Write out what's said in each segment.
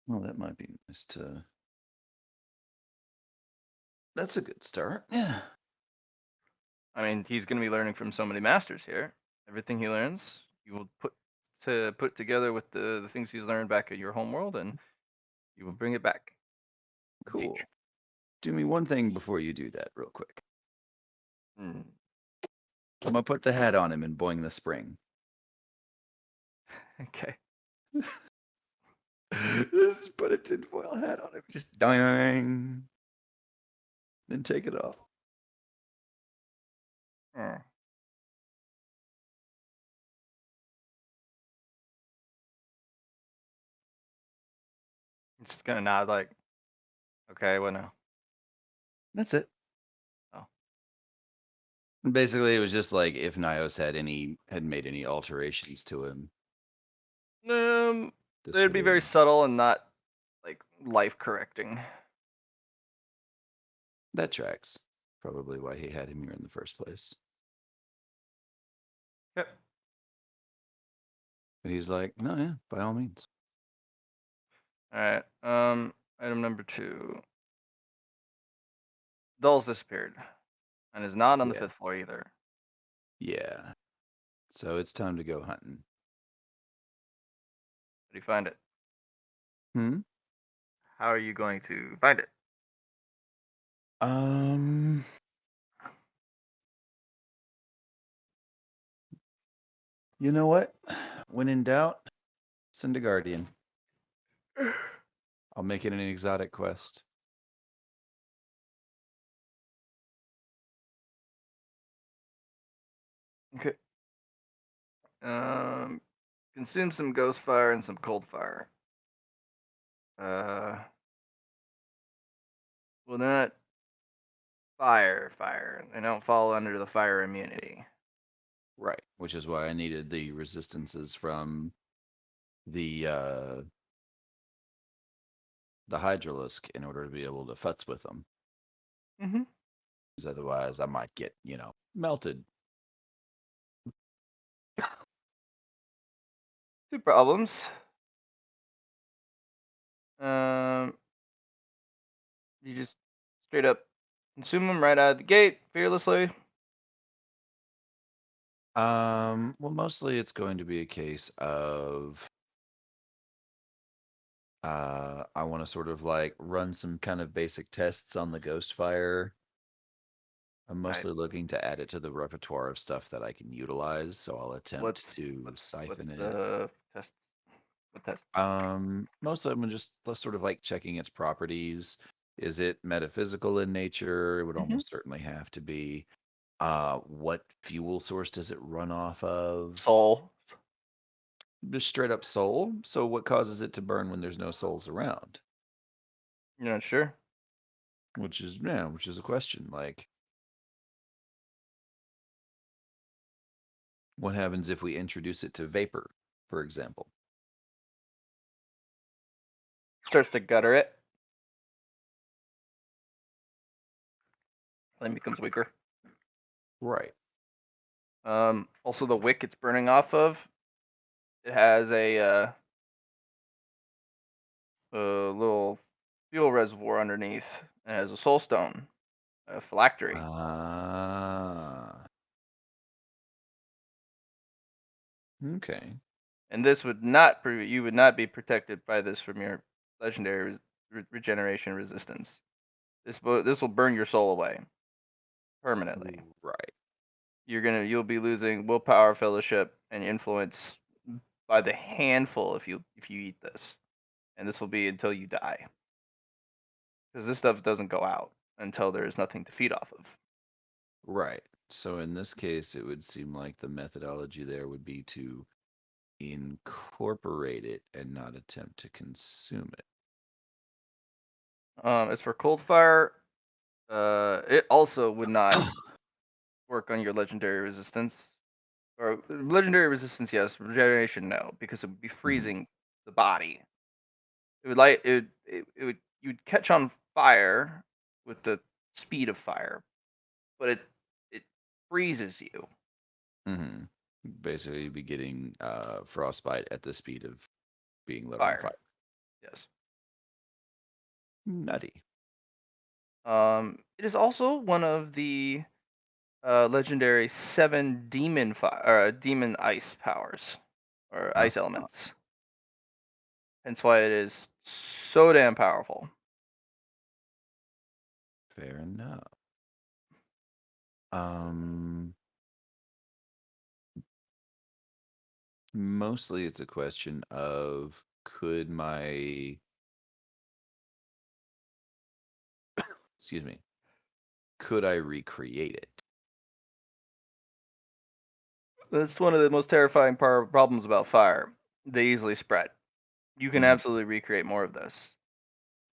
Well, that might be nice to. That's a good start. Yeah. I mean, he's going to be learning from so many masters here. Everything he learns, you will put together with the things he's learned back at your home world, and you will bring it back and teach. Cool. Do me one thing before you do that, real quick. Mm. I'm gonna put the hat on him and boing the spring. Okay. Just put a tinfoil hat on him. Just dang. Then take it off. Mm. He's just gonna nod like, okay, what now? That's it. Oh, Basically, it was just like if Nios had made any alterations to him, um, this they'd would be have. very subtle and not like life correcting. That tracks. Probably why he had him here in the first place. Yep. But he's like, no, yeah, by all means. All right. Item number 2. Doll's disappeared, and is not on the Yeah. 5th floor either. Yeah. So it's time to go hunting. How do you find it? Hmm? How are you going to find it? Um, you know what? When in doubt, send a guardian. I'll make it an exotic quest. Okay. Um, consume some ghost fire and some cold fire. Uh, well, not fire. They don't fall under the fire immunity. Right. Which is why I needed the resistances from the uh the Hydralisk in order to be able to futz with them. Mm-hmm. Because otherwise I might get, melted. Two problems. Um, you just straight up consume them right out of the gate, fearlessly. Well, mostly it's going to be a case of I want to sort of like run some kind of basic tests on the Ghost Fire. I'm Right. mostly looking to add it to the repertoire of stuff that I can utilize, so I'll attempt What's to what's siphon what's it. test? What test? Most of them are just sort of like checking its properties. Is it metaphysical in nature? It would Mm-hmm. almost certainly have to be. What fuel source does it run off of? Soul. Just straight up soul. So what causes it to burn when there's no souls around? You're not sure? Which is a question. Like, what happens if we introduce it to vapor, for example? Starts to gutter it. Flame becomes weaker. Right. Also, the wick it's burning off of, it has a little fuel reservoir underneath. It has a soul stone, a phylactery, Ah, okay. and this would not you would not be protected by this from your legendary regeneration resistance. This will burn your soul away permanently. Right. You'll be losing willpower, fellowship, and influence by the handful if you eat this, and this will be until you die, because this stuff doesn't go out until there is nothing to feed off of. Right. So in this case, it would seem like the methodology there would be to incorporate it and not attempt to consume it. As for cold fire, it also would not work on your legendary resistance. Or legendary resistance, yes. Regeneration, no, because it would be Mhm. freezing the body. It would light. It would you'd catch on fire with the speed of fire, but it freezes you. Mhm. Basically, you'd be getting frostbite at the speed of being lit on Fire, fire. yes. Nutty. It is also one of the legendary 7 demon ice powers or Uh, ice elements. Hence why it is so damn powerful. fair enough. Um, Mostly it's a question of excuse me, could I recreate it? That's one of the most terrifying problems about fire. They easily spread. You can Mhm. absolutely recreate more of this,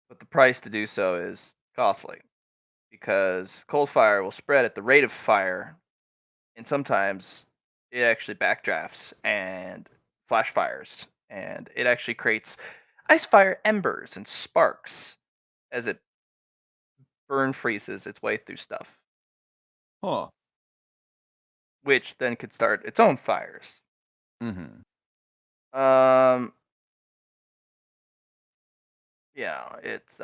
but the price to do so is costly because cold fire will spread at the rate of fire, and sometimes it actually backdrafts and flash fires, and it actually creates ice fire embers and sparks as it burn freezes its way through stuff, Huh. which then could start its own fires. Hmm. Um, yeah, it's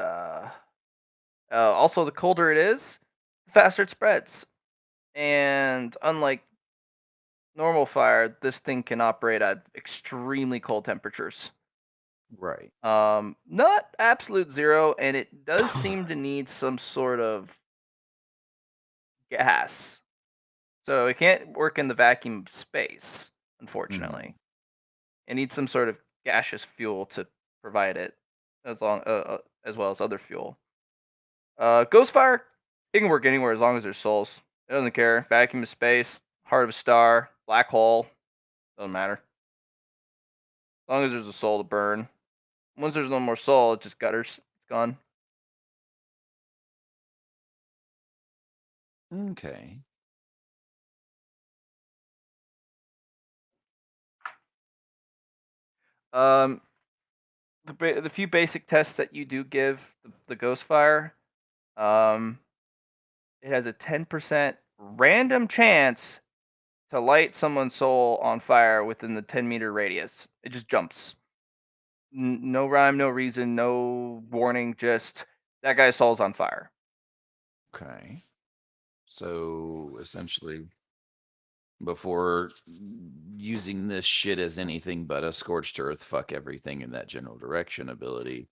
also the colder it is, the faster it spreads. And unlike normal fire, this thing can operate at extremely cold temperatures. Right. Not absolute zero, and it does seem to need some sort of gas. So it can't work in the vacuum space, Hmm. unfortunately. It needs some sort of gaseous fuel to provide it, as well as other fuel. Ghost fire, it can work anywhere as long as there's souls. It doesn't care. Vacuum of space, heart of a star, black hole, doesn't matter. As long as there's a soul to burn. Once there's no more soul, it just gutters. It's gone. Okay. Um, the few basic tests that you do give the ghost fire, um, it has a 10% random chance to light someone's soul on fire within the 10-meter radius. It just jumps. No rhyme, no reason, no warning. Just that guy's soul's on fire. Okay. So essentially, before using this shit as anything but a scorched earth, fuck everything in that general direction ability,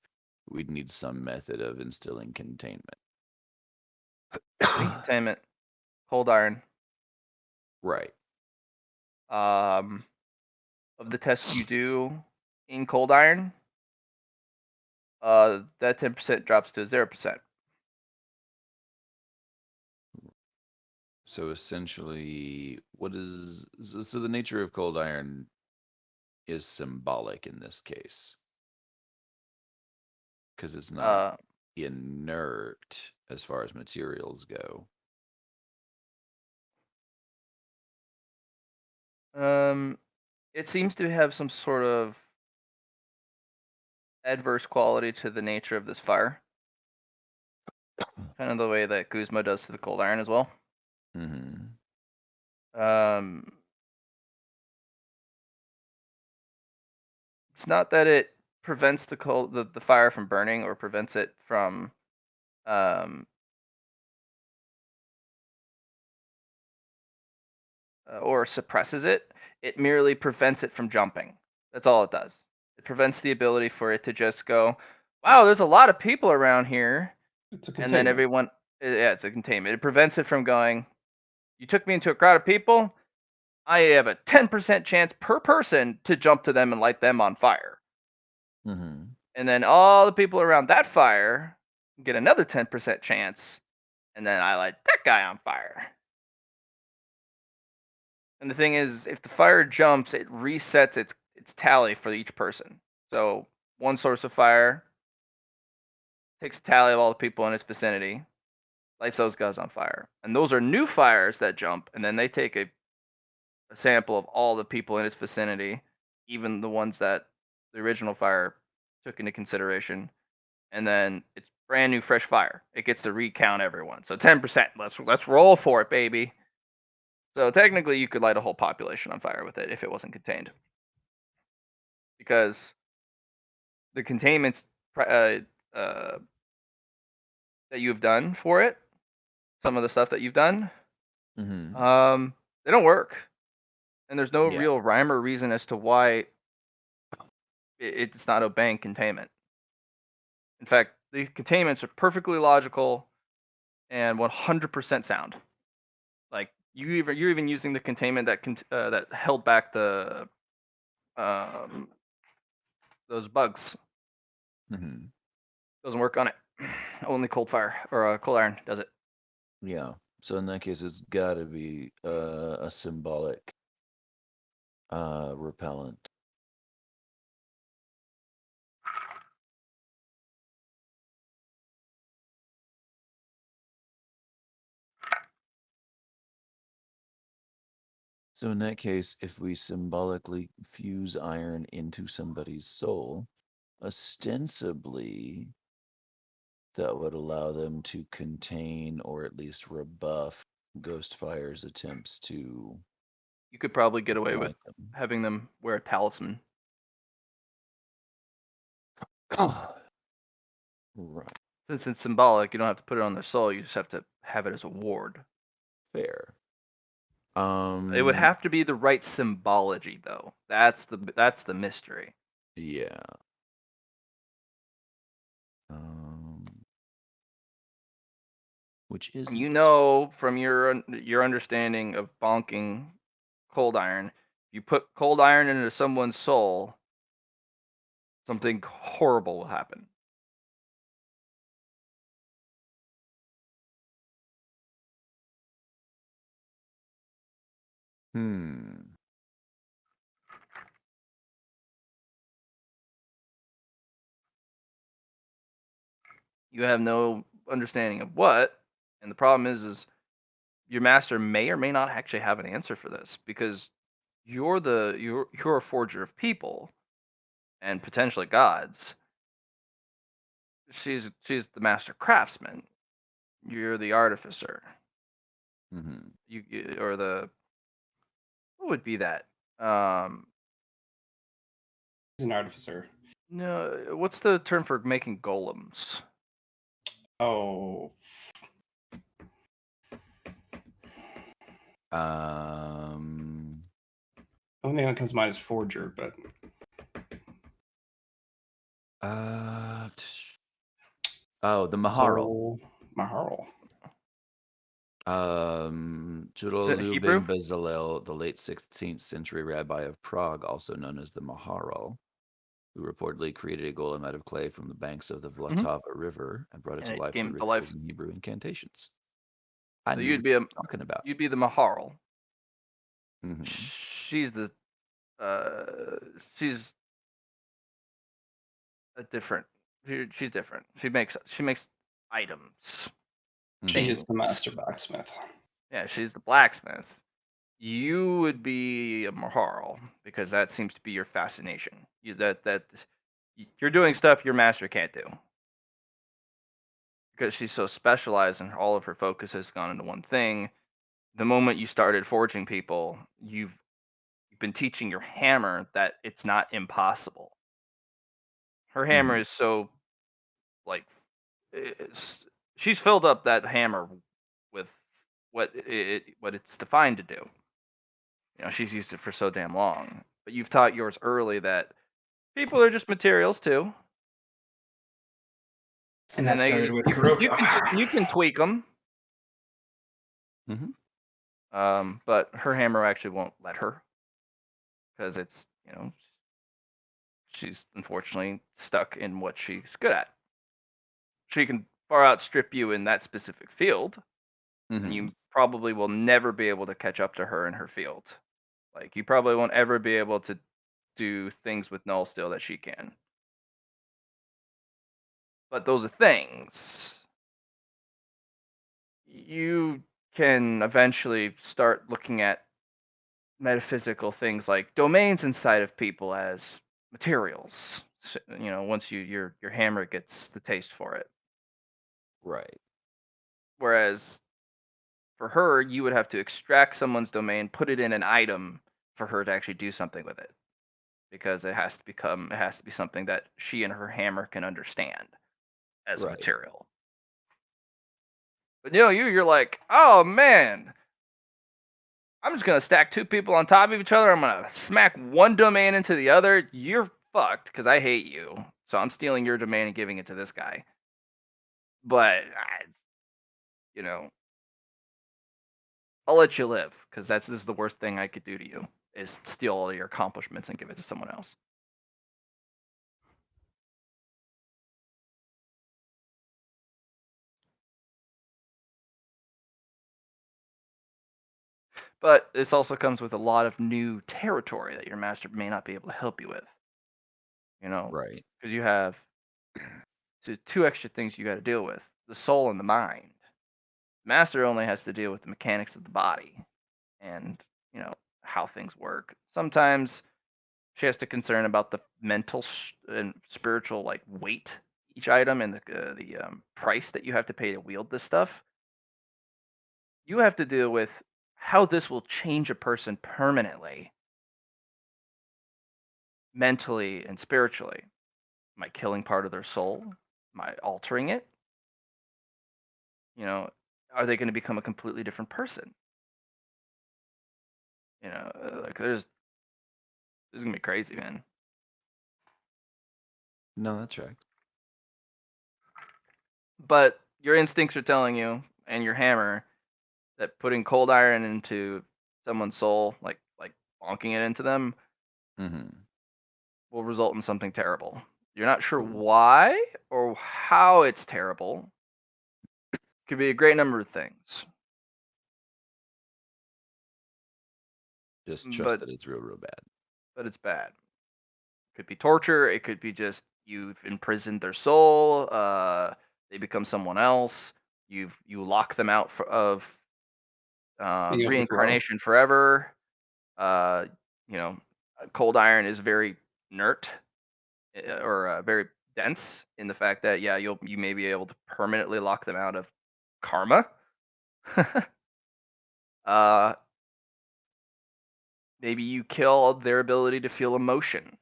we'd need some method of instilling containment. Any containment, cold iron. Right. Um, of the tests you do in cold iron, that 10% drops to 0%. So essentially, so the nature of cold iron is symbolic in this case because it's not Uh, inert as far as materials go. um, it seems to have some sort of adverse quality to the nature of this fire, kind of the way that Guzma does to the cold iron as well. Hmm. Um, it's not that it prevents the fire from burning or prevents it from um, or suppresses it. It merely prevents it from jumping. That's all it does. It prevents the ability for it to just go, wow, there's a lot of people around here, It's a and then containment. everyone, yeah, it's a containment. It prevents it from going, you took me into a crowd of people. I have a 10% chance per person to jump to them and light them on fire. Hmm. And then all the people around that fire get another 10% chance, and then I light that guy on fire. And the thing is, if the fire jumps, it resets its tally for each person. So one source of fire takes a tally of all the people in its vicinity, lights those guys on fire. And those are new fires that jump, and then they take a sample of all the people in its vicinity, even the ones that the original fire took into consideration, and then it's brand new fresh fire. It gets to recount everyone. So 10%. Let's roll for it, baby. So technically you could light a whole population on fire with it if it wasn't contained. Because the containment's that you've done for it, some of the stuff that you've done, Hmm. they don't work, and there's no Yeah. real rhyme or reason as to why it's not obeying containment. In fact, the containments are perfectly logical and 100% sound. Like you're even using the containment that held back the um, those bugs. Hmm. Doesn't work on it. Only cold fire or cold iron does it. Yeah. So in that case, it's got to be a symbolic repellent. So in that case, if we symbolically fuse iron into somebody's soul, ostensibly that would allow them to contain or at least rebuff Ghostfire's attempts to You could probably get away with blind them. having them wear a talisman. Right. Since it's symbolic, you don't have to put it on their soul. You just have to have it as a ward. Fair. It would Um, have to be the right symbology, though. That's the mystery. yeah. Um, which And isn't you the mystery. know from your understanding of bonking cold iron, you put cold iron into someone's soul, something horrible will happen. Hmm. You have no understanding of what, and the problem is your master may or may not actually have an answer for this because you're a forger of people and potentially gods. She's the master craftsman. You're the artificer. Hmm. Or the what would be that? Um, He's an artificer. no, what's the term for making golems? Oh, Um. the only thing that comes to mind is forger, but Uh. Oh, the Maharal. so Maharal. Is it in Hebrew? Chudolubin Bezalel, the late 16th century rabbi of Prague, also known as the Maharal, who reportedly created a golem out of clay from the banks of the Hmm. Vltava River and brought it And to it life through came to life. rituals and Hebrew incantations. I So knew what you were talking about. you'd be the Maharal. Hmm. She's the uh she's a different. She's different. She makes items, She Hmm. is things. the master blacksmith. Yeah, she's the blacksmith. You would be a Maharal because that seems to be your fascination. You're doing stuff your master can't do because she's so specialized and all of her focus has gone into one thing. The moment you started forging people, you've been teaching your hammer that it's not impossible. Her hammer Hmm. is so like it's, she's filled up that hammer with what it's defined to do. She's used it for so damn long. But you've taught yours early that people are just materials too, And that and started with you can Kuroko. tweak them. Hmm. But her hammer actually won't let her because it's she's unfortunately stuck in what she's good at. She can far outstrip you in that specific field, and Hmm. you probably will never be able to catch up to her in her field. Like you probably won't ever be able to do things with null steel that she can. But those are things you can eventually start looking at metaphysical things like domains inside of people as materials. Once your hammer gets the taste for it. Right. Whereas for her, you would have to extract someone's domain, put it in an item for her to actually do something with it, because it has to be something that she and her hammer can understand as a Right. material. But you're like, oh man, I'm just gonna stack two people on top of each other. I'm gonna smack one domain into the other. You're fucked because I hate you. So I'm stealing your domain and giving it to this guy. But you know, I'll let you live because this is the worst thing I could do to you is steal all your accomplishments and give it to someone else. But this also comes with a lot of new territory that your master may not be able to help you with. Right. Because you have two extra things you got to deal with: the soul and the mind. Master only has to deal with the mechanics of the body and how things work. Sometimes she has to concern about the mental and spiritual weight each item and the price that you have to pay to wield this stuff. You have to deal with how this will change a person permanently, mentally and spiritually. Am I killing part of their soul? Am I altering it? Are they going to become a completely different person? There's This is gonna be crazy, man. No, that's right. But your instincts are telling you, and your hammer, that putting cold iron into someone's soul, like bonking it into them, Mm-hmm. will result in something terrible. You're not sure why or how it's terrible. Could be a great number of things. Just trust But that it's real bad. it's bad. Could be torture. It could be just you've imprisoned their soul. They become someone else. You lock them out of Being able to grow. reincarnation forever. Uh, you know, cold iron is very inert or very dense in the fact that you may be able to permanently lock them out of karma. uh, Maybe you kill their ability to feel emotion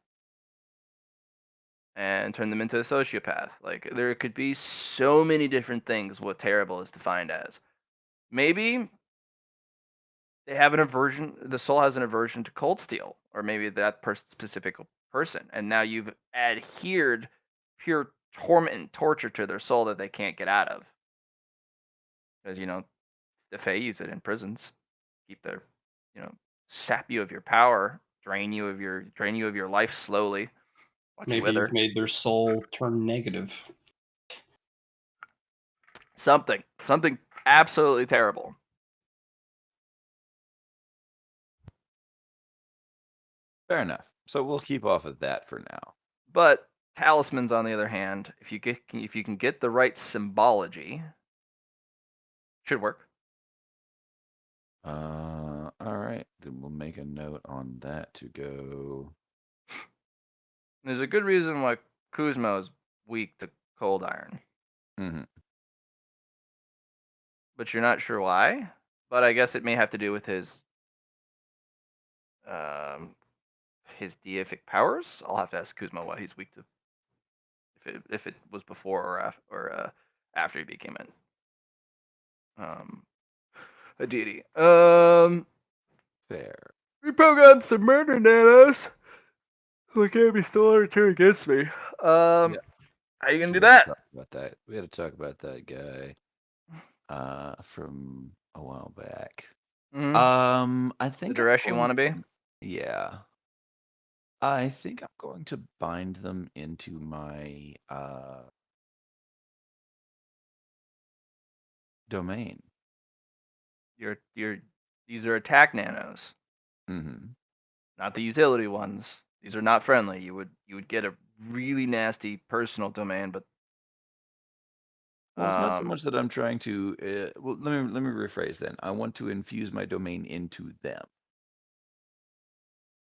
and turn them into a sociopath. Like there could be so many different things what terrible is defined as. Maybe they have an aversion, the soul has an aversion to cold steel, or maybe that specific person, and now you've adhered pure torment and torture to their soul that they can't get out of. Because the Fae use it in prisons, keep their, you know, sap you of your power, drain you of your life slowly, watch you Maybe wither. you've made their soul turn negative. Something absolutely terrible. Fair enough. So we'll keep off of that for now. But talismans, on the other hand, if you can get the right symbology, should work. All right. Then we'll make a note on that to go. There's a good reason why Kuzma is weak to cold iron, Mm-hmm. but you're not sure why. But I guess it may have to do with um, his deific powers. I'll have to ask Kuzma why he's weak to. If it was before or after he became a deity. Fair. We programmed some murder nanos, so they can't be stolen or turned against me. Yeah. How you So gonna we do had to that? talk about that. We had to talk about that guy from a while back. Mm-hmm. I The think I'm Dareshi going wannabe. to, yeah. I think I'm going to bind them into my domain. These are attack nanos, Mm-hmm. not the utility ones. These are not friendly. You would get a really nasty personal domain, but Well, it's not so much that I'm trying to. Well, let me rephrase then. I want to infuse my domain into them,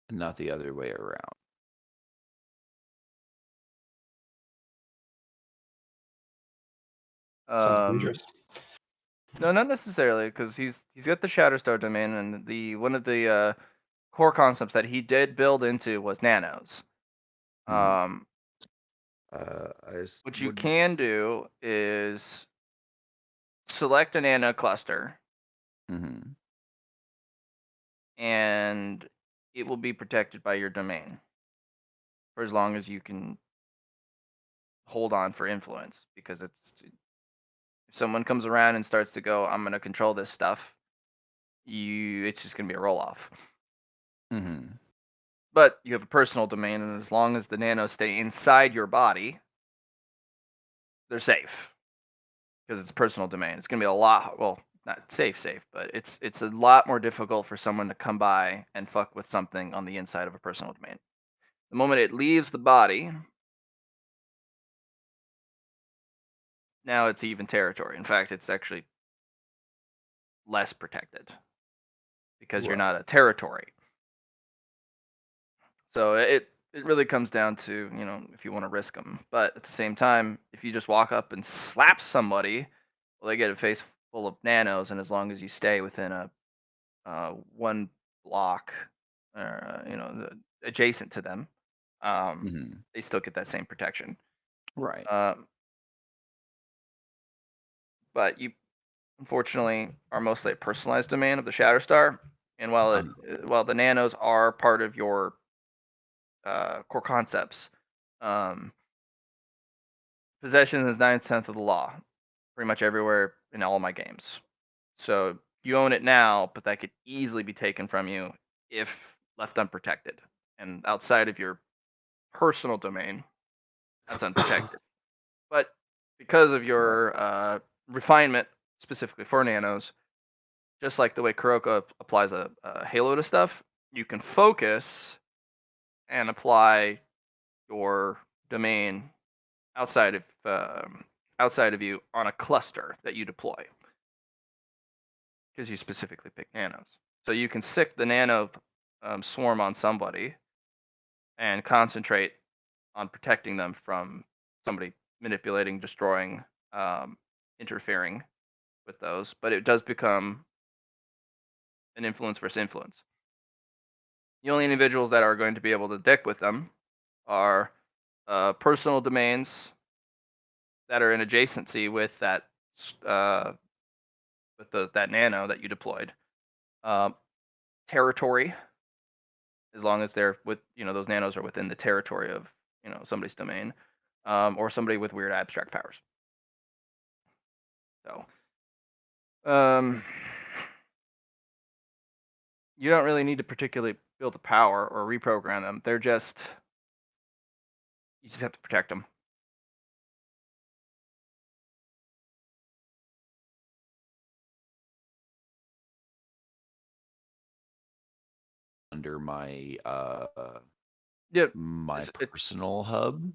and not the other way around. Sounds dangerous. No, not necessarily, because he's got the Shatterstar domain, and the one of the core concepts that he did build into was nanos. Hmm. What you can do is select a nano cluster, Mm-hmm. and it will be protected by your domain for as long as you can hold on for influence. Because if someone comes around and starts to go, I'm going to control this stuff, it's just going to be a roll off. Mm-hmm. But you have a personal domain, and as long as the nanos stay inside your body, they're safe because it's a personal domain. It's going to be a lot, well, not safe, but it's a lot more difficult for someone to come by and fuck with something on the inside of a personal domain. The moment it leaves the body, now it's even territory. In fact, it's actually less protected because you're Right. not a territory. So it really comes down to, if you want to risk them. But at the same time, if you just walk up and slap somebody, well, they get a face full of nanos, and as long as you stay within a one block, adjacent to them, Mm-hmm. they still get that same protection. Right. But you, unfortunately, are mostly a personalized domain of the Shatterstar, and while the nanos are part of your core concepts, um, possession is 9/10 of the law, pretty much everywhere in all my games. So you own it now, but that could easily be taken from you if left unprotected. And outside of your personal domain, that's unprotected. But because of Right. your refinement, specifically for nanos, just like the way Kuroko applies a halo to stuff, you can focus and apply your domain outside of outside of you on a cluster that you deploy because you specifically pick nanos. So you can sick the nano swarm on somebody and concentrate on protecting them from somebody manipulating, destroying, interfering with those. But it does become an influence versus influence. The only individuals that are going to be able to dick with them are personal domains that are in adjacency with that that nano that you deployed. Um, Territory, as long as they're with those nanos are within the territory of somebody's domain, or somebody with weird abstract powers. So you don't really need to particularly build a power or reprogram them. You just have to protect them. Under my Yeah. my It, personal hub.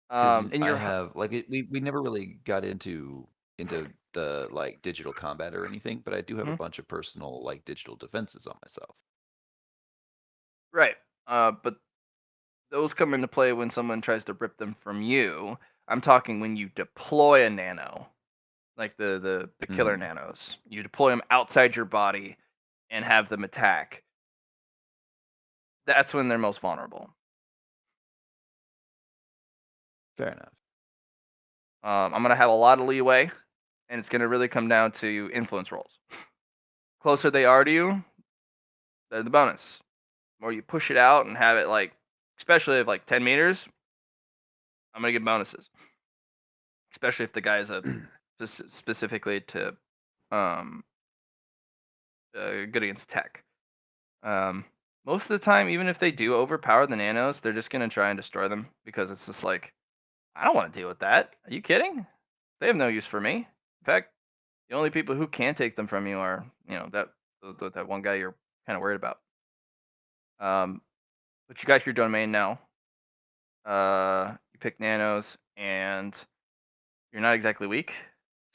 Because in I your have like we never really got into the like digital combat or anything, but I do have a Mhm. bunch of personal like digital defenses on myself. Right. But those come into play when someone tries to rip them from you. I'm talking when you deploy a nano, like the killer Mm, nanos. You deploy them outside your body and have them attack. That's when they're most vulnerable. fair enough. I'm gonna have a lot of leeway, and it's gonna really come down to influence rolls. Closer they are to you, they're the bonus. The more you push it out and have it especially if 10 meters, I'm gonna get bonuses. Especially if the guy is specifically to um, good against tech. Most of the time, even if they do overpower the nanos, they're just gonna try and destroy them because it's just like, I don't want to deal with that. Are you kidding? They have no use for me. In fact, the only people who can take them from you are, that one guy you're kind of worried about. But you got your domain now. You pick nanos, and you're not exactly weak.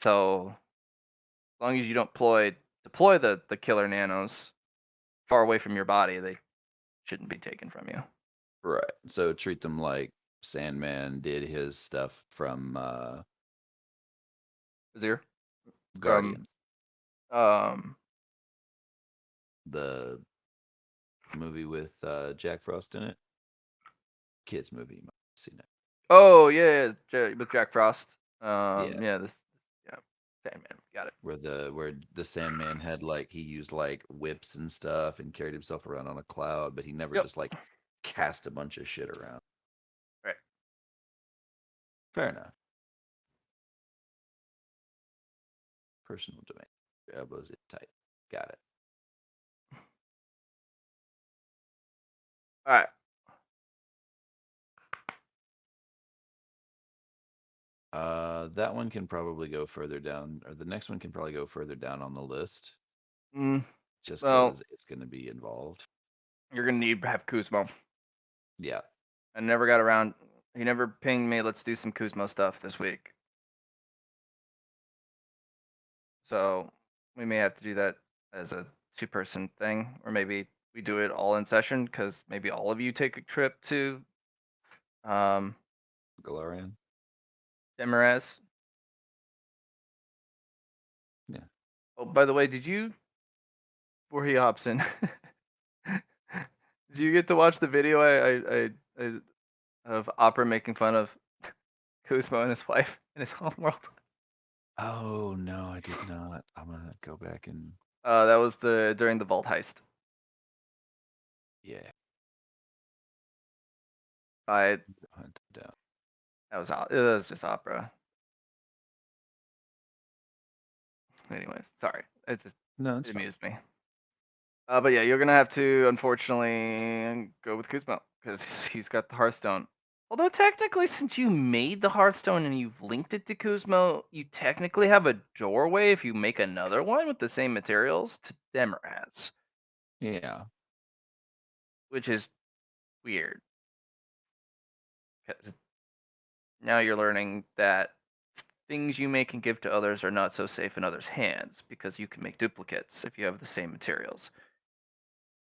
So as long as you don't deploy the killer nanos far away from your body, they shouldn't be taken from you. Right. So treat them like Sandman did his stuff from Azir from Guardians, um the movie with Jack Frost in it. Kids movie, you might have seen it. oh yeah, with Jack Frost. Yeah. Yeah, this Sandman, got it. where the Sandman had like he used like whips and stuff and carried himself around on a cloud, but he never Yep. just like cast a bunch of shit around. Right. Fair enough. Personal domain. Your elbows in tight. Got it. All right. That one can probably go further down, or the next one can probably go further down on the list, just Well, because it's going to be involved. you're gonna need to have Kuzmo. Yeah. I never got around. He never pinged me. Let's do some Kuzmo stuff this week. So we may have to do that as a 2-person thing, or maybe we do it all in session because maybe all of you take a trip to Galarian. Demirez. Yeah. Oh, by the way, did you, before he hops in, did you get to watch the video I of Opera making fun of Kuzmo and his wife in his homeworld? Oh no, I did not. I'm gonna go back and That was during the vault heist. yeah, I hunt them down. it was just Opera. Anyways, sorry, it No, it's fine. amused me. But yeah, you're gonna have to unfortunately go with Kuzmo because he's got the Hearthstone. Although technically, since you made the Hearthstone and you've linked it to Kuzmo, you technically have a doorway if you make another one with the same materials to Demirez, Yeah. which is weird. Because now you're learning that things you make and give to others are not so safe in others' hands because you can make duplicates if you have the same materials.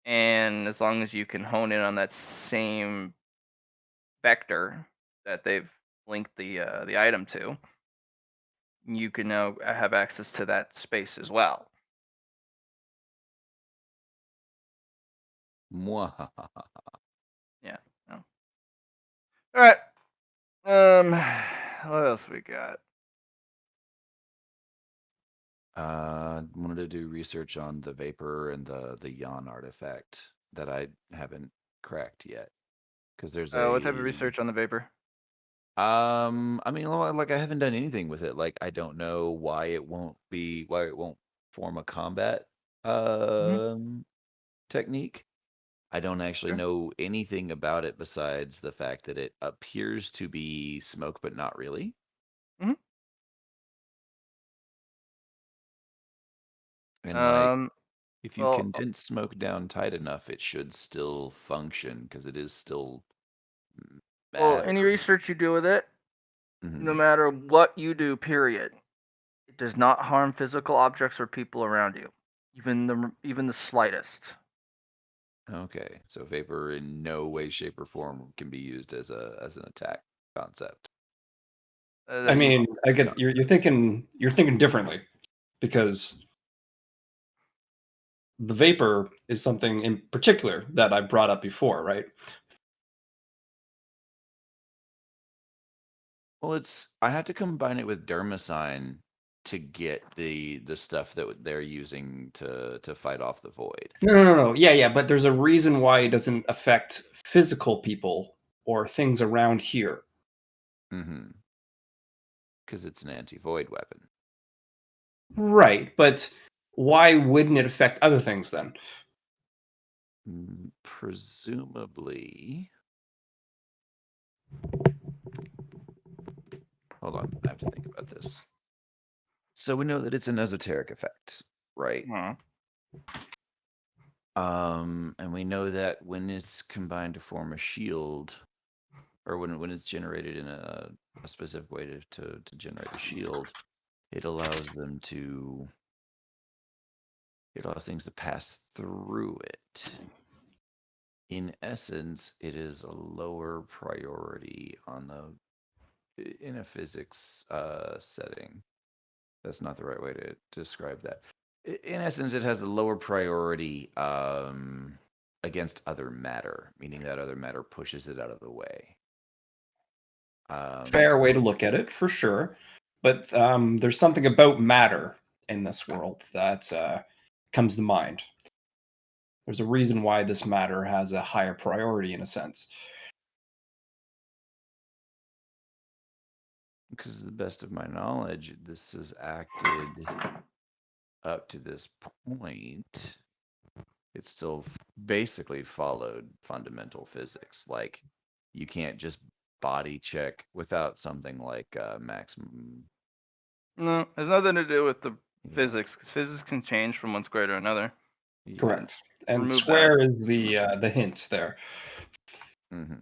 And as long as you can hone in on that same vector that they've linked the item to, you can now have access to that space as well. Mwahaha. Yeah. No. All right. What else we got? Wanted to do research on the vapor and the Yon artifact that I haven't cracked yet. Because there's What type of a research on the vapor? I mean, like I haven't done anything with it. Like I don't know why it won't form a combat technique. I don't actually Okay. know anything about it besides the fact that it appears to be smoke, but not really. Mhm. And like, Um. if you Well. condense smoke down tight enough, it should still function because it is still Well. matter. Any research you do with it, no Mhm. matter what you do, period, it does not harm physical objects or people around you, even the slightest. Okay, so vapor in no way, shape, or form can be used as an attack concept. I There's mean, I get you're thinking differently because the vapor is something in particular that I brought up before, right? Well, I had to combine it with Dermasign to get the stuff that they're using to fight off the void. No. Yeah, but there's a reason why it doesn't affect physical people or things around here. Mm-hmm. Because it's an anti-void weapon. Right, but why wouldn't it affect other things then? Presumably. Hold on, I have to think about this. So we know that it's an esoteric effect, right? And we know that when it's combined to form a shield, or when it's generated in a specific way to generate a shield, it allows things to pass through it. In essence, it is a lower priority in a physics setting. That's not the right way to describe that. In essence, it has a lower priority against other matter, meaning that other matter pushes it out of the way. Fair way to look at it, for sure. but there's something about matter in this world that comes to mind. There's a reason why this matter has a higher priority in a sense. Because to the best of my knowledge, this has acted up to this point. It's still basically followed fundamental physics. Like, you can't just body check without something like maximum. No, it has nothing to do with the Yeah, physics, because physics can change from one square to another. yeah. Correct. And Remove square is the hint there. Mm-hmm.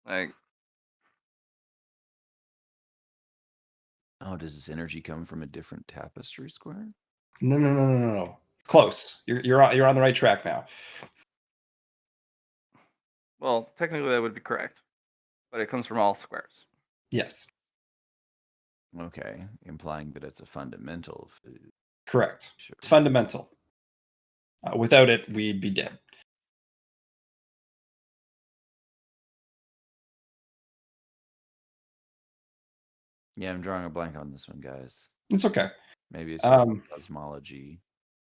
Like, Oh, does this energy come from a different tapestry square? No. Close. You're on the right track now. well, technically that would be correct, but it comes from all squares. Yes, Okay, implying that it's a fundamental. correct. Sure. It's fundamental. Without it, we'd be dead. Yeah, I'm drawing a blank on this one, guys. It's okay. Maybe it's just the Um, cosmology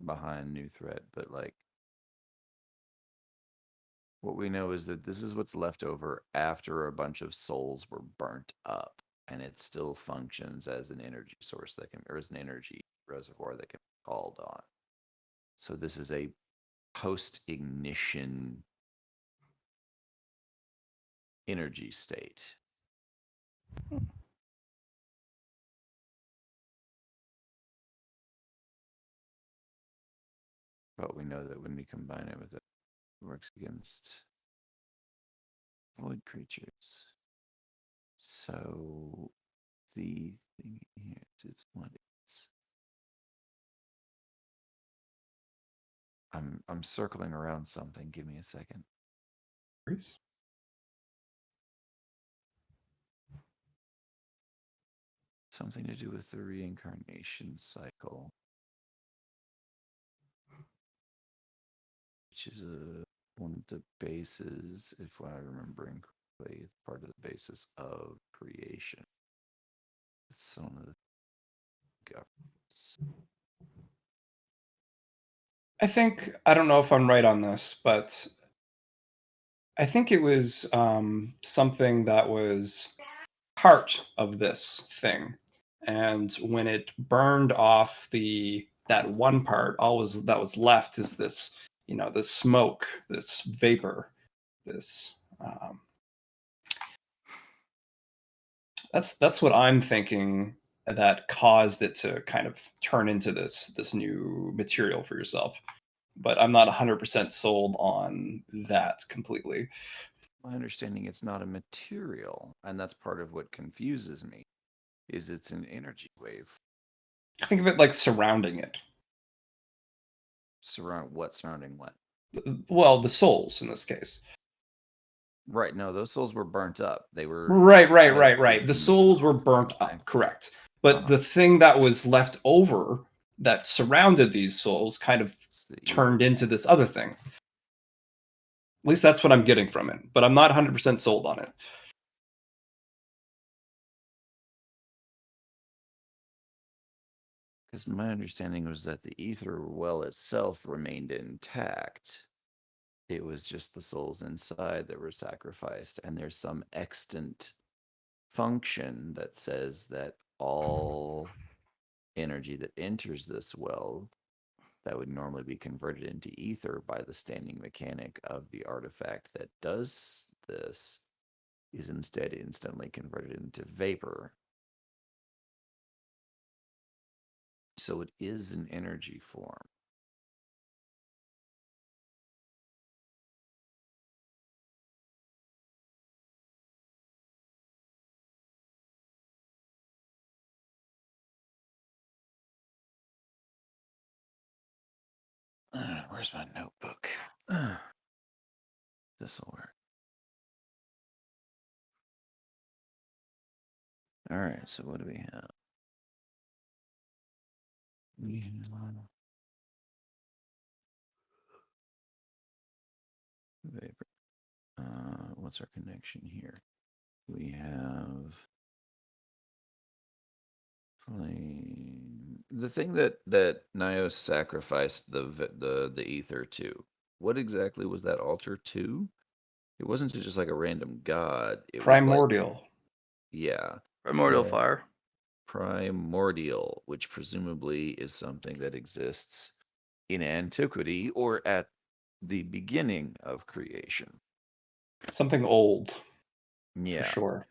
behind New Threat, but like, what we know is that this is what's left over after a bunch of souls were burnt up, and it still functions as an energy source that can, or as an energy reservoir that can be called on. So this is a post-ignition energy state. But we know that when we combine it with it, it works against void creatures. So the thing here is what it's. I'm circling around something. Give me a second. Something to do with the reincarnation cycle, which is one of the bases, if I'm remembering correctly, it's part of the basis of creation. It's some of the governments. I don't know if I'm right on this, but I think it was something that was part of this thing, and when it burned off that one part, that was left is this, this smoke, this vapor, this. That's what I'm thinking that caused it to kind of turn into this new material for yourself. But I'm not 100% sold on that completely. My understanding it's not a material, and that's part of what confuses me, is it's an energy wave. Think of it like surrounding it. Surrounding what? Well, the souls in this case. Right, no, those souls were burnt up. They were Right. The souls were burnt Okay. up, correct. But Uh-huh. the thing that was left over that surrounded these souls kind of It's the turned ether. into this other thing. At least that's what I'm getting from it, but I'm not 100% sold on it. Because my understanding was that the ether well itself remained intact. It was just the souls inside that were sacrificed, and there's some extant function that says that all energy that enters this well that would normally be converted into ether by the standing mechanic of the artifact that does this is instead instantly converted into vapor. So it is an energy form. Where's my notebook? This'll work. All right, so what do we have? We have vapor. What's our connection here? We have The thing that Nios sacrificed the ether to. What exactly was that altar to? It wasn't to just like a random god. It was like, Primordial. yeah, Primordial Yeah. fire. primordial, which presumably is something that exists in antiquity or at the beginning of creation. Something old, for Yeah. sure.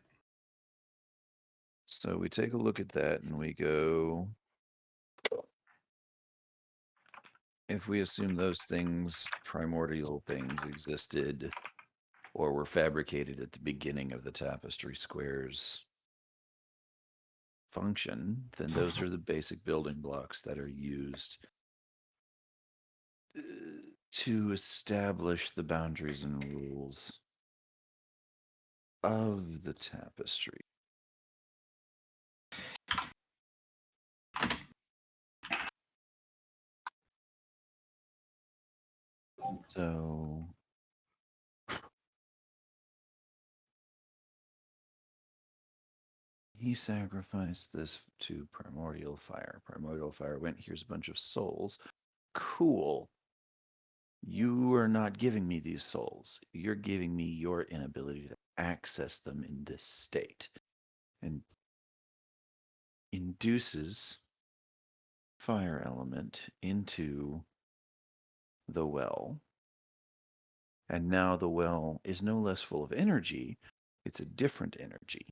So we take a look at that and we go, if we assume those things, primordial things existed or were fabricated at the beginning of the tapestry square's function, then those are the basic building blocks that are used to establish the boundaries and rules of the tapestry. So he sacrificed this to primordial fire. Primordial fire went, here's a bunch of souls. Cool. You are not giving me these souls. You're giving me your inability to access them in this state. And induces fire element into the well. And now the well is no less full of energy. It's a different energy.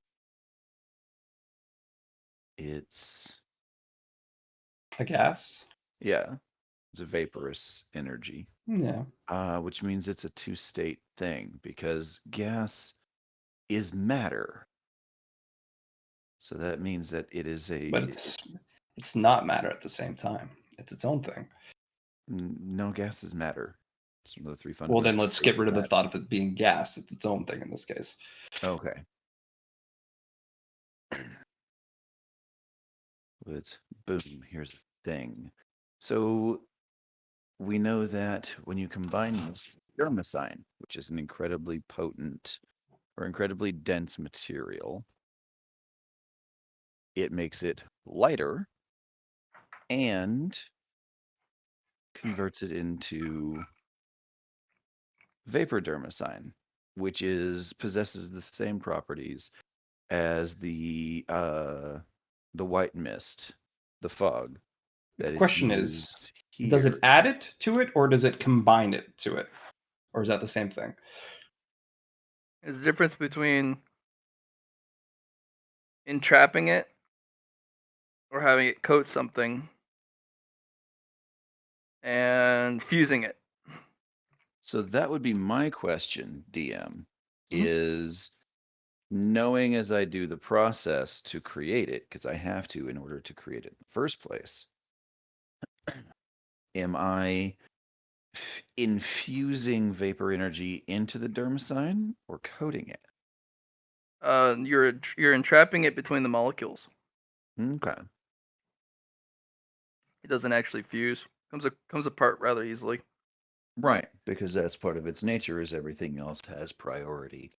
It's, A gas? yeah, it's a vaporous energy. Yeah. Which means it's a two-state thing because gas is matter. So that means that it is But it's not matter at the same time. It's its own thing. no, gas is matter. It's one of the three Well, fundamental. then let's get states rid of the matter. thought of it being gas. It's its own thing in this case. Okay. But boom, here's the thing. So we know that when you combine this dermosine, which is an incredibly potent or incredibly dense material, it makes it lighter and converts it into vapor dermosine, which possesses the same properties as the white mist, the fog that The is question is, used does it here. add it to it or does it combine it to it? Or is that the same thing? There's a difference between entrapping it or having it coat something and fusing it. So that would be my question, DM, Mhm. is knowing as I do the process to create it, because I have to in order to create it in the first place, am I infusing vapor energy into the dermosine or coating it? You're entrapping it between the molecules. Okay. It doesn't actually fuse. Comes apart rather easily. Right, because that's part of its nature is everything else has priority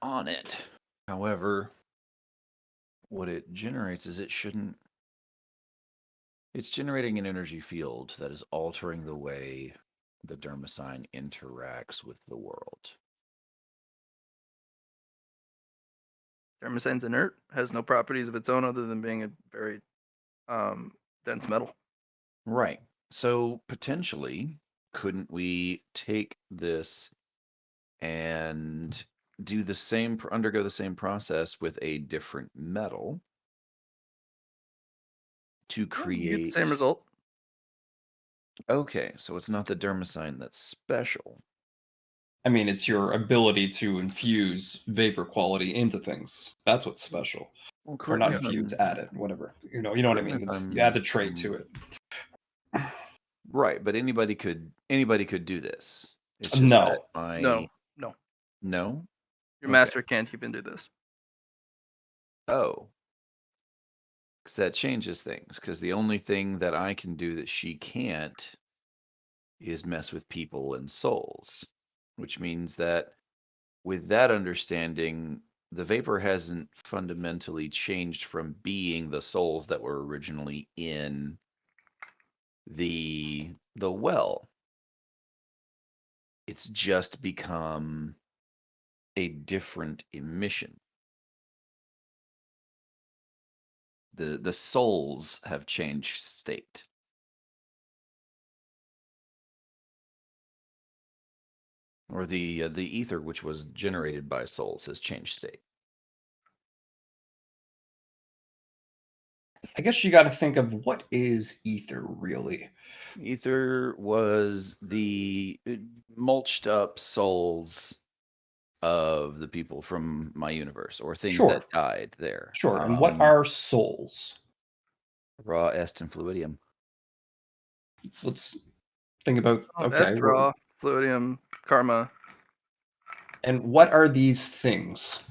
on it. However, what it generates is it's generating an energy field that is altering the way the dermosine interacts with the world. Dermosine's inert, has no properties of its own other than being a very dense metal. Right. So potentially, couldn't we take this and undergo the same process with a different metal to Yeah, you get the same create? result. Okay, so it's not the dermosine that's special. I mean, it's your ability to infuse vapor quality into things. That's what's special. Well, Or correct me not if infuse, I'm add it, whatever. You know what I correct me mean? if It's you add the I'm trait to it. right, but anybody could do this. It's just that No. No, no. your Okay. master can't even do this. Oh, because that changes things. Because the only thing that I can do that she can't is mess with people and souls, which means that with that understanding, the vapor hasn't fundamentally changed from being the souls that were originally in the well. It's just become a different emission. The souls have changed state. Or the ether, which was generated by souls, has changed state. I guess you got to think of what is ether really. Ether was the mulched up souls of the people from my universe, or things Sure. that died there. Sure. And what are souls? raw est and fluidium? Let's think about Est, raw, fluidium, karma. And what are these things?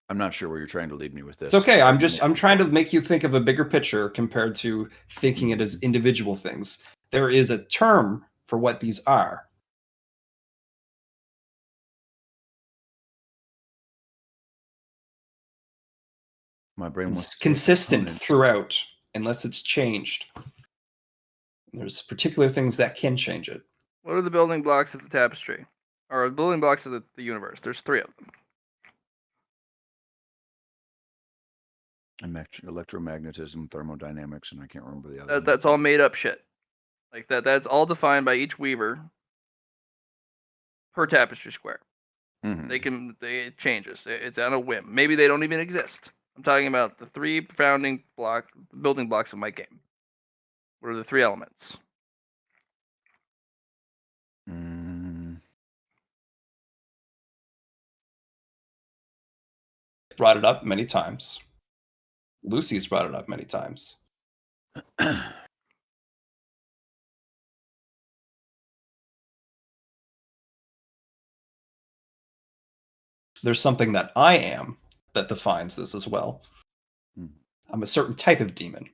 I'm not sure where you're trying to lead me with this. It's okay. I'm trying to make you think of a bigger picture compared to thinking it as individual things. There is a term for what these are. My brain wants It's to say consistent component. throughout, unless it's changed. There's particular things that can change it. What are the building blocks of the tapestry? Or the building blocks of the universe? There's 3 of them. Electromagnetism, thermodynamics, and I can't remember the other one. That's all made up shit. Like that's all defined by each weaver per tapestry square. Mhm. It changes. It's on a whim. Maybe they don't even exist. I'm talking about the 3 building blocks of my game. What are the 3 elements? Mm. Brought it up many times. Lucy's brought it up many times. There's something that I am that defines this as well. I'm a certain type of demon.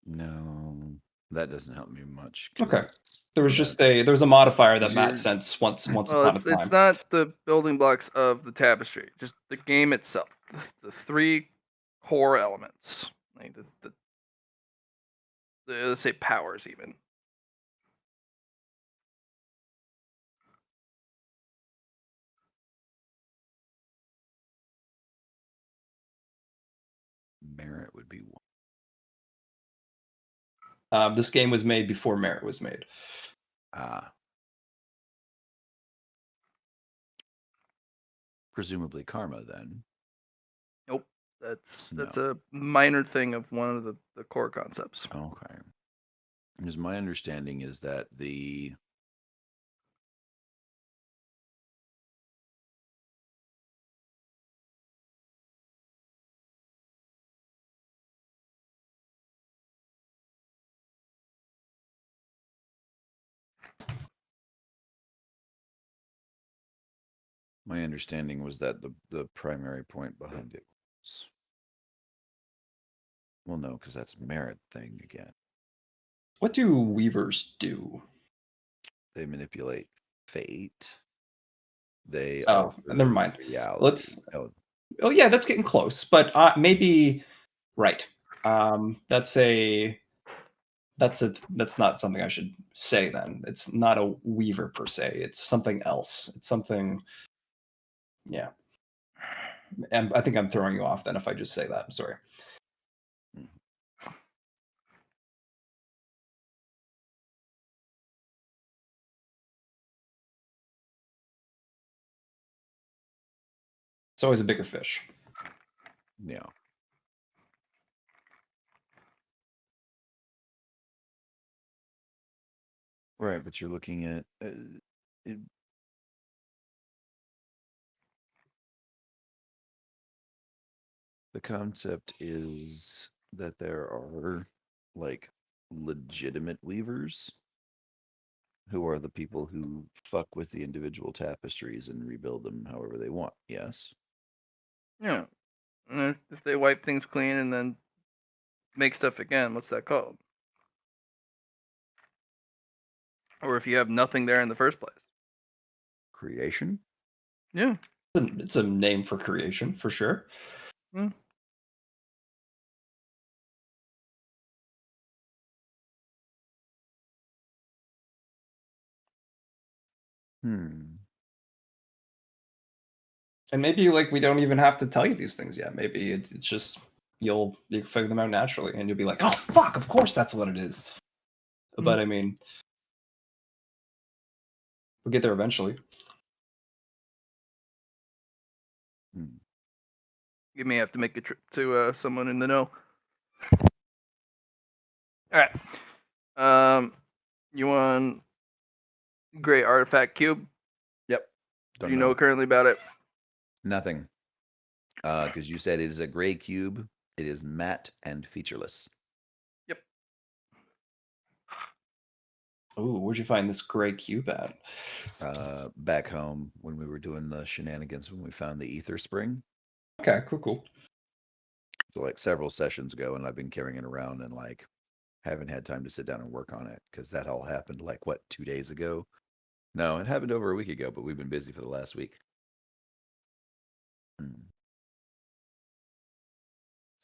No, that doesn't help me much. Okay. 'cause There was that- just there was a modifier that Is Matt your- sent once Well, upon a time. it's not the building blocks of the tapestry, just the game itself. The 3 core elements, like let's say powers, even. merit would be one. This game was made before Merit was made. Presumably karma, then. Nope. That's No. a minor thing of one of the core concepts. Okay. Because my understanding is that the my understanding was that the primary point behind it was, well, no, because that's merit thing again. What do weavers do? They manipulate fate. They Oh, alter never mind. reality. Let's. Oh yeah, that's getting close, but maybe right. That's not something I should say then. It's not a weaver per se. It's something else. It's something. Yeah. And I think I'm throwing you off then if I just say that. I'm sorry. It's always a bigger fish. Yeah. Right, but you're looking at the concept is that there are like legitimate weavers who are the people who fuck with the individual tapestries and rebuild them however they want. Yes. Yeah. And if they wipe things clean and then make stuff again, what's that called? or if you have nothing there in the first place. Creation? Yeah. It's a name for creation, for sure. Mm. Hmm. And maybe like we don't even have to tell you these things yet. Maybe it's just you can figure them out naturally, and you'll be like, oh fuck, of course that's what it is. But I mean, we'll get there eventually. Hmm. You may have to make a trip to someone in the know. All right. You want Gray Artifact Cube? Yep. Do Don't you know currently about it? Nothing. Because you said it is a gray cube. It is matte and featureless. Yep. Ooh, where'd you find this gray cube at? Back home when we were doing the shenanigans when we found the ether spring. Okay, cool. So like several sessions ago, and I've been carrying it around and like haven't had time to sit down and work on it because that all happened like what 2 days ago. No, it happened over a week ago, but we've been busy for the last week.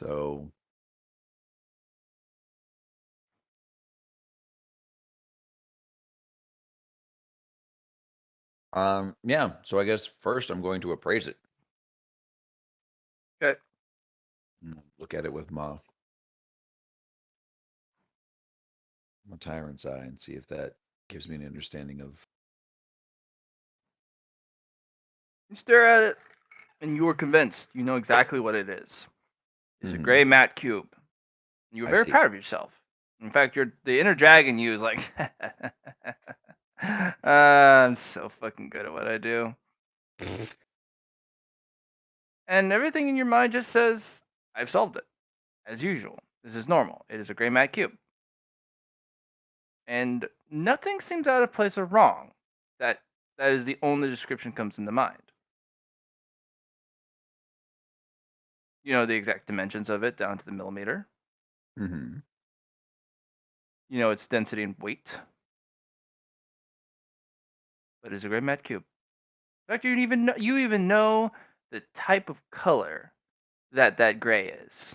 So yeah, so I guess first I'm going to appraise it. Okay. Look at it with my tyrant's eye and see if that gives me an understanding of. You stare at it, and you are convinced. You know exactly what it is. It's a Mhm. gray matte cube. You were I very see. proud of yourself. In fact, the inner dragon in you is like, I'm so fucking good at what I do. And everything in your mind just says, I've solved it. As usual. This is normal. It is a gray matte cube. And nothing seems out of place or wrong. That is the only description comes into mind. You know the exact dimensions of it down to the millimeter. Mm-hmm. You know its density and weight. But it's a gray matte cube. In fact, you even know the type of color that gray is.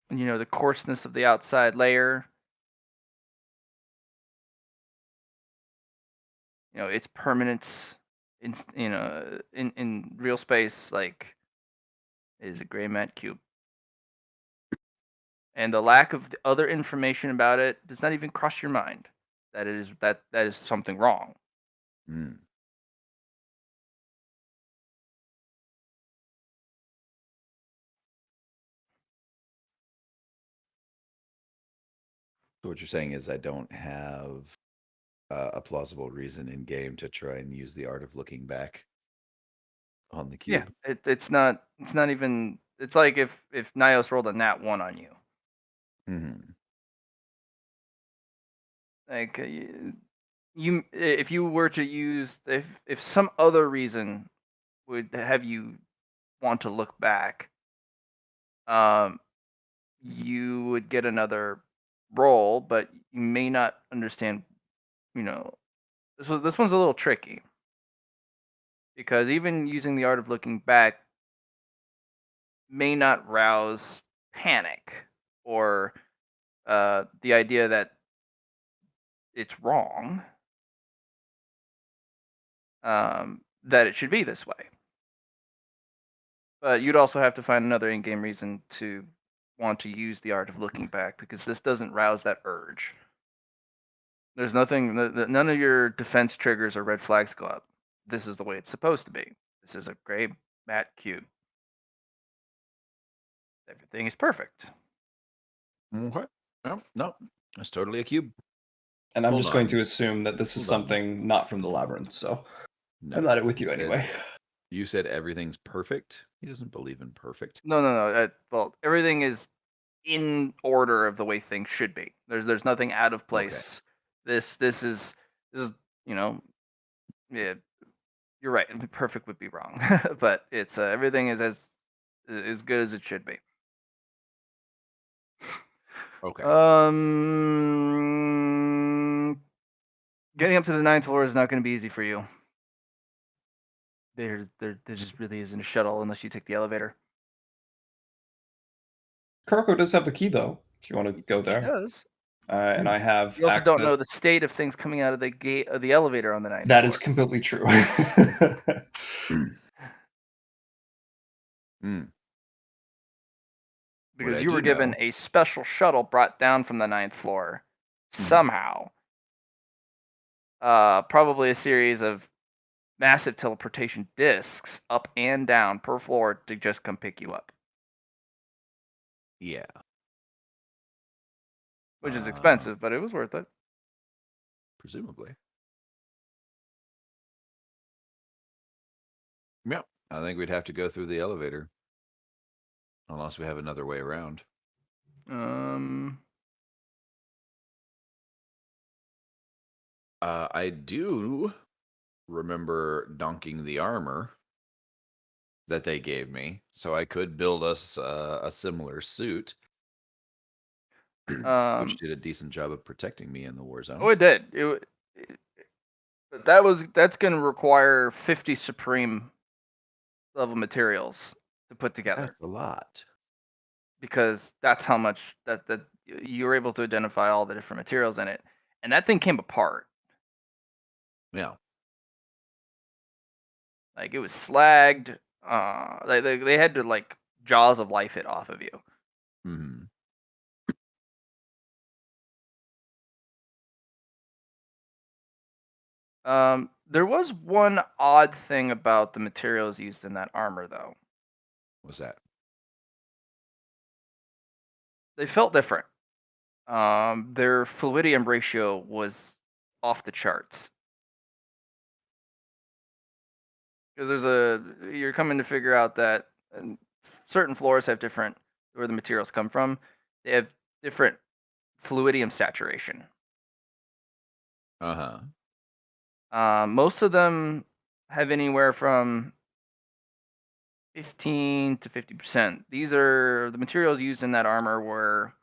And you know the coarseness of the outside layer. You know its permanence in real space, like, is a gray matte cube. And the lack of the other information about it does not even cross your mind that that is something wrong. Mm. So what you're saying is I don't have a plausible reason in game to try and use the art of looking back on the Yeah, cube. it's not even. It's like if Nios rolled a nat 1 on you. Mm-hmm. Like, you if you were to use, if some other reason would have you want to look back, um, you would get another roll, but you may not understand. You know, this one's a little tricky because even using the art of looking back may not rouse panic or the idea that it's wrong, that it should be this way. But you'd also have to find another in-game reason to want to use the art of looking back because this doesn't rouse that urge. There's nothing, none of your defense triggers or red flags go up. This is the way it's supposed to be. This is a gray matte cube. Everything is perfect. Okay. No, it's totally a cube. And I'm Hold just going on. to assume that this is Hold on. something not from the labyrinth, so No, I'm at it with you said- anyway. You said everything's perfect. He doesn't believe in perfect. No. Well, everything is in order of the way things should be. There's nothing out of place. This is you know, yeah, you're right. Perfect would be wrong, but it's everything is as good as it should be. Okay. Getting up to the 9th floor is not going to be easy for you. There just really isn't a shuttle unless you take the elevator. Kuroko does have the key though, if you want to go It there. does. And I have You also access. don't know the state of things coming out of the gate of the elevator on the 9th That floor. is completely true. Hmm. Because I you were do given know- a special shuttle brought down from the 9th floor Mhm. somehow. Probably a series of massive teleportation discs up and down per floor to just come pick you up, Yeah. which is Uh, expensive, but it was worth it. Presumably. Yep. I think we'd have to go through the elevator. Unless we have another way around. I do remember donking the armor that they gave me, so I could build us a similar suit, which did a decent job of protecting me in the war zone. Oh, it did. But that's going to require 50 Supreme level materials to put together. That's a lot. Because that's how much that you were able to identify all the different materials in it, and that thing came apart. Yeah. Like it was slagged. They had to like jaws of life it off of you. Hmm. There was one odd thing about the materials used in that armor, though. What's that? They felt different. Their fluidium ratio was off the charts. Because you're coming to figure out that certain floors have different, where the materials come from. They have different fluidium saturation. Most of them have anywhere from 15 to 50%. These are the materials used in that armor were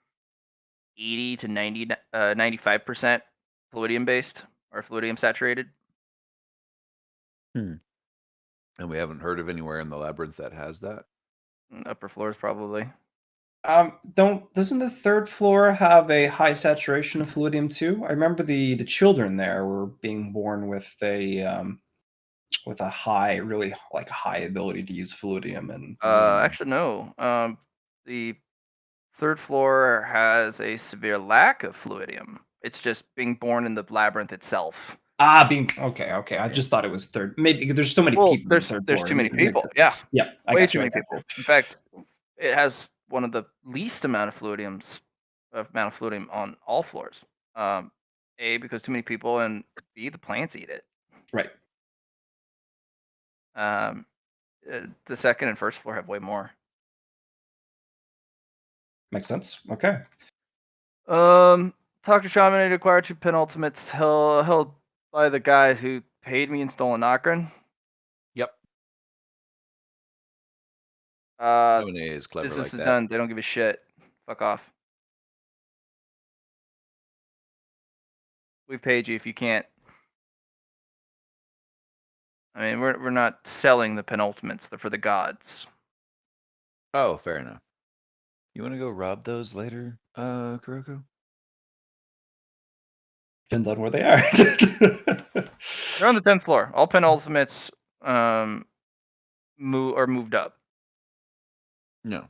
80 to 95% fluidium based or fluidium saturated. And we haven't heard of anywhere in the labyrinth that has that. Upper floors probably. Doesn't the 3rd floor have a high saturation of fluidium too? I remember the children there were being born with a high, really like high ability to use fluidium and Actually no. The 3rd floor has a severe lack of fluidium. It's just being born in the labyrinth itself. being okay. I just thought it was 3rd. Maybe because there's so many Well, people in the 3rd there's floor. too many It makes people. sense. Yeah, I way got too you. many people. In fact, it has one of the least amount of fluidium on all floors. A, because too many people, and B, the plants eat it. Right. The 2nd and 1st floor have way more. Makes sense. Okay. Talk to Shaman to acquire 2 penultimates held by the guys who paid me in stolen Nokrin. Yep. Business is clever like is that. done. They don't give a shit. Fuck off. We've paid you if you can't. I mean, we're not selling the penultimates. They're for the gods. Oh, fair enough. You want to go rob those later, Kuroko? Depends on where they are. They're on the 10th floor. All penultimates are moved up No.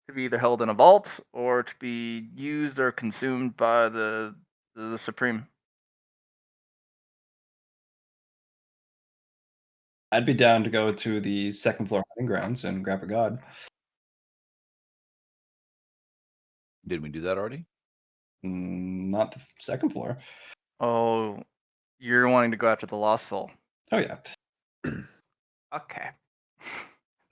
to be either held in a vault or to be used or consumed by the Supreme. I'd be down to go to the 2nd floor hunting grounds and grab a god. Did we do that already? Not the 2nd floor. Oh, you're wanting to go after the Lost Soul. Oh yeah. Okay.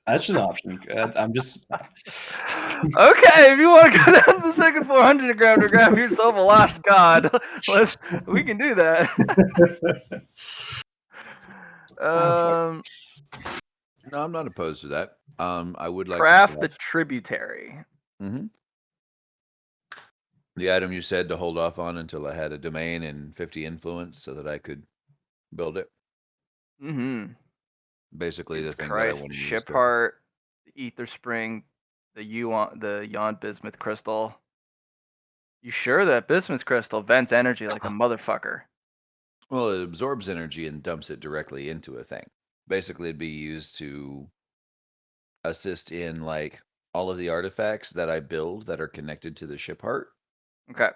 That's just an option. I'm just. Okay, if you want to go down to the 2nd floor hunting ground to grab yourself a lost god, we can do that. No, I'm not opposed to that. I would like Craft to the tributary. Mm-hmm. The item you said to hold off on until I had a domain and 50 influence so that I could build it. Mm-hmm. Basically, the Jesus thing that I Christ. want to use. Ship heart, the Ether Spring, the Yon Bismuth Crystal. You sure that Bismuth Crystal vents energy like a motherfucker? Well, it absorbs energy and dumps it directly into a thing. Basically, it'd be used to assist in like all of the artifacts that I build that are connected to the ship heart Okay.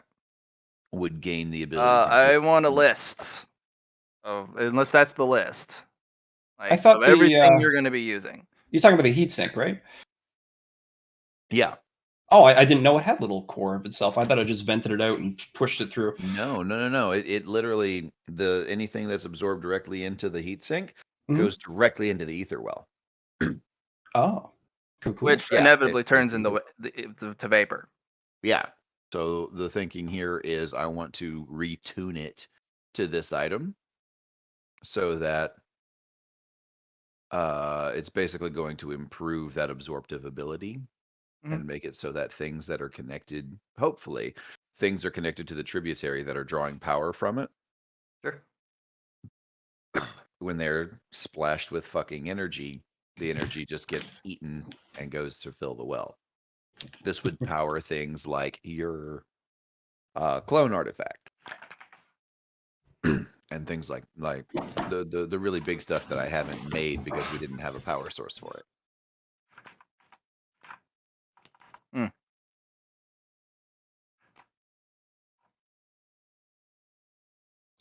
would gain the ability to I just want a list of, unless that's the list, I like thought of the everything you're going to be using. you're talking about the heatsink, right? Yeah. Oh, I didn't know it had little core of itself. I thought I just vented it out and pushed it through. No. It literally anything that's absorbed directly into the heatsink Mhm. goes directly into the ether well. Oh, cool. Which Yeah, inevitably it turns basically- to vapor. Yeah. So the thinking here is I want to retune it to this item so that it's basically going to improve that absorptive ability Mhm. and make it so that things that are connected, hopefully, things are connected to the tributary that are drawing power from it. Sure. When they're splashed with fucking energy, the energy just gets eaten and goes to fill the well. This would power things like your clone artifact and things like the really big stuff that I haven't made because we didn't have a power source for it.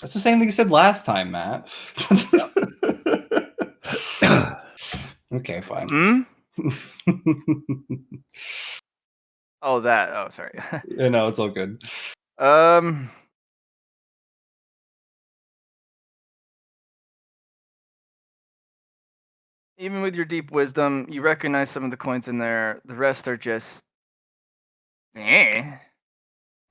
That's the same thing you said last time, Matt. Okay, fine. Oh, that. Oh, sorry. No, it's all good. Even with your deep wisdom, you recognize some of the coins in there. The rest are just, eh.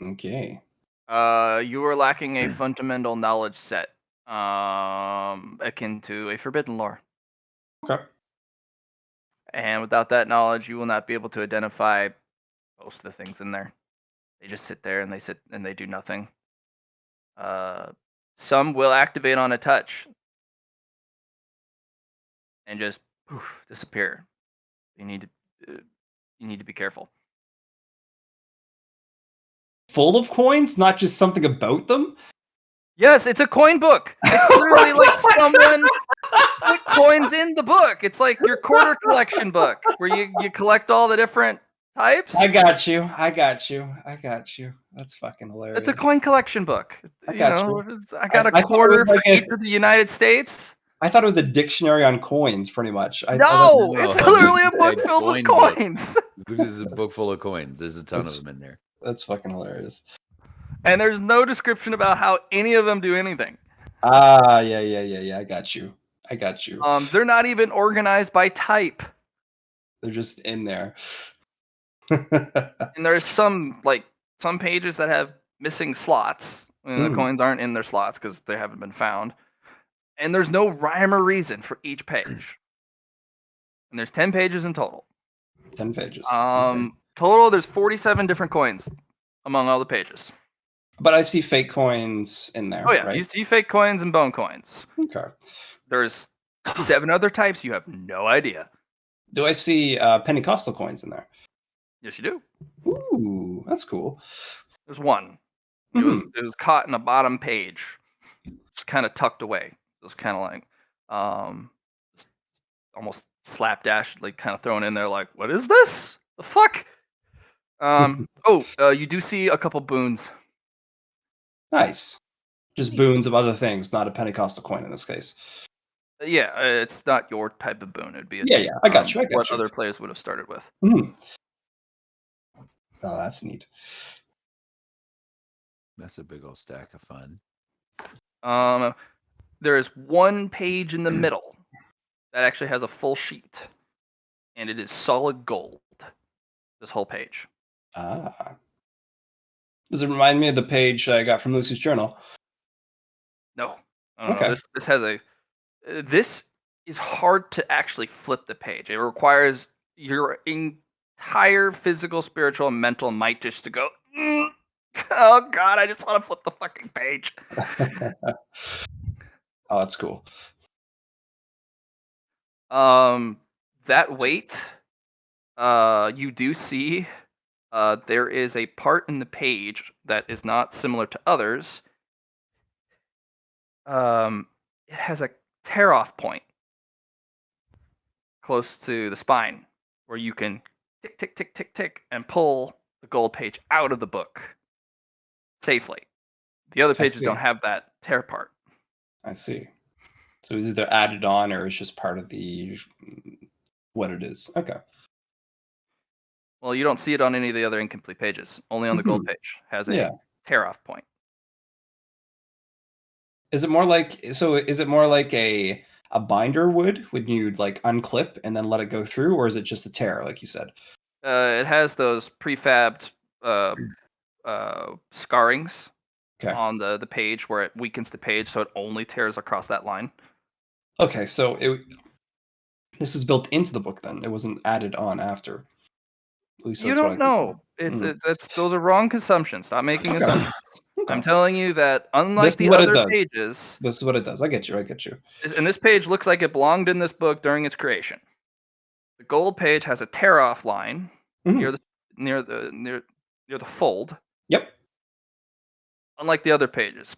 Okay. You are lacking a fundamental knowledge set, akin to a forbidden lore. Okay. And without that knowledge, you will not be able to identify most of the things in there. They just sit there and they do nothing. Some will activate on a touch and just poof, disappear. You need to be careful. Full of coins, not just something about them? Yes, it's a coin book. It's literally like someone put coins in the book. It's like your quarter collection book where you collect all the different types. I got you. That's fucking hilarious. It's a coin collection book. I got you. I got I a thought it quarter was like for each of the United States. I thought it was a dictionary on coins, pretty much. No, it's No, literally a this is book a filled with coin book. coins. This is a book full of coins. There's a ton of them in there. That's fucking hilarious. And there's no description about how any of them do anything. Ah, yeah. I got you. They're not even organized by type. They're just in there. And there's some pages that have missing slots. And the coins aren't in their slots because they haven't been found. And there's no rhyme or reason for each page. And there's 10 pages in total. 10 pages. Total, there's 47 different coins among all the pages. But I see fake coins in there. Oh yeah, right? you see fake coins and bone coins. Okay. There's 7 other types. You have no idea. Do I see Pentecostal coins in there? Yes, you do. Ooh, that's cool. There's one. It was caught in a bottom page, just kind of tucked away. It was kind of like, almost slapdash, like kind of thrown in there. Like, what is this? The fuck? You do see a couple boons. Nice. Just boons of other things, not a Pentecostal coin in this case. Yeah, it's not your type of boon. It'd be I got you. what other players would have started with. Oh, that's neat. That's a big old stack of fun. There is one page in the middle that actually has a full sheet, and it is solid gold. This whole page. Ah. Does it remind me of the page I got from Lucy's journal? No. Okay. This has a. This is hard to actually flip the page. It requires your entire physical, spiritual, and mental might just to go. Oh god, I just want to flip the fucking page. Oh, that's cool. That weight, you do see, there is a part in the page that is not similar to others. It has a tear off point close to the spine where you can tick, tick, tick, tick, tick, and pull the gold page out of the book safely. The other I pages don't see. have that tear part. I see. So it's either added on or it's just part of the what it is. Okay. Well, you don't see it on any of the other incomplete pages. Only on the gold Mhm. page has a Yeah. tear off point. Is it more like is it more like a binder would when you like unclip and then let it go through, or is it just a tear, like you said? It has those prefabbed uh, scarrings Okay. on the page where it weakens the page, so it only tears across that line. Okay, so this was built into the book then. It wasn't added on after. At least You that's what I don't think. know. Mm. That's those are wrong assumptions. Stop making Okay. assumptions. I'm Okay. telling you that This unlike is the what it other does. pages, This is what it does. I get you. I get you. and this page looks like it belonged in this book during its creation. The gold page has a tear off line near Mhm. the near the near near the fold, Yep. unlike the other pages.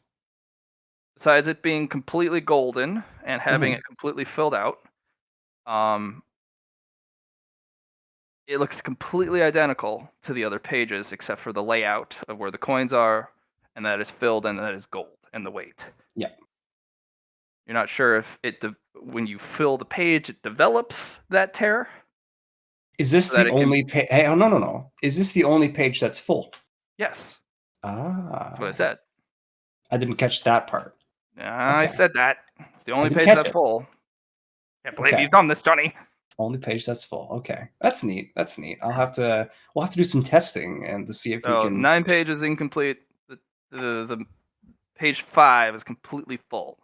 Besides it being completely golden and having Mhm. it completely filled out, um, it looks completely identical to the other pages except for the layout of where the coins are, and that is filled and that is gold and the weight. Yep. You're not sure if when you fill the page, it develops that tear Is this so that the it can. only page? Hey, oh, no, no, no. Is this the only page that's full? Yes, that's what I Ah, said. I didn't catch that part. I Okay. said that. It's the I only didn't page catch that's it. full. Can't believe Okay. you've done this, Johnny. Only page that's full. Okay. That's neat. That's neat. We'll have to do some testing and to see if we So can 9 pages incomplete. The page 5 is completely full,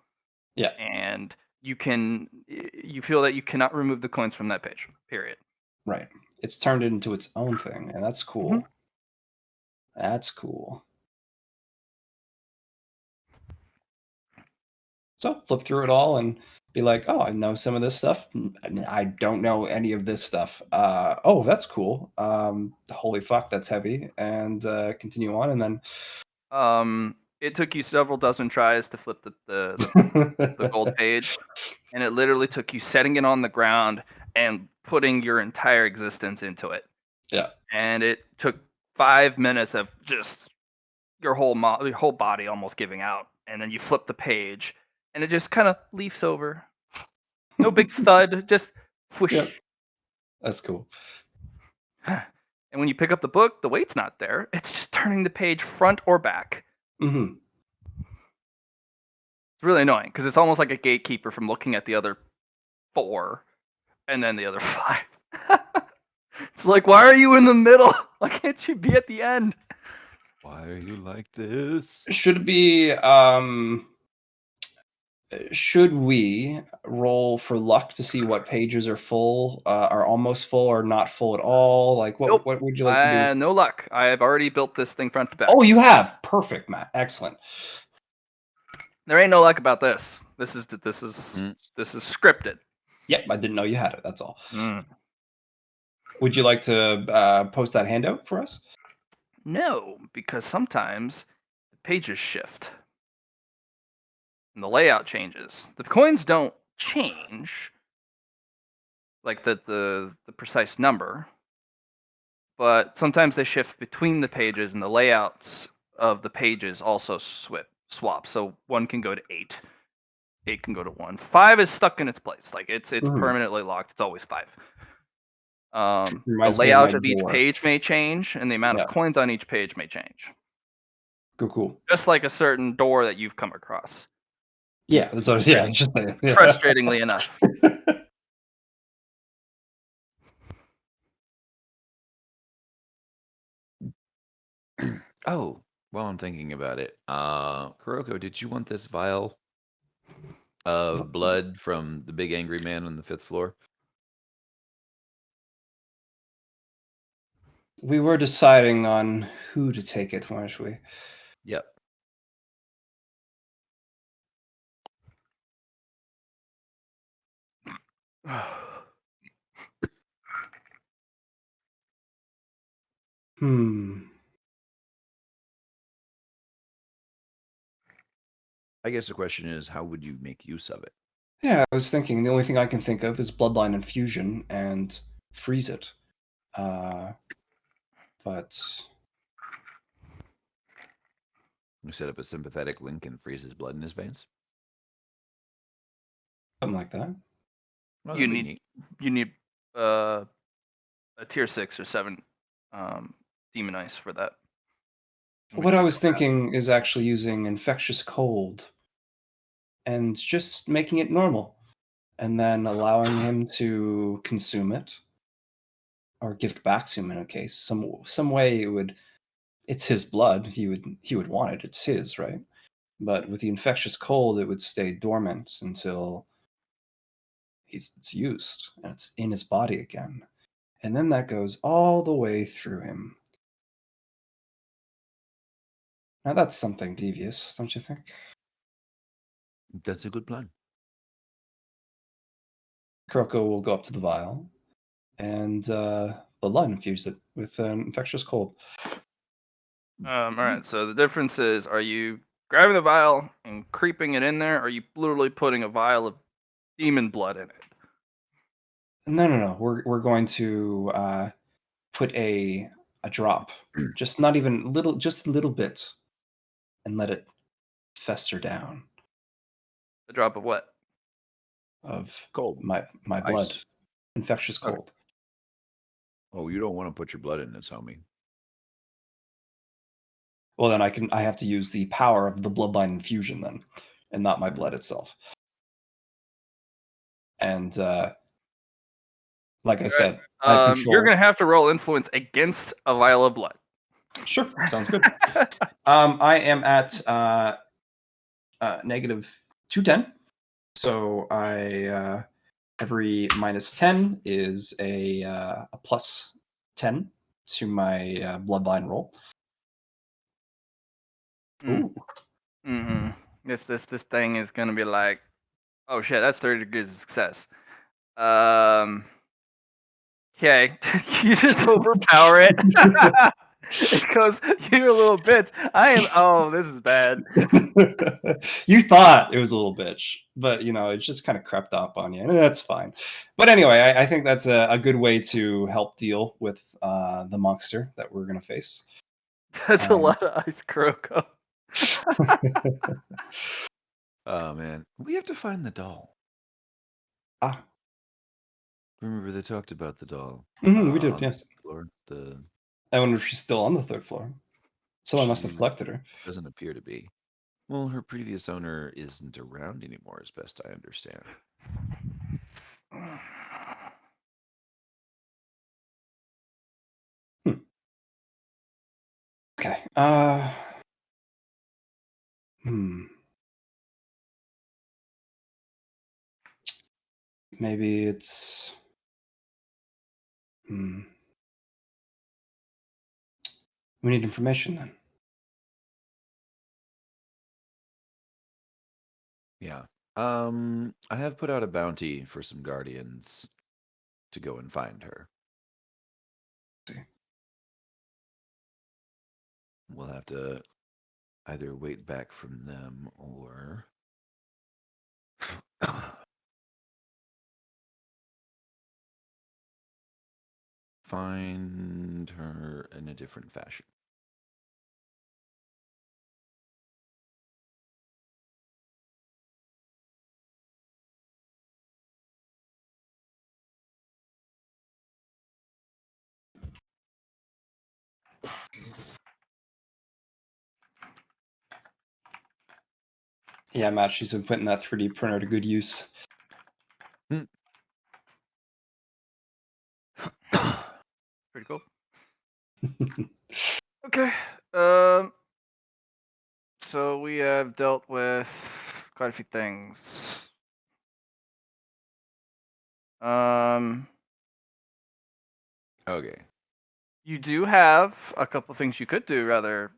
yeah, and you feel that you cannot remove the coins from that page. Period. right. It's turned into its own thing, and that's Mhm. cool. That's cool. So flip through it all and be like, oh, I know some of this stuff. I don't know any of this stuff. Oh, that's cool. Holy fuck, that's heavy. And continue on, and then It took you several dozen tries to flip the gold page, and it literally took you setting it on the ground and putting your entire existence into it. yeah. And it took 5 minutes of just your whole body almost giving out, and then you flip the page, and it just kind of leafs over. No big thud, just Yeah, whoosh. that's cool. And when you pick up the book, the weight's not there. It's just turning the page front or back. Hmm. It's really annoying because it's almost like a gatekeeper from looking at the other 4 and then the other 5. It's like, why are you in the middle? Why can't you be at the end? Why are you like this? Should it be should we roll for luck to see what pages are full, are almost full, or not full at all? Like, Nope. what would you like to do? No luck. I have already built this thing front to back. Oh, you have. Perfect, Matt. Excellent. There ain't no luck about this. This is Mm. scripted. Yep, I didn't know you had it. That's all. Mm. Would you like to post that handout for us? No, because sometimes the pages shift and the layout changes. The coins don't change, like the precise number, but sometimes they shift between the pages and the layouts of the pages also swap. So 1 can go to 8. 8 can go to 1. 5 is stuck in its place. Like it's Mhm. permanently locked. It's always 5. The Reminds me of my layout of each door. page may change, and the amount of Yeah. coins on each page may change. Cool, cool. Just like a certain door that you've come across. Yeah, that's what. Yeah, just saying. Yeah. Frustratingly enough. Oh, while I'm thinking about it, Kuroko, did you want this vial of blood from the big angry man on the 5th floor? We were deciding on who to take it, weren't we? Yep. I guess the question is, how would you make use of it? Yeah, I was thinking the only thing I can think of is Bloodline Infusion and freeze it. But You set up a sympathetic link and freeze his blood in his veins? something like that. Well, You that'd be need neat. you need a tier 6 or 7 demon ice for that. What which I you was don't have. thinking is actually using Infectious Cold and just making it normal, and then allowing him to consume it or give it back to him in a case. Some way it would. It's his blood. He would want it. It's his, right? But with the Infectious Cold, it would stay dormant until it's used and it's in his body again, and then that goes all the way through him. Now that's something devious, don't you think? That's a good plan. Kuroko will go up to the vial and Bloodline infuse it with an Infectious Cold. All right. So the difference is: are you grabbing the vial and creeping it in there, or are you literally putting a vial of demon blood in it? No. We're going to put a drop, just not even little, just a little bit, and let it fester down A drop of what? of Cold. my Ice. blood, Infectious Okay. Cold. Oh, you don't want to put your blood in this, homie. Well, then I have to use the power of the Bloodline infusion then, and not my blood itself. And like I said, I have control. You're gonna have to roll influence against a vial of blood. Sure, sounds good. I am at negative 210, so I every minus 10 is a plus 10 to my bloodline roll. Ooh. Mm-hmm. This thing is gonna be like, oh shit, that's 30 degrees of success. Okay, you just overpower it. It goes, you little bitch. Oh, this is bad. You thought it was a little bitch, but it just kind of crept up on you, and that's fine. But anyway, I think that's a good way to help deal with the monster that we're gonna face. That's a lot of ice, Kuroko. Oh man, we have to find the doll. Ah, Remember they talked about the doll. we did, on yes. the floor. I wonder if she's still on the 3rd floor. Someone must have She collected her. doesn't appear to be. Well, her previous owner isn't around anymore, as best I understand. Okay. Maybe it's. We need information then. Yeah. I have put out a bounty for some guardians to go and find her. See. We'll have to either wait back from them or find her in a different fashion. Yeah, Matt, she's been putting that 3D printer to good use. Pretty cool. Okay. So we have dealt with quite a few things. Okay. You do have a couple things you could do. Rather,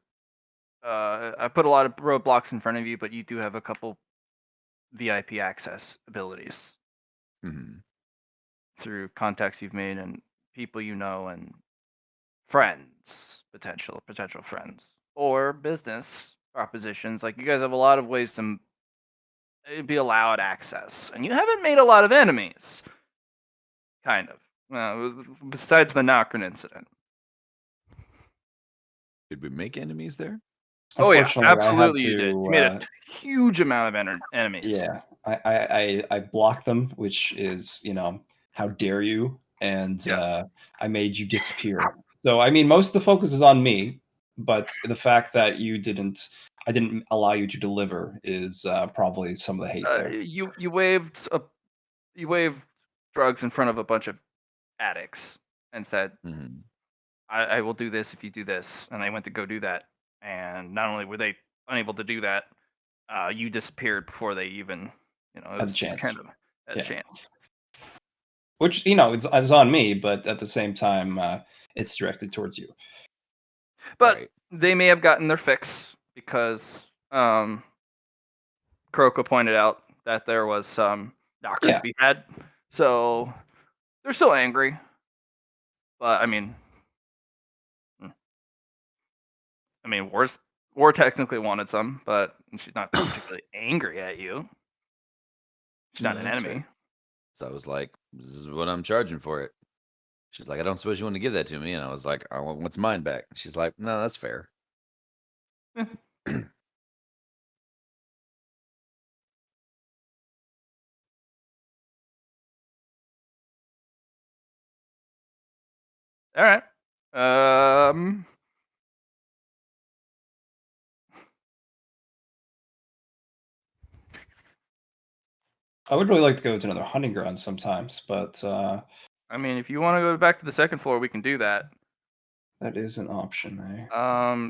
I put a lot of roadblocks in front of you, but you do have a couple VIP access abilities Mhm. through contacts you've made and people you know and friends, potential friends, or business propositions. Like you guys have a lot of ways to be allowed access, and you haven't made a lot of enemies. Kind of. Besides the Nocturne incident. Did we make enemies there? Oh yeah, Unfortunately, I had absolutely you did. You to. made a huge amount of enemies. Yeah, I blocked them, which is, how dare you? And Yeah. I made you disappear. So I mean, most of the focus is on me, but the fact that I didn't allow you to deliver is probably some of the hate there. You waved drugs in front of a bunch of addicts and said, Mhm. I will do this if you do this. And they went to go do that. And not only were they unable to do that, you disappeared before they even, it Had the was chance. kind of a Yeah. chance. Which it's on me, but at the same time, it's directed towards you. But Right. they may have gotten their fix because Croca pointed out that there was some doctrine Yeah. to be had. So they're still angry. But mm, War technically wanted some, but she's not particularly angry at you. She's not No, an that's enemy. fair. So I was like, "This is what I'm charging for it." She's like, "I don't suppose you want to give that to me?" And I was like, "I want what's mine back." She's like, "No, that's fair." All right. I would really like to go to another hunting ground sometimes, but If you want to go back to the second floor, we can do that. that is an option, eh?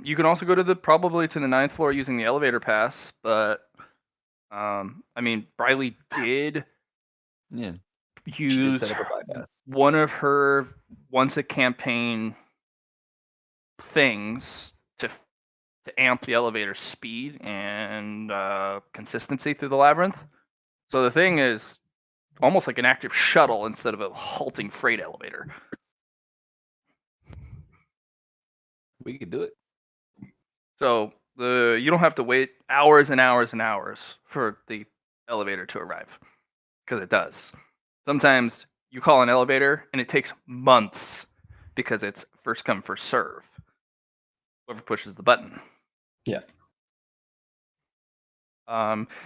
You can also go to probably to the 9th floor using the elevator pass, but Briley did Yeah, she did use set up a bypass. one of her once a campaign things to amp the elevator speed and consistency through the labyrinth. So the thing is almost like an active shuttle instead of a halting freight elevator. We could do it. So you don't have to wait hours and hours and hours for the elevator to arrive because it does. Sometimes you call an elevator and it takes months because it's first come first serve. Whoever pushes the button. Yeah.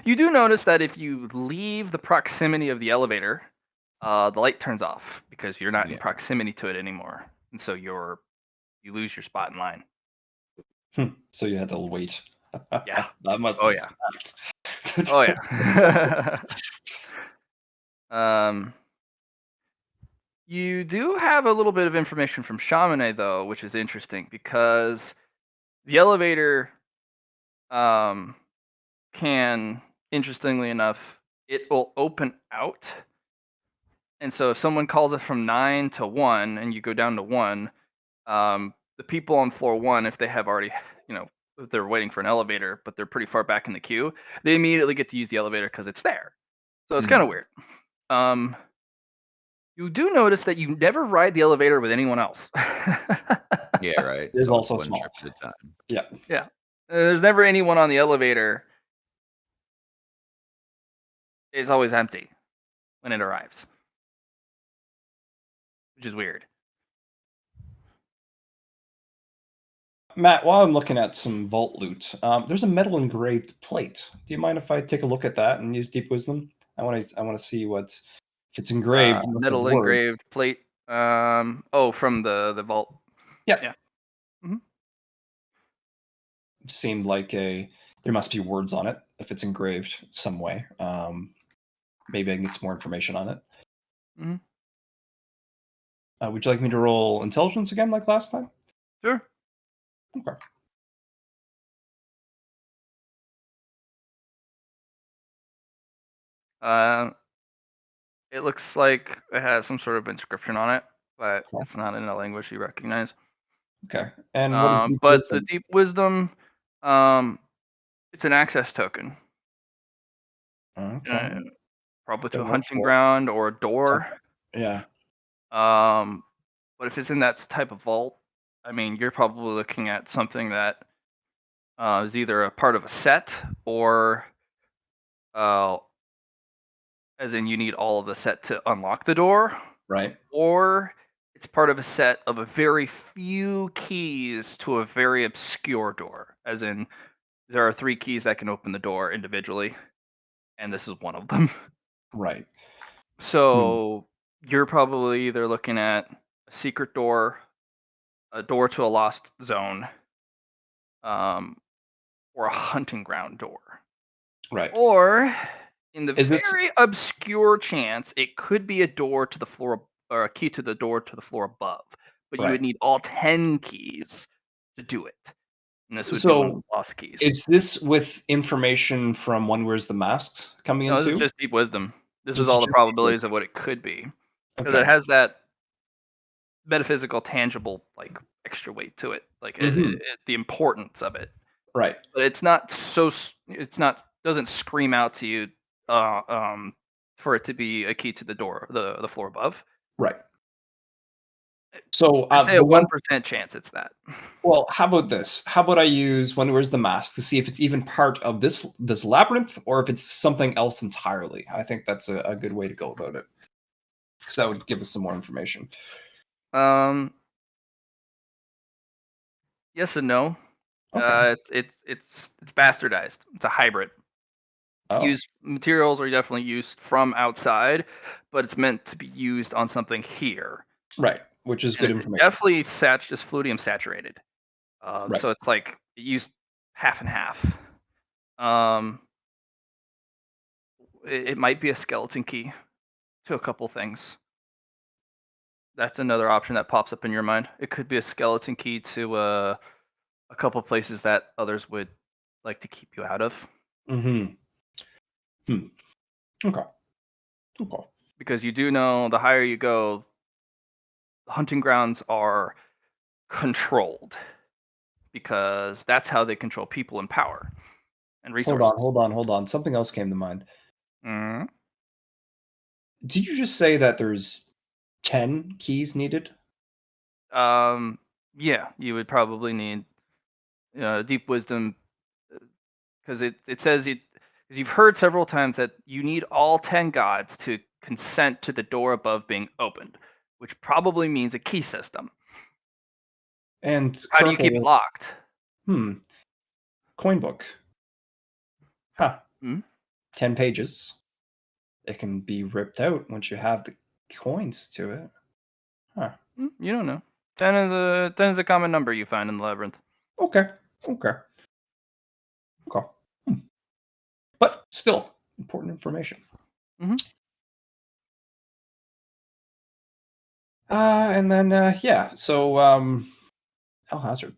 You do notice that if you leave the proximity of the elevator, the light turns off because you're not in Yeah. proximity to it anymore, and so you lose your spot in line. So you had to wait. Yeah. That must Oh have yeah. sucked. Oh yeah. You do have a little bit of information from Chamonix though, which is interesting because the elevator can, interestingly enough, it will open out. And so if someone calls it from 9 to 1 and you go down to 1, the people on floor 1, if they have already, if they're waiting for an elevator, but they're pretty far back in the queue, they immediately get to use the elevator because it's there. So it's kind of Mhm. weird. You do notice that you never ride the elevator with anyone else. Yeah, right. It It's is always also one small. trip at a time. Yeah. Yeah. There's never anyone on the elevator. It's always empty when it arrives, which is weird. Matt, while I'm looking at some vault loot, there's a metal engraved plate. Do you mind if I take a look at that and use deep wisdom? I want to see what if it's engraved. It must have Metal words. engraved plate. From the vault. Yeah. Yeah. Mhm. It seemed like there must be words on it if it's engraved some way. Maybe I can get some more information on it. Mhm. Would you like me to roll intelligence again, like last time? Sure. Okay. It looks like it has some sort of inscription on it, but Cool. it's not in a language you recognize. Okay. And what is deep But wisdom? the deep wisdom, it's an access token, Okay. probably to Then a what hunting for? ground or a door. Something. Yeah. But if it's in that type of vault, I mean, you're probably looking at something that is either a part of a set or, uh, as in you need all of the set to unlock the door, Right. or it's part of a set of a very few keys to a very obscure door, as in there are 3 keys that can open the door individually, and this is one of them. Right. So you're probably either looking at a secret door, a door to a lost zone, um, or a hunting ground door. Right. Or in the Is this very obscure chance, it could be a door to the floor or a key to the door to the floor above, but you right? would need all 10 keys to do it. And this would be one of So the lost keys. is this with information from One Wears the Masks coming No, this is into? just deep wisdom. This is This is all the just deep probabilities of wisdom. what it could be. Because it Okay. has that metaphysical, tangible, like extra weight to it, like Mhm. the importance of it. Right. But it's not so it's not doesn't scream out to you uh, um, for it to be a key to the door, the floor above. Right. So, I'd say a the one 1% chance it's that. well, how about this? How about I use One Wears the Mask to see if it's even part of this labyrinth or if it's something else entirely? I think that's a good way to go about it, because that would give us some more information. Um, yes and no. Okay. It's bastardized. It's a hybrid. It's Oh, used materials are definitely used from outside, but it's meant to be used on something here, right, which is and good it's information. definitely just fluidium saturated. Right. So it's like used half and half. Um, it might be a skeleton key to a couple things. That's another option that pops up in your mind. It could be a skeleton key to a couple places that others would like to keep you out of, Mhm. Hmm. Okay. Okay. because you do know the higher you go, the hunting grounds are controlled because that's how they control people and power and Hold resources. on, hold on, hold on. Something else came to mind. Mhm. Did you just say that there's 10 keys needed? Um, yeah, you would probably need deep wisdom because it says you because you've heard several times that you need all 10 gods to consent to the door above being opened, which probably means a key system. And How do you keep it currently, locked? hmm, coin book. Huh. Hmm? 10 pages. It can be ripped out once you have the coins to it. Huh. You don't know. 10 is a common number you find in the labyrinth. Okay. Okay. Okay. Hmm. But still, important information. Mhm. And then, yeah. So, El Hazard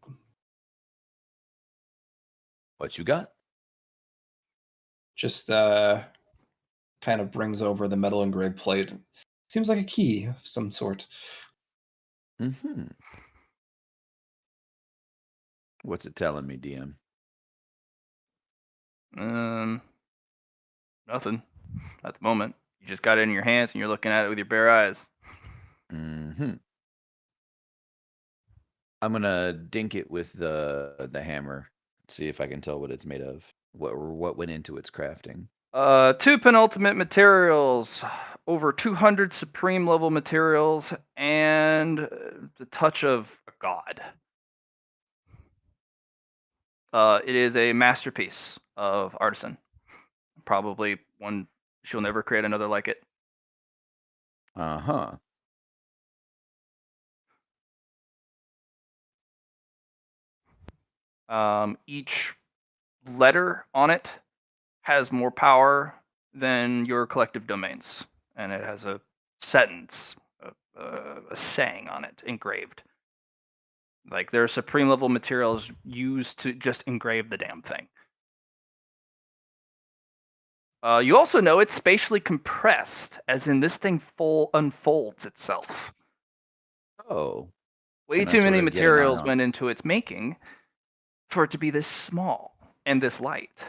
What you got? just kind of brings over the metal engraved plate. Seems like a key of some sort. Hmm. What's it telling me, DM? Um, Nothing at the moment. You just got it in your hands and you're looking at it with your bare eyes. Hmm. I'm gonna dink it with the hammer. See if I can tell what it's made of. What went into its crafting. 2 penultimate materials, over 200 supreme level materials, and the touch of a god. It is a masterpiece of artisan. Probably one she'll never create another like it. Uh-huh. Each letter on it has more power than your collective domains, and it has a sentence, a saying on it engraved. Like there are supreme level materials used to just engrave the damn thing. You also know it's spatially compressed, as in this thing full unfolds itself. Oh. Way Can I too many sort of get an eye materials on- went into its making for it to be this small and this light.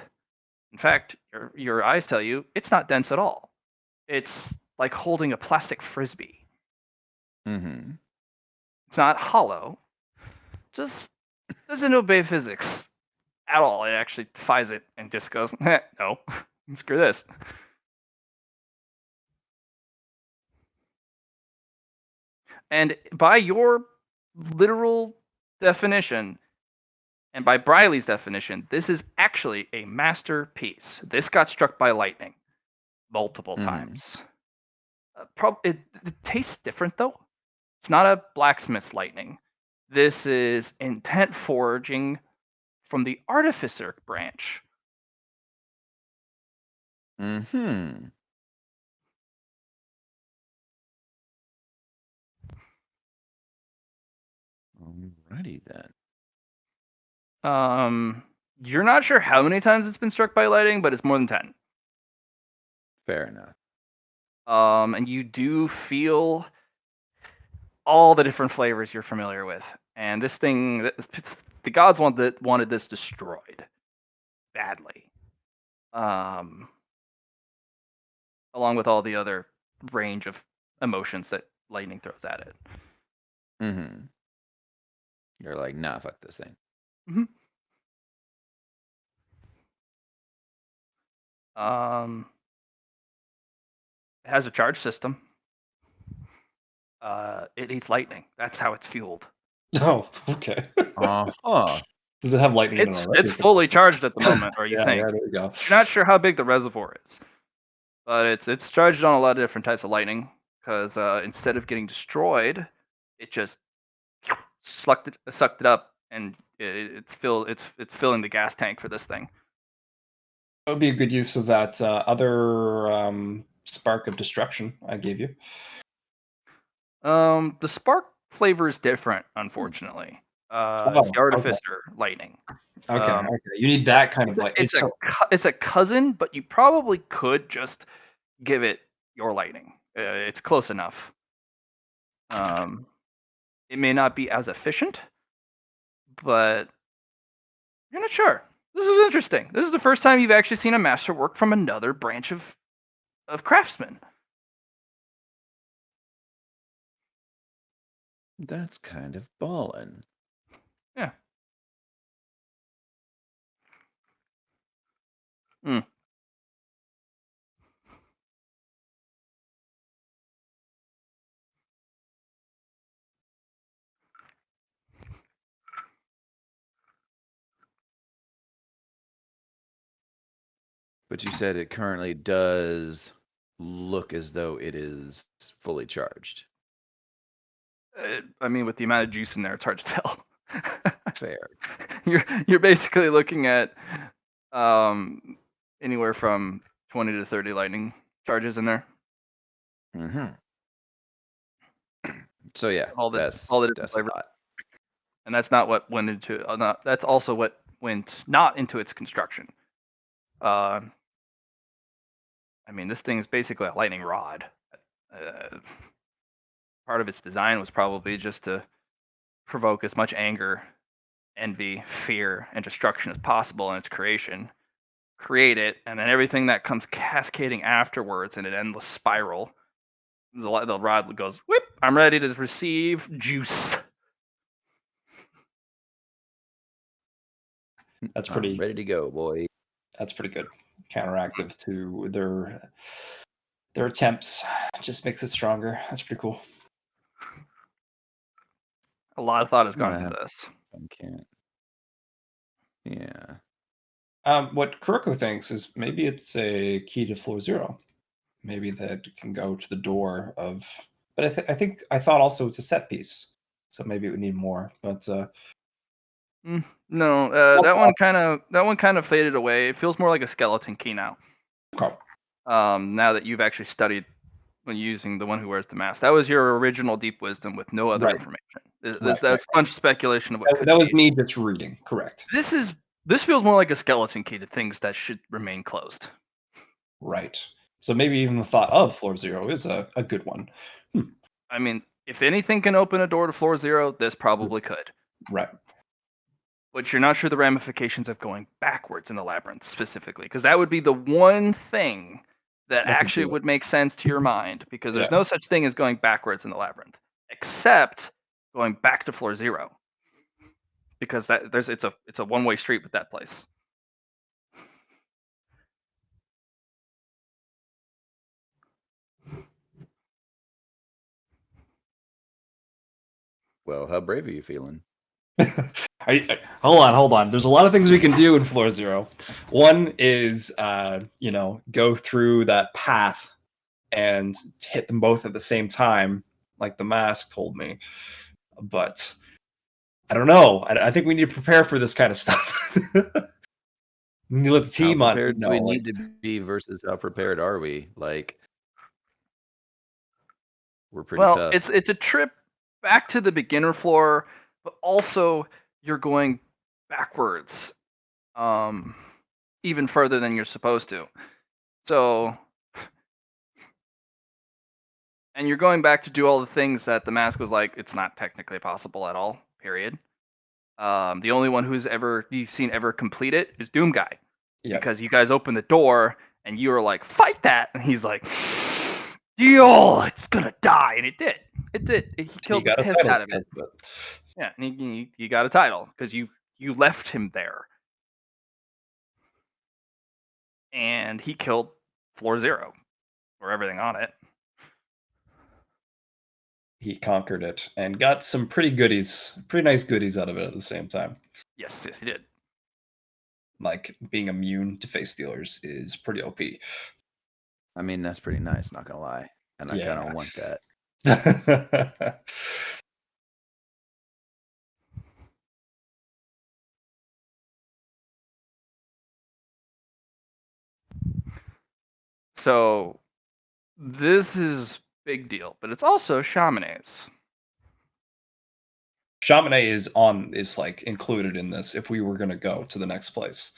In fact, your eyes tell you it's not dense at all. It's like holding a plastic frisbee. Mhm. It's not hollow. Just doesn't obey physics at all. It actually defies it and just goes, no, screw this. And by your literal definition, and by Briley's definition, this is actually a masterpiece. This got struck by lightning multiple Mhm. times. It tastes different though. It's not a blacksmith's lightning. This is intent forging from the artificer branch. Mhm. Alrighty then. You're not sure how many times it's been struck by lightning, but it's more than 10. Fair enough. And you do feel all the different flavors you're familiar with. And this thing, the gods wanted this destroyed badly. Along with all the other range of emotions that lightning throws at it. Mhm. You're like, nah, fuck this thing. Mhm. It has a charge system. It eats lightning. That's how it's fueled. Oh, okay. Uh-huh. Does it have lightning in it already? It's fully charged at the moment, or you Yeah, think. yeah, there you go. You're not sure how big the reservoir is, but it's charged on a lot of different types of lightning. Because instead of getting destroyed, it just sucked it up, and it's filling the gas tank for this thing. That would be a good use of that other spark of destruction I gave you. The spark flavor is different, unfortunately. It's Oh, the artificer lightning. Okay, Um, okay. You need that kind of light. It's a cousin, but you probably could just give it your lightning. It's close enough. It may not be as efficient, but you're not sure. This is interesting. This is the first time you've actually seen a master work from another branch of craftsmen. That's kind of ballin'. Yeah. Mm. But you said it currently does look as though it is fully charged. I mean, with the amount of juice in there, it's hard to tell. Fair. You're basically looking at anywhere from 20 to 30 lightning charges in there. Mm-hmm. So yeah, All the that's different a flavors. lot. And that's not what went into. That's also what went not into its construction. I mean, this thing is basically a lightning rod. Part of its design was probably just to provoke as much anger, envy, fear, and destruction as possible in its creation. Create it, and then everything that comes cascading afterwards in an endless spiral. The rod goes, whip, I'm ready to receive juice. That's I'm pretty. ready to go, boy. That's pretty good. Counteractive to their attempts. Just makes it stronger. That's pretty cool. A lot of thought has gone Yeah. into this. I can't. Yeah. What Kuroko thinks is maybe it's a key to Floor Zero. Maybe that can go to the door of. But I thought also it's a set piece, so maybe it would need more. But No, that one kind of faded away. It feels more like a skeleton key now. okay. Now that you've actually studied when using the one who wears the mask, that was your original deep wisdom with no other Right. information. Right, That's a bunch of speculation of what could that was be. me just reading. Correct. This feels more like a skeleton key to things that should remain closed. Right. So maybe even the thought of Floor Zero is a good one. I mean, If anything can open a door to floor 0, this probably could. Right. But you're not sure the ramifications of going backwards in the labyrinth specifically, because that would be the one thing that That could actually do it. would make sense to your mind, because there's Yeah. no such thing as going backwards in the labyrinth, except going back to floor 0, because it's a one-way street with that place. Well, how brave are you feeling? Hold on. There's a lot of things we can do in floor 0. One is, go through that path and hit them both at the same time, like the mask told me. But I don't know. I think we need to prepare for this kind of stuff. We need to let the team How on. prepared do we need to be versus how prepared are we? Like, we're pretty Well, tough. it's a trip back to the beginner floor, but also you're going backwards, even further than you're supposed to. So, and you're going back to do all the things that the mask was like, it's not technically possible at all. Period. The only one who's ever you've seen ever complete it is Doom Guy, Yeah. because you guys opened the door and you were like, fight that, and he's like, deal, it's gonna die, and it did. It did. He He killed the got a piss title out of it. because of it. Yeah, and you got a title because you left him there, and he killed floor 0 or everything on it. He conquered it and got some pretty nice goodies out of it at the same time. Yes, he did. Like being immune to face stealers is pretty OP. I mean, that's pretty nice, not gonna lie. And I kind Yeah. of want that. So this is big deal, but it's also Chamonix. Chamonix is like included in this if we were gonna go to the next place.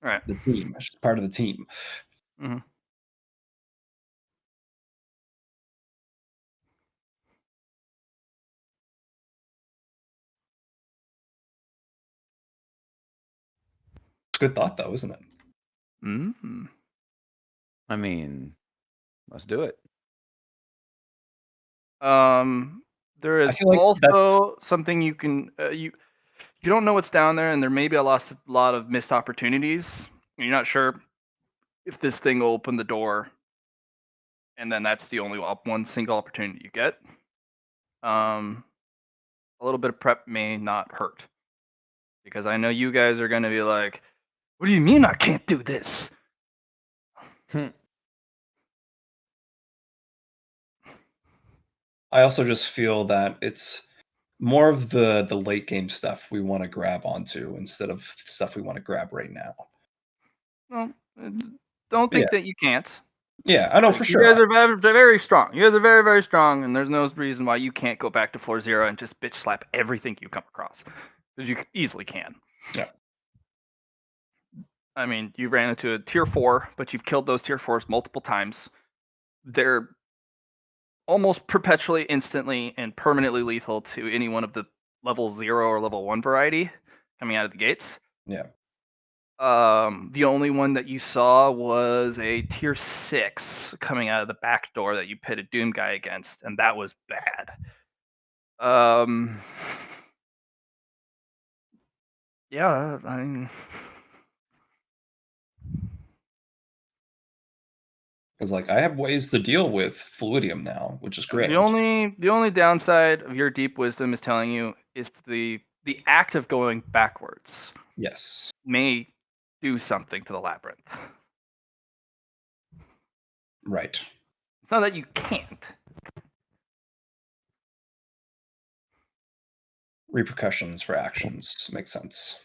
All right. The team, part of the team. Mhm. It's a good thought though, isn't it? Mm. I mean, let's do it. There I is feel like that's also something you can you don't know what's down there, and there may be a lot of missed opportunities. You're not sure if this thing will open the door, and then that's the only one single opportunity you get. A little bit of prep may not hurt, because I know you guys are going to be like, "What do you mean I can't do this?" I also just feel that it's more of the late game stuff we want to grab onto instead of stuff we want to grab right now. Well, don't Yeah. think that you can't. Yeah, I know for You sure. guys are very, very strong. You guys are very, very strong, and there's no reason why you can't go back to floor 0 and just bitch slap everything you come across, because you easily can. Yeah. I mean, you ran into a tier 4, but you've killed those tier 4s multiple times. They're almost perpetually, instantly, and permanently lethal to any one of the level 0 or level 1 variety coming out of the gates. Yeah. The only one that you saw was a tier 6 coming out of the back door that you pitted Doom Guy against, and that was bad. Yeah, I mean, Because like I have ways to deal with fluidium now, which is great. the only downside of your deep wisdom is telling you is the act of going backwards Yes. may do something to the labyrinth. Right. It's not that you can't. Repercussions for actions make sense.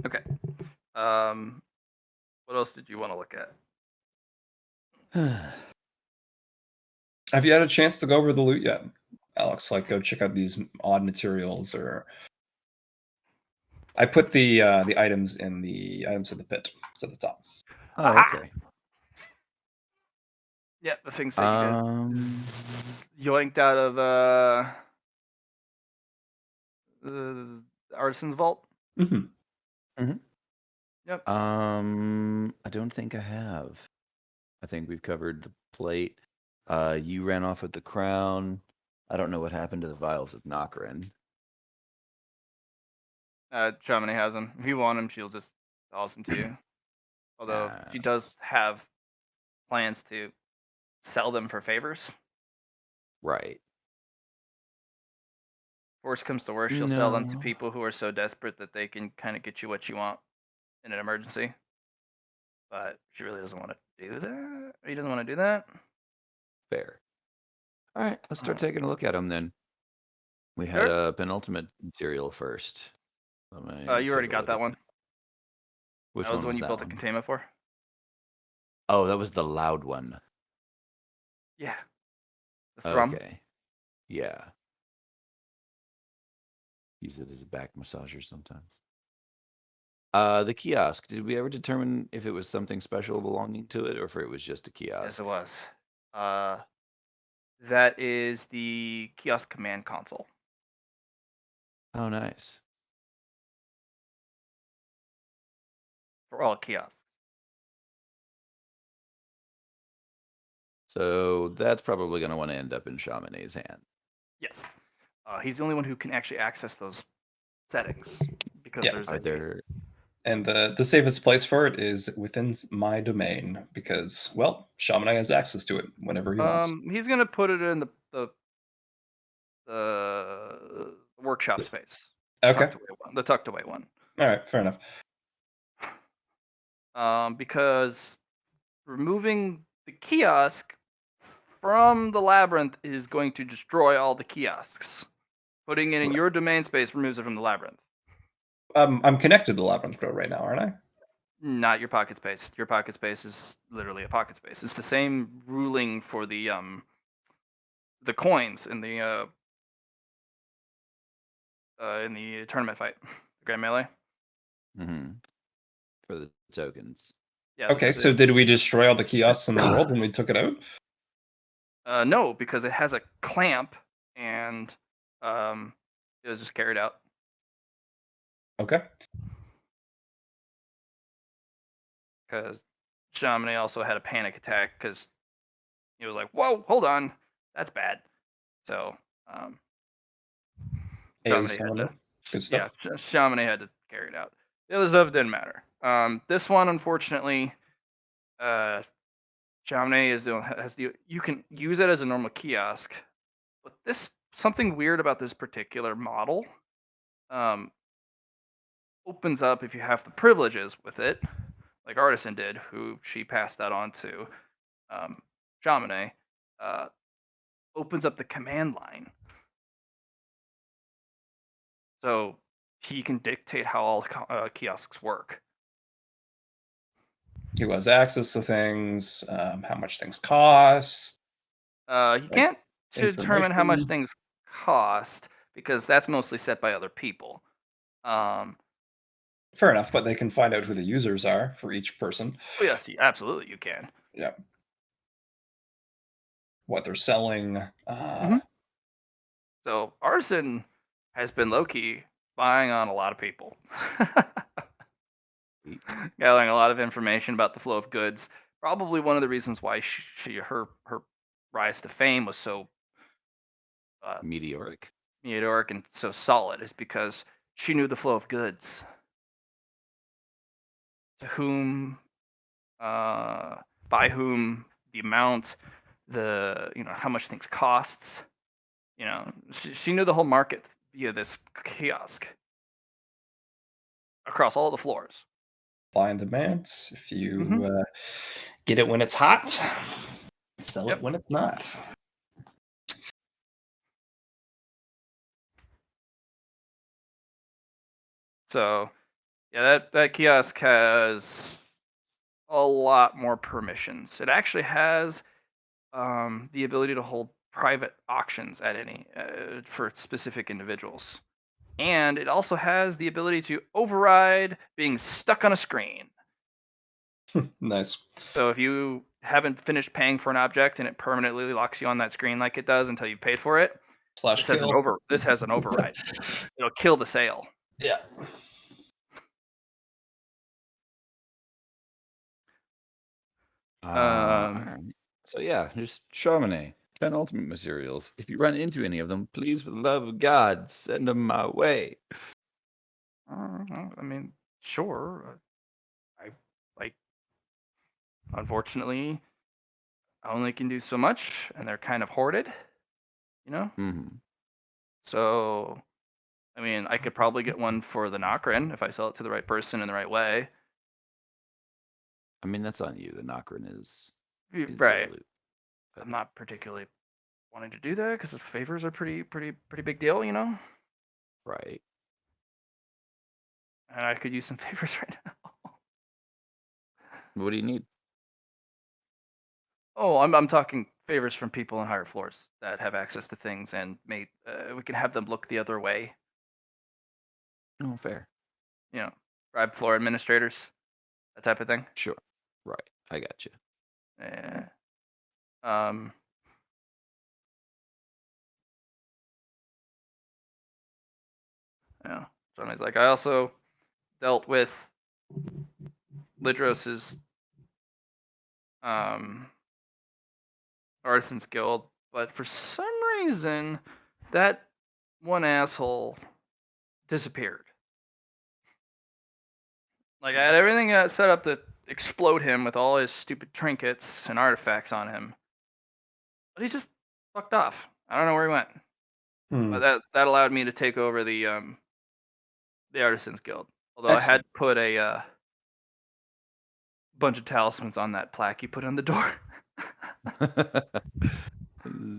Okay. Um, What else did you want to look at? Have you had a chance to go over the loot yet, Alex? Like, go check out these odd materials, or I put the items in the items of the pit. It's at the top. Oh, Aha! okay. Yeah, the things that you guys Um, yoinked out of the artisan's vault. Mm-hmm. Yep. I don't think I have. I think we've covered the plate. You ran off with the crown. I don't know what happened to the vials of Nokrin. Chamonix has them. If you want them, she'll just toss them to you. Although she does have plans to sell them for favors. Right. Worst comes to worst, she'll sell them to No. people who are so desperate that they can kind of get you what you want in an emergency. But she really doesn't want to do that. He doesn't want to do that. Fair. All right, let's start Alright. taking a look at them then. We had Sure. a penultimate material first. Let me You take already a got look that at one. Which That was one the one was you that built a one? containment for. Oh, that was the loud one. Yeah. The thrum. Okay. Yeah. Use it as a back massager sometimes. The kiosk. Did we ever determine if it was something special belonging to it or if it was just a Yes, kiosk? it was. That is the kiosk command console. Oh, nice. For all kiosks. So that's probably going to want to end up in Chamonix's hand. Yes. He's the only one who can actually access those settings because Yeah. there's Are a there? And the safest place for it is within my domain because, well, Chamonix has access to it whenever he wants. he's gonna put it in the workshop space. Okay. The tucked away one. All right. Fair enough. Because removing the kiosk from the labyrinth is going to destroy all the kiosks. Putting it in Right. your domain space removes it from the labyrinth. I'm connected to Labyrinth Grow right now, aren't I? Not your pocket space. Your pocket space is literally a pocket space. It's the same ruling for the coins in the tournament fight, the Grand Melee. Mm-hmm. For the tokens. Yeah. Okay. So did we destroy all the kiosks in the world when we took it out? No, because it has a clamp and it was just carried out. Okay. Because Chamonix also had a panic attack because he was like, "Whoa, hold on, that's bad." So Chamonix had to, Good stuff. Chamonix had to carry it out. The other stuff didn't matter. This one, unfortunately, Chamonix you can use it as a normal kiosk, but something weird about this particular model um, opens up if you have the privileges with it, like Artisan did, who she passed that on to Chamonix, opens up the command line. So he can dictate how all kiosks work. Who has access to things? How much things cost? He Like, can't determine how much information? things cost because that's mostly set by other people. Fair enough, but they can find out who the users are for each person. Oh yes, absolutely you can. Yeah. What they're selling. Mhm. So Artisan has been low key spying on a lot of people, gathering a lot of information about the flow of goods. Probably one of the reasons why her rise to fame was so Meteoric. meteoric and so solid is because she knew the flow of goods, to whom, by whom, the amount, how much things costs. She knew the whole market via this kiosk across all the floors. Supply and demand. If you Mhm. get it when it's hot, sell Yep. it when it's not. So yeah, that kiosk has a lot more permissions. It actually has the ability to hold private auctions at any for specific individuals, and it also has the ability to override being stuck on a screen. Nice. So if you haven't finished paying for an object and it permanently locks you on that screen like it does until you paid for it, Slash kill. this has an override. It'll kill the sale. Yeah. Um, alright. So yeah, just Charbonnet, 10 ultimate materials. If you run into any of them, please, for the love of God, send them my way. I mean, sure. I like. Unfortunately, I only can do so much, and they're kind of hoarded. You know. Hmm. So, I mean, I could probably get one for the Nokrin if I sell it to the right person in the right way. I mean, that's on you. The Nokrin is Right. your loot. But I'm not particularly wanting to do that because the favors are pretty big deal, you know. right. And I could use some favors right now. What do you need? Oh, I'm talking favors from people on higher floors that have access to things, and we can have them look the other way. Oh, fair. You know, bribe floor administrators, that type of thing. Sure. Right. I got you. Yeah. Um. Yeah. So I was like, I also dealt with Lidros's um Artisans Guild, but for some reason, that one asshole disappeared. Like I had everything set up to explode him with all his stupid trinkets and artifacts on him, but he just fucked off. I don't know where he went. But that allowed me to take over the Artisans Guild. Although I had Excellent. to put a bunch of talismans on that plaque you put on the door.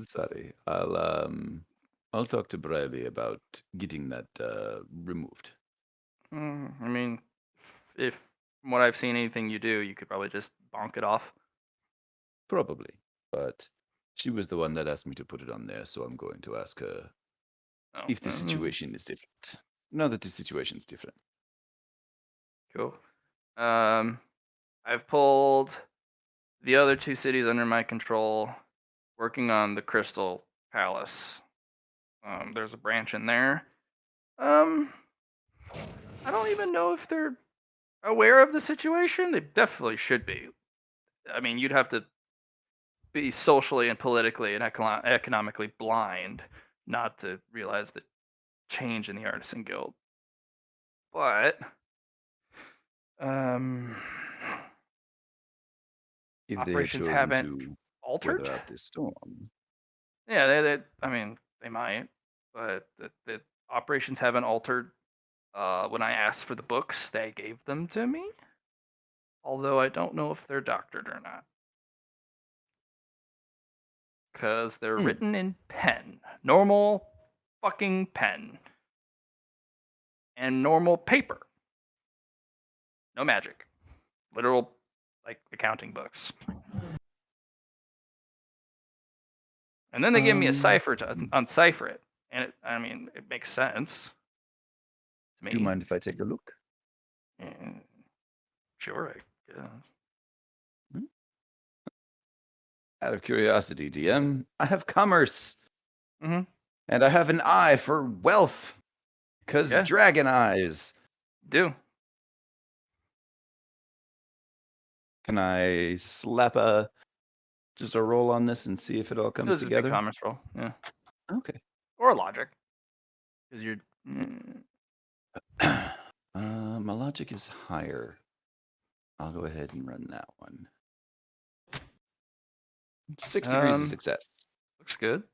Sorry. I'll talk to Briley about getting that removed. I mean, if from what I've seen, anything you do, you could probably just bonk it off. Probably. But she was the one that asked me to put it on there, so I'm going to ask her Oh, if the situation is different. Now that the situation is different. cool. I've pulled the other two cities under my control, working on the Crystal Palace. There's a branch in there. I don't even know if they're aware of the situation. They definitely should be. I mean, you'd have to be socially and politically and economically blind not to realize the change in the Artisan Guild. But um, If they had operations chosen haven't to altered. weather out this storm. Yeah, I mean, they might, but the operations haven't altered. When I asked for the books, they gave them to me. Although I don't know if they're doctored or not, because they're Hmm. written in pen, normal fucking pen, and normal paper. No magic, literal like accounting books. And then they gave me a cipher to uncipher it, and I mean, it makes sense to me. Do you mind if I take a look? Mm, sure, I guess. Out of curiosity, DM, I have commerce. Mhm. And I have an eye for wealth. Because Yeah. dragon eyes. Do. Can I slap just a roll on this and see if it all comes This is a big together? commerce roll, yeah, Okay. or logic, because you're. My logic is higher. I'll go ahead and run that one. 6 degrees of success. Looks good.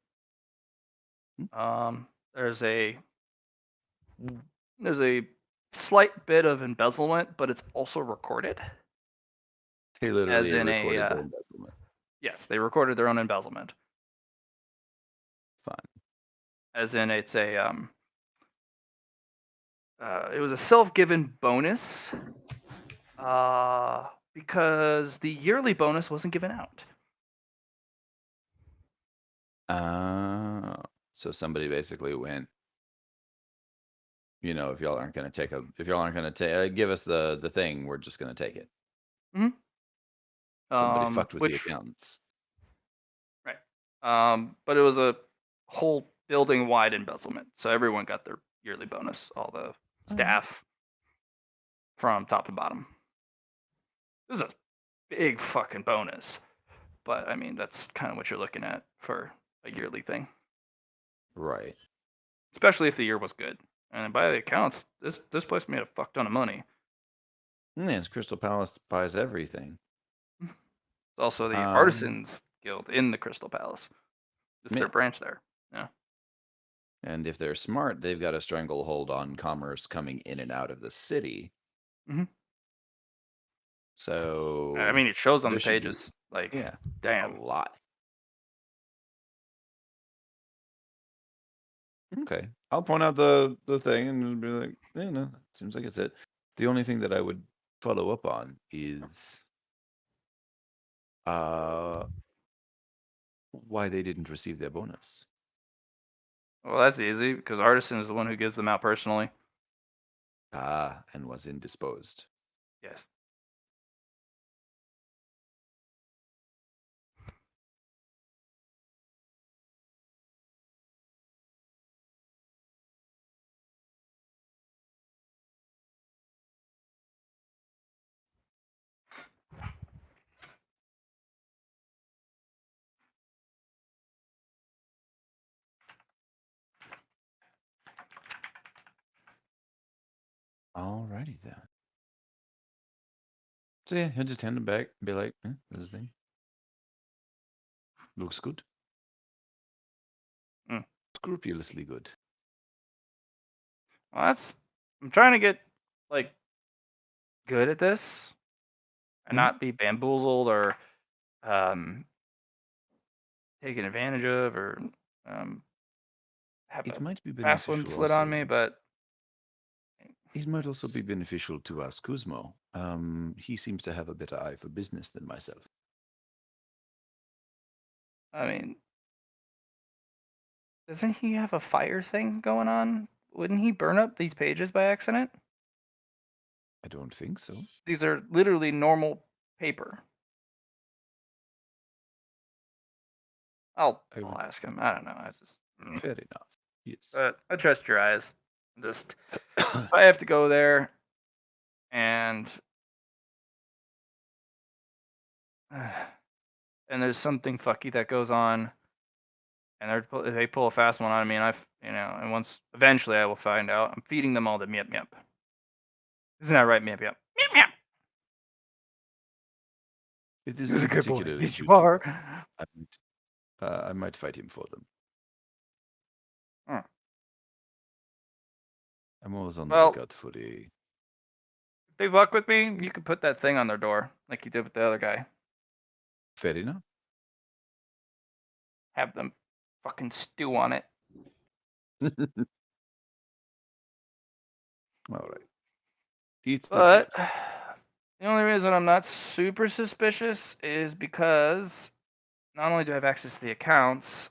There's a slight bit of embezzlement, but it's also recorded. They literally As in recorded their embezzlement. yes, they recorded their own embezzlement. Fun. As in, it's a it was a self-given bonus, Because the yearly bonus wasn't given out. So somebody basically went, if y'all aren't going to give us the thing, we're just going to take it. Somebody fucked with the Which accountants. right. But it was a whole building wide embezzlement, so everyone got their yearly bonus, all the staff from top to bottom. It was a big fucking bonus, but I mean that's kind of what you're looking at for a yearly thing, Right. especially if the year was good. And by the accounts, this place made a fuck ton of money. Yes, Crystal Palace buys everything. It's also the Um, Artisans Guild in the Crystal Palace. It's Yeah. their branch there. Yeah. And if they're smart, they've got a stranglehold on commerce coming in and out of the city. Mhm. So I mean, it shows on there the should be, pages. Like, a damn. lot. Okay, I'll point out the thing and just be like, no, seems like it's it. The only thing that I would follow up on is why they didn't receive their bonus. Well, that's easy because Artisan is the one who gives them out personally. And was indisposed. Yes. Alrighty then. So yeah, he'll just hand them back and be like, this is the thing. Looks good. Mm. Scrupulously good. Well, I'm trying to get like good at this and not be bamboozled or taken advantage of or have It a might be fast one beneficial slid on also. me, but It might also be beneficial to ask Kuzmo. He seems to have a better eye for business than myself. I mean, doesn't he have a fire thing going on? Wouldn't he burn up these pages by accident? I don't think so. These are literally normal paper. I'll ask him. I don't know. I just Fair enough. Yes. but I trust your eyes. Just if I have to go there and and there's something fucky that goes on and they pull a fast one on me and and once eventually I will find out. I'm feeding them all the miep miep. Isn't that right, miep miep? Miep miep. It He's isn't a good boy. particularly Yes, you good to are. them. I might fight him for them. Hmm. I'm always on the Well, lookout for a. if they fuck with me, you can put that thing on their door like you did with the other guy. Fair enough. Have them fucking stew on it. All right. It's the But deal. the only reason I'm not super suspicious is because not only do I have access to the accounts,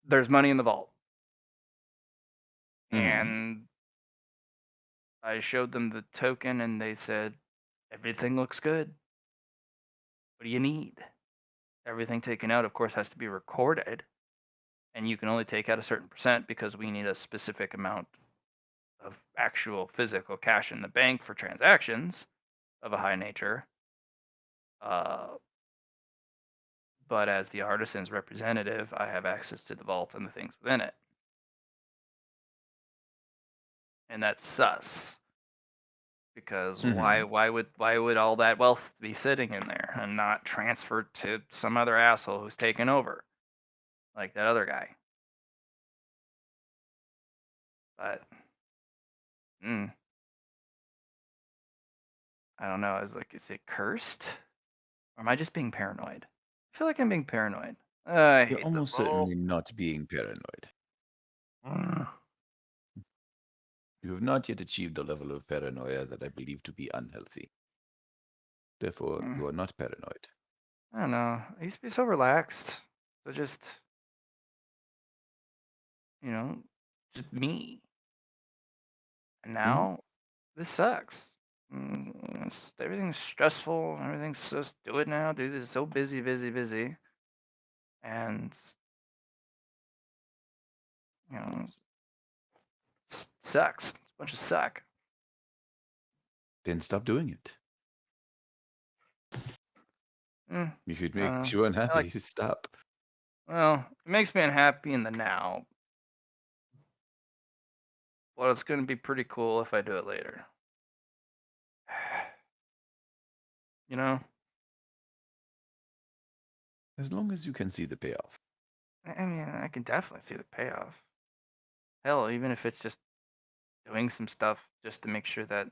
there's money in the vault. And I showed them the token and they said, everything looks good. What do you need? Everything taken out, of course, has to be recorded. And you can only take out a certain percent because we need a specific amount of actual physical cash in the bank for transactions of a high nature. But as the artisan's representative, I have access to the vault and the things within it. And that's sus. Because why would all that wealth be sitting in there and not transferred to some other asshole who's taken over? Like that other guy. But I don't know. I was like, is it cursed? Or am I just being paranoid? I feel like I'm being paranoid. I You're hate this almost vault. certainly not being paranoid. You have not yet achieved a level of paranoia that I believe to be unhealthy. Therefore, Mm. you are not paranoid. I don't know. I used to be so relaxed. So just, you know, just me. And now this sucks. Everything's stressful. Everything's just do it now. Do this. So busy, busy, busy. And, you know, sucks. It's a bunch of suck. Then stop doing it. Mm, If it I don't makes know. you I unhappy, like, stop. well, it makes me unhappy in the now. But it's going to be pretty cool if I do it later. You know? As long as you can see the payoff. I mean, I can definitely see the payoff. Hell, even if it's just doing some stuff just to make sure that,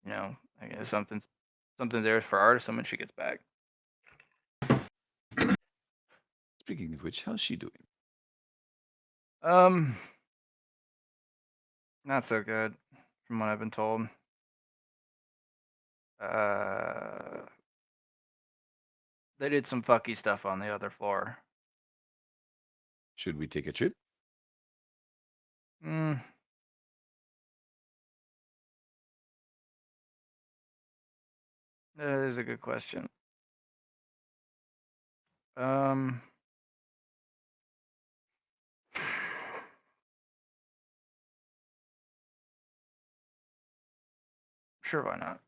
you know, I guess something there for artist when she gets back. Speaking of which, how's she doing? Um, not so good, from what I've been told. They did some fucky stuff on the other floor. Should we take a trip? Hmm. That is a good question. Um. Sure, why not?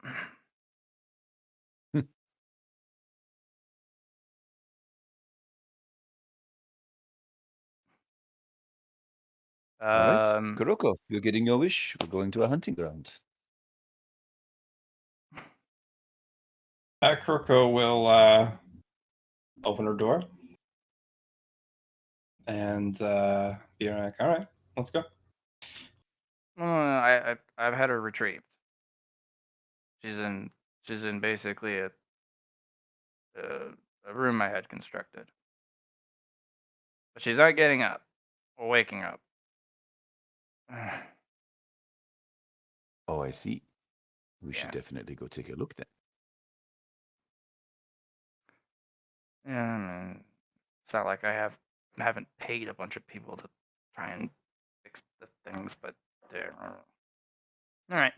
All right. Um. Kuroko, you're getting your wish. We're going to a hunting ground. Kuroko will open her door and be like, "All right, let's go." I've had her retrieved. She's in basically a room I had constructed, but she's not getting up or waking up. Oh, I see. We Yeah. should definitely go take a look then. Yeah, I mean, it's not like haven't paid a bunch of people to try and fix the things, but there. All right.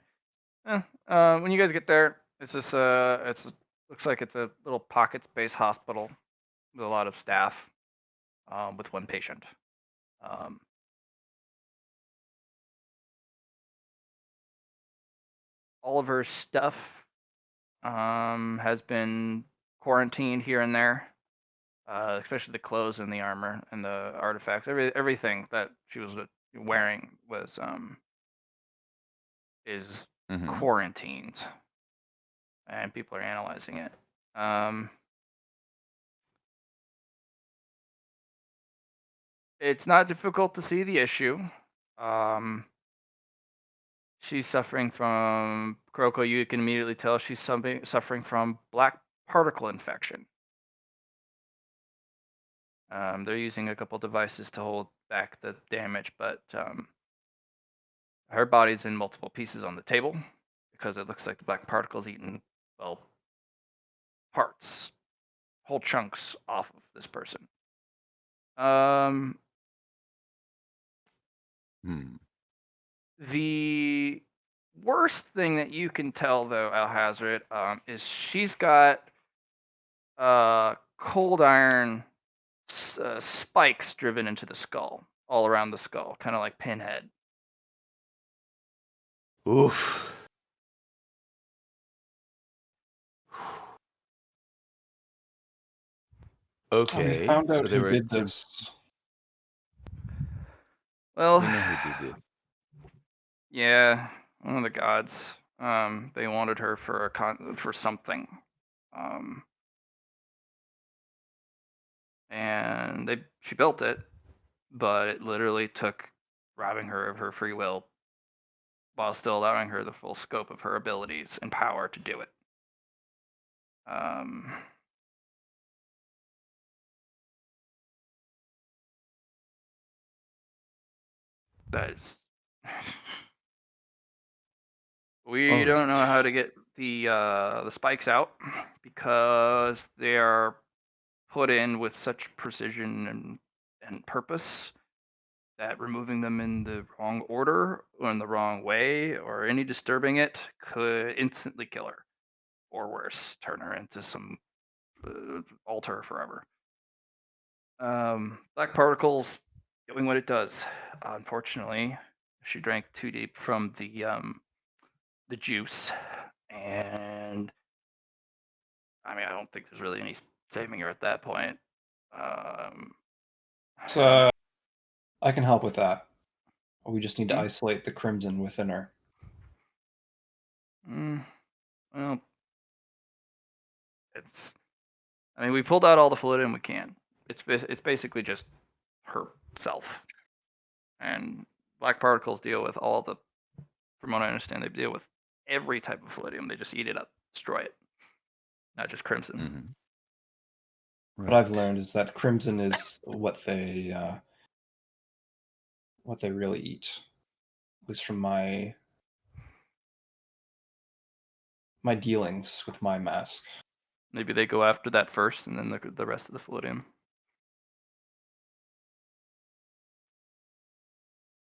When you guys get there, it's just looks like it's a little pocket space hospital with a lot of staff, with one patient. Um, all of her stuff has been quarantined here and there, especially the clothes and the armor and the artifacts. Everything that she was wearing was is Mm-hmm. quarantined, and people are analyzing it. It's not difficult to see the issue. Um, she's suffering from Kuroko. You can immediately tell she's suffering from black particle infection. They're using a couple devices to hold back the damage, but her body's in multiple pieces on the table because it looks like the black particles eaten, well, parts, whole chunks off of this person. The worst thing that you can tell, though, Alhazred, is she's got cold iron spikes driven into the skull, all around the skull, kind of like Pinhead. Oof. We Okay, found so out they who were. did So this. Well, we know who did this. yeah, one of the gods. They wanted her for for something, um, and she built it, but it literally took robbing her of her free will while still allowing her the full scope of her abilities and power to do it. Um, that is We don't know Alright. how to get the spikes out because they are put in with such precision and purpose that removing them in the wrong order or in the wrong way or any disturbing it could instantly kill her, or worse, turn her into some alter her forever. Black particles doing what it does. Unfortunately, she drank too deep from the juice, and I mean, I don't think there's really any saving her at that point. Um, So I can help with that. We just need to Hmm? isolate the crimson within her. well, it's. I mean, we pulled out all the fluid and we can. It's basically just herself, and black particles deal with all the. From what I understand, they deal with every type of fluidium. They just eat it up, destroy it, not just crimson. Mhm. What I've Right. learned is that crimson is what they really eat. At least from my dealings with my mask. Maybe they go after that first, and then the rest of the fluidium.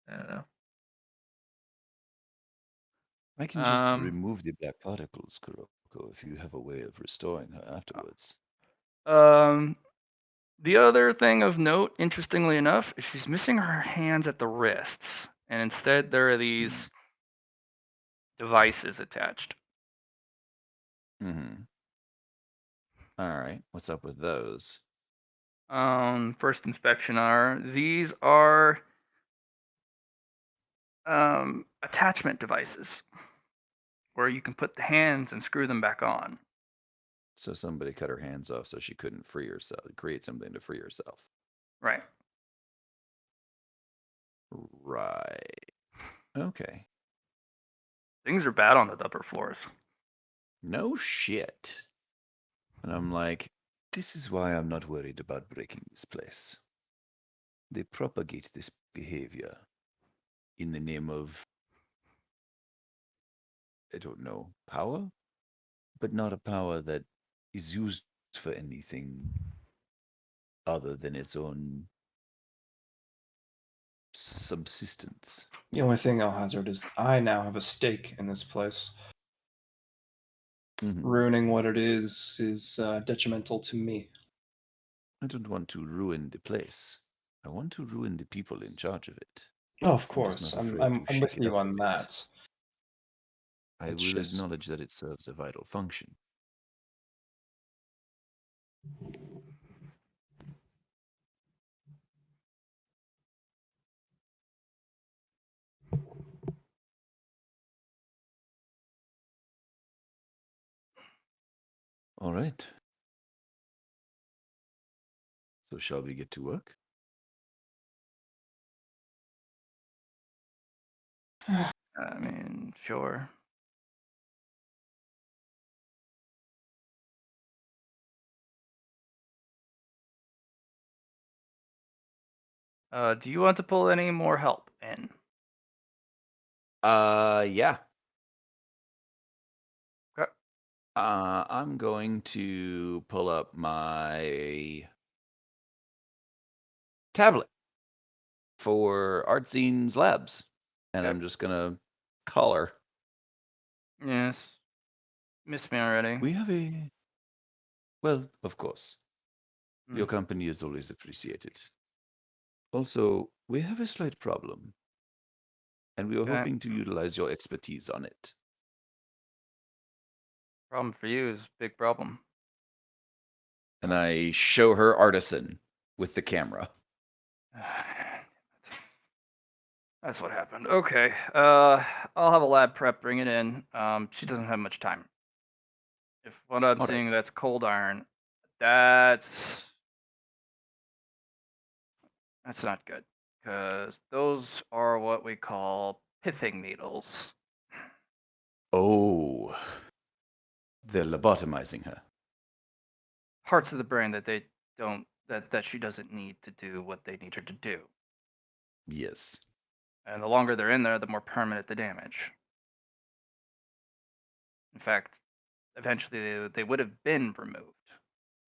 I don't know. I can just Um, remove the black particles, Kuroko, if you have a way of restoring her afterwards. um, the other thing of note, interestingly enough, is she's missing her hands at the wrists, and instead there are these devices attached. Mm-hmm. Alright, what's up with those? First inspection are these are attachment devices where you can put the hands and screw them back on. So somebody cut her hands off so she couldn't free herself, create something to free herself. Right. Right. Okay. Things are bad on the upper floors. No shit. And I'm like, this is why I'm not worried about breaking this place. They propagate this behavior in the name of, I don't know, power? But not a power that is used for anything other than its own subsistence. The only thing I'll hazard is I now have a stake in this place. Mhm. Ruining what it is detrimental to me. I don't want to ruin the place. I want to ruin the people in charge of it. Oh, of I'm just course, not I'm afraid I'm to I'm shake with it up you a on bit. that. I It's will just acknowledge that it serves a vital function. All right. So shall we get to work? I mean, sure. Do you want to pull any more help in? Yeah. Okay. I'm going to pull up my tablet for Artzine's labs, and Okay. I'm just gonna call her. Yes. Missed me already. We have a, well, of course, your Mm, company is always appreciated. Also, we have a slight problem, and we are Okay. hoping to utilize your expertise on it. Problem for you is big problem. And I show her Artisan with the camera. That's what happened. Okay. I'll have a lab prep bring it in. She doesn't have much time. If what I'm All seeing right. that's cold iron, that's not good because those are what we call pithing needles. Oh, they're lobotomizing her. Parts of the brain that they don't that she doesn't need to do what they need her to do. Yes. And the longer they're in there, the more permanent the damage. In fact, eventually they would have been removed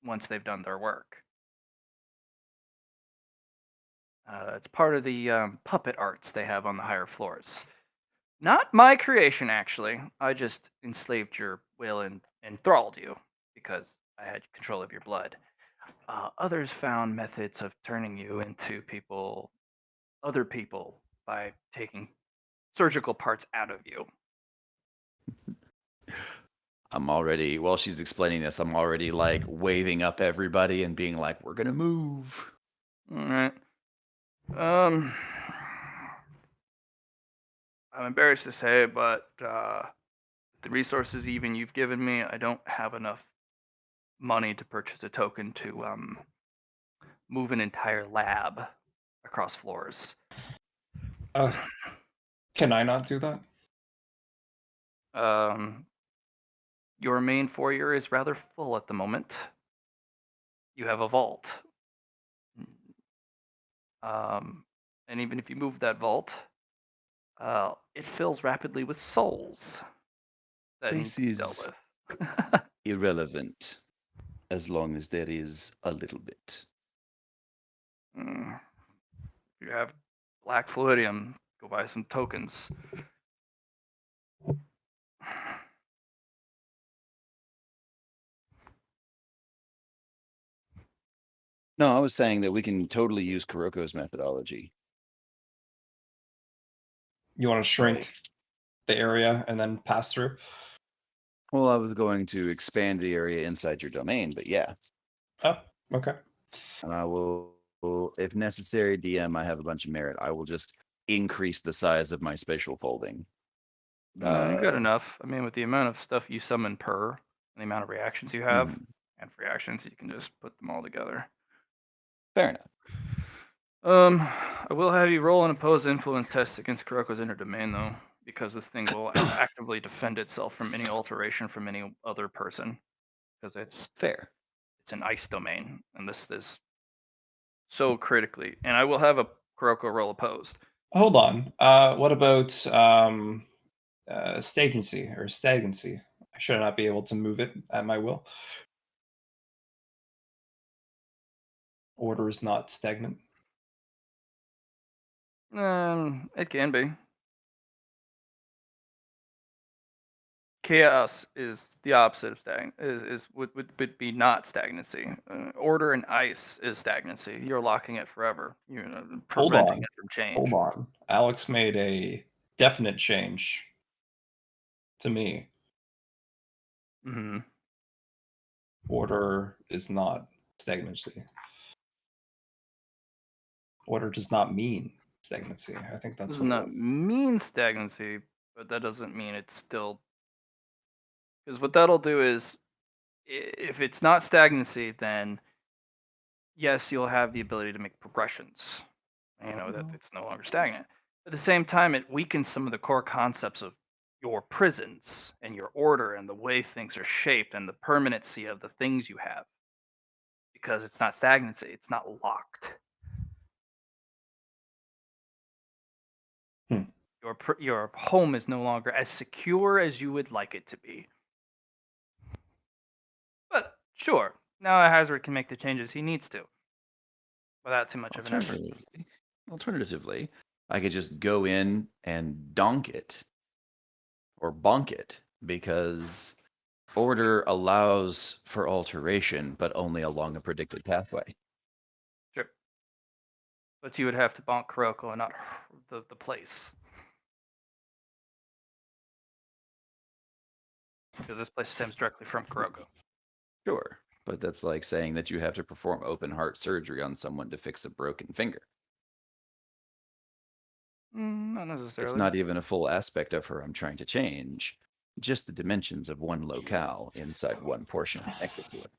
once they've done their work. It's part of the puppet arts they have on the higher floors. Not my creation, actually. I just enslaved your will and enthralled you because I had control of your blood. Others found methods of turning you into other people, by taking surgical parts out of you. I'm already, while she's explaining this, I'm already like waving up everybody and being like, we're going to move. All right. I'm embarrassed to say, but the resources even you've given me, I don't have enough money to purchase a token to move an entire lab across floors. Can I not do that? Your main foyer is rather full at the moment. You have a vault. And even if you move that vault, it fills rapidly with souls that need This to be dealt is with. irrelevant as long as there is a little bit. Mm. If you have black fluidium, go buy some tokens. No, I was saying that we can totally use Kuroko's methodology. You want to shrink the area and then pass through? Well, I was going to expand the area inside your domain, but yeah. Oh, okay. And I will, if necessary, DM, I have a bunch of merit. I will just increase the size of my spatial folding. Good enough. I mean, with the amount of stuff you summon per, and the amount of reactions you have, and reactions, you can just put them all together. Fair enough. I will have you roll an opposed influence test against Kuroko's inner domain, though, because this thing will actively defend itself from any alteration from any other person, because it's Fair. an ice domain, and this is so critically. And I will have a Kuroko roll opposed. Hold on. What about stagnancy or stagnancy? Should I not be able to move it at my will? Order is not stagnant. It can be. Chaos is the opposite of would be not stagnancy. Order and ice is stagnancy. You're locking it forever. You're Hold preventing on. it from change. Hold on. Alex made a definite change to me. Mm-hmm. Order is not stagnancy. Order does not mean stagnancy. I think that's Does what it not was. mean stagnancy, but that doesn't mean it's still. Because what that'll do is, if it's not stagnancy, then yes, you'll have the ability to make progressions. You know that it's no longer stagnant. At the same time, it weakens some of the core concepts of your prisons and your order and the way things are shaped and the permanency of the things you have, because it's not stagnancy, it's not locked. Hmm. Your home is no longer as secure as you would like it to be. But sure, now Hazard can make the changes he needs to without too much of an effort. Alternatively, I could just go in and donk it or bonk it, because order allows for alteration, but only along a predicted pathway. Sure. But you would have to bonk Kuroko and not the place. Because this place stems directly from Kuroko. Sure, but that's like saying that you have to perform open heart surgery on someone to fix a broken finger. Not It's necessarily. not even a full aspect of her I'm trying to change, just the dimensions of one locale inside one portion connected to it.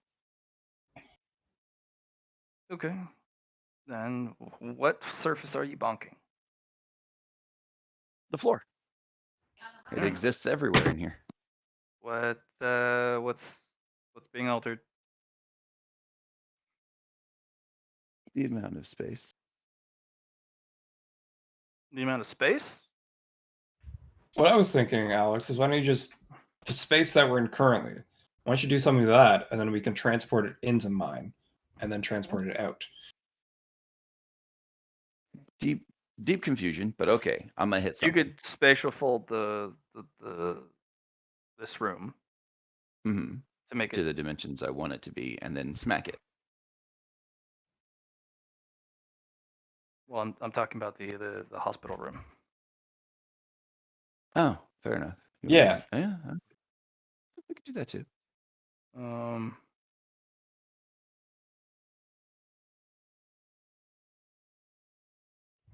Okay. Then what surface are you bonking? The floor. It exists everywhere in here. What's being altered? The amount of space. The amount of space? What I was thinking, Alex, is why don't you just the space that we're in currently. Why don't you do something to that, and then we can transport it into mine, and then transport it out. Deep confusion, but okay. I'm gonna hit You something. could spatial fold this room hmm to make to it. the dimensions I want it to be, and then smack it. Well, I'm talking about the hospital room. Oh, fair enough. You wanna Yeah. use- yeah. We could do that too.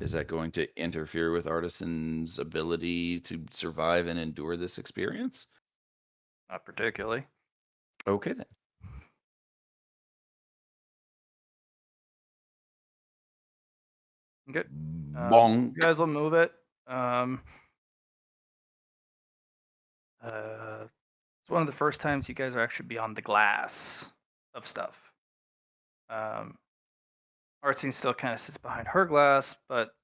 Is that going to interfere with Artisan's ability to survive and endure this experience? Not particularly. Okay then. Okay. Bonk. You guys will move it. It's one of the first times you guys are actually beyond the glass of stuff. Artsy still kind of sits behind her glass, but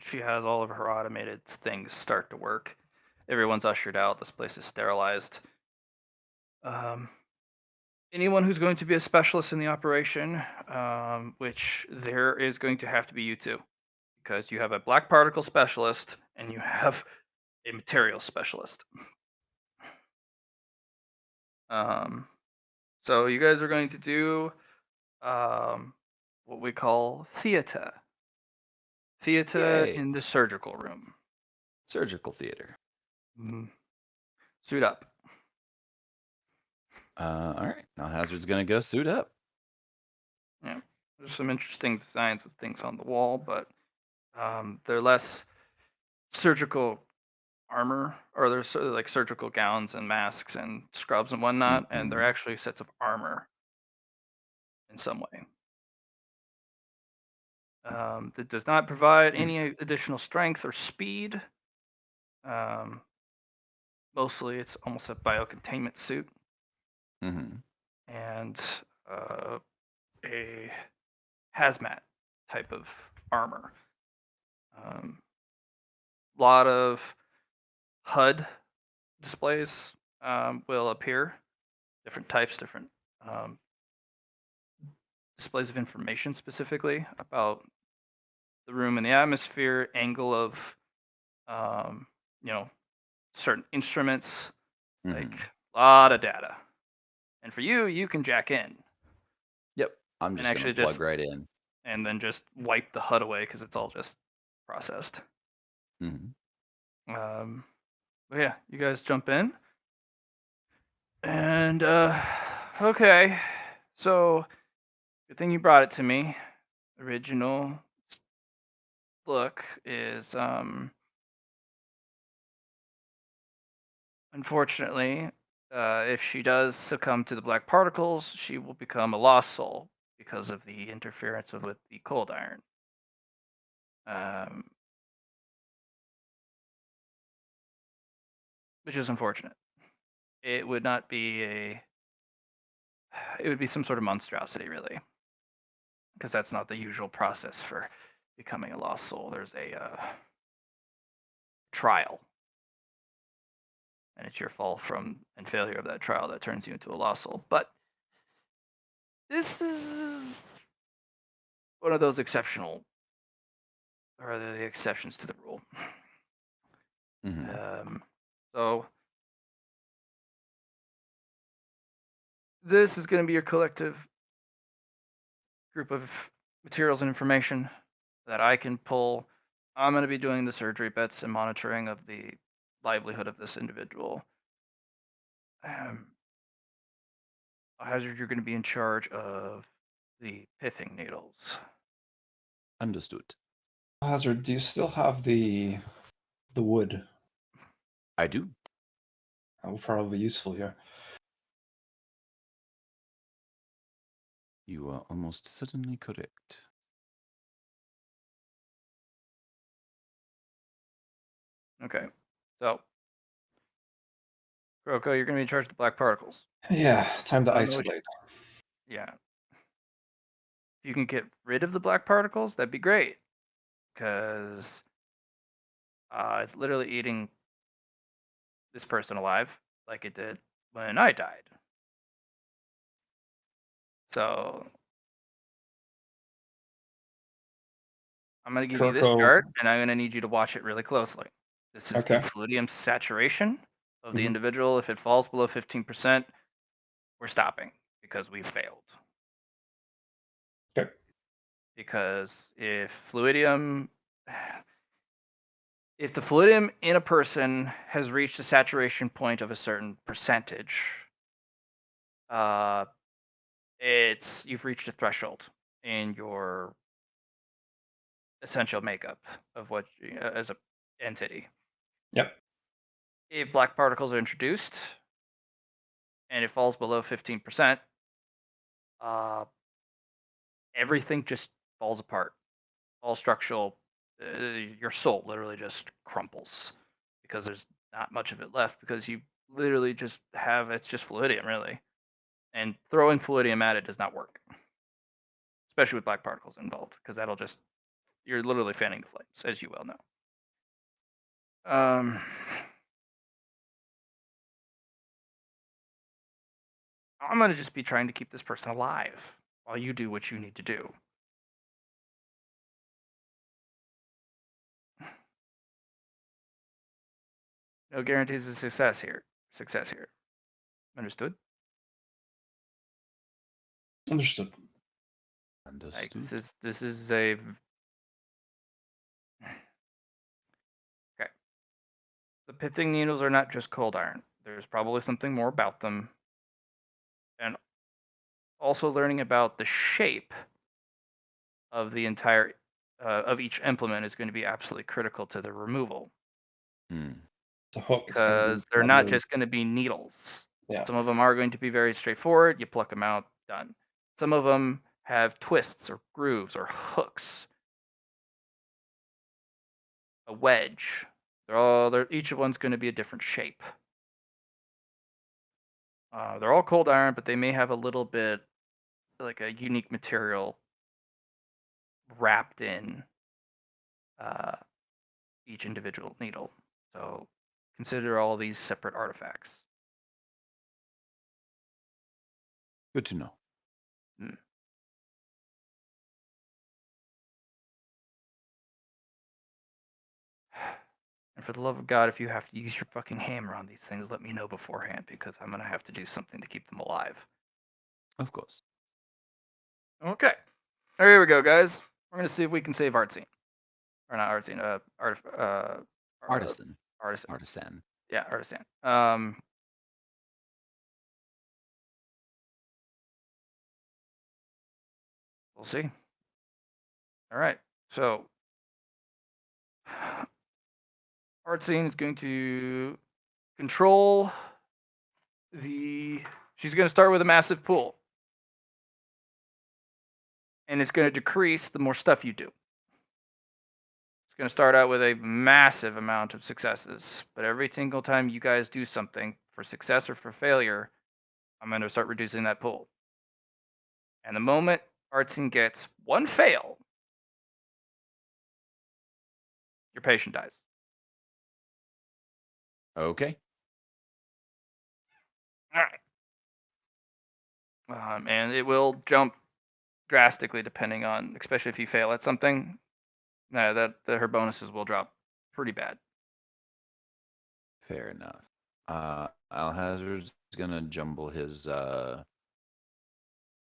she has all of her automated things start to work. Everyone's ushered out. This place is sterilized. Anyone who's going to be a specialist in the operation, which there is going to have to be you two, because you have a black particle specialist and you have a material specialist. So you guys are going to do what we call theater. Theater Yay. in the surgical room. Surgical theater. Suit up. All right. Now Hazard's gonna go suit up. Yeah, there's some interesting designs of things on the wall, but they're less surgical armor, or they're sort of like surgical gowns and masks and scrubs and whatnot, and they're Mhm. actually sets of armor in some way. That does not provide any additional strength or speed. Mostly, it's almost a biocontainment suit Mhm. and a hazmat type of armor. Lot of HUD displays will appear, different types, different displays of information specifically about the room and the atmosphere, angle of certain instruments, like Mhm. a lot of data. And for you, you can jack in Yep. I'm and just gonna actually plug just right in. and then just wipe the HUD away because it's all just processed. Mhm. But yeah, you guys jump in. And okay. So good thing you brought it to me. Original look is unfortunately, if she does succumb to the black particles, she will become a lost soul because of the interference with the cold iron. Which is unfortunate. It would not be it would be some sort of monstrosity, really, because that's not the usual process for becoming a lost soul. There's a trial, and it's your fall from and failure of that trial that turns you into a lost soul. But this is one of those exceptional, or the exceptions to the rule. Mhm. So this is going to be your collective group of materials and information that I can pull. I'm going to be doing the surgery bets and monitoring of the livelihood of this individual. Hazard, you're going to be in charge of the pithing needles. Understood. Hazard, do you still have the wood? I do. That will probably be useful here. You are almost certainly correct. Okay, so Kroko, you're going to be in charge of the black particles. Yeah, time to I don't know what isolate. Yeah. If you can get rid of the black particles, that'd be great. Because it's literally eating this person alive. like it did when I died. So I'm going to give you this Kirko, chart, and I'm going to need you to watch it really closely. This is the okay. fluidium saturation of the Mhm. individual. If it falls below 15%, we're stopping because we failed. Okay. Because if the fluidium in a person has reached a saturation point of a certain percentage, you've reached a threshold in your essential makeup of what as a entity. Yep. If black particles are introduced and it falls below 15%, everything just falls apart. All structural, your soul literally just crumples because there's not much of it left because you literally just have it's just fluidium really, and throwing fluidium at it does not work, especially with black particles involved because that'll just you're literally fanning the flames, as you well know. I'm gonna just be trying to keep this person alive while you do what you need to do. No guarantees of success here. Understood? Understood. Like Understood. this is a okay. The pithing needles are not just cold iron. There's probably something more about them. And also learning about the shape of the entire of each implement is going to be absolutely critical to the removal Hmm. The hook. It's going to be because they're not probably, just going to be needles. yeah. Some of them are going to be very straightforward. You pluck them out, done. Some of them have twists or grooves or hooks, a wedge. Each of one's going to be a different shape. They're all cold iron, but they may have a little bit like a unique material wrapped in uh, each individual needle. So consider all these separate artifacts. Good to know. Hmm. And for the love of God, if you have to use your fucking hammer on these things, let me know beforehand because I'm gonna have to do something to keep them alive. Of course. Okay. Here we go, guys. We're gonna see if we can save Artsy. Or not Artsy, Artisan. Artisan. Artisan. Yeah, Artisan. We'll see. All right. So Artsine is going to control she's going to start with a massive pool. And it's going to decrease the more stuff you do. It's going to start out with a massive amount of successes. But every single time you guys do something for success or for failure, I'm going to start reducing that pool. And the moment Artsine gets one fail, your patient dies. Okay. All right. And it will jump drastically depending on, especially if you fail at something. Her bonuses will drop pretty bad. Fair enough. Alhazard's gonna jumble his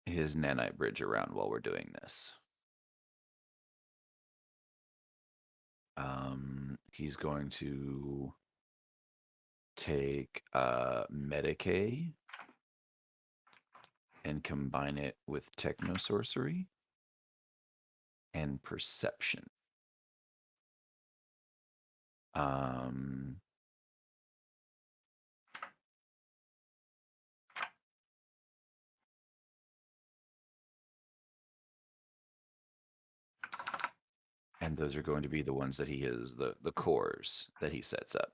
nanite bridge around while we're doing this. He's going to take Medicae and combine it with Techno Sorcery and Perception. And those are going to be the ones that he is the cores that he sets up.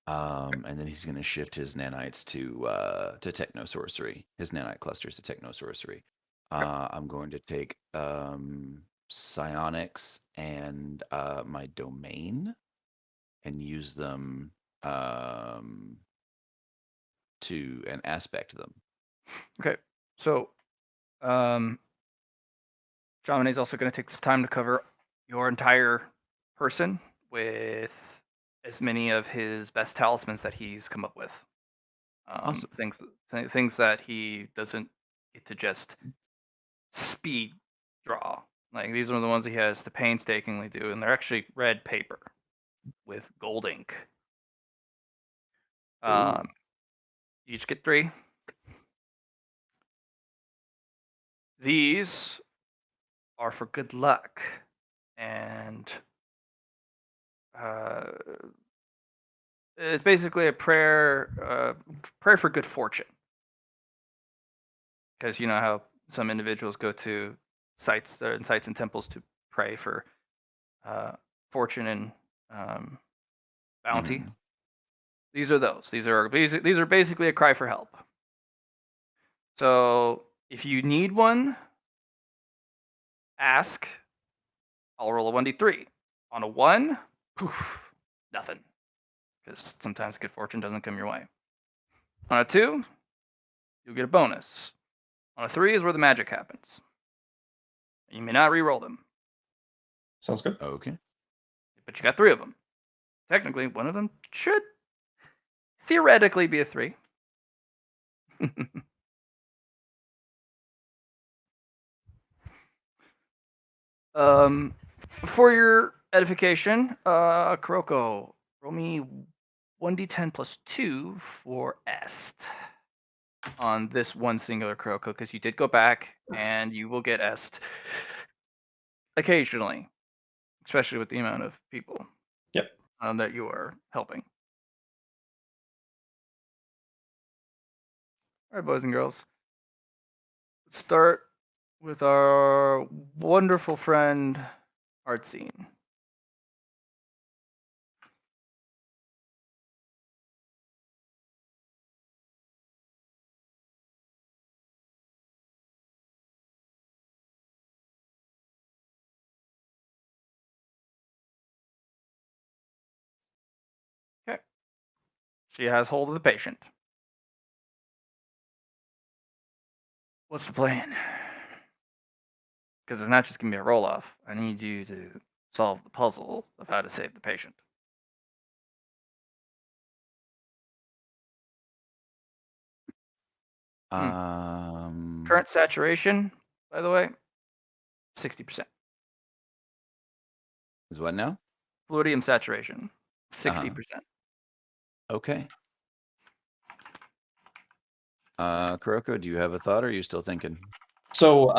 And then he's going to shift his nanites to Techno Sorcery, his nanite clusters to Techno Sorcery. I'm going to take psionics and my domain and use them to and aspect them. Okay, so Shaman is also going to take this time to cover your entire person with as many of his best talismans that he's come up with. Awesome. Things that he doesn't get to just speed draw. Like these are the ones he has to painstakingly do, and they're actually red paper with gold ink. Ooh. You each get 3. These are for good luck, and it's basically a prayer for good fortune. Because you know how some individuals go to sites and temples to pray for fortune and bounty. Mhm. These are those. These are basically a cry for help. So if you need one, ask. I'll roll a 1d3. On a 1, poof, nothing. Because sometimes good fortune doesn't come your way. On a 2, you'll get a bonus. On a 3 is where the magic happens. You may not re-roll them, Sounds good. Okay. but you got 3 of them. Technically, one of them should theoretically be a 3. For your edification, Kuroko, roll me 1d10 plus 2 for Est on this one singular Kuroko, because you did go back and you will get Est occasionally, especially with the amount of people Yep. that you are helping. All right, boys and girls. Let's start with our wonderful friend, Artsine. Okay. She has hold of the patient. What's the plan? Because it's not just going to be a roll off. I need you to solve the puzzle of how to save the patient. Current saturation, by the way, 60%. Is what now? Fluidium saturation, 60%. Okay. Kuroko, do you have a thought or are you still thinking? So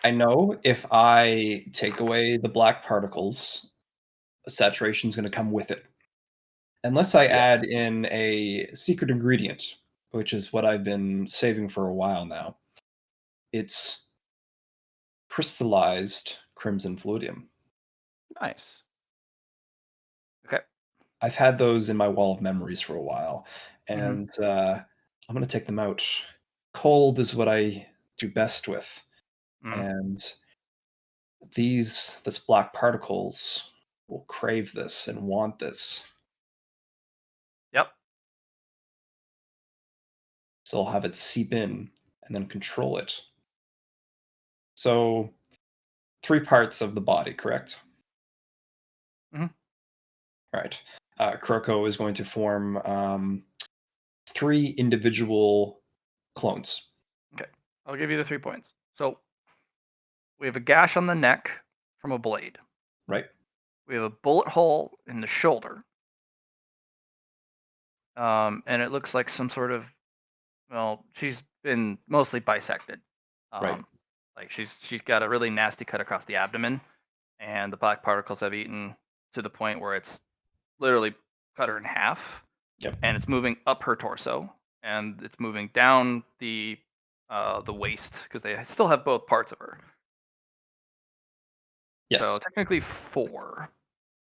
I know if I take away the black particles, saturation is going to come with it. Unless I Yes. add in a secret ingredient, which is what I've been saving for a while now. It's crystallized crimson fluidium. Nice. Okay. I've had those in my wall of memories for a while, and I'm going to take them out. Cold is what I do best with, and this black particles will crave this and want this. Yep. So I'll have it seep in and then control it. So 3 parts of the body, correct? Mhm. Right. Kuroko is going to form 3 individual clones. Okay. I'll give you the 3 points. So we have a gash on the neck from a blade. Right. We have a bullet hole in the shoulder. And it looks like some sort of, well, she's been mostly bisected. Right. Like she's got a really nasty cut across the abdomen, and the black particles have eaten to the point where it's literally cut her in half. Yep. And it's moving up her torso, and it's moving down the waist, because they still have both parts of her. Yes. So technically 4,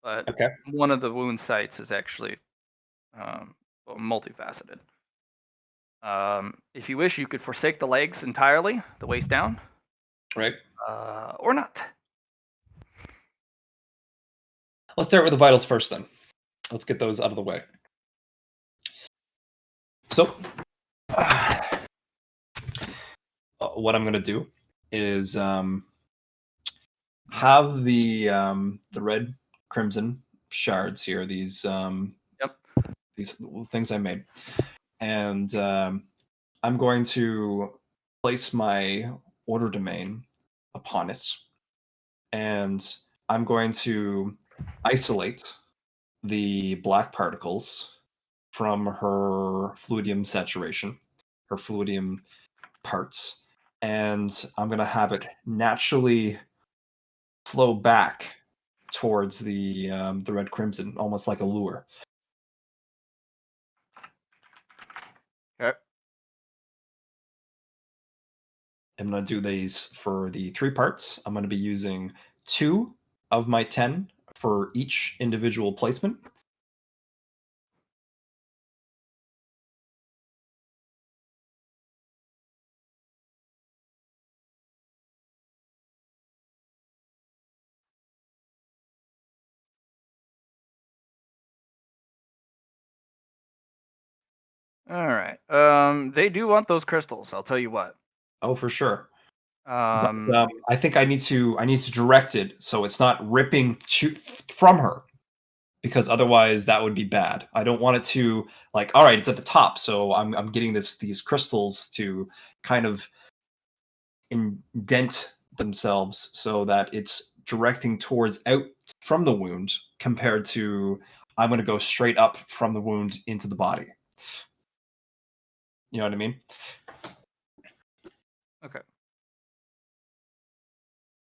but Okay. one of the wound sites is actually multifaceted. If you wish, you could forsake the legs entirely, the waist down, Right. or not. Let's start with the vitals first, then. Let's get those out of the way. So, what I'm going to do is have the red crimson shards here. These these things I made, and I'm going to place my order domain upon it, and I'm going to isolate the black particles from her fluidium saturation, her fluidium parts, and I'm going to have it naturally flow back towards the red crimson, almost like a lure. Okay. I'm going to do these for the 3 parts. I'm going to be using 2 of my 10 for each individual placement. All right. They do want those crystals. I'll tell you what. Oh, for sure. But Um, I think I need to direct it so it's not ripping from her, because otherwise that would be bad. I don't want it to, like, all right, it's at the top, so I'm getting these crystals to kind of indent themselves so that it's directing towards out from the wound, compared to I'm going to go straight up from the wound into the body. You know what I mean? okay.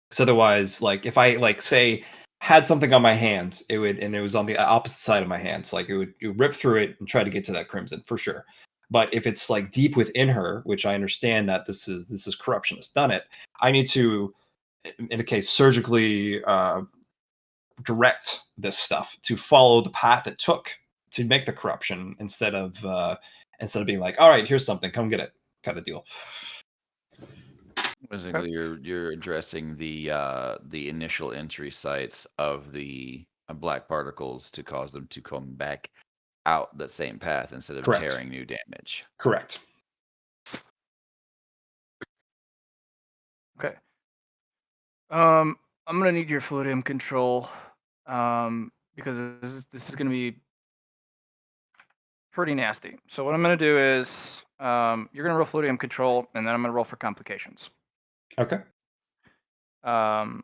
Because otherwise, like, if I, like, say had something on my hand, it would, and it was on the opposite side of my hands, like it would rip through it and try to get to that crimson for sure. But if it's like deep within her, which I understand that this is corruption that's done it, I need to, in a case, surgically direct this stuff to follow the path it took to make the corruption, instead of being like, all right, here's something, come get it, kind of deal. Basically, you're addressing the initial entry sites of the black particles to cause them to come back out that same path instead of Correct. tearing new damage. Correct. Okay. I'm gonna need your fluidium control, because this is gonna be pretty nasty. So what I'm gonna do is, you're gonna roll fluidium control, and then I'm gonna roll for complications. Okay. Um,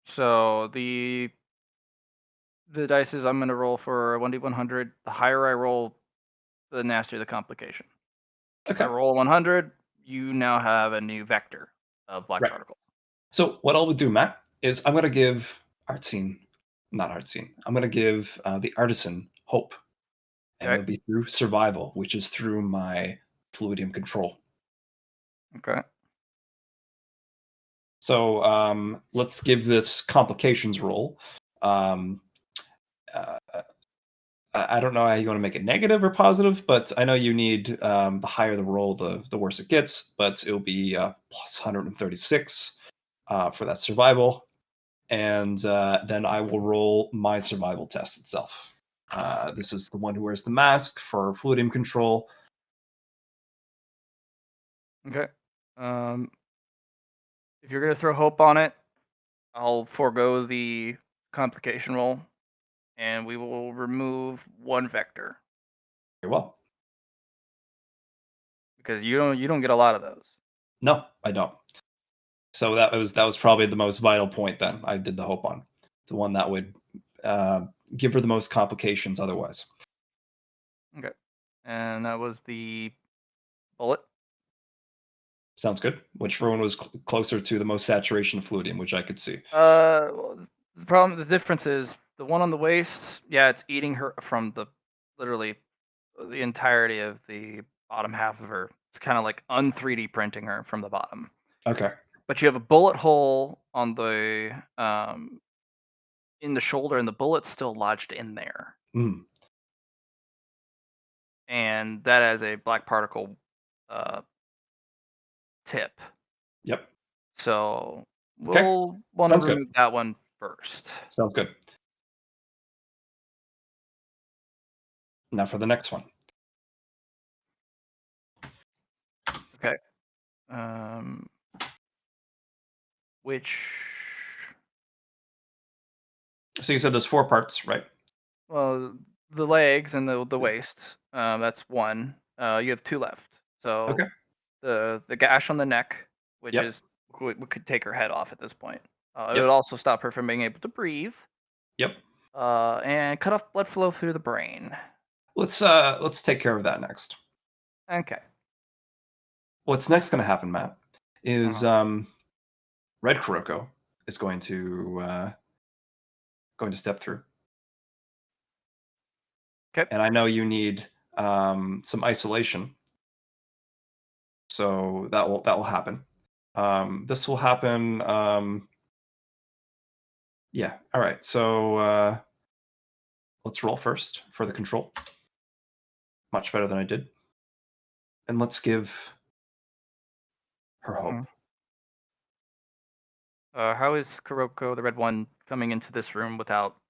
so the dice is, I'm gonna roll for 1d100. The higher I roll, the nastier the complication. If I Okay. roll 100, you now have a new vector of black Right. particle. So what I would do, Matt, is I'm going to give I'm going to give the artisan hope, and Okay. it'll be through survival, which is through my fluidium control. Okay. So let's give this complications roll. Um, uh, I don't know how you want to make it negative or positive, but I know you need, the higher the roll, the worse it gets. But it'll be plus 136 for that survival, and then I will roll my survival test itself. This is the one who wears the mask for fluidium control. Okay. If you're gonna throw hope on it, I'll forego the complication roll, and we will remove one vector Very well. because you don't get a lot of those. No, I don't. So that was probably the most vital point. Then I did the hope on the one that would give her the most complications otherwise. Okay. And that was the bullet. Sounds good. Whichever one was closer to the most saturation of fluidium, which I could see. Well, the difference is the one on the waist. Yeah, it's eating her from literally the entirety of the bottom half of her. It's kind of like un-3D printing her from the bottom. Okay. But you have a bullet hole on the in the shoulder, and the bullet's still lodged in there, Mm. and that has a black particle tip. Yep. So We'll want to Sounds good. remove that one first. Sounds good. Now for the next one. Okay. Which, So you said there's 4 parts, right? well, the legs and the Yes. waist. That's one. You have 2 left. So Okay. the gash on the neck, which Yep. is we could take her head off at this point. It Yep. would also stop her from being able to breathe. Yep. And cut off blood flow through the brain. Let's take care of that next. Okay. What's next going to happen, Matt, is Uh-huh. Red Kuroko is going to step through. Okay. And I know you need some isolation, so that will happen. This will happen. Yeah. All right. So let's roll first for the control. Much better than I did. And let's give her hope. Mhm. How is Kuroko, the red one, coming into this room without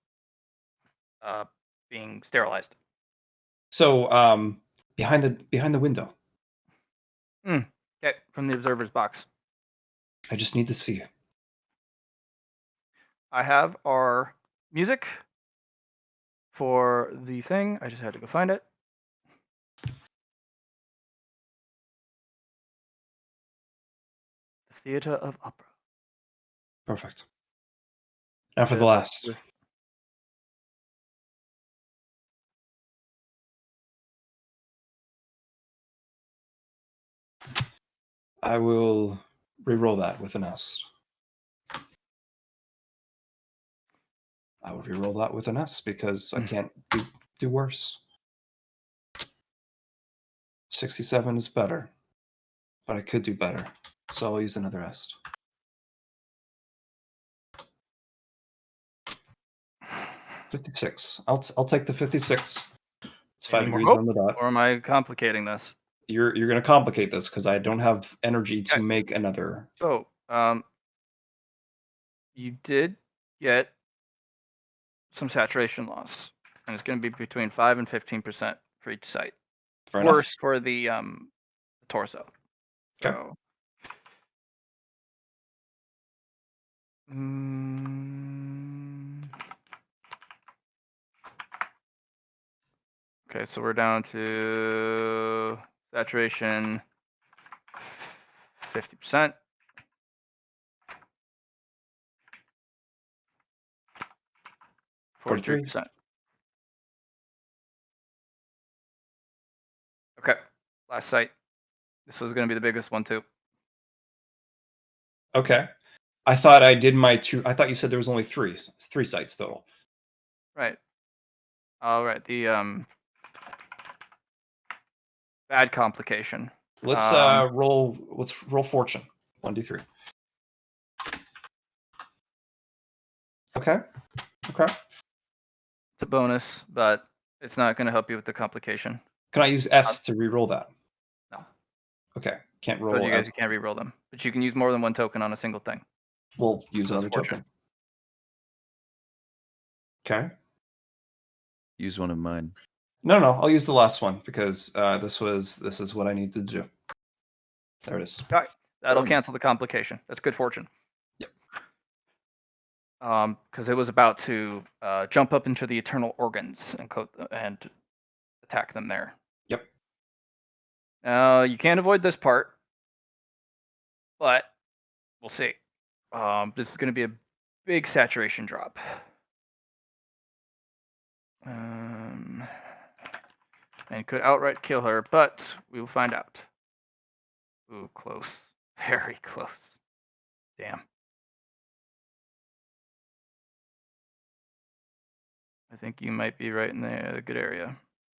being sterilized? So behind the window. Okay, from the observer's box. I just need to see you. I have our music for the thing. I just had to go find it. The Theatre of Opera. Perfect. Now for the The- last. with- I will re-roll that with an S. I would re-roll that with an S because I can't do worse. 67 is better, but I could do better, so I'll use another S. 56. I'll take the 56. It's 5 Any more degrees hope? on the dot. Or am I complicating this? You're going to complicate this because I don't have energy to Okay. make another. So, you did get some saturation loss, and it's going to be between 5 and 15% for each site. Fair enough. Worse for the torso. Okay. So, okay, so we're down to saturation 50%. Forty-three. 43%. Okay, last site. This was going to be the biggest one too. Okay. I thought I did my 2. I thought you said there was only 3. It's 3 sites total. Right. All right. The bad complication. Let's roll. Let's roll fortune. 1d3. Okay. Okay. It's a bonus, but it's not going to help you with the complication. Can I use S to re-roll that? No. Okay. Can't I told roll you guys S. you can't re-roll them, but you can use more than one token on a single thing. We'll use So it's another fortune. token. Okay. Use one of mine. No, I'll use the last one because this is what I need to do. There it is. Okay. That'll Boom. cancel the complication. That's good fortune. Yep. Because it was about to jump up into the eternal organs and attack them there. Yep. You can't avoid this part, but we'll see. This is going to be a big saturation drop. And could outright kill her, but we will find out. Ooh, close. Very close. Damn. I think you might be right in the good area.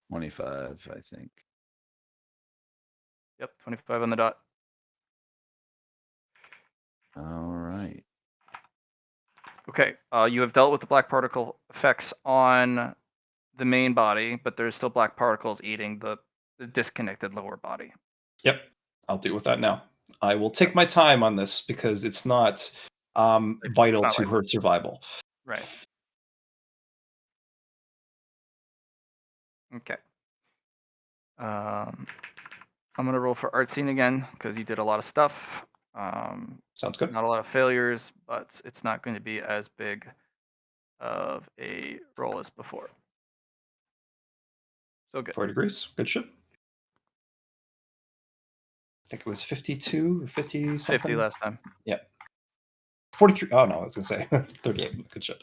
25, I think. Yep, 25 on the dot. All right. Okay, you have dealt with the black particle effects on the main body, but there's still black particles eating the disconnected lower body. Yep. I'll deal with that now. I will take my time on this because it's not vital not to like- her survival. Right. Okay. I'm gonna roll for art scene again because you did a lot of stuff. Sounds good. Not a lot of failures, but it's not going to be as big of a roll as before. So good. 4 degrees. Good shit. I think it was 52 or 50 something. 50 last time. 43. Oh, no, I was going to say 38. Good shit.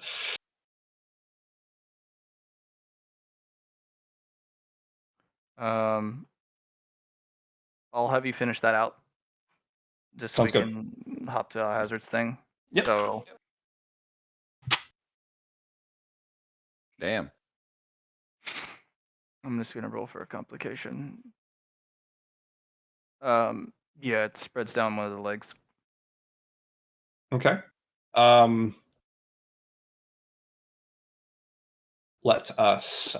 I'll have you finish that out. Just so Sounds we good. can hop to hazards thing. Yep. So Damn. I'm just gonna roll for a complication. Yeah, it spreads down one of the legs. Okay. Let us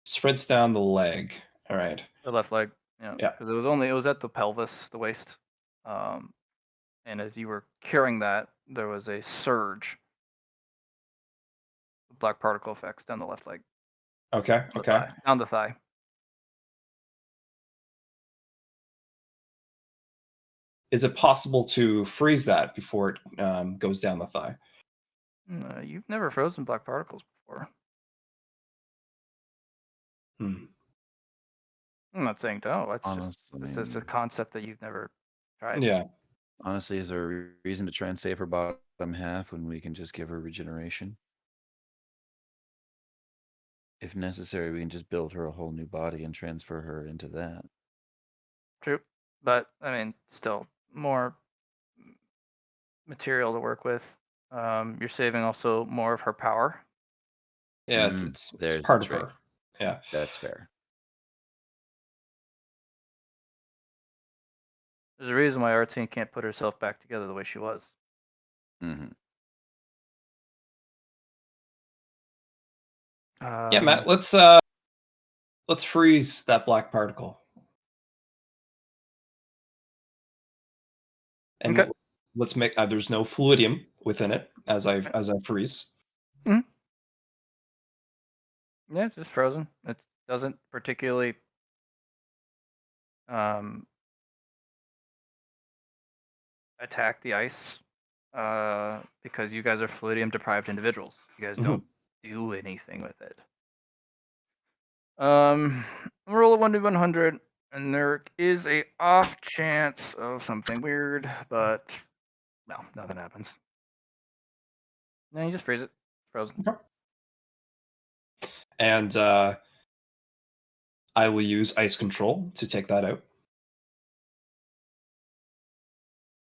spreads down the leg. All right. The left leg. Yeah. Yeah. Because it was at the pelvis, the waist. And as you were carrying that, there was a surge. Black particle effects down the left leg. Okay. The Okay. thigh, down the thigh. Is it possible to freeze that before it goes down the thigh? You've never frozen black particles before. Hmm. I'm not saying no. It's Honestly, just it's a concept that you've never tried. Yeah. honestly, is there a reason to try and save her bottom half when we can just give her regeneration? If necessary, we can just build her a whole new body and transfer her into that. True, but I mean, still more material to work with. You're saving also more of her power. Yeah. Mm, It's there's part the of trick. her. Yeah. That's fair. There's a reason why Artine can't put herself back together the way she was. Hmm. Yeah, Matt. Let's freeze that black particle. And Okay. let's make there's no fluidium within it as I freeze. Yeah, it's just frozen. It doesn't particularly attack the ice because you guys are fluidium deprived individuals. You guys don't do anything with it. Roll a 1 to 100, and there is a off chance of something weird, but no, nothing happens. No, you just freeze it. Frozen. Okay. And I will use ice control to take that out.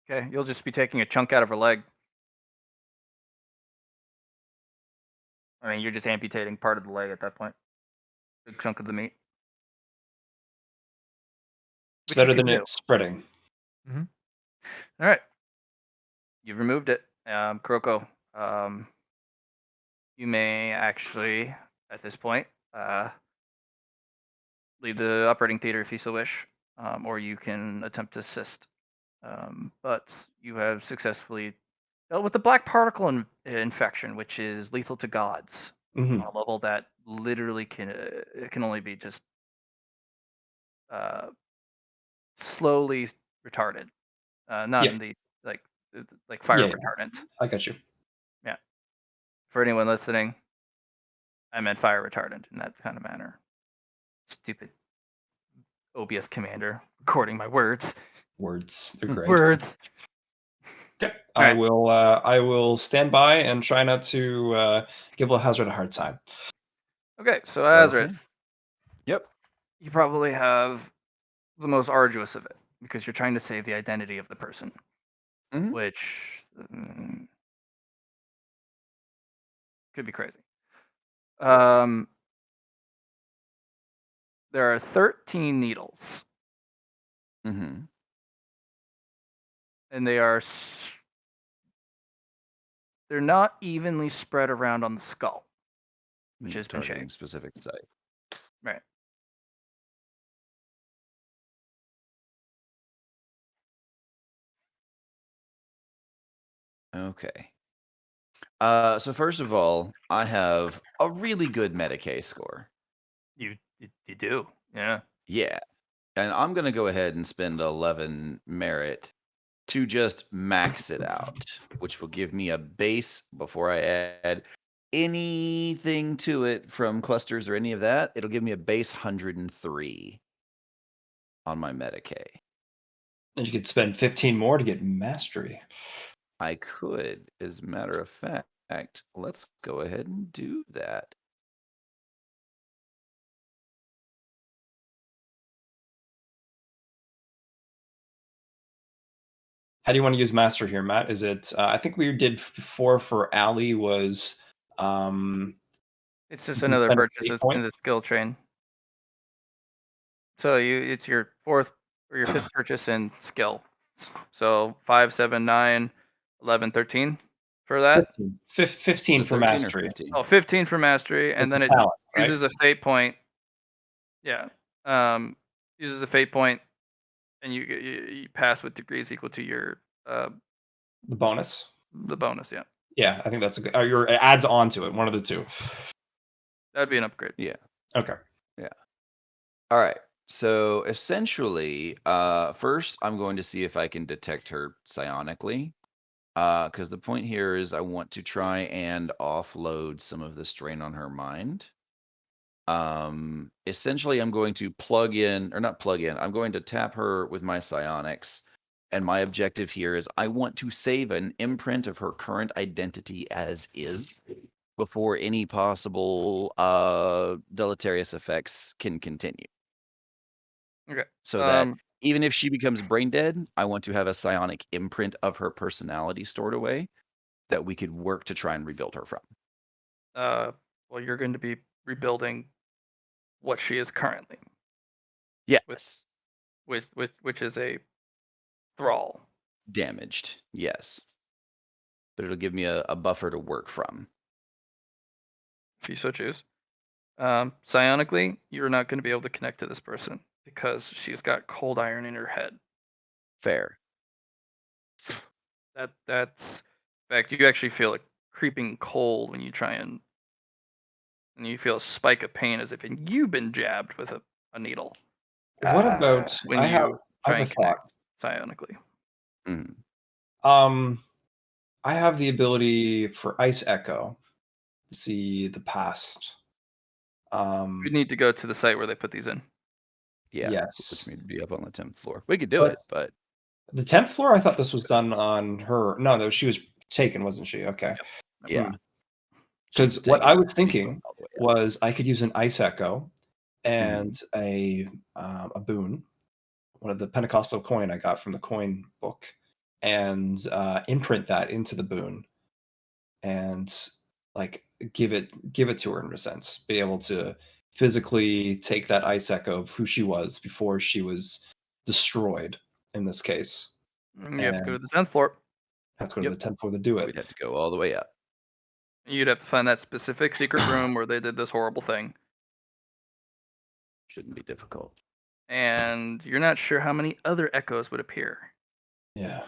Okay, you'll just be taking a chunk out of her leg. I mean, you're just amputating part of the leg at that point. Big chunk of the meat. It's Which you better can than do. it spreading. All right. You've removed it. Kuroko, you may actually, at this point, leave the operating theater if you so wish, or you can attempt to assist. But you have successfully dealt with the black particle infection, which is lethal to gods Mhm. on a level that literally it can only be just slowly retarded, not Yeah. in the like fire Yeah. retardant. I got you. Yeah. For anyone listening, I meant fire retardant in that kind of manner. Stupid OBS commander recording my words. Words. They're great. Words. Okay. Alright. I will stand by and try not to give a hazard a hard time. Okay, so Azrath, Okay. Yep. you probably have the most arduous of it because you're trying to save the identity of the person, Mhm. which could be crazy. There are 13 needles, Mm-hmm. and they're not evenly spread around on the skull, which has been Targeting shaved. specific site. Right. Okay. So first of all, I have a really good Medicaid score. You do. Yeah. Yeah. And I'm going to go ahead and spend 11 merit to just max it out, which will give me a base before I add anything to it from clusters or any of that. It'll give me a base 103 on my Medicaid. And you could spend 15 more to get mastery. I could, as a matter of fact, let's go ahead and do that. How do you want to use master here, Matt? Is it? I think we did before for Ali was. It's just You can another spend a purchase fate in point? the skill train. So it's your fourth or your fifth purchase in skill. So 5, 7, 9, 11, 13 for that. 15 The for 13 or mastery. 15? Oh, 15 for mastery, and With the then it talent, right? uses a fate point. Yeah. Uses a fate point, and you pass with degrees equal to your The bonus. the bonus. Yeah, Yeah, I think that's a good. Or your it adds on to it. One of the two. that'd be an upgrade. Yeah. Okay. Yeah. All right. So essentially, first I'm going to see if I can detect her psionically. Because the point here is I want to try and offload some of the strain on her mind. Essentially, I'm going to I'm going to tap her with my psionics. And my objective here is I want to save an imprint of her current identity as is before any possible deleterious effects can continue. Okay. So that even if she becomes brain dead, I want to have a psionic imprint of her personality stored away that we could work to try and rebuild her from. Well, you're going to be rebuilding what she is currently, Yes. which is a thrall. Damaged. Yes. But it'll give me a buffer to work from. If you so choose. Psionically, you're not going to be able to connect to this person because she's got cold iron in her head. Fair. That's in fact, you actually feel a creeping cold when you try and you feel a spike of pain as if you've been jabbed with a needle What about? when I you try have a and thought. connect psionically. Mhm. I have the ability for Ice Echo to see the past. We need to go to the site where they put these in. Yeah. Yes. Which means be up on the 10th floor. We could do But- it, but The 10th floor. I thought this was done on her. No, she was taken, wasn't she? Okay. yeah. Because She's what taken I was she's thinking going all the way up. was I could use an Ice Echo and a boon, one of the Pentecostal coin I got from the coin book, and imprint that into the boon, and like give it to her in a sense, be able to physically take that Ice Echo of who she was before she was destroyed. In this case, You have to go to And- the 10th floor. have to go to Yep. the 10th floor to do it. We'd have to go all the way up. You'd have to find that specific secret room where they did this horrible thing. Shouldn't be difficult. And you're not sure how many other echoes would appear. Yeah.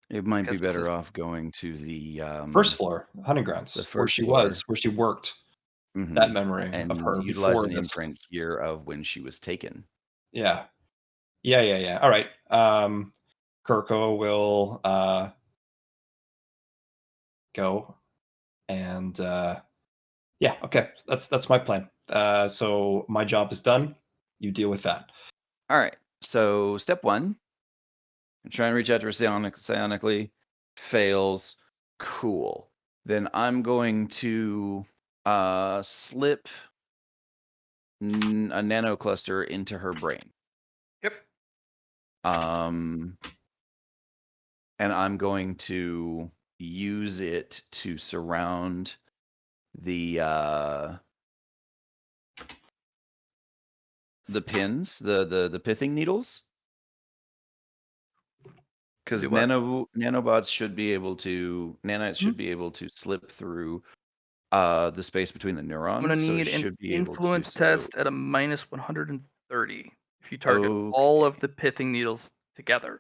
It might be Because this is- better off going to the First floor, hunting grounds, the where first she floor. was, where she worked. Mhm. That memory and of her utilize before an this. imprint here of when she was taken. Yeah. All right. Kirko will go, and yeah, okay. That's my plan. So my job is done. You deal with that. All right. So step one, try and reach out to her psionically. Fails. Cool. Then I'm going to slip a nano cluster into her brain. Yep. And I'm going to use it to surround the pins, the pithing needles. Because Do what? nanobots should be able to nanites should be able to slip through the space between the neurons. I'm gonna so need it an should be able to do influence so. test at a minus 130 if you target Okay. all of the pithing needles together.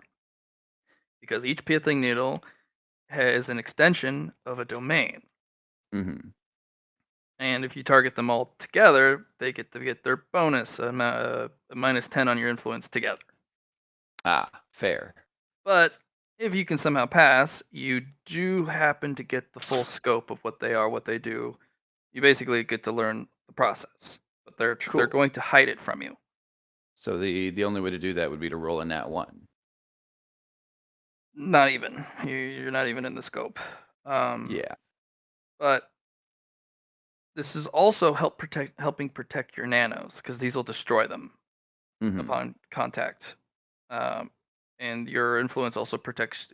Because each pithing needle is an extension of a domain. Mm-hmm. And if you target them all together, they get to get their bonus, a -10 on your influence together. Ah, fair. But if you can somehow pass, you do happen to get the full scope of what they are, what they do. You basically get to learn the process, but they're Cool. going to hide it from you. So the only way to do that would be to roll a nat 1. Not even. You're not even in the scope. Yeah. But this is also helping protect your nanos because these will destroy them Mm-hmm. upon contact. Um, and your influence also protects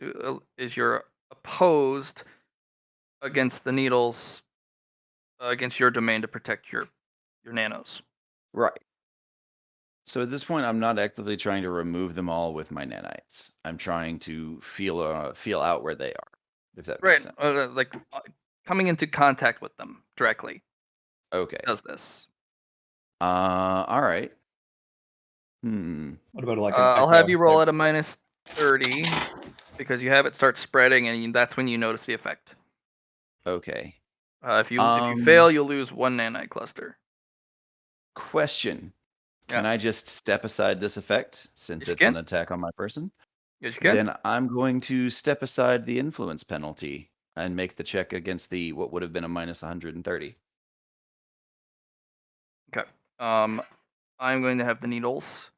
is your opposed against the needles against your domain to protect your nanos. Right. So at this point, I'm not actively trying to remove them all with my nanites. I'm trying to feel out where they are, if that makes Right. sense. Like coming into contact with them directly Okay. does this. All right. Hmm. What about like an I'll have echo you roll type? at a -30 because you have it start spreading, and that's when you notice the effect. Okay. If you Um. fail, you'll lose one nanite cluster. Question. Yeah. Can I just step aside this effect since Yes, you it's can. an attack on my person? Yes, you can. Then I'm going to step aside the influence penalty and make the check against the what would have been a minus 130. Okay. I'm going to have the needles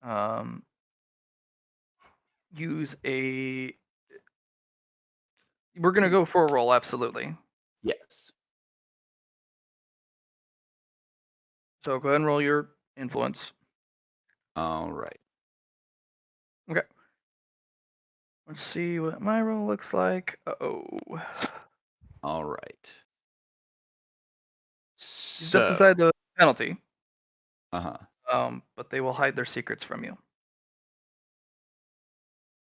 um, use a. We're going to go for a roll, absolutely. Yes. So go ahead and roll your influence. All right. Okay. Let's see what my roll looks like. Uh-oh. All right. You stepped aside So, the penalty, uh-huh. but they will hide their secrets from you.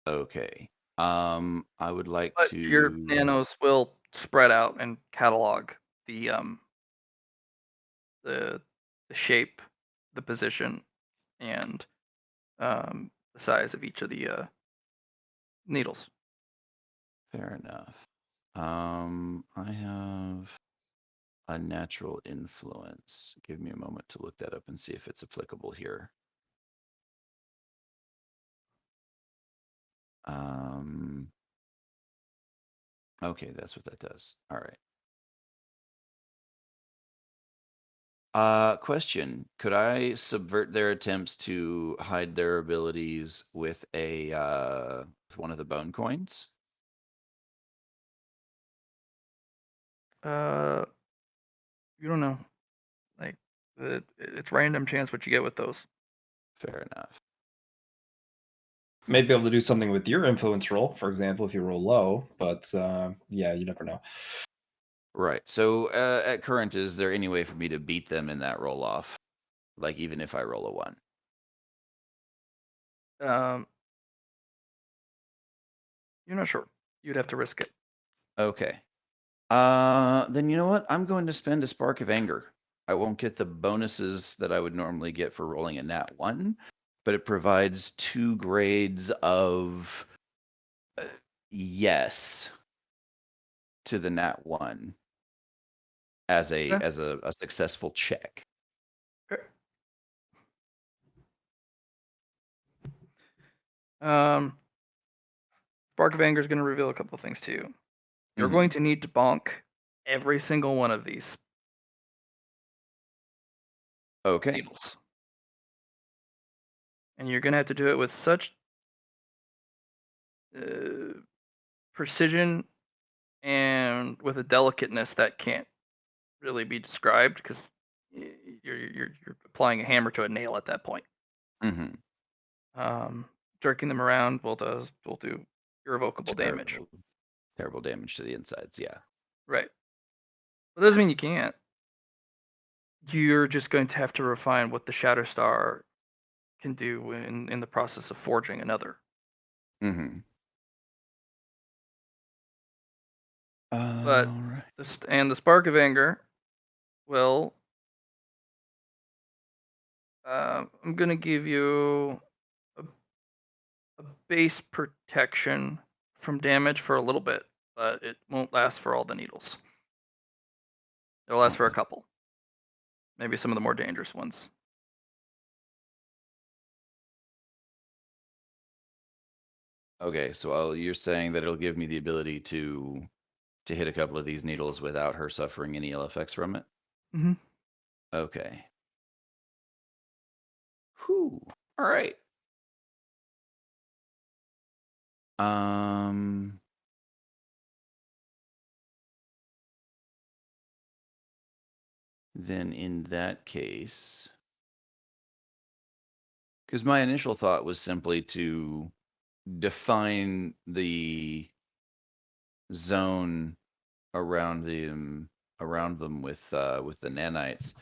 Okay. I would like But your to. nanos will spread out and catalog the the the shape, the position, and the size of each of the needles. Fair enough. I have a natural influence. Give me a moment to look that up and see if it's applicable here. Um, okay, that's what that does. All right. Question. Could I subvert their attempts to hide their abilities with with one of the bone coins? Uh, you don't know. Like it's random chance what you get with those. Fair enough. May be able to do something with your influence roll, for example, if you roll low, but yeah, you never know. Right. So at current, is there any way for me to beat them in that roll off? Like even if I roll a 1? Um, you're not sure. You'd have to risk it. Okay. Then you know what? I'm going to spend a spark of anger. I won't get the bonuses that I would normally get for rolling a nat 1, but it provides 2 grades of yes to the nat 1 as a Okay. a successful check. Okay. Um, Spark of Anger is going to reveal a couple of things to you. You're going Mhm. to need to bonk every single one of these Okay. needles, and you're going to have to do it with such uh, precision and with a delicateness that can't really be described because you're applying a hammer to a nail at that point. Mhm. Um, Jerking them around will do irrevocable damage. Terrible, terrible damage to the insides. Yeah. Right. But doesn't mean you can't. You're just going to have to refine what the Shatterstar can do in the process of forging another. Mhm. But All right. the Spark of Anger will. I'm gonna give you a base protection from damage for a little bit, but it won't last for all the needles. It'll last for a Okay. couple. Maybe some of the more dangerous ones. Okay, so you're saying that it'll give me the ability to hit a couple of these needles without her suffering any ill effects from it? Mm-hmm. Okay. Whew. All right. Um. Then in that case, because my initial thought was simply to define the zone around them with the nanites,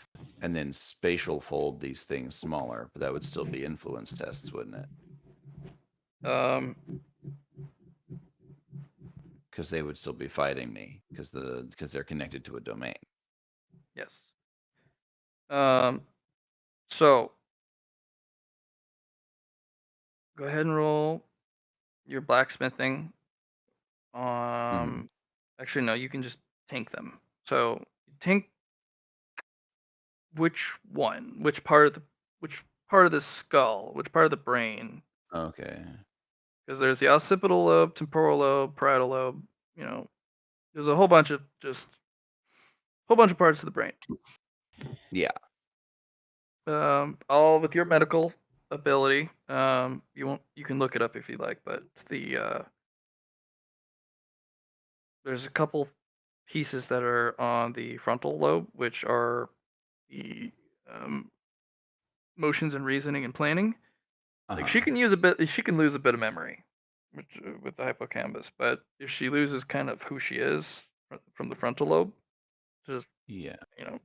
and then spatial fold these things smaller. But that would still be influence tests, wouldn't it? Because they would still be fighting me because they're connected to a domain. Yes. So go ahead and roll your blacksmithing. Actually, no, you can just tank them. So tank which one? Which part of the skull? Which part of the brain? Okay. Because there's the occipital lobe, temporal lobe, parietal lobe. You know, there's a whole bunch of parts of the brain. Yeah. All with your medical ability. You can look it up if you like, but there's a couple pieces that are on the frontal lobe, which are the motions and reasoning and planning. Like she Uh-huh. can use a bit, she can lose a bit of memory, which with the hippocampus. But if she loses kind of who she is from the frontal lobe, just Yeah. you know,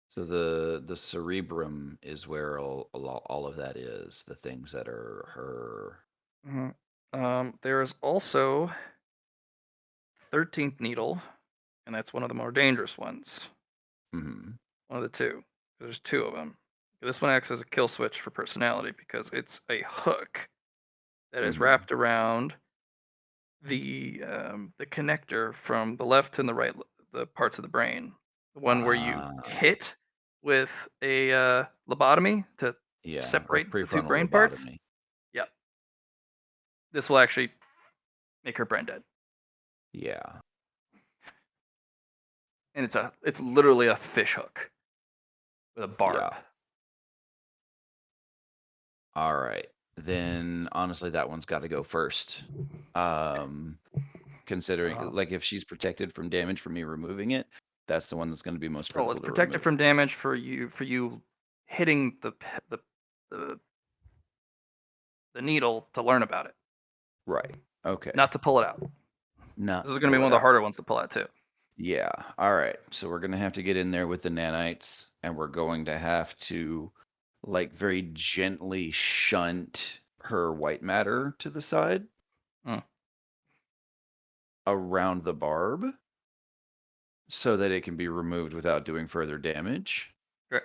So the cerebrum is where all of that is. The things that are her. there is also 13th needle, and that's one of the more dangerous ones. Mhm. One of the two. There's two of them. This one acts as a kill switch for personality because it's a hook that is Mhm. wrapped around the connector from the left and the right the parts of the brain. The one where you Ah. hit with a lobotomy to Yeah. Or separate the two prefrontal brain parts. lobotomy. Yep. This will actually make her brain dead. Yeah. And it's literally a fish hook with a Yeah. barb. All right. Then honestly, that one's got to go first. Considering Uh, like if she's protected from damage from me removing it, that's the one that's going to be most oh, it's critical to protected remove. from damage for you hitting the the, the needle to learn about it, Right. Okay. not to pull it out. Not This is to going to be pull one it of the out. harder ones to pull out too. Yeah. All right. So we're gonna have to get in there with the nanites, and we're going to have to like very gently shunt her white matter to the side Mm. around the barb so that it can be removed without doing further damage. Great.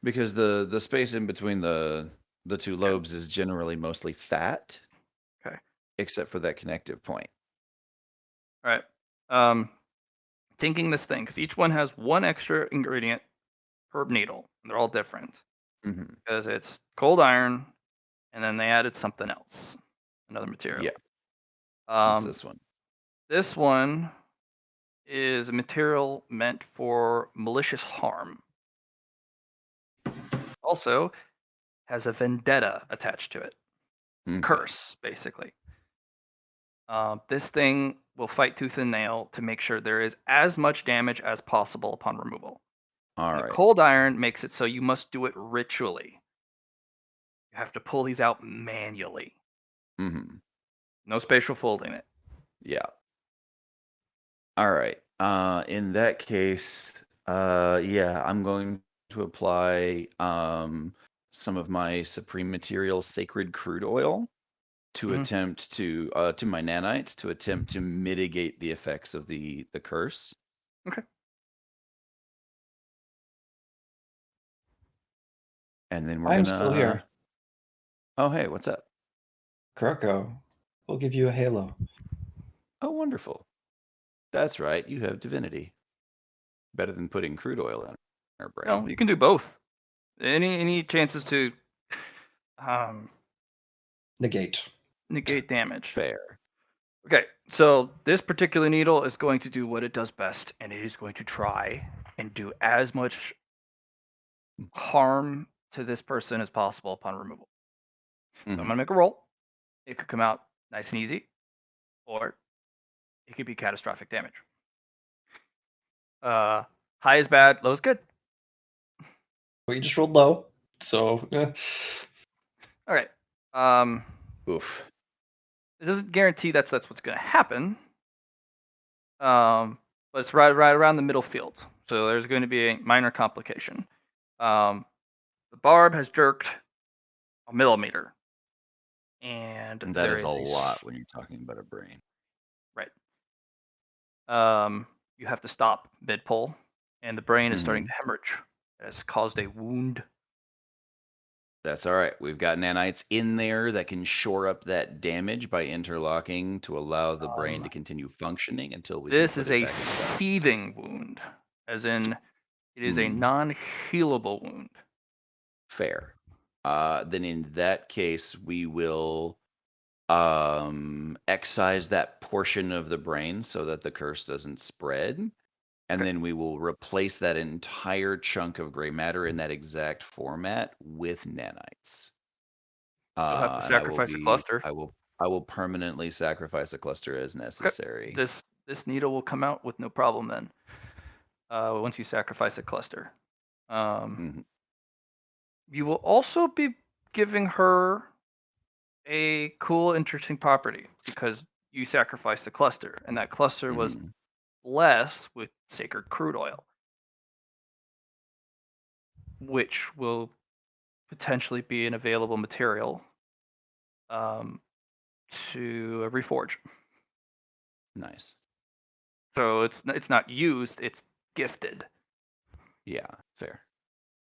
Because the space in between the two Okay. lobes is generally mostly fat, Okay. except for that connective point. All right. Um, Tinking this thing because each one has one extra ingredient per needle, and they're all different Hmm. because it's cold iron, and then they added something else, another material. Yeah. What's Um, this one? this one is a material meant for malicious harm. Also, has a vendetta attached to it. Okay. Curse, basically. This thing will fight tooth and nail to make sure there is as much damage as possible upon removal. All And the right. cold iron makes it so you must do it ritually. You have to pull these out manually. Hmm. No spatial folding it. Yeah. All right. In that case, yeah, I'm going to apply some of my supreme material, sacred crude oil, to Mhm. attempt to my nanites to attempt to mitigate the effects of the curse. Okay. And then we're I'm gonna. still here. Oh, hey, what's up? Kuroko, we'll give you a halo. Oh, wonderful. That's right. You have divinity. Better than putting crude oil in our brain. No, you can do both. Any chances to Negate. negate damage. Fair. Okay, so this particular needle is going to do what it does best, and it is going to try and do as much harm to this person as possible upon removal. So I'm Mhm. gonna make a roll. It could come out nice and easy, or it could be catastrophic damage. High is bad, low is good. Well, you just rolled low, so All right. Oof. It doesn't guarantee that's what's gonna happen. But it's right around the middle field, so there's going to be a minor complication. The barb has jerked a millimeter, and And that there is a is lot when you're talking about a brain. right. You have to stop mid pull, and the brain is starting Mhm. to hemorrhage. It has caused a wound. That's all right. We've got nanites in there that can shore up that damage by interlocking to allow the brain Um, to continue functioning until we can this put is it a back in dust. seething wound, as in it is a Hmm. non-healable wound. Fair. Then in that case, we will excise that portion of the brain so that the curse doesn't spread. And Okay. then we will replace that entire chunk of gray matter in that exact format with nanites. You'll have to And sacrifice a cluster. I will permanently sacrifice a cluster as Okay. necessary. This needle will come out with no problem then. Once you sacrifice a cluster. Mhm. You will also be giving her a cool, interesting property because you sacrificed a cluster, and that cluster was Mhm. blessed with sacred crude oil, which will potentially be an available material um, to reforge. Nice. So it's not used; it's gifted. Yeah, fair.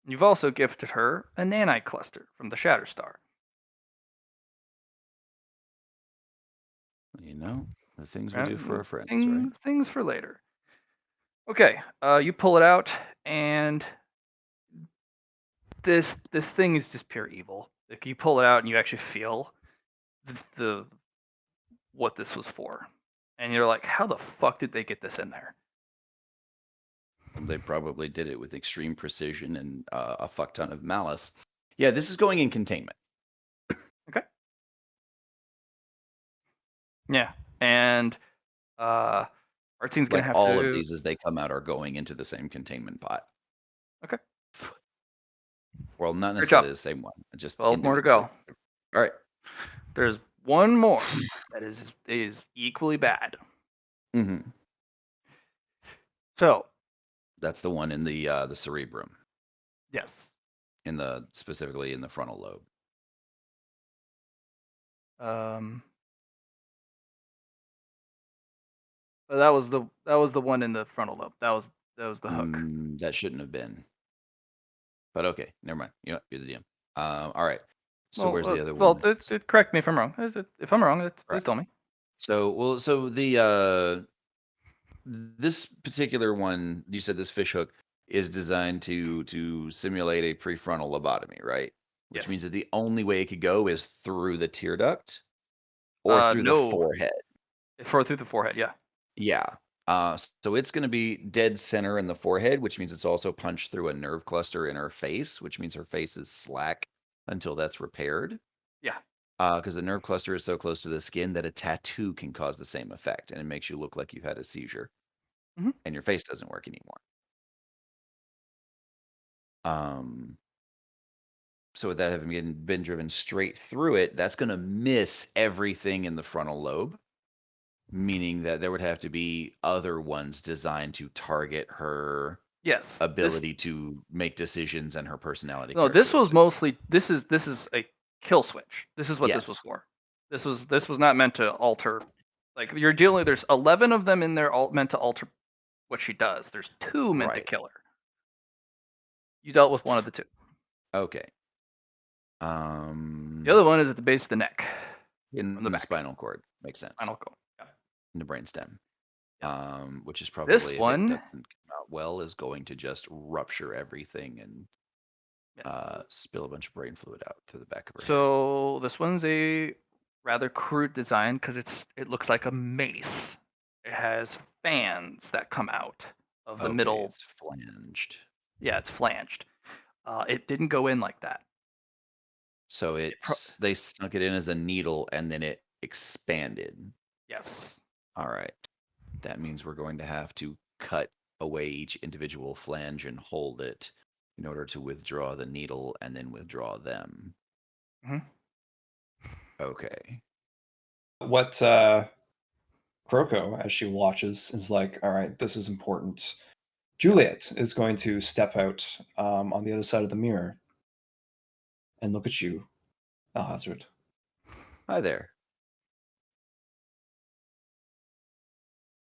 You've also gifted her a nanite cluster from the Shatterstar. You know, the things we Right? do for our friends, right? Things for later. Okay, you pull it out, and this thing is just pure evil. Like you pull it out, and you actually feel the what this was for, and you're like, how the fuck did they get this in there? They probably did it with extreme precision and a fuck ton of malice. Yeah, this is going in containment. Okay. Yeah, and Artzine's gonna Like have all of to. these as they come out are going into the same containment pot. Okay. Well, not Great necessarily job. the same one, just 12 more to individually. go. All right. There's one more that is equally bad. Mm-hmm. So That's the one in the cerebrum, yes, specifically in the frontal lobe. um, that was the one in the frontal lobe. That was the hook. That shouldn't have been. But okay, never mind. You know, you're the DM. All right. So where's the other one? Correct me if I'm wrong. If I'm wrong, Right. please tell me. So the this particular one, you said this fish hook is designed to simulate a prefrontal lobotomy, right? Which Yes. means that the only way it could go is through the tear duct or through the No, forehead. through the forehead. Yeah. Yeah. So it's going to be dead center in the forehead, which means it's also punched through a nerve cluster in her face, which means her face is slack until that's repaired. Yeah. Because the nerve cluster is so close to the skin that a tattoo can cause the same effect, and it makes you look like you've had a seizure, Mhm. and your face doesn't work anymore. So with that having been driven straight through it, that's going to miss everything in the frontal lobe, meaning that there would have to be other ones designed to target her Yes. ability to make decisions and her personality This was characteristics. mostly this is a kill switch. This is what this was Yes. for. This was not meant to alter. Like you're dealing. There's 11 of them in there, all meant to alter what she does. There's 2 meant to Right. kill her. You dealt with one of the 2. Okay. The other one is at the base of the neck. in from the the back. spinal cord. Makes sense. Spinal cord. Yeah. In the brainstem. Yeah. Which is This probably, if it one, doesn't come out well, is going to just rupture everything and yeah. spill a bunch of brain fluid out to the back of her head. So this one's a rather crude design because it looks like a mace. It has fans that come out of the Okay, middle. it's flanged. Yeah, it's flanged. It didn't go in like that. So they snuck it in as a needle and then it expanded. Yes. All right. That means we're going to have to cut away each individual flange and hold it in order to withdraw the needle and then withdraw them. Mhm. Okay. What Kroko, as she watches, is like, all right, this is important. Juliet is going to step out on the other side of the mirror and look at you, Alhazard. Hi there.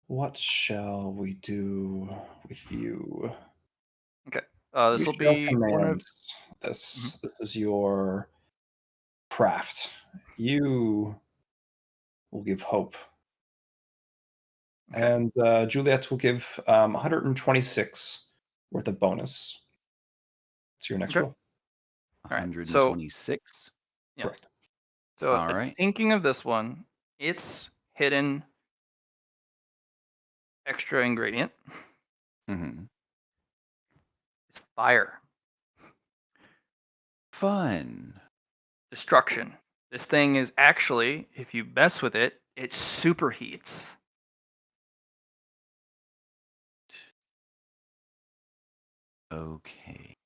What shall we do with you? Okay. You This will shall be one of. command this. This is your craft. You will give hope. Okay. And Juliet will give 126 worth of bonus to your next Okay. roll. All right. So 126. yeah. Correct. So All right. thinking of this one, it's hidden extra ingredient. Mm-hmm. It's fire. Fun. Destruction. This thing is actually, if you mess with it, it superheats. Okay.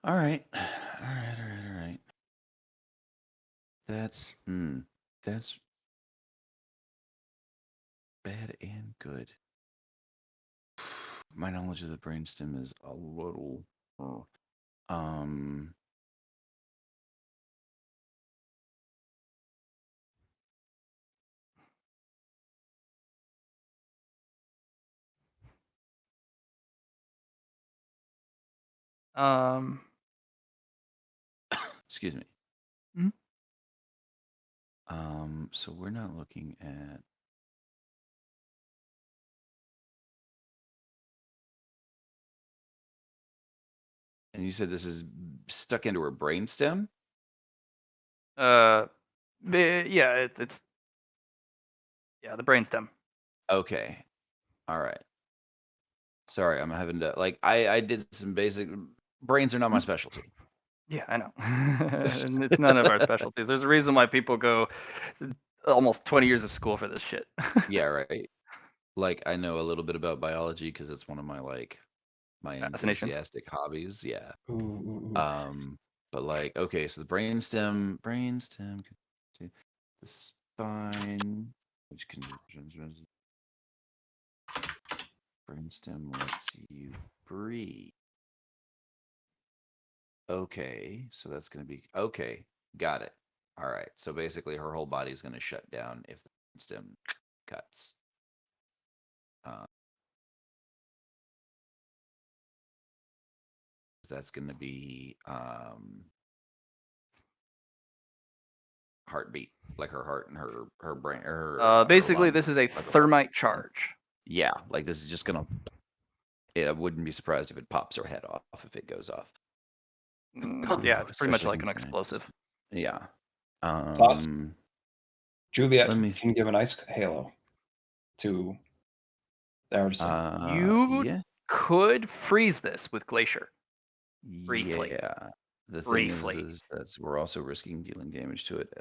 All right. All right. All right. All right. That's bad and good. My knowledge of the brainstem is a little. Um. Um, Excuse me. Mhm. So we're not looking at. And you said this is stuck into her brainstem? yeah, it's the brainstem. Okay. All right. Sorry, I'm having to I did some basic brains are not my specialty. Yeah, I know. And it's none of our specialties. There's a reason why people go almost 20 years of school for this shit. Yeah, right. Like I know a little bit about biology because it's one of my my Fascinations. enthusiastic hobbies. Yeah. Ooh, ooh, ooh. But like okay, so the brainstem to the spine, which can brainstem lets you breathe. Okay, so that's going to be okay. Got it. All right. So basically, her whole body is going to shut down if the stem cuts. That's going to be heartbeat, like her heart and her brain. Her Basically, lungs, this is a like a thermite charge. yeah, like this is just gonna. I wouldn't be surprised if it pops her head off if it goes off. Yeah, it's pretty much Especially like an considering- explosive. Yeah. Thoughts? Juliet Let me can give an ice halo to the artisan. You could freeze this with Glacier. Briefly. Yeah. The thing Briefly. is that we're also risking dealing damage to it.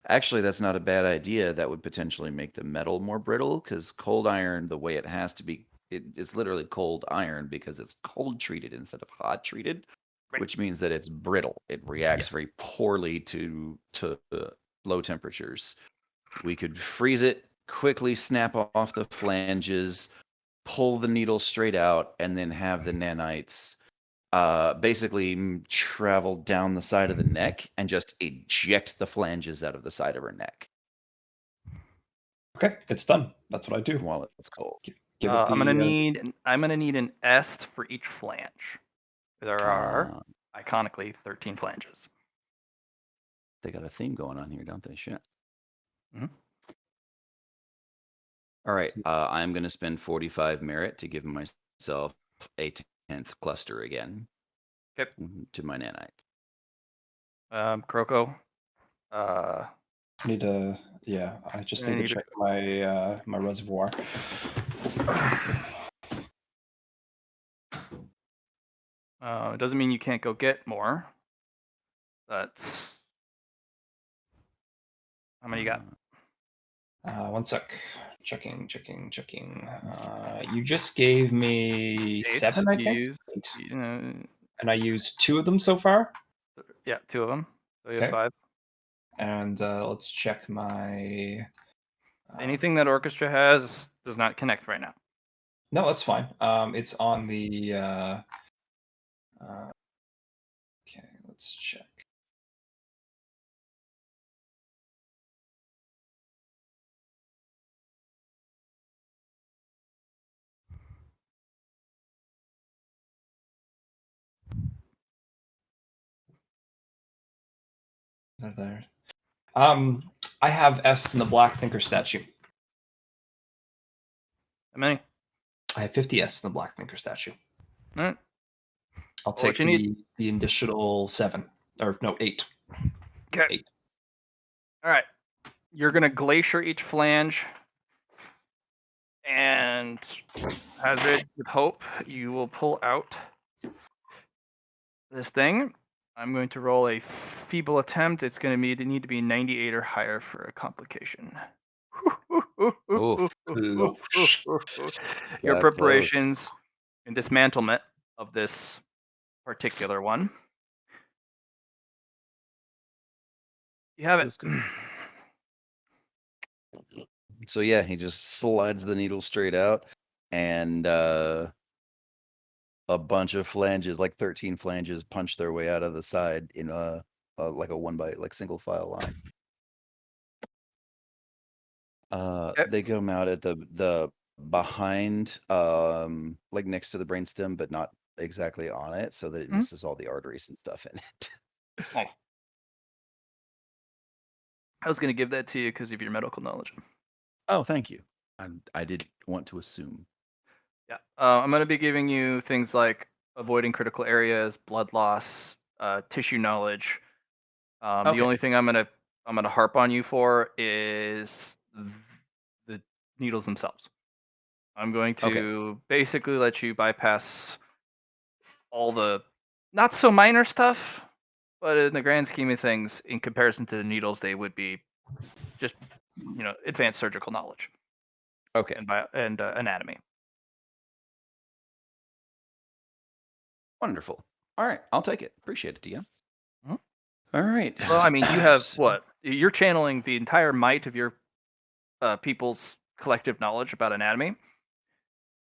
Actually, that's not a bad idea. That would potentially make the metal more brittle because cold iron, the way it has to be, it's literally cold iron because it's cold treated instead of hot treated, Right. which means that it's brittle. It reacts Yes. very poorly to low temperatures. We could freeze it, quickly snap off the flanges, pull the needle straight out, and then have the nanites basically travel down the side of the neck and just eject the flanges out of the side of her neck Okay, it's done. That's what I do. while it's cold. Give it I'm gonna the. need an est for each flange. There are iconically 13 flanges. They got a theme going on here, don't they? Shit. Mhm. All right. I'm going to spend 45 merit to give myself a 10th cluster again. Okay. To my nanites. Kroko. Need to. Yeah, I just I need to need to- check my my reservoir. It doesn't mean you can't go get more. That's how many you got? 1 sec. Checking. You just gave me 8. 7, I You think. used, 8. you know, And I used 2 of them so far. yeah, 2 of them. So you have Okay. 5. And let's check my. Anything that orchestra has does not connect right now. No, that's fine. It's on the. Okay, let's check. They're there. I have S in the Black Thinker statue. How many? I have 50 S in the Black Thinker statue. All right. I'll Well, take what you need- the additional 7 or no 8. Okay. 8. All right. You're gonna glacier each flange, and Hazard, with hope, you will pull out this thing. I'm going to roll a feeble attempt. It's going to need to be 98 or higher for a complication. Oof. Your Got preparations and dismantlement of this particular one. You have it. Feels good. So yeah, he just slides the needle straight out, and a bunch of flanges, like 13 flanges, punch their way out of the side in like a one by like single file line. Okay. They come out at the behind, like next to the brainstem, but not exactly on it, so that it Mhm. misses all the arteries and stuff in it. Nice. I was going to give that to you because of your medical knowledge. Oh, thank you. I did want to assume. Yeah. I'm going to be giving you things like avoiding critical areas, blood loss, tissue knowledge. The Okay. only thing I'm gonna harp on you for is the needles themselves. I'm going to basically let you bypass all the not so minor stuff, but in the grand scheme of things, in comparison to the needles, they would be just advanced surgical knowledge Okay. and anatomy. Wonderful. All right, I'll take it. Appreciate it, DM. Mhm. All right. Well, I mean, you have what? You're channeling the entire might of your people's collective knowledge about anatomy.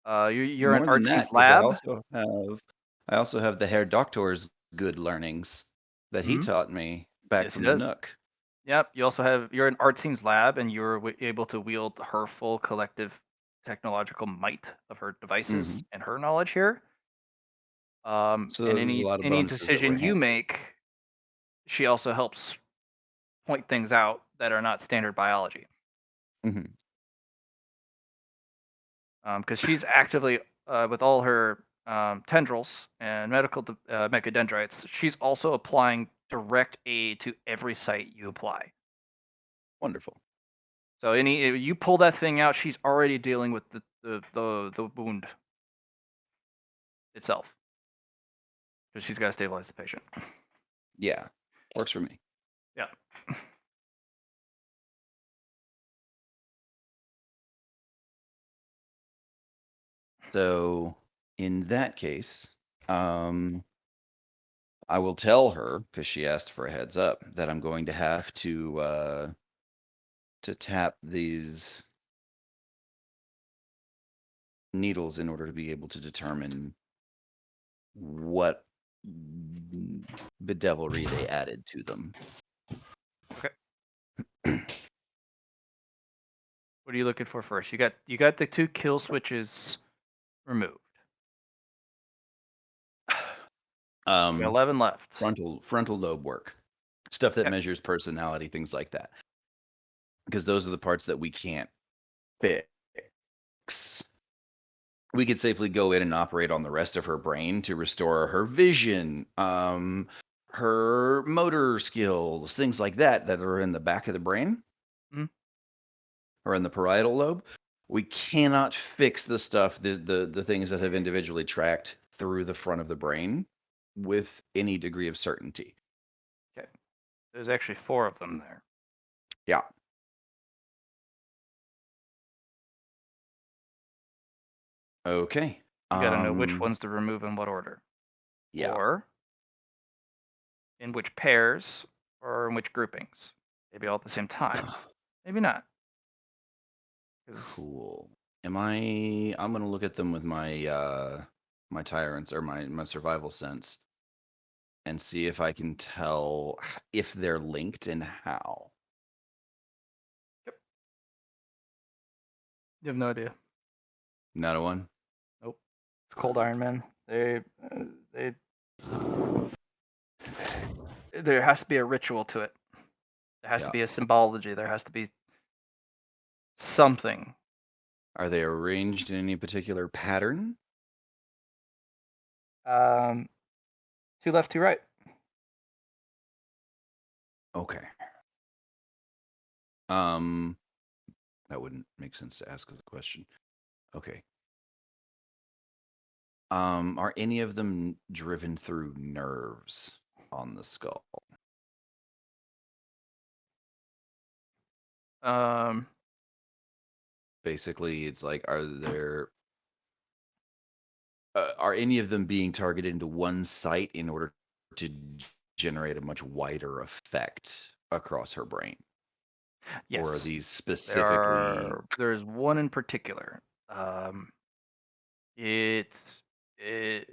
You're in More than Artsy's that, because lab. I also have the Herr Doctor's good learnings that he Mhm. taught me back Yes, he from the does. Nook. Yep. You're in Artsy's lab, and you're able to wield her full collective technological might of her devices and her knowledge here. So And there's a lot of any bonuses that were decision you handed. make, she also helps point things out that are not standard biology. Mhm. Because she's actively with all her tendrils and medical mechadendrites, she's also applying direct aid to every site you apply. Wonderful. So you pull that thing out, she's already dealing with the wound itself, because she's got to stabilize the patient. Yeah, works for me. Yeah. So in that case, I will tell her, because she asked for a heads up, that I'm going to have to tap these needles in order to be able to determine what bedevilry they added to them. Okay. What are you looking for first? You got the 2 kill switches removed. You got 11 left. Frontal lobe work, stuff that Okay. measures personality, things like that, because those are the parts that we can't fix. We could safely go in and operate on the rest of her brain to restore her vision, her motor skills, things like that that are in the back of the brain Mhm. or in the parietal lobe. We cannot fix the stuff, the things that have individually tracked through the front of the brain with any degree of certainty. Okay. There's actually 4 of them there. Yeah. Okay. You got to know which ones to remove in what order. Yeah. Or in which pairs or in which groupings. Maybe all at the same time. Maybe not. 'Cause Cool. I'm gonna look at them with my my tyrants or my survival sense and see if I can tell if they're linked and how. you have no idea. Not a one? Nope. It's Cold Iron Man. They there has to be a ritual to it. There has to Yeah. be a symbology. There has to be something. Are they arranged in any particular pattern? 2 left, 2 right. Okay. That wouldn't make sense to ask as a question. Okay. Are any of them driven through nerves on the skull? Basically, it's like, are any of them being targeted into one site in order to generate a much wider effect across her brain? Yes. Or are these specifically? There's one in particular. It's it,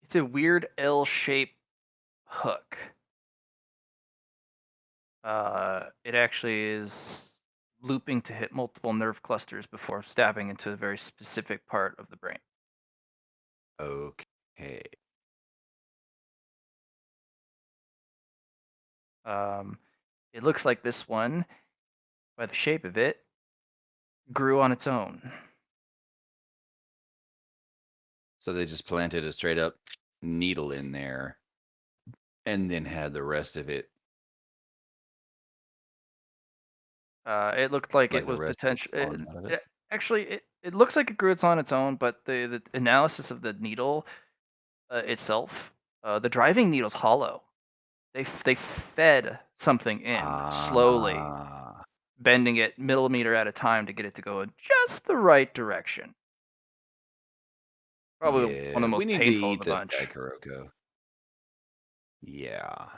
it's a weird L-shaped hook. It actually is looping to hit multiple nerve clusters before stabbing into a very specific part of the brain. Okay. It looks like this one, by the shape of it, grew on its own. So they just planted a straight up needle in there and then had the rest of it, It looked like like it the was rest of it potential. spawned out of it. Actually, it looks like it grew its on its own, but the analysis of the needle itself, the driving needle's hollow. They fed something in slowly, Ah, bending it millimeter at a time to get it to go in just the right direction. Probably one of yeah. the We most need to painful of eat the this guy, bunch. Kuroko. Yeah.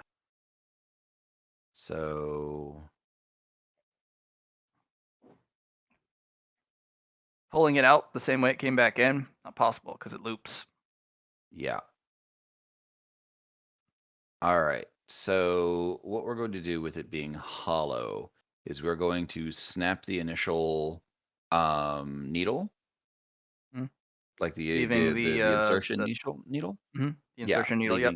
So Pulling it out the same way it came back in, not possible because it loops. yeah. All right. So what we're going to do with it being hollow is we're going to snap the initial needle, Mhm. like Leaving the insertion needle. the Yeah, insertion needle. Yep.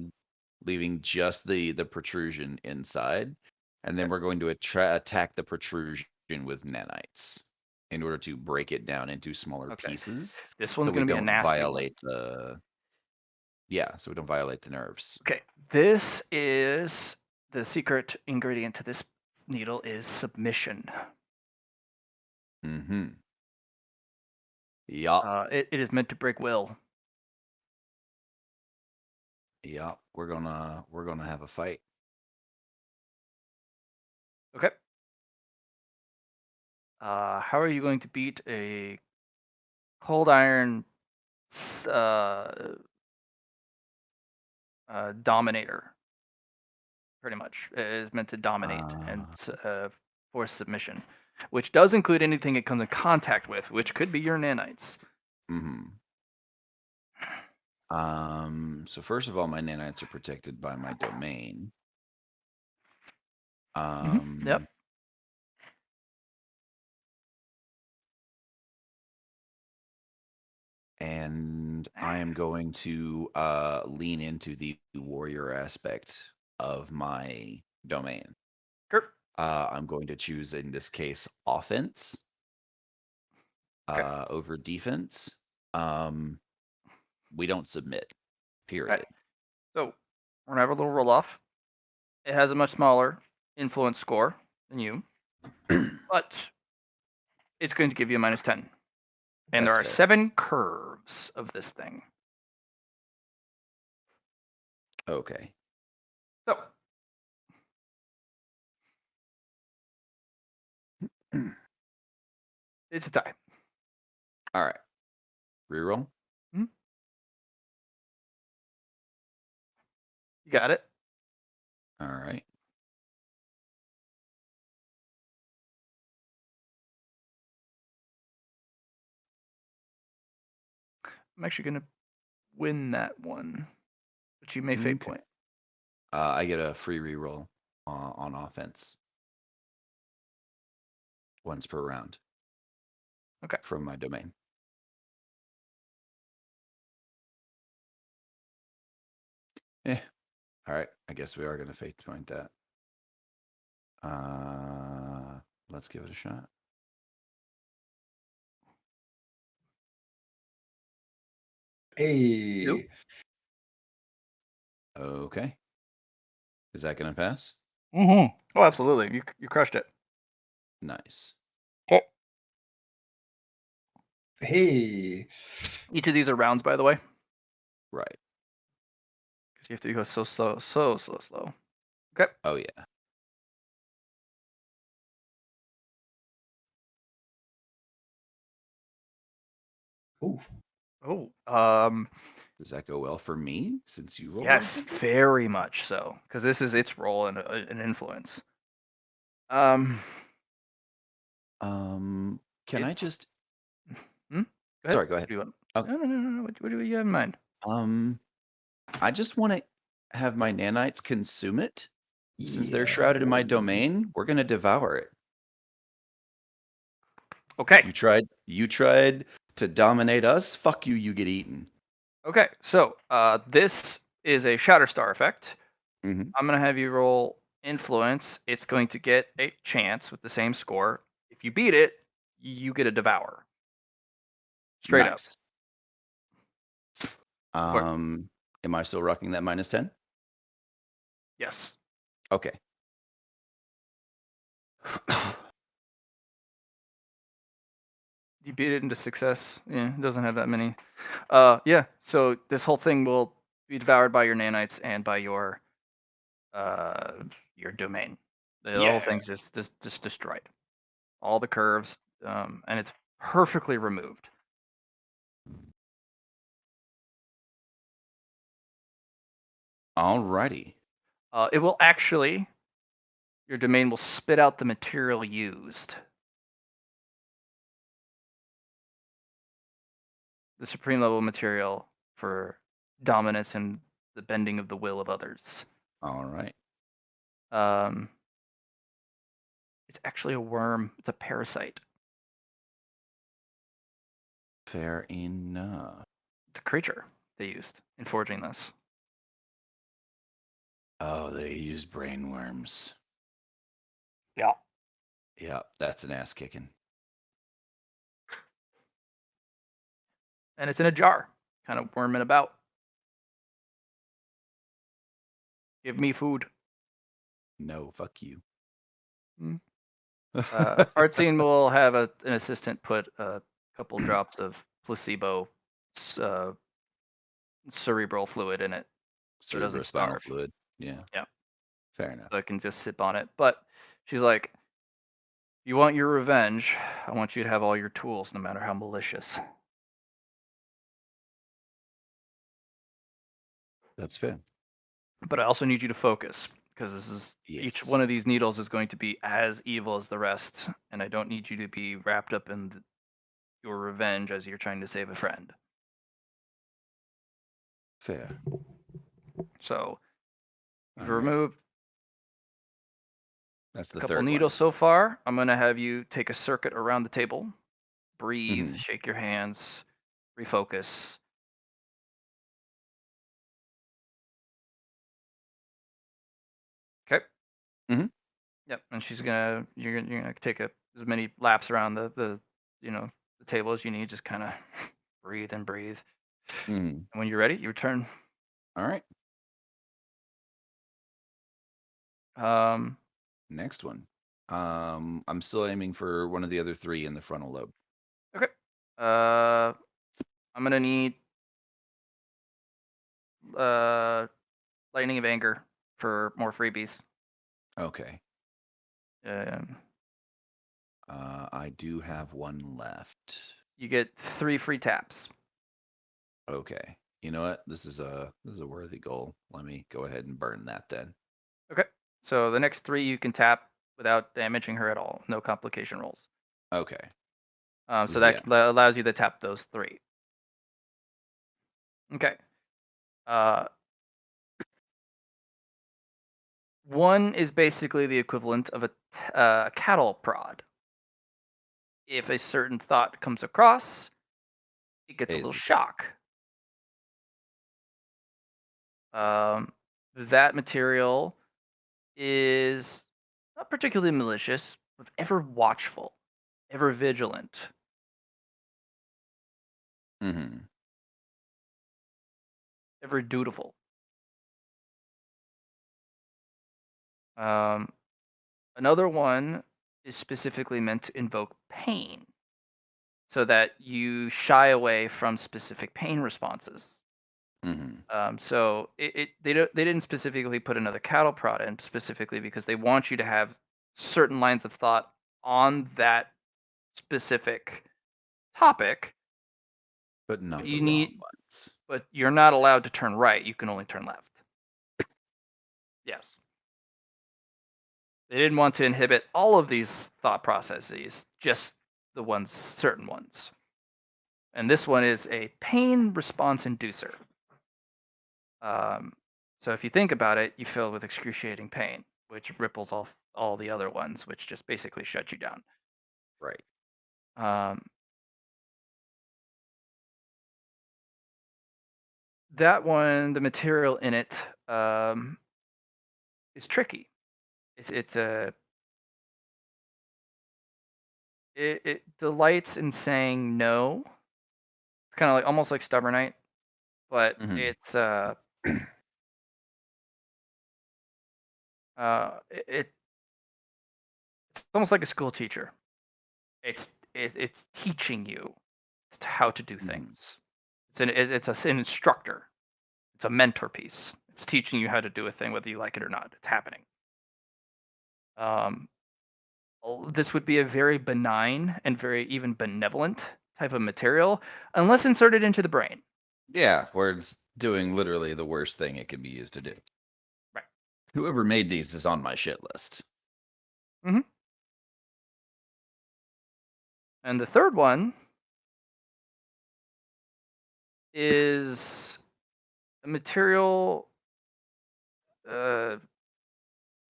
leaving just the protrusion inside, and then Okay. we're going to attack the protrusion with nanites in order to break it down into smaller Okay. pieces, This so one's we gonna be a don't nasty one. violate the so we don't violate the nerves. Okay. This is the secret ingredient to this needle is submission. Mm-hmm. Yup. It is meant to break will. Yup. We're gonna have a fight. Okay. How are you going to beat a cold iron dominator? Pretty much, it is meant to dominate and force submission, which does include anything it comes in contact with, which could be your nanites. Mm-hmm. So first of all, my nanites are protected by my domain. Yep. And I am going to lean into the warrior aspect of my domain. Kurt. I'm going to choose, in this case, offense Okay. over defense. We don't submit, period. Right. So we're gonna have a little roll off. It has a much smaller influence score than you, but it's going to give you a -10. And there That's are fair. 7 curves of this thing. Okay. So it's a tie. All right. Reroll. You got it. All right. I'm actually gonna win that one, but you may fate Okay. point. I get a free reroll on offense once per round. Okay. From my domain. Yeah. All right. I guess we are going to fate point that. Let's give it a shot. Hey. Okay. Is that going to pass? Mm-hmm. Oh, absolutely. You crushed it. Nice. Okay. Hey. Each of these are rounds, by the way, Right. because you have to go so slow. Okay. Oh, yeah. Ooh. Oh, Does that go well for me since you rolled? yes, very much so, because this is its role and an influence. Um, Can I it's just? Go ahead. Sorry, go What ahead. do you want? Oh, No. What do you have in mind? I just want to have my nanites consume it. Since they're Yeah. shrouded in my domain, we're going to devour it. Okay. You tried to dominate us. Fuck you, you get eaten. Okay. So, this is a Shatter Star effect. Mhm. I'm gonna have you roll influence. It's going to get a chance with the same score. If you beat it, you get a devour. Straight up. Nice. Quick. Am I still rocking that -10? Yes. Okay. You beat it into success. Yeah, it doesn't have that many. Yeah. So this whole thing will be devoured by your nanites and by your domain. The whole Yeah. thing's just destroyed. All the curves, and it's perfectly removed. Alrighty. It will actually, your domain will spit out the material used. The supreme level material for dominance and the bending of the will of others. All right. It's actually a worm. It's a parasite. Fair enough. It's a creature they used in forging this. Oh, they use brain worms. Yeah. Yeah, that's an ass kicking. And it's in a jar, kind of worming about. Give me food. No, fuck you. Mm. Artsine will have an assistant put a couple drops of placebo uh, cerebral fluid in it so it doesn't Cerebrospinal starve. fluid. Yeah. Yeah. Fair enough. So I can just sip on it. But she's like, you want your revenge, I want you to have all your tools, no matter how malicious. That's fair. But I also need you to focus, because this is each Yes. one of these needles is going to be as evil as the rest, and I don't need you to be wrapped up in your revenge as you're trying to save a friend. Fair. So you've All right. removed That's a the couple third needles one. so far. I'm going to have you take a circuit around the table, breathe, Mhm. shake your hands, refocus. Okay. Yep, and you're gonna take as many laps around the the table as you need. Just kind of breathe and breathe. Mhm. And when you're ready, you return. All right. Um, Next one. I'm still aiming for one of the other three in the frontal lobe. okay. I'm gonna need lightning of anger for more freebies. Okay. Um, I do have one left. you get 3 free taps. Okay. You know what? This is a worthy goal. Let me go ahead and burn that then. Okay. So the next 3 you can tap without damaging her at all. No complication rolls. Okay. So Yeah. that allows you to tap those 3. Okay. Uh, one is basically the equivalent of a cattle prod. If a certain thought comes across, it gets a little Phases. shock. That material is not particularly malicious, but ever watchful, ever vigilant. Mhm. Ever dutiful. Um, another one is specifically meant to invoke pain so that you shy away from specific pain responses. Mhm. So they didn't specifically put another cattle prod in specifically because they want you to have certain lines of thought on that specific topic. But not the You wrong need, ones. but you're not allowed to turn right. You can only turn left. Yes. They didn't want to inhibit all of these thought processes, just the ones, certain ones. And this one is a pain response inducer. Um, so if you think about it, you feel with excruciating pain, which ripples off all the other ones, which just basically shut you down. Right. Um, that one, the material in it is tricky. It's a it delights in saying no. It's kind of like almost like Stubbornite, but Mhm. it's almost like a school teacher. It's teaching you how to do Mhm. things. An instructor. It's a mentor piece. It's teaching you how to do a thing, whether you like it or not. It's happening. Um, this would be a very benign and very even benevolent type of material, unless inserted into the brain. Yeah, where it's doing literally the worst thing it can be used to do. Right. Whoever made these is on my shit list. Hmm. And the third one is a material. Uh,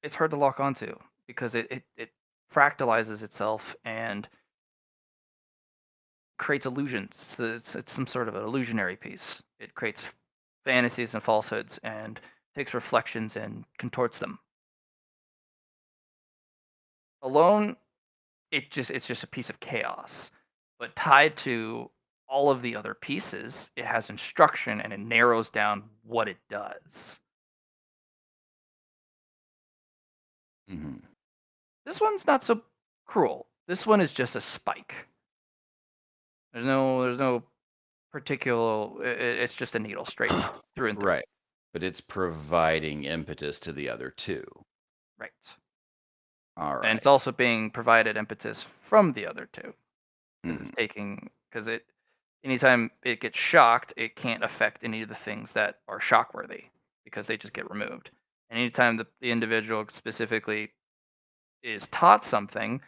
it's hard to lock onto because it fractalizes itself and creates illusions. So it's some sort of an illusionary piece. It creates fantasies and falsehoods and takes reflections and contorts them. Alone, it's just a piece of chaos. But tied to all of the other pieces, it has instruction and it narrows down what it does. Mhm. This one's not so cruel. This one is just a spike. There's no particular. It's just a needle straight through and through. Right. But it's providing impetus to the other two. Right. All And it's right. also being provided impetus from the other two because it's Mhm. taking because it anytime it gets shocked, it can't affect any of the things that are shockworthy because they just get removed. And anytime the individual specifically is taught something,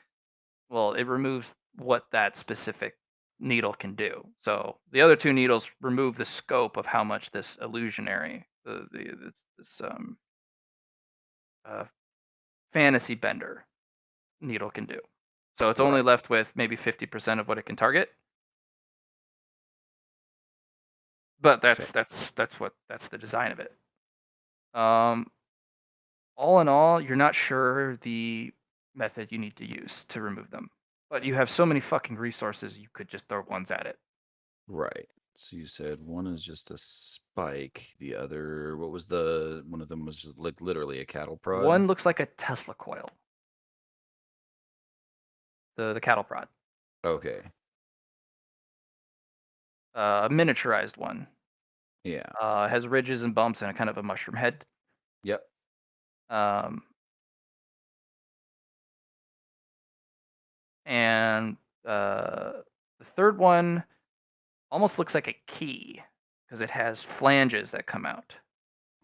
well, it removes what that specific needle can do. So the other two needles remove the scope of how much this illusionary, this uh, fantasy bender needle can do. So it's only Right. left with maybe 50% of what it can target. But Fair. that's the design of it. Um, all in all, you're not sure the method you need to use to remove them, but you have so many fucking resources, you could just throw ones at it. Right. So you said one is just a spike. The other, one of them was just like literally a cattle prod. One looks like a Tesla coil. The cattle prod, Okay. a miniaturized one. Yeah. Has ridges and bumps and a kind of a mushroom head. Yep. Um, and the third one almost looks like a key because it has flanges that come out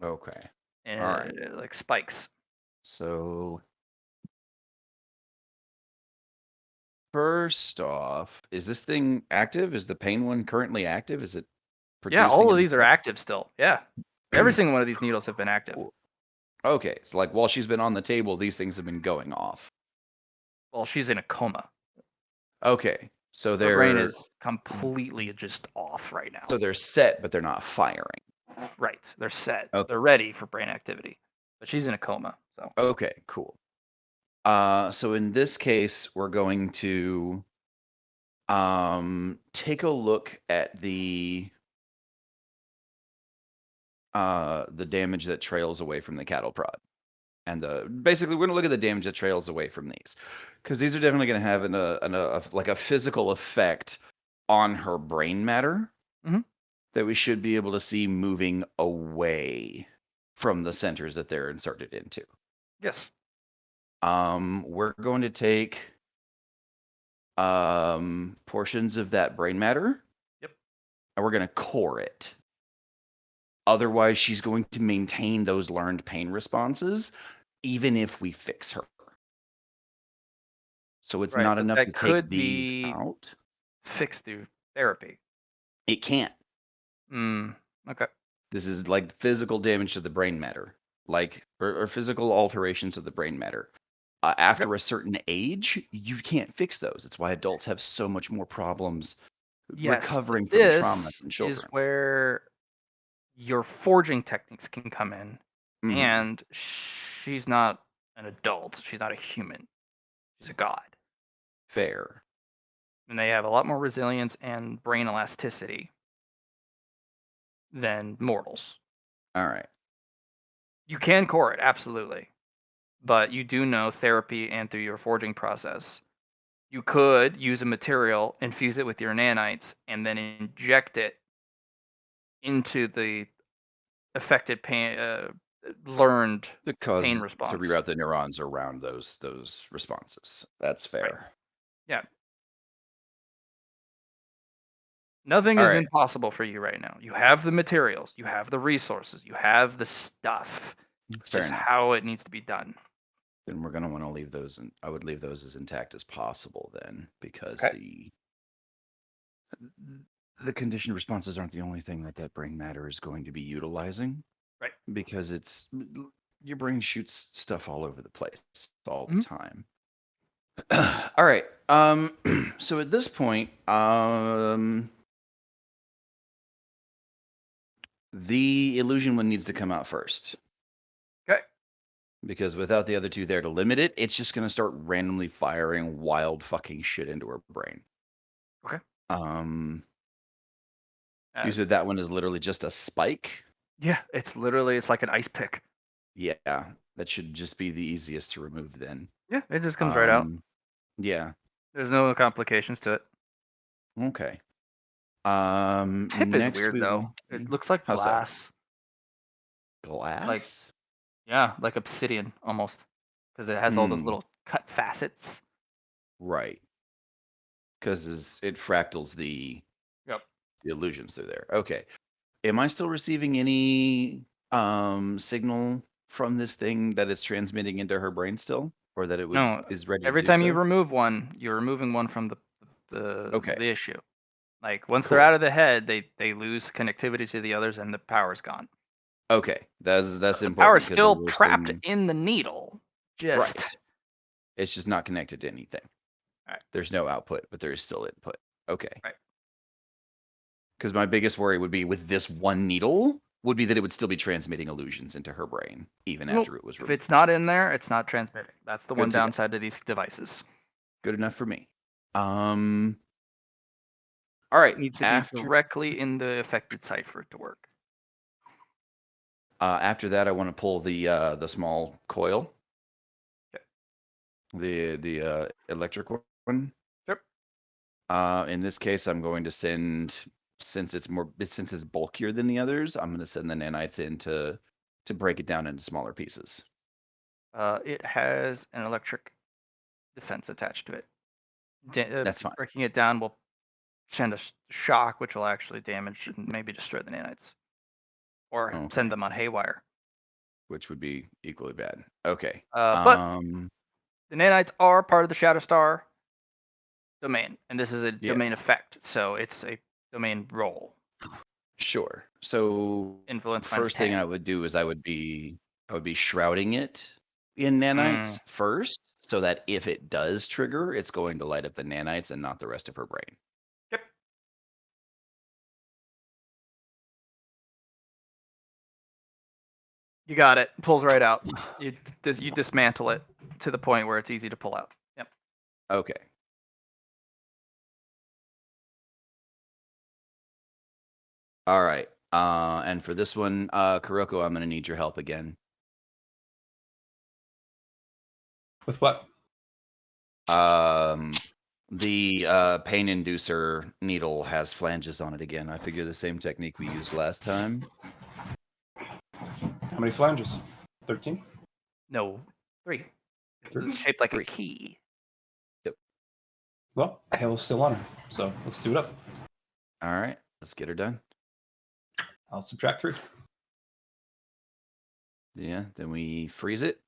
Okay. and All right. like spikes. So first off, is this thing active? Is the pain one currently active? Is it Yeah, producing all of an these are effect? active still. Yeah, every single one of these needles have been active. Cool. Okay. So like while she's been on the table, these things have been going off. Well, she's in a coma. Okay. So Her brain they're is completely just off right now. so they're set, but they're not firing. Right, they're set. Okay. They're ready for brain activity, but she's in a coma. So Okay, cool. So in this case, we're going to take a look at the damage that trails away from the cattle prod. And basically, we're gonna look at the damage that trails away from these, because these are definitely gonna have like a physical effect on her brain matter Mhm. that we should be able to see moving away from the centers that they're inserted into. yes, We're going to take portions of that brain matter. Yep. And we're going to core it. Otherwise, she's going to maintain those learned pain responses, even if we fix her. So it's right. not But enough to that take could these be out. fixed through therapy. It can't. Okay. This is like physical damage to the brain matter, like or physical alterations to the brain matter. After a certain age, you can't fix those. It's why adults have so much more problems Yes, but recovering from trauma this than is children. where your forging techniques can come in, Mhm. and she's not an adult. She's not a human. She's a god, Fair. and they have a lot more resilience and brain elasticity than mortals. All right. You can core it, absolutely, but you do know therapy and through your forging process. You could use a material, infuse it with your nanites, and then inject it into the affected pain, learned To pain cause to response. reroute the neurons around those responses. That's Right. fair. Yeah. Nothing All is right. impossible for you right now. You have the materials, you have the resources, you have the stuff. It's Fair just enough. how it needs to be done. Then we're gonna want to leave those, and I would leave those as intact as possible then, because Okay. the conditioned responses aren't the only thing that brain matter is going to be utilizing, Right. because your brain shoots stuff all over the place all the Mhm. time. All right. So at this point, the illusion one needs to come out first. Okay. Because without the other two there to limit it, it's just going to start randomly firing wild fucking shit into her brain. Okay. You said that one is literally just a spike? Yeah, it's like an ice pick. Yeah, that should just be the easiest to remove then. Yeah, it just comes right out. Yeah, There's no complications to it. okay. Tip is Next weird we though. will It looks like how's that? glass. Like, Glass? yeah, like obsidian almost. Because it has all those Hmm, little cut facets. right. Because it fractals Yep. the illusions through there. Okay. Am I still receiving any signal from this thing that it's transmitting into her brain still, or that No, is ready to every do time you so? remove one, you're removing one from Okay, the issue. Like once they're cool. out of the head, they lose connectivity to the others and the power's gone. Okay, that's The power's important because the still worst trapped thing, in the needle. Just right? It's just not connected to anything. Alright. There's no output, but there is still input. Okay. Right. Because my biggest worry would be with this one needle would be that it would still be transmitting illusions into her brain even Nope. after it was If removed. it's not in there, it's not transmitting. That's the Good one to know. downside to these devices. Good enough for me. All right. It needs to be After directly in the affected site for it to work. after that, I want to pull the small coil. Okay. The electric one. Yep. In this case, I'm going to send, since it's bulkier than the others, I'm going to send the nanites in to break it down into smaller pieces. It has an electric defense attached to it. That's fine. Breaking it down will send a shock, which will actually damage and maybe destroy the nanites, or Okay. send them on haywire. Which would be equally bad. Okay. But the nanites are part of the Shatterstar domain, and this is a Yeah. domain effect, so it's a domain roll. Sure. So Influence first thing 10. I would do is I would be shrouding it in nanites first, so that if it does trigger, it's going to light up the nanites and not the rest of her brain. Yep. You got it. Pulls right out. You dismantle it to the point where it's easy to pull out. Yep. Okay. All right. And for this one, Kuroko, I'm going to need your help again. With what? The pain inducer needle has flanges on it again. I figure the same technique we used last time. How many flanges? 13? No, 3. Three? It's shaped like 3. a key. Well, Halo's still on her, so let's do it up. All right, let's get her done. I'll subtract 3. Yeah, then we freeze it,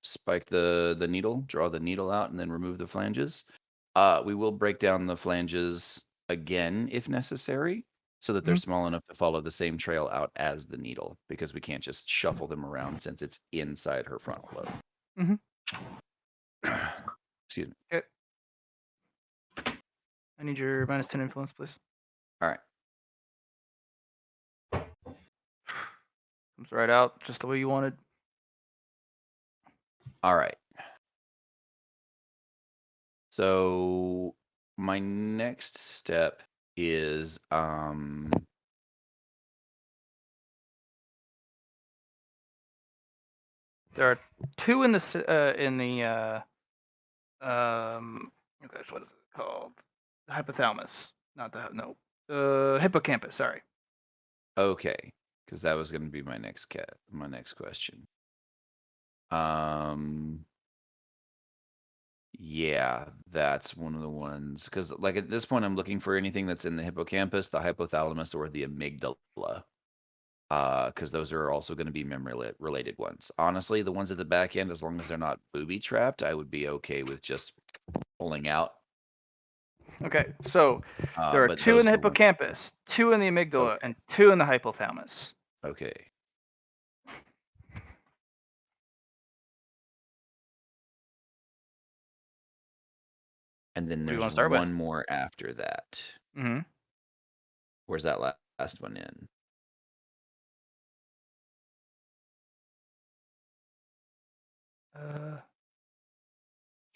spike the needle, draw the needle out, and then remove the flanges. We will break down the flanges again if necessary, so that they're small enough to follow the same trail out as the needle, because we can't just shuffle them around since it's inside her front lobe. Excuse me. Okay. I need your -10 influence, please. All right. Comes right out just the way you wanted. All right. So my next step is There are 2 in the oh gosh, what is it called? The hypothalamus, not the hippocampus. Sorry. okay, because that was going to be my next question. Yeah, that's one of the ones, because like at this point I'm looking for anything that's in the hippocampus, the hypothalamus, or the amygdala. Because those are also going to be memory related ones. Honestly, the ones at the back end, as long as they're not booby trapped, I would be okay with just pulling out. Okay, so there are But 2 in those the are the ones- hippocampus, 2 in the amygdala, Okay. and 2 in the hypothalamus. Okay. And then What do you there's wanna start with? one more after that. Mm-hmm. Where's that last one in?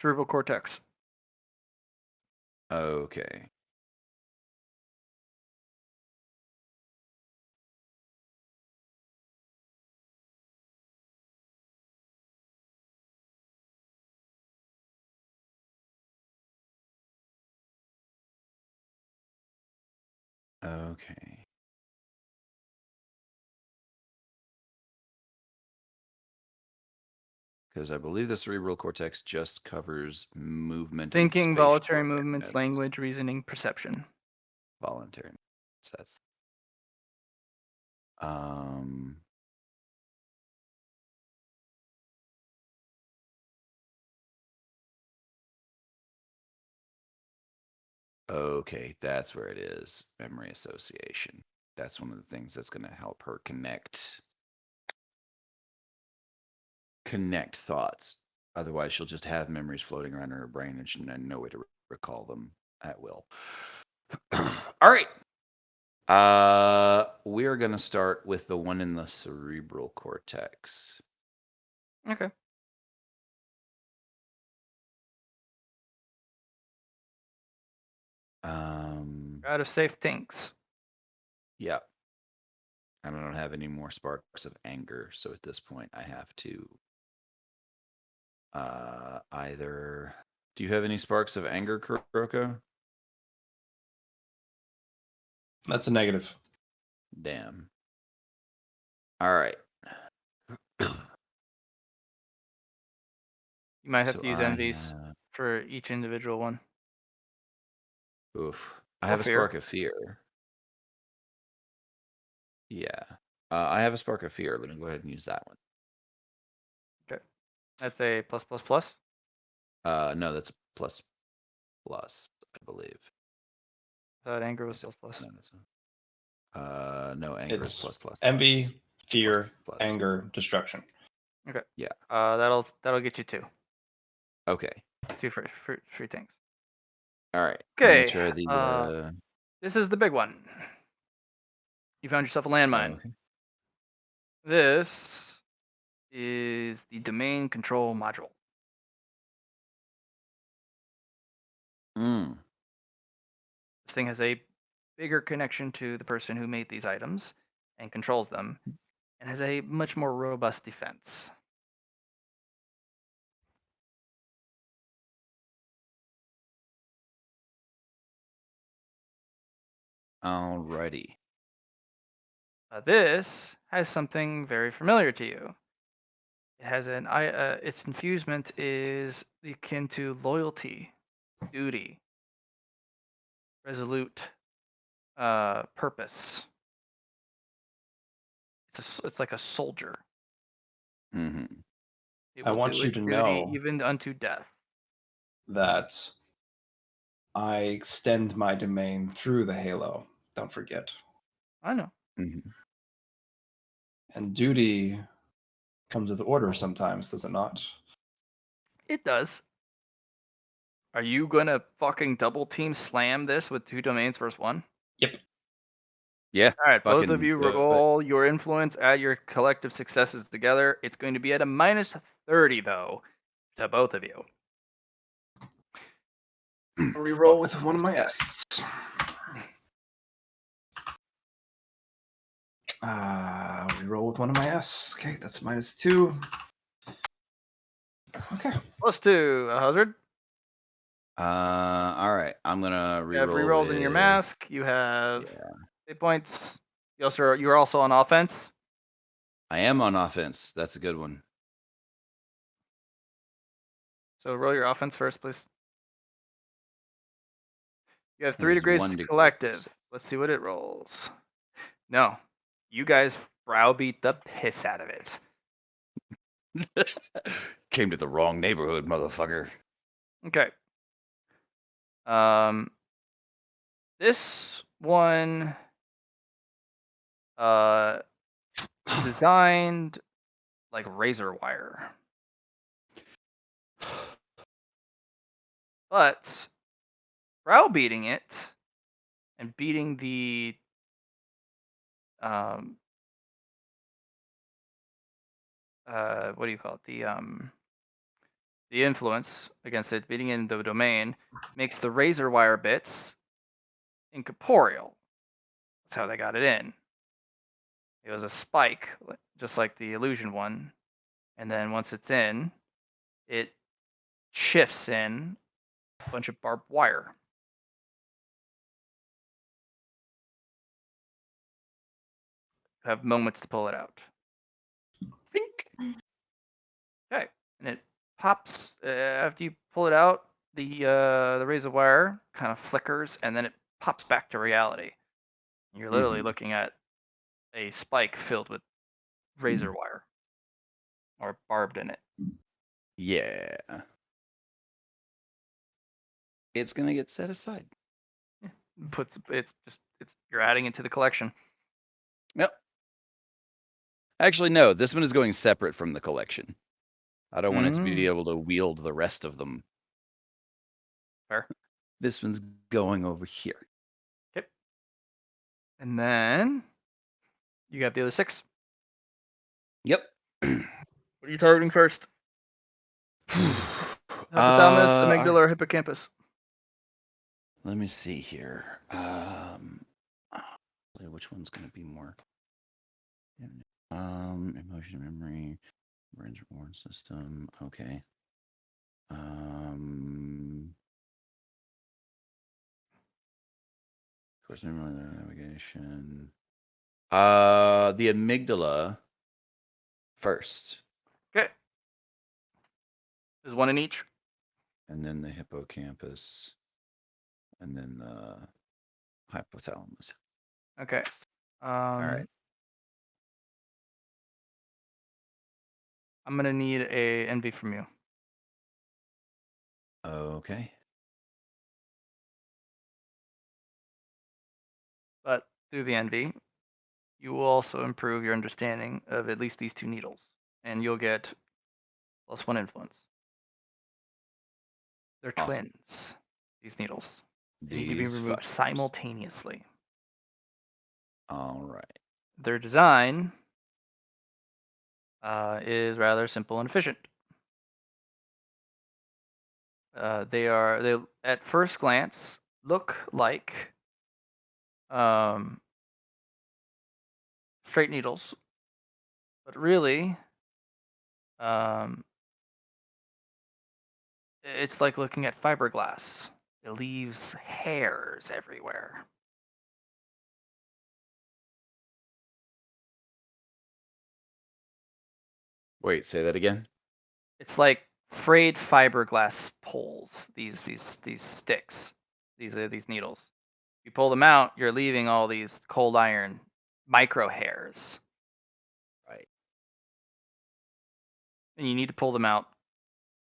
Cerebral cortex. Okay. Okay. Because I believe the cerebral cortex just covers movement and Thinking, spatial voluntary movements, awareness. language, reasoning, perception. Voluntary. That's okay, that's where it is. Memory association. That's one of the things that's going to help her connect thoughts. Otherwise, she'll just have memories floating around in her brain and she'll have no way to recall them at will. All right. We're gonna start with the one in the cerebral cortex. Okay. Out of safe things. Yeah. And I don't have any more sparks of anger, so at this point I have to either. Do you have any sparks of anger, Kuroko? That's a negative. Damn. All right. You might have So to use I envies have, for each individual one. oof. I Or have a fear. spark of fear. Yeah. I have a spark of fear. Let me go ahead and use that one. That's a plus plus plus. No, that's plus plus, I believe. That anger was Is it- plus plus. No, that's no, anger is It's plus plus. envy, plus, fear, plus. anger, destruction. Okay. Yeah. That'll get you 2. Okay. 2 free things. All right. Let me Okay. try the. This is the big one. You found yourself a landmine. Okay. This is the domain control module. Mm. This thing has a bigger connection to the person who made these items and controls them, and has a much more robust defense. Alrighty. This has something very familiar to you. It has its infusement is akin to loyalty, duty, resolute, purpose. It's like a soldier. Hmm. It I will want do you its to duty know even unto death. that I extend my domain through the halo. Don't forget. I know. Hmm. And duty comes with order sometimes, does it not? It does. Are you gonna fucking double team slam this with 2 domains versus 1? Yep. Yeah. All right, both of Fucking you do it. roll your influence, add your collective successes together. It's going to be at a minus 30 though to both of you. Reroll with one of my S's. Reroll with one of my S. Okay, that's -2. Okay. +2, Hazard. All right. I'm gonna You have reroll rerolls with. in your mask. You have Yeah. 8 points. You're also on offense. I am on offense. That's a good one. So roll your offense first, please. You have It 3 is degrees 1 degree. collective. Let's see what it rolls. No, you guys browbeat the piss out of it. Came to the wrong neighborhood, motherfucker. Okay. This one designed like razor wire, but browbeating it and beating the what do you call it? The influence against it, beating in the domain, makes the razor wire bits incorporeal. That's how they got it in. It was a spike, just like the illusion one, and then once it's in, it shifts in a bunch of barbed wire. Have moments to pull it out. Think. Okay, and it pops after you pull it out. The razor wire kind of flickers, and then it pops back to reality. You're literally Mhm. looking at a spike filled with razor wire or barbed in it. Yeah. It's gonna get set aside. It's you're adding it to the collection. Yep. Actually, no. This one is going separate from the collection. I don't want it to be able to wield the rest of them. Fair. This one's going over here. Okay. And then you got the other 6. Yep. What are you targeting first? Hypothalamus, All right. amygdala, or hippocampus? Let me see here. Which one's going to be more? Emotion, memory, brain reward system. Okay. Question navigation. The amygdala first, Okay. There's 1 in each. and then the hippocampus, and then the hypothalamus. Okay. All right. I'm gonna need a envy from you. Okay. But through the envy, you will also improve your understanding of at least these 2 needles, and you'll get +1 influence. They're Awesome. twins. These needles. They need to be These removed fuckers. simultaneously. All right. Their design is rather simple and efficient. They at first glance look like straight needles, but really, it's like looking at fiberglass. It leaves hairs everywhere. Wait, say that again. It's like frayed fiberglass poles. These sticks. These needles. You pull them out, you're leaving all these cold iron micro hairs, Right. and you need to pull them out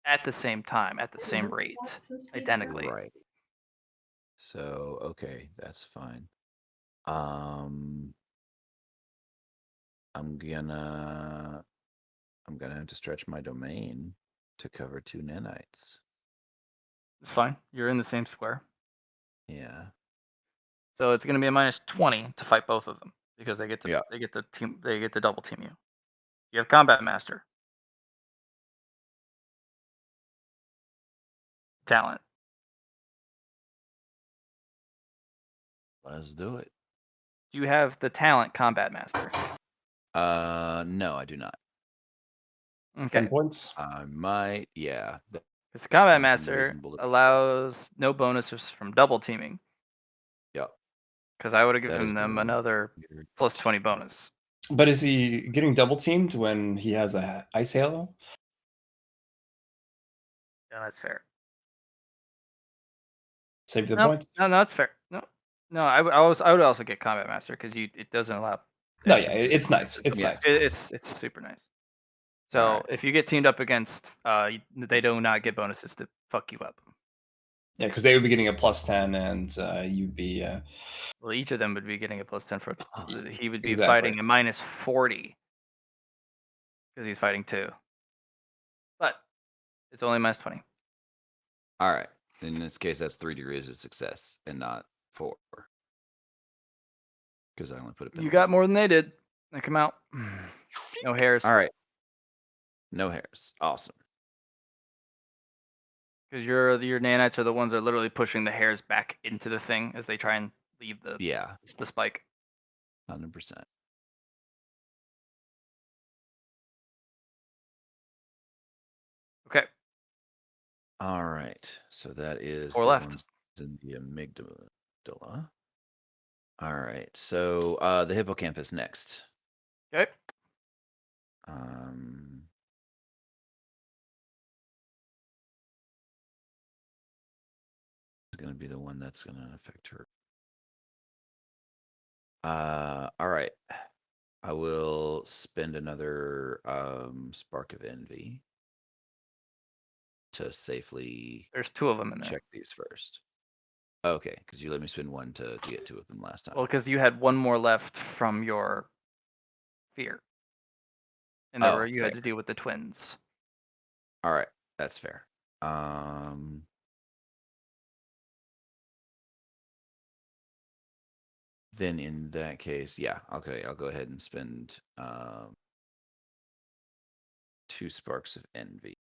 at the same time, at the same rate, identically. Right. So, okay, that's fine. I'm gonna have to stretch my domain to cover 2 nanites. It's fine. You're in the same square. Yeah. So it's going to be a -20 to fight both of them because they get Yeah. the double team you. You have combat master. Talent. Let's do it. Do you have the talent combat master? No, I do not. 10 Okay. points. I might. Yeah. Because the combat sounds master reasonable to me. allows no bonuses from double teaming. Yep. Because I would have That given is them weird. another +20 bonus. But is he getting double teamed when he has a ice halo? Yeah, that's fair. Save the No, points. no, that's fair. No. I would also get combat master because it doesn't allow. No, yeah, it's nice. It's Yeah. nice. It's super nice. So Alright. if you get teamed up against, they do not get bonuses to fuck you up. Yeah, because they would be getting a +10, and you'd be Well, each of them would be getting a +10 for. He would be Exactly. fighting a -40 because he's fighting 2. But it's only -20. All right. In this case, that's 3 degrees of success and not 4. Because I only put a penalty. You got more than they did. They come out. No hairs. All right. No hairs. Awesome. Because your nanites are the ones that are literally pushing the hairs back into the thing as they try and leave the Yeah. spike. 100%. Okay. All right. So that is 4 the left. ones in the amygdala. All right. So the hippocampus next. Okay. It's going to be the one that's going to affect her. All right. I will spend another spark of envy to safely There's 2 of them in there. check these first. Okay, because you let me spend 1 to get 2 of them last time. Well, because you had 1 more left from your fear. And Oh, you fair. had to deal with the twins. All right, that's fair. Then in that case, yeah, okay, I'll go ahead and spend 2 sparks of envy.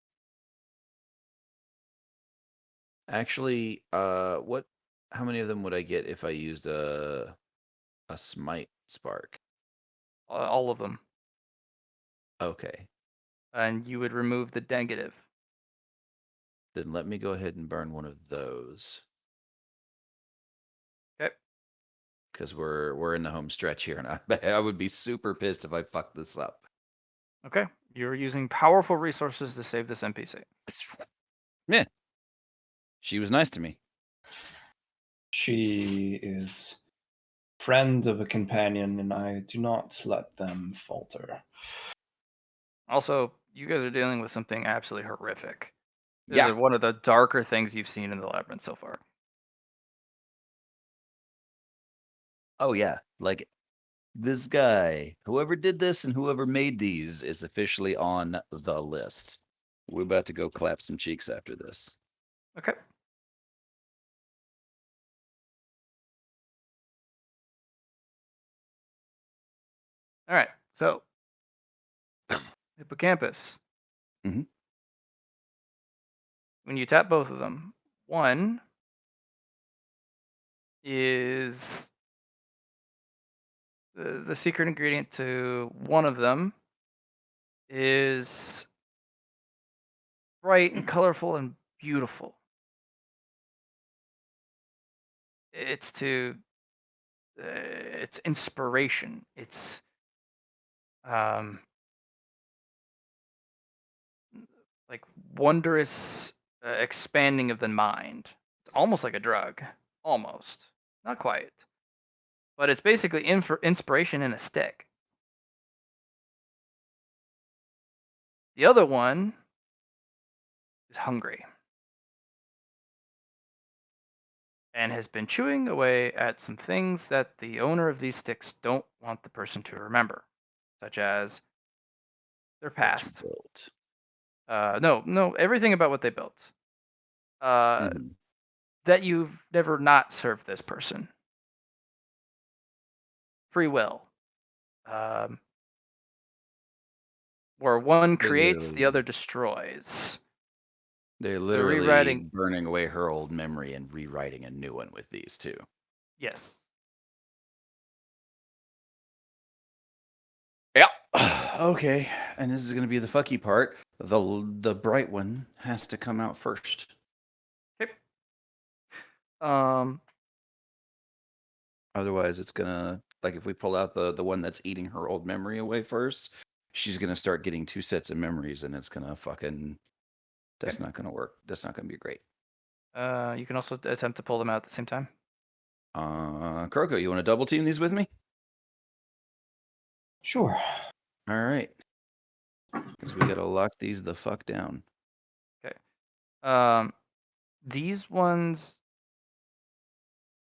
Actually, what? How many of them would I get if I used a smite spark? All of them, Okay, and you would remove the negative. then let me go ahead and burn one of those. Okay. Because we're in the home stretch here, and I would be super pissed if I fucked this up. Okay. You're using powerful resources to save this NPC. Yeah, she was nice to me. She is friend of a companion, and I do not let them falter. Also, you guys are dealing with something absolutely horrific. This Yeah. is one of the darker things you've seen in the labyrinth so far. Oh yeah. Like this guy, whoever did this and whoever made these is officially on the list. We're about to go clap some cheeks after this. Okay. All right. So, Hippocampus. Mhm. When you tap both of them, one is the secret ingredient to one of them is bright and colorful and beautiful. It's to it's inspiration. It's um like wondrous expanding of the mind. It's almost like a drug, almost, not quite, but it's basically inspiration in a stick. The other one is hungry and has been chewing away at some things that the owner of these sticks don't want the person to remember, such as their What you past. built. No, everything about what they built. Mhm. That you've never not served this person. Free will. Um, where one They're creates, the literally other destroys. they're The literally rewriting, burning away her old memory and rewriting a new one with these two. yes. Yep. Okay. And this is gonna be the fucky part. The bright one has to come out first. Okay. Um, Otherwise, it's gonna like if we pull out the one that's eating her old memory away first, she's gonna start getting 2 sets of memories, and it's gonna fucking that's not gonna work. That's not gonna be great. you can also attempt to pull them out at the same time. Kroko, you want to double team these with me? Sure. All right, because we gotta lock these the fuck down. Okay. Um, these ones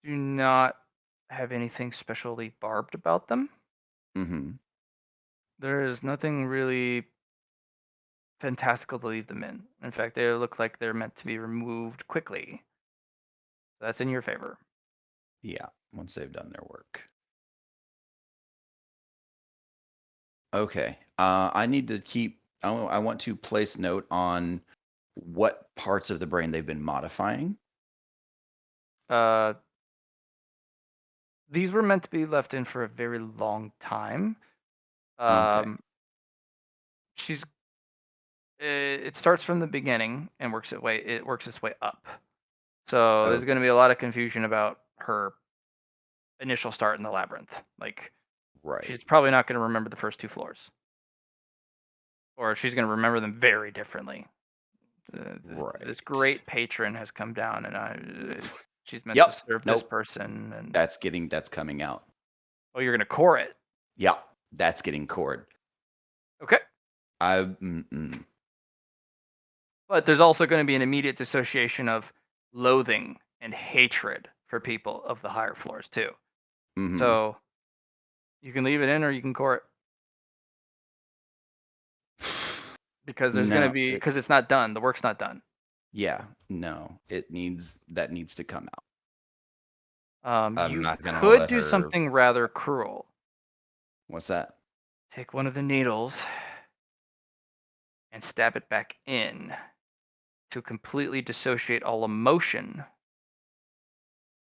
do not have anything specially barbed about them. Mm-hmm. There is nothing really fantastical to leave them in. In fact, they look like they're meant to be removed quickly. That's in your favor. Yeah, once they've done their work. Okay. I need to keep. I want to place note on what parts of the brain they've been modifying. Uh, these were meant to be left in for a very long time. Okay. She's it starts from the beginning and works its way up. So there's going to Okay. be a lot of confusion about her initial start in the labyrinth. Like Right. she's probably not going to remember the first 2 floors, or she's going to remember them very differently. This Right. great patron has come down, and she's meant to Yep. serve this Nope. person. And That's coming out. oh, you're going to core it. Yep. That's getting cored. Okay. Mm-mm. But there's also going to be an immediate dissociation of loathing and hatred for people of the higher floors too. Mm-hmm. So you can leave it in or you can core it because there's going to No, be because it's not done. The work's not done. yeah, no, that needs to come out. I'm You not gonna could let do her. something rather cruel. What's that? Take one of the needles and stab it back in to completely dissociate all emotion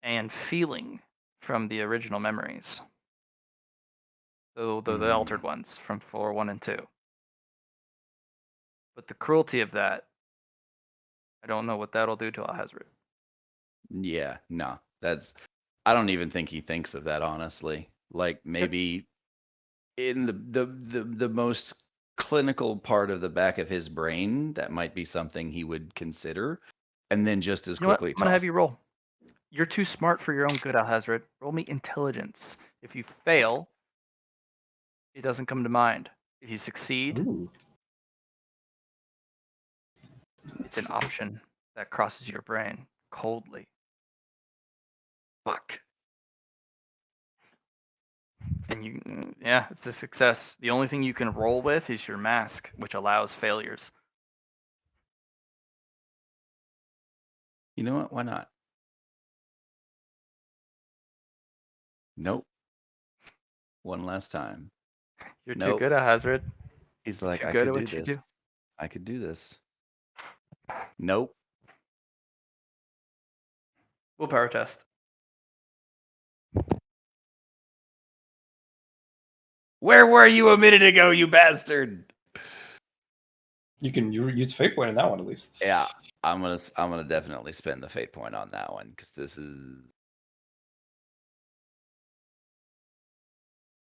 and feeling from the original memories. The altered ones from floor 1 and 2. But the cruelty of that, I don't know what that'll do to Alhazred. Yeah, no. That's I don't even think he thinks of that, honestly. Like maybe in the most clinical part of the back of his brain, that might be something he would consider, and then just as You know what? quickly I'm gonna have toss. you roll. You're too smart for your own good, Alhazred. Roll me intelligence. If you fail, it doesn't come to mind. If you succeed, Ooh. it's an option that crosses your brain coldly. Fuck. And yeah, it's a success. The only thing you can roll with is your mask, which allows failures. You know what? Why not? Nope. One last time. You're too Nope. good, Alhazred. He's You're like, too I good could at do what you this. do. I could do this. Nope. Willpower test. Where were you a minute ago, you bastard? You can use fate point in that one at least. Yeah, I'm gonna definitely spend the fate point on that one because this is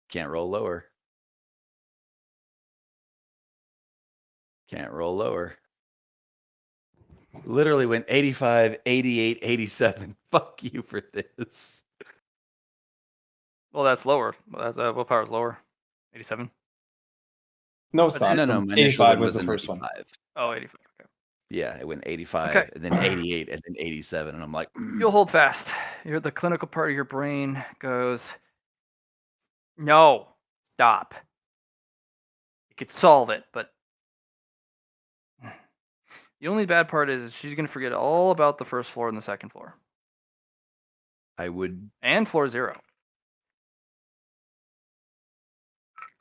can't roll lower. Can't roll lower. Literally went 85, 88, 87. Fuck you for this. Well, that's lower. That's willpower is lower. 87. No, it's But not. No, From my initial 85 one was was the an first one. 85. Oh, 85. Okay. Yeah, it went Okay. 85 and then 88 and then 87, and I'm like, You'll hold fast. The clinical part of your brain goes, no, stop. You could solve it, but the only bad part is she's gonna forget all about the first floor and the second floor. I would And floor 0.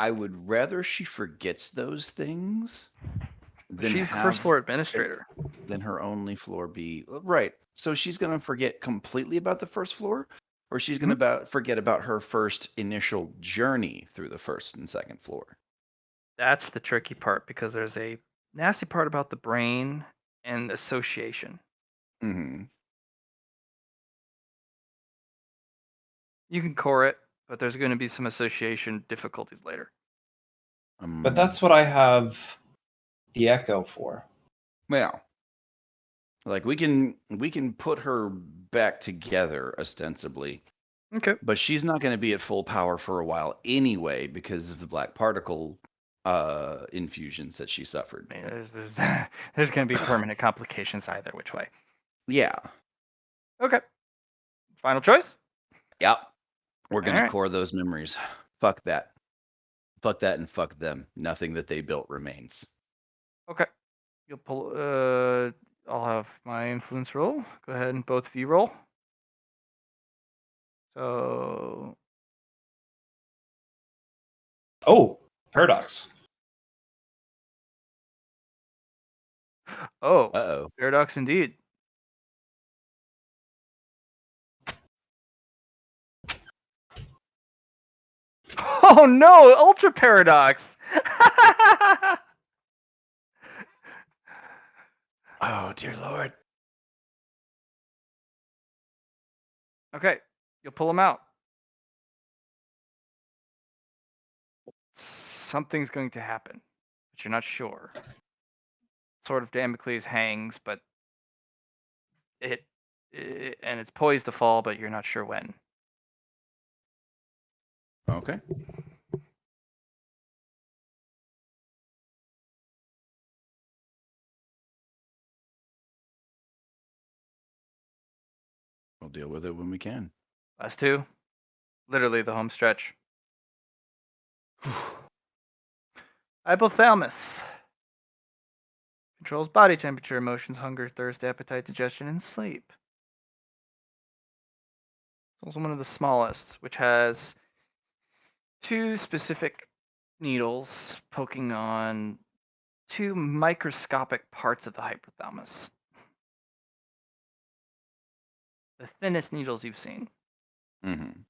rather she forgets those things than She's the first have floor administrator. than her only floor be right. So she's gonna forget completely about the first floor, or she's gonna forget about her first initial journey through the first and second floor. That's the tricky part because there's a nasty part about the brain and association. Mm-hmm. You can core it, but there's going to be some association difficulties later. But that's what I have the echo for. well, like we can put her back together ostensibly, Okay. but she's not going to be at full power for a while anyway because of the black particle infusions that she suffered. I mean, there's going to be permanent complications either which way. Yeah. Okay. Final choice? Yep. We're going to Alright. core those memories. Fuck that. Fuck that and fuck them. Nothing that they built remains. Okay. You'll pull. I'll have my influence roll. Go ahead and both of you roll. So. Oh, paradox. Oh. Uh-oh. Paradox indeed. Oh no! Ultra paradox. Oh, dear Lord. Okay. You'll pull them out. Something's going to happen, but you're not sure. Sword of Damocles hangs, but it and it's poised to fall, but you're not sure when. Okay. We'll deal with it when we can. Last two, literally the home stretch. Hypothalamus controls body temperature, emotions, hunger, thirst, appetite, digestion, and sleep. also one of the smallest, which has 2 specific needles poking on 2 microscopic parts of the hypothalamus. The thinnest needles you've seen. Mm-hmm.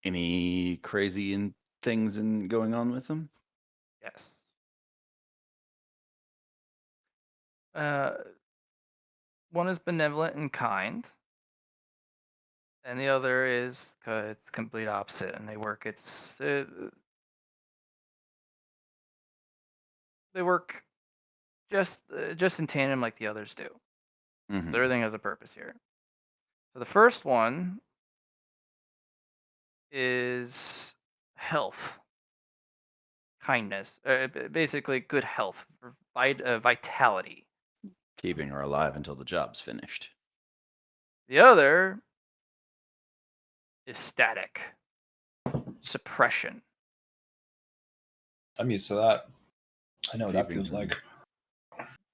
Any crazy things going on with them? Yes. Uh, one is benevolent and kind, and the other is it's complete opposite, and they work. They work just in tandem like the others do. Mm-hmm. So everything has a purpose here. So the first one is health, kindness, basically good health, vitality. Keeping her alive until the job's finished. The other is static, suppression. I'm used to that. I know what that Keeping feels her- like.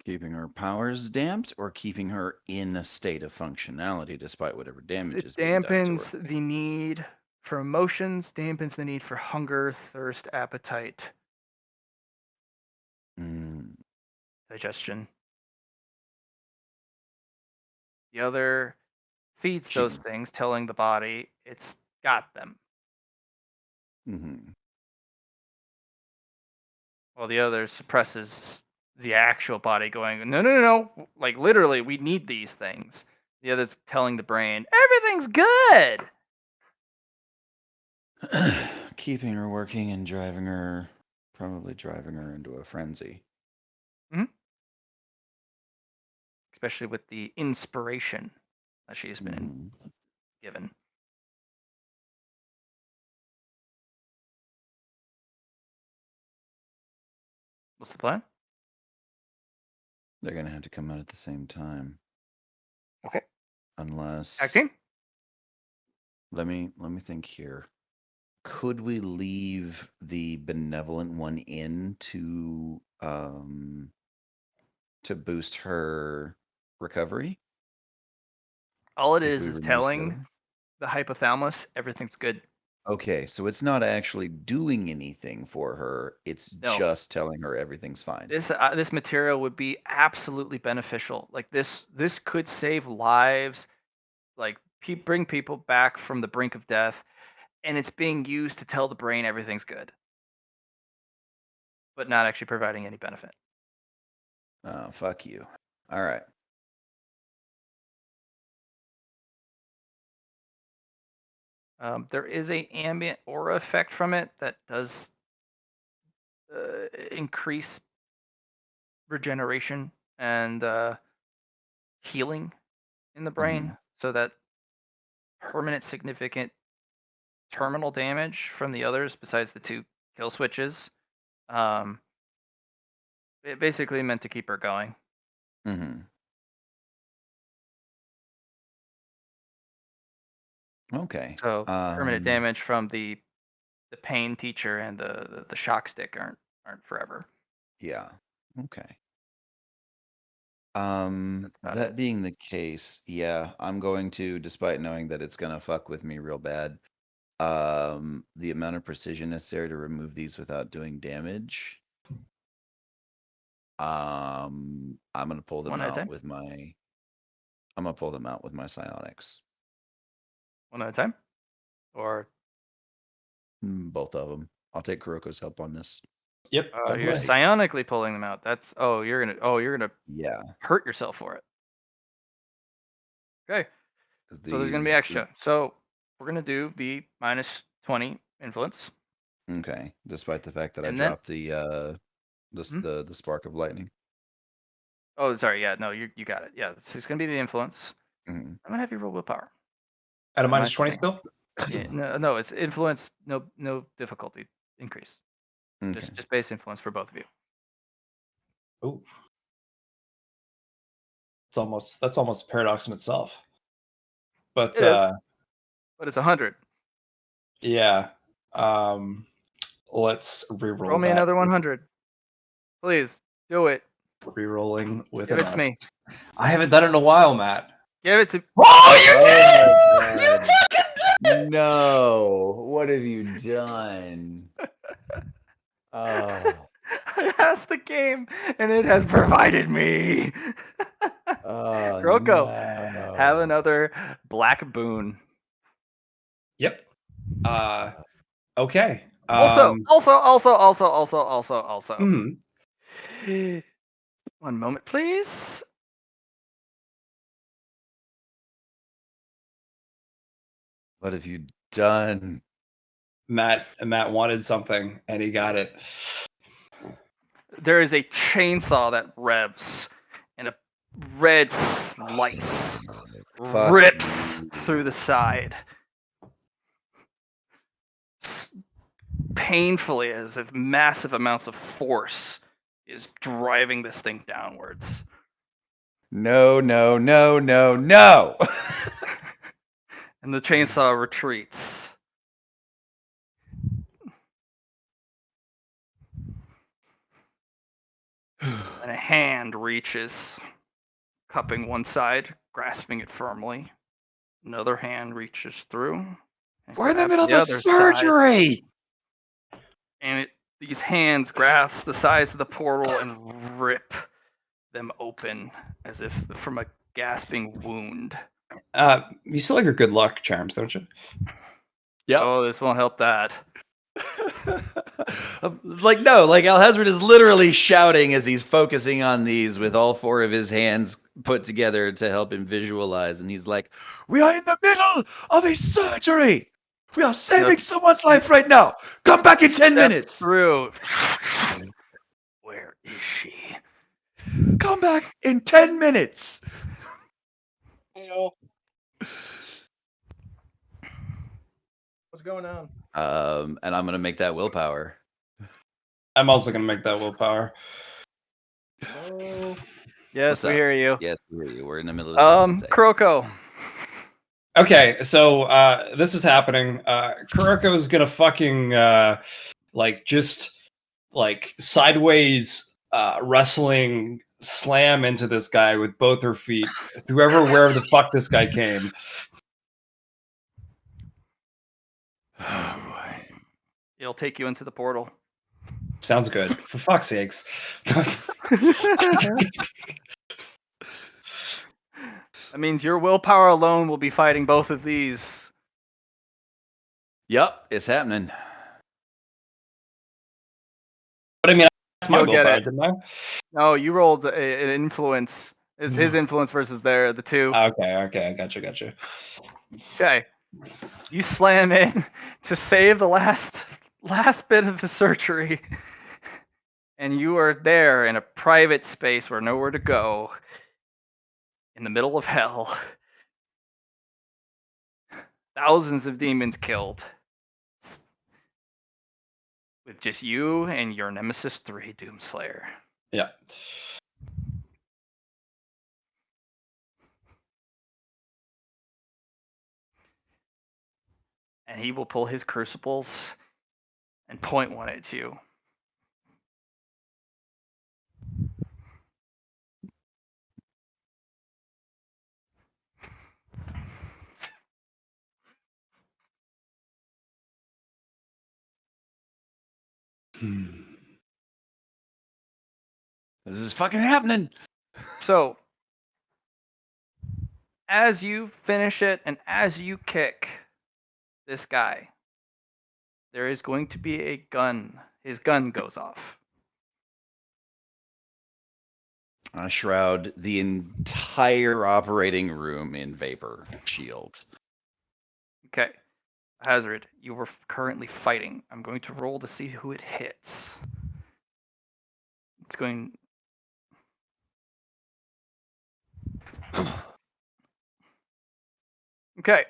Keeping her powers damped or keeping her in a state of functionality despite whatever damage It is being done to her? dampens the need for emotions, dampens the need for hunger, thirst, appetite, Mm, digestion. The other feeds She- those things, telling the body it's got them. mhm. While the other suppresses the actual body, going, no, no, no, no. Like literally, we need these things. The other's telling the brain, everything's good. Keeping her working and probably driving her into a frenzy. Especially with the inspiration that she's been Mhm. given. What's the plan? They're gonna have to come out at the same time. Okay. Unless Tag team? let me think here. Could we leave the benevolent one in to boost her recovery? All it If we is remove the telling other? the hypothalamus everything's good. Okay, so it's not actually doing anything for her. It's No, just telling her everything's fine. this material would be absolutely beneficial. Like this could save lives, like bring people back from the brink of death, and it's being used to tell the brain everything's good, but not actually providing any benefit. Oh, fuck you. All right. There is a ambient aura effect from it that does increase regeneration and healing in the brain, so that permanent significant terminal damage from the others besides the 2 kill switches. It basically meant to keep her going. Mm-hmm. Okay. So permanent damage from the pain teacher and the shock stick aren't forever. Yeah. Okay. That's about That it. being the case, yeah, I'm going to, despite knowing that it's gonna fuck with me real bad, the amount of precision necessary to remove these without doing damage. I'm gonna pull them One at a out time. with my I'm gonna pull them out with my psionics. One at a time. Or Both of them. I'll take Kuroko's help on this. Yep. you're agree. psionically pulling them out. That's you're gonna Yeah, hurt yourself for it. Okay. 'cause So there's gonna be these. extra. So we're gonna do the -20 influence, Okay, despite the fact that I and then dropped Hmm? the spark of lightning. oh, sorry, yeah, no, you got it. Yeah, this is gonna be the influence. Mhm. I'm gonna have you roll willpower. At a At minus 20 still? Yeah, no, it's influence, no difficulty increase. Okay. Just base influence for both of you. Oh. That's almost a paradox in itself. But It is, but it's 100. yeah. Let's reroll. Roll me that. another 100. Please do it. Rerolling with Give an it to S. me. I haven't done it in a while, Matt. Give it to. Oh, you did Oh it! my You God. fucking did it! No, what have you done? Oh, I asked the game, and it has provided me. oh Kroko, have no. another black boon. Yep. Okay. Also. mhm. One moment, please. What have you done? Matt wanted something, and he got it. There is a chainsaw that revs, and a red slice Fuck rips you. through the side. Painfully, as if massive amounts of force is driving this thing downwards. No, no, no, no, no. And the chainsaw retreats. And a hand reaches, cupping one side, grasping it firmly. Another hand reaches through. And We're in the grabs middle of the a other side. surgery. And these hands grasp the sides of the portal and rip them open as if from a gasping wound. You still have your good luck charms, don't you? Yep. Oh, this won't help that. Like, no, like Alhazred is literally shouting as he's focusing on these with all four of his hands put together to help him visualize. And he's like, we are in the middle of a surgery. We are saving someone's life right now. Come back in 10 Step minutes. through. Where is she? Come back in 10 minutes. What's going on? And I'm going to make that willpower. I'm also gonna make that willpower. Hello. Yes, What's we up? hear you. Yes, we hear you. We're in the middle of something. Kroko. Okay, so this is happening. Kuroko's gonna fucking just sideways wrestling slam into this guy with both her feet, wherever the fuck this guy came. Oh, boy. It'll take you into the portal. Sounds good. For fuck's sakes. That means your willpower alone will be fighting both of these. Yep, it's happening. But I mean, that's my You'll get willpower, it. didn't I? No, you rolled an influence. It's his influence versus the two. Okay, I gotcha. Okay. You slam in to save the last bit of the surgery. And you are there in a private space where nowhere to go. In the middle of hell. Thousands of demons killed. With just you and your Nemesis 3 Doomslayer. Yeah. And he will pull his crucibles and point one at you. This is fucking happening. So, as you finish it and as you kick this guy, there is going to be a gun. His gun goes off. I shroud the entire operating room in vapor shield. Okay. Hazard, you were currently fighting. I'm going to roll to see who it hits. It's going. Okay.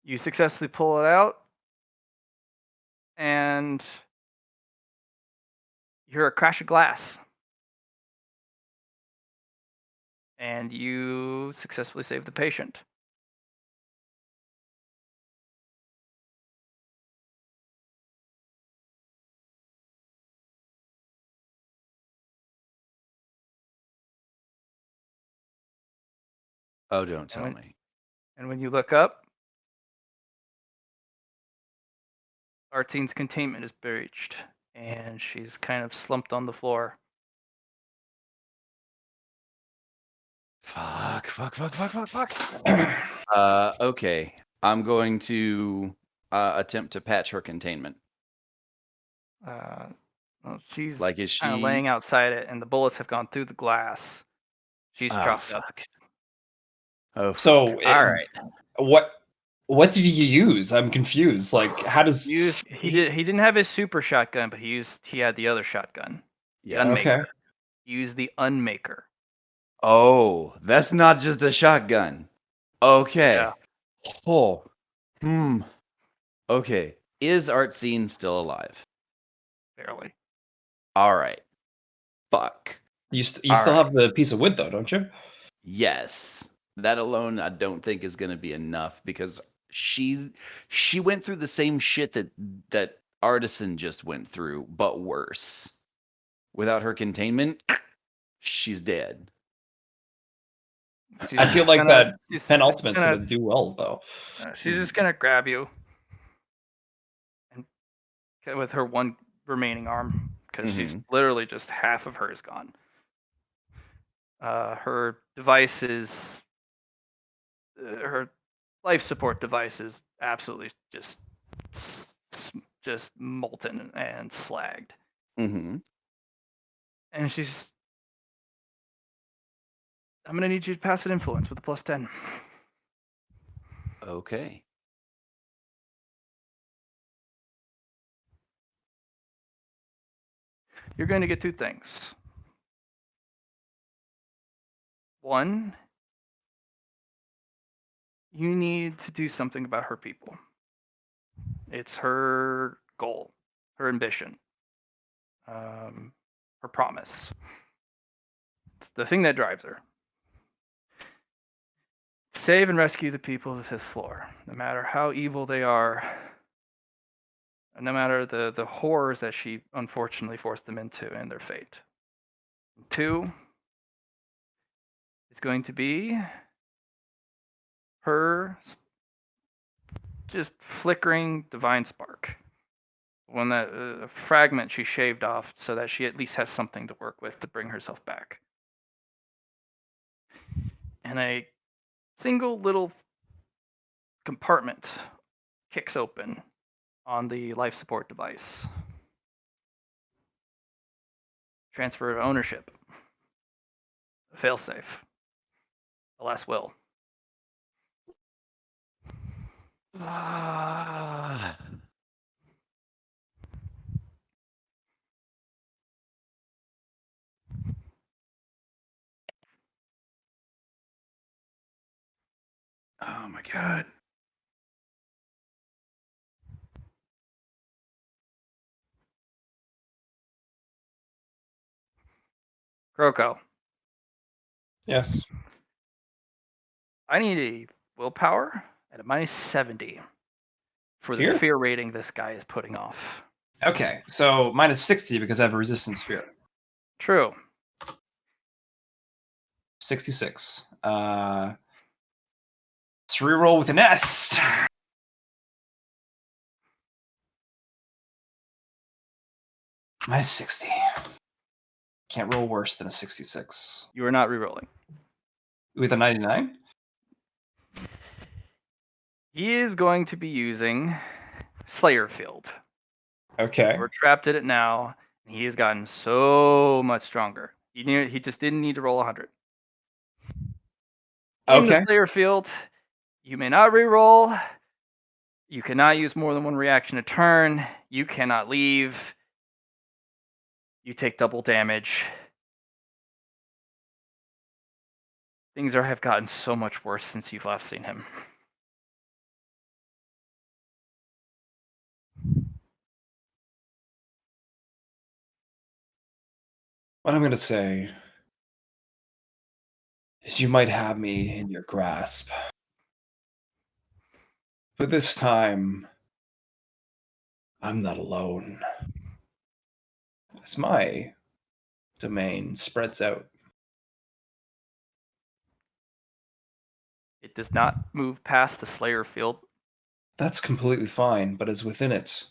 You successfully pull it out. And you hear a crash of glass. And you successfully save the patient. Oh, don't tell when- me. And when you look up, Artine's containment is breached, and she's kind of slumped on the floor. Fuck. Okay. I'm going to attempt to patch her containment. Well, she's Like, is kind of she? laying outside it, and the bullets have gone through the glass. She's Oh, chopped up. fuck. Oh, fuck. So, All right. what did you use? I'm confused. Like, how does He didn't have his super shotgun, but he had the other shotgun, the Yeah. Unmaker. Okay. He used the Unmaker. Oh, that's not just a shotgun. Okay. Yeah. Oh. Okay. Is Artsine still alive? Barely. All right. Fuck. you All still right. have the piece of wood though, don't you? Yes. That alone I don't think is going to be enough because she went through the same shit that Artisan just went through, but worse. Without her containment, she's dead. She's I feel just like gonna- that she's penultimate's gonna- gonna do well though. She's just gonna grab you, and with her one remaining arm, because she's literally just half of her is gone. Her devices, her life support device is absolutely just molten and slagged. Mm-hmm. And I'm gonna need you to pass an influence with a +10. Okay. You're going to get two things. One, you need to do something about her people. It's her goal, her ambition, her promise. It's the thing that drives her. Save and rescue the people of the 5th floor, no matter how evil they are, and no matter the horrors that she unfortunately forced them into and their fate. Two is going to be her just flickering divine spark. When that fragment she shaved off so that she at least has something to work with to bring herself back. And a single little compartment kicks open on the life support device. Transfer of ownership. A failsafe. A last will. Ah. Oh my god. Kroko, Yes. I need a willpower at a -70 for the Fear? fear rating this guy is putting off. Okay, so -60 because I have a resistance fear. True. 66. Let's reroll with an S. -60. Can't roll worse than a 66. You are not rerolling. With a 99? He is going to be using Slayer Field. Okay. We're trapped in it now, and he has gotten so much stronger. He just didn't need to roll 100. In the Okay. Slayer Field, you may not reroll. You cannot use more than one reaction a turn. You cannot leave. You take double damage. Things have gotten so much worse since you've last seen him. What I'm going to say is you might have me in your grasp. But this time, I'm not alone. As my domain spreads out, It does not move past the Slayer field. That's completely fine, but is within it.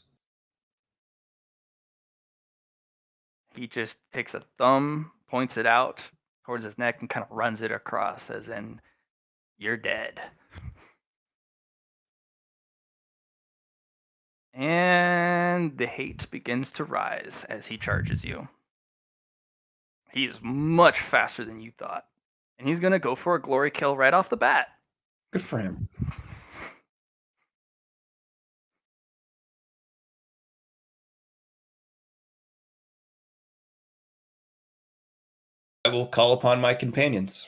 He just takes a thumb, points it out towards his neck, and kind of runs it across, as in, you're dead. And the hate begins to rise as he charges you. He is much faster than you thought. And he's going to go for a glory kill right off the bat. Good for him. I will call upon my companions.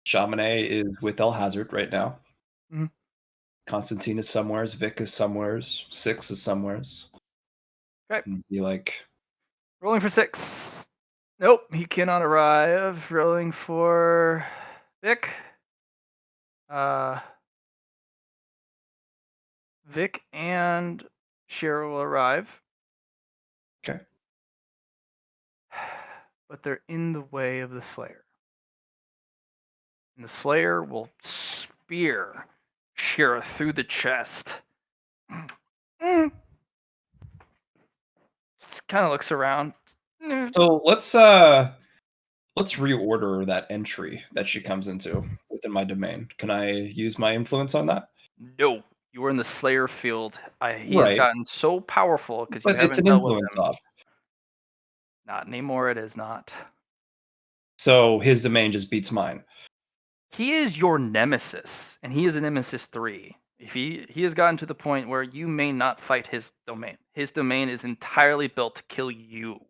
Chaminade is with El Hazard right now. Mhm. Constantine is somewheres. Vic is somewheres. Six is somewheres. Okay. And be like, Rolling for 6. Nope, he cannot arrive. Rolling for Vic. Vic and Shira will arrive. okay. But they're in the way of the Slayer. And the Slayer will spear Shira through the chest. Kind of looks around. So let's reorder that entry that she comes into within my domain. Can I use my influence on that? No, you were in the Slayer field. He has Right. gotten so powerful because you But it's haven't an dealt with influence him. off. Not anymore. It is not. So his domain just beats mine. He is your nemesis, and he is a nemesis 3. If he has gotten to the point where you may not fight his domain. His domain is entirely built to kill you.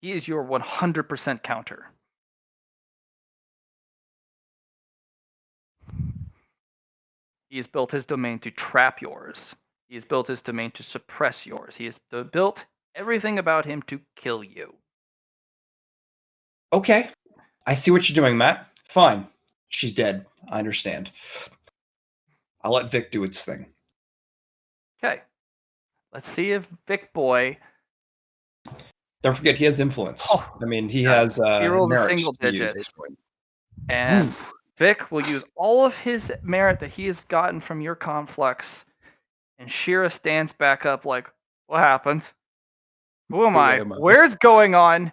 He is your 100% counter. He has built his domain to trap yours. He has built his domain to suppress yours. He has built everything about him to kill you. Okay. I see what you're doing, Matt. Fine. She's dead. I understand. I'll let Vic do its thing. Okay. Let's see if Vic Boy. Don't forget he has influence. Oh, I mean, he yes. has He rolls a merit single to use. digit. And Vic will use all of his merit that he has gotten from your conflux. And Shira stands back up like, what happened? Who am I? Where's going on?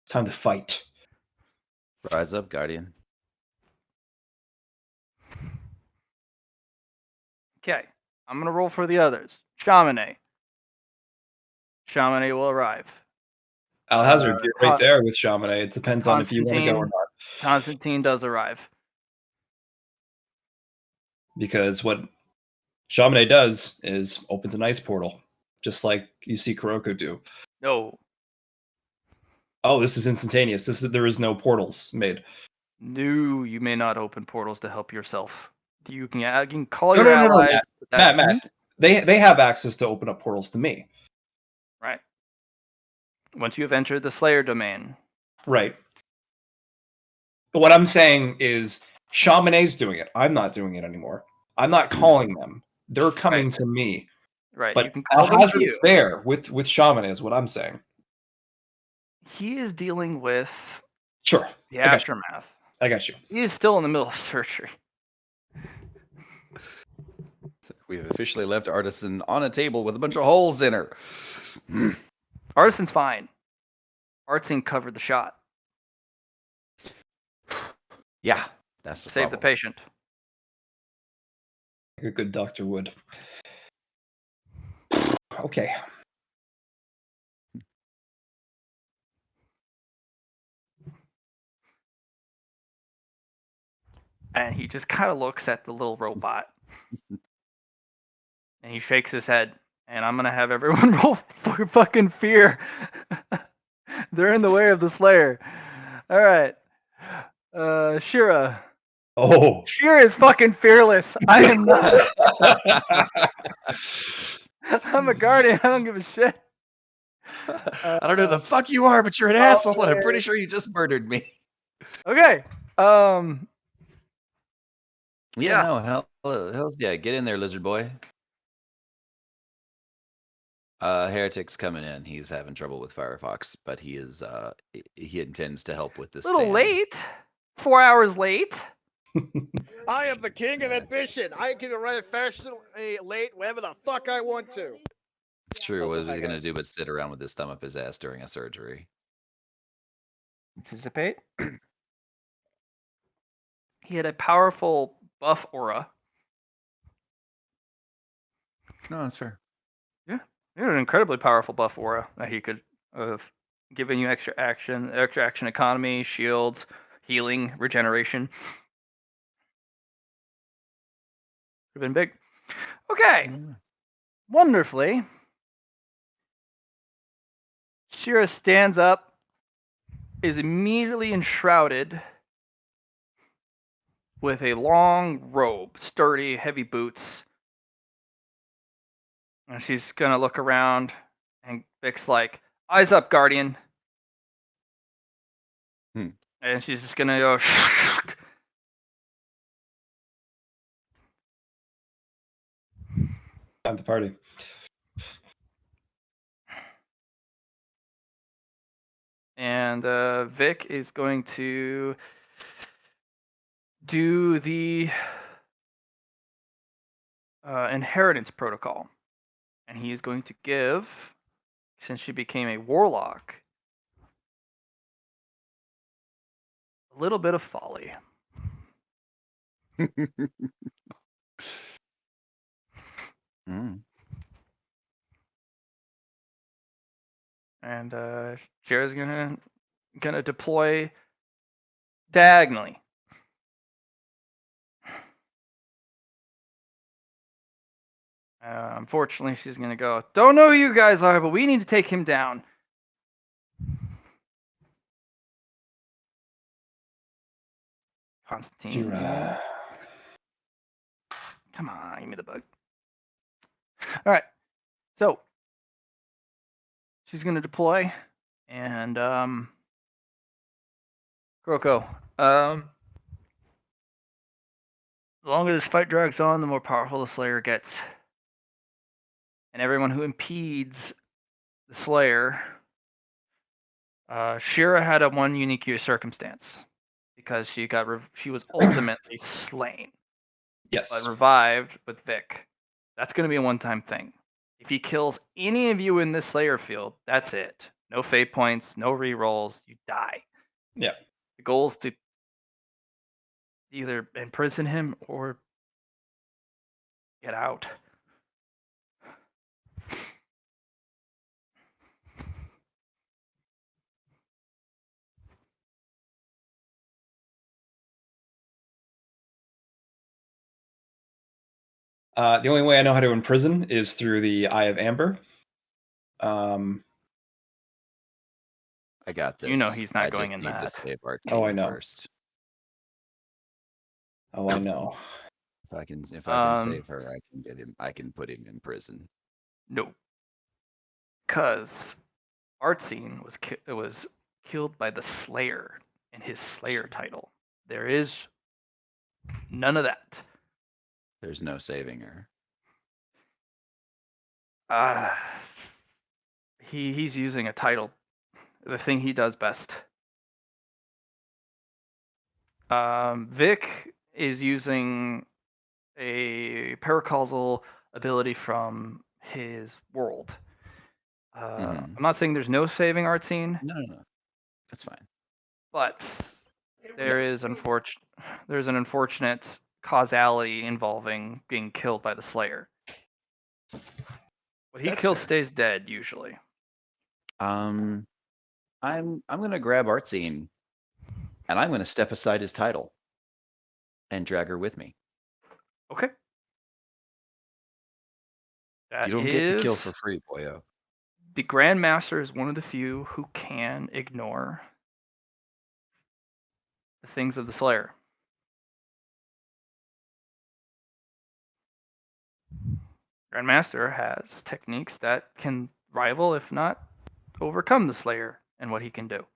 It's time to fight. Rise up, Guardian. Okay. I'm going to roll for the others. Chaminade. Chaminade will arrive. Al Hazard, you're right there with Chaminade. It depends on if you want to go or not. Constantine does arrive. Because what Chaminade does is opens an ice portal, just like you see Kuroko do. No. Oh, this is instantaneous. There is no portals made. No, you may not open portals to help yourself. You can call your allies. Matt. They have access to open up portals to me. Right. Once you have entered the Slayer domain. Right. What I'm saying is Chaminade's doing it. I'm not doing it anymore. I'm not calling them. They're coming to me. Right. But you can call Al Hazard is there with Chaminade is what I'm saying. He is dealing with the aftermath. I got you. He is still in the middle of surgery. We've officially left Artisan on a table with a bunch of holes in her. Artisan's fine. Artisan covered the shot. Yeah, that's the Save the patient. Like a good doctor would. Okay. And he just kind of looks at the little robot. And he shakes his head. And I'm going to have everyone roll for fucking fear. They're in the way of the Slayer. All right. Shira. Oh. Shira is fucking fearless. I am not. I'm a guardian. I don't give a shit. I don't know who the fuck you are, but you're an asshole, and I'm pretty sure you just murdered me. Okay. Yeah, no, hell's yeah, get in there, lizard boy. Heretic's coming in. He's having trouble with Firefox, but he intends to help with this Little stand. late. 4 hours late. I am the king of ambition. I can arrive fashionably late whenever the fuck I want to. It's true. Also, What is hi, he gonna guys. do but sit around with his thumb up his ass during a surgery? Anticipate. He had a powerful buff aura. No, that's fair. He had an incredibly powerful buff aura that he could have given you extra action economy, shields, healing, regeneration. Could have been big. Okay, wonderfully. Shira stands up, is immediately enshrouded with a long robe, sturdy, heavy boots. And she's gonna look around, and Vic's like, "Eyes up, Guardian." Hmm. And she's just gonna go. At the party. And Vic is going to do the inheritance protocol. And he is going to give, since she became a warlock, a little bit of folly. Mm. And Shira's gonna deploy diagonally. Unfortunately, she's gonna go. Don't know who you guys are, but we need to take him down. Constantine. Jira. Come on, give me the bug. All right. So she's gonna deploy, and Kroko. The longer this fight drags on, the more powerful the Slayer gets. And everyone who impedes the Slayer, Shira had a one unique circumstance because she was ultimately slain, Yes. but revived with Vic. That's going to be a one-time thing. If he kills any of you in this Slayer field, that's it. No fate points, no rerolls. You die. Yeah. The goal is to either imprison him or get out. The only way I know how to imprison is through the Eye of Amber. I got this. You know he's not I going just in need to that. save our Oh, I team know. first. Oh, I know. If I can Um, save her, I can get him. I can put him in prison. No. Because Artsine was killed by the Slayer in his Slayer title. There is none of that. There's no saving her. He's using a title, the thing he does best. Vic is using a paracausal ability from his world. I'm not saying there's no saving Artsine, No. That's fine. but there's an unfortunate causality involving being killed by the Slayer. What he That's kills fair. stays dead usually. I'm gonna grab Artsine, and I'm gonna step aside his title, and drag her with me. Okay. That You don't get to kill is- for free, boyo. The Grandmaster is one of the few who can ignore the things of the Slayer. Grandmaster has techniques that can rival, if not overcome, the Slayer and what he can do.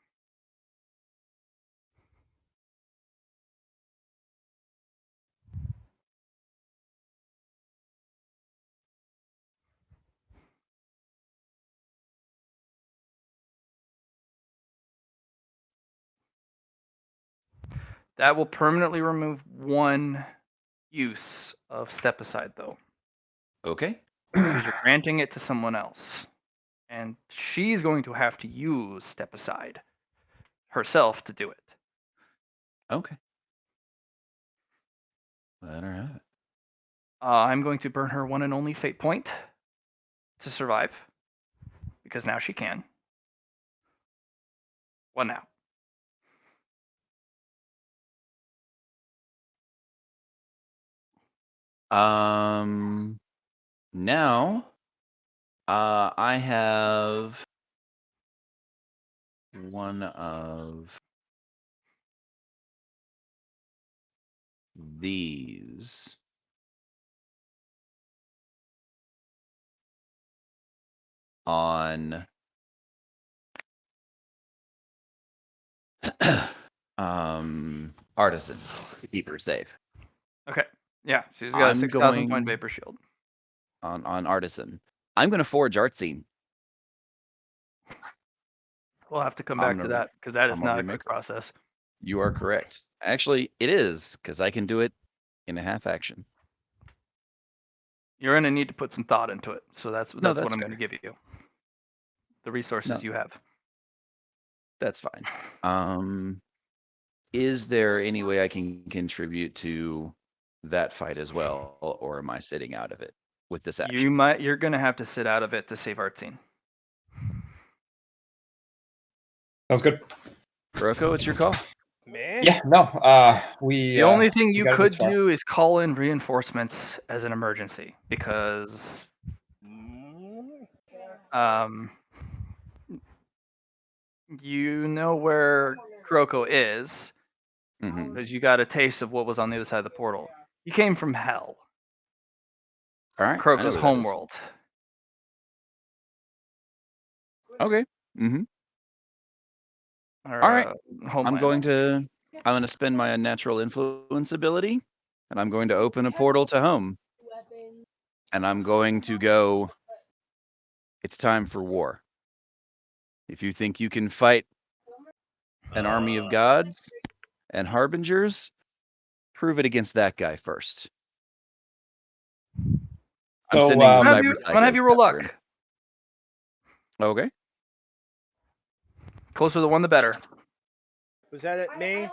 That will permanently remove 1 use of step aside, though, Okay. because you're granting it to someone else, and she's going to have to use step aside herself to do it. Okay. Let her have it. I'm going to burn her one and only fate point to survive, because now she can. 1 now. Now, I have one of these. On Artisan to keep her safe. Okay. Yeah, she's got a I'm 6,000 point going vapor shield. on Artisan. I'm going to forge Artsy. We'll have to come I'm back to gonna- that because that is I'm gonna not a quick remix it. process. You are correct. Actually, it is because I can do it in a half action. You're going to need to put some thought into it. So that's what that's I'm going to give you. The resources No. you have. That's fine. Is there any way I can contribute to that fight as well, or am I sitting out of it with this action? You're going to have to sit out of it to save Artsine. Sounds good. Rocco, it's your call. Man. Yeah, no. We. The only thing we you got it could this far. do is call in reinforcements as an emergency because Mm, you know where Kuroko is Mhm. because you got a taste of what was on the other side of the portal. He came from hell, All right. I know Kuroko's where that is. homeworld. Okay. Mm-hmm. Or, All right. homeland. I'm going to spend my unnatural influence ability, and I'm going to open a portal to home. And I'm going to go, it's time for war. If you think you can fight an army of gods and harbingers, prove it against that guy first. I'm So, sending the I'm I'm going to have you roll after him. luck. Okay. Closer to 1, the better. Was that it, me?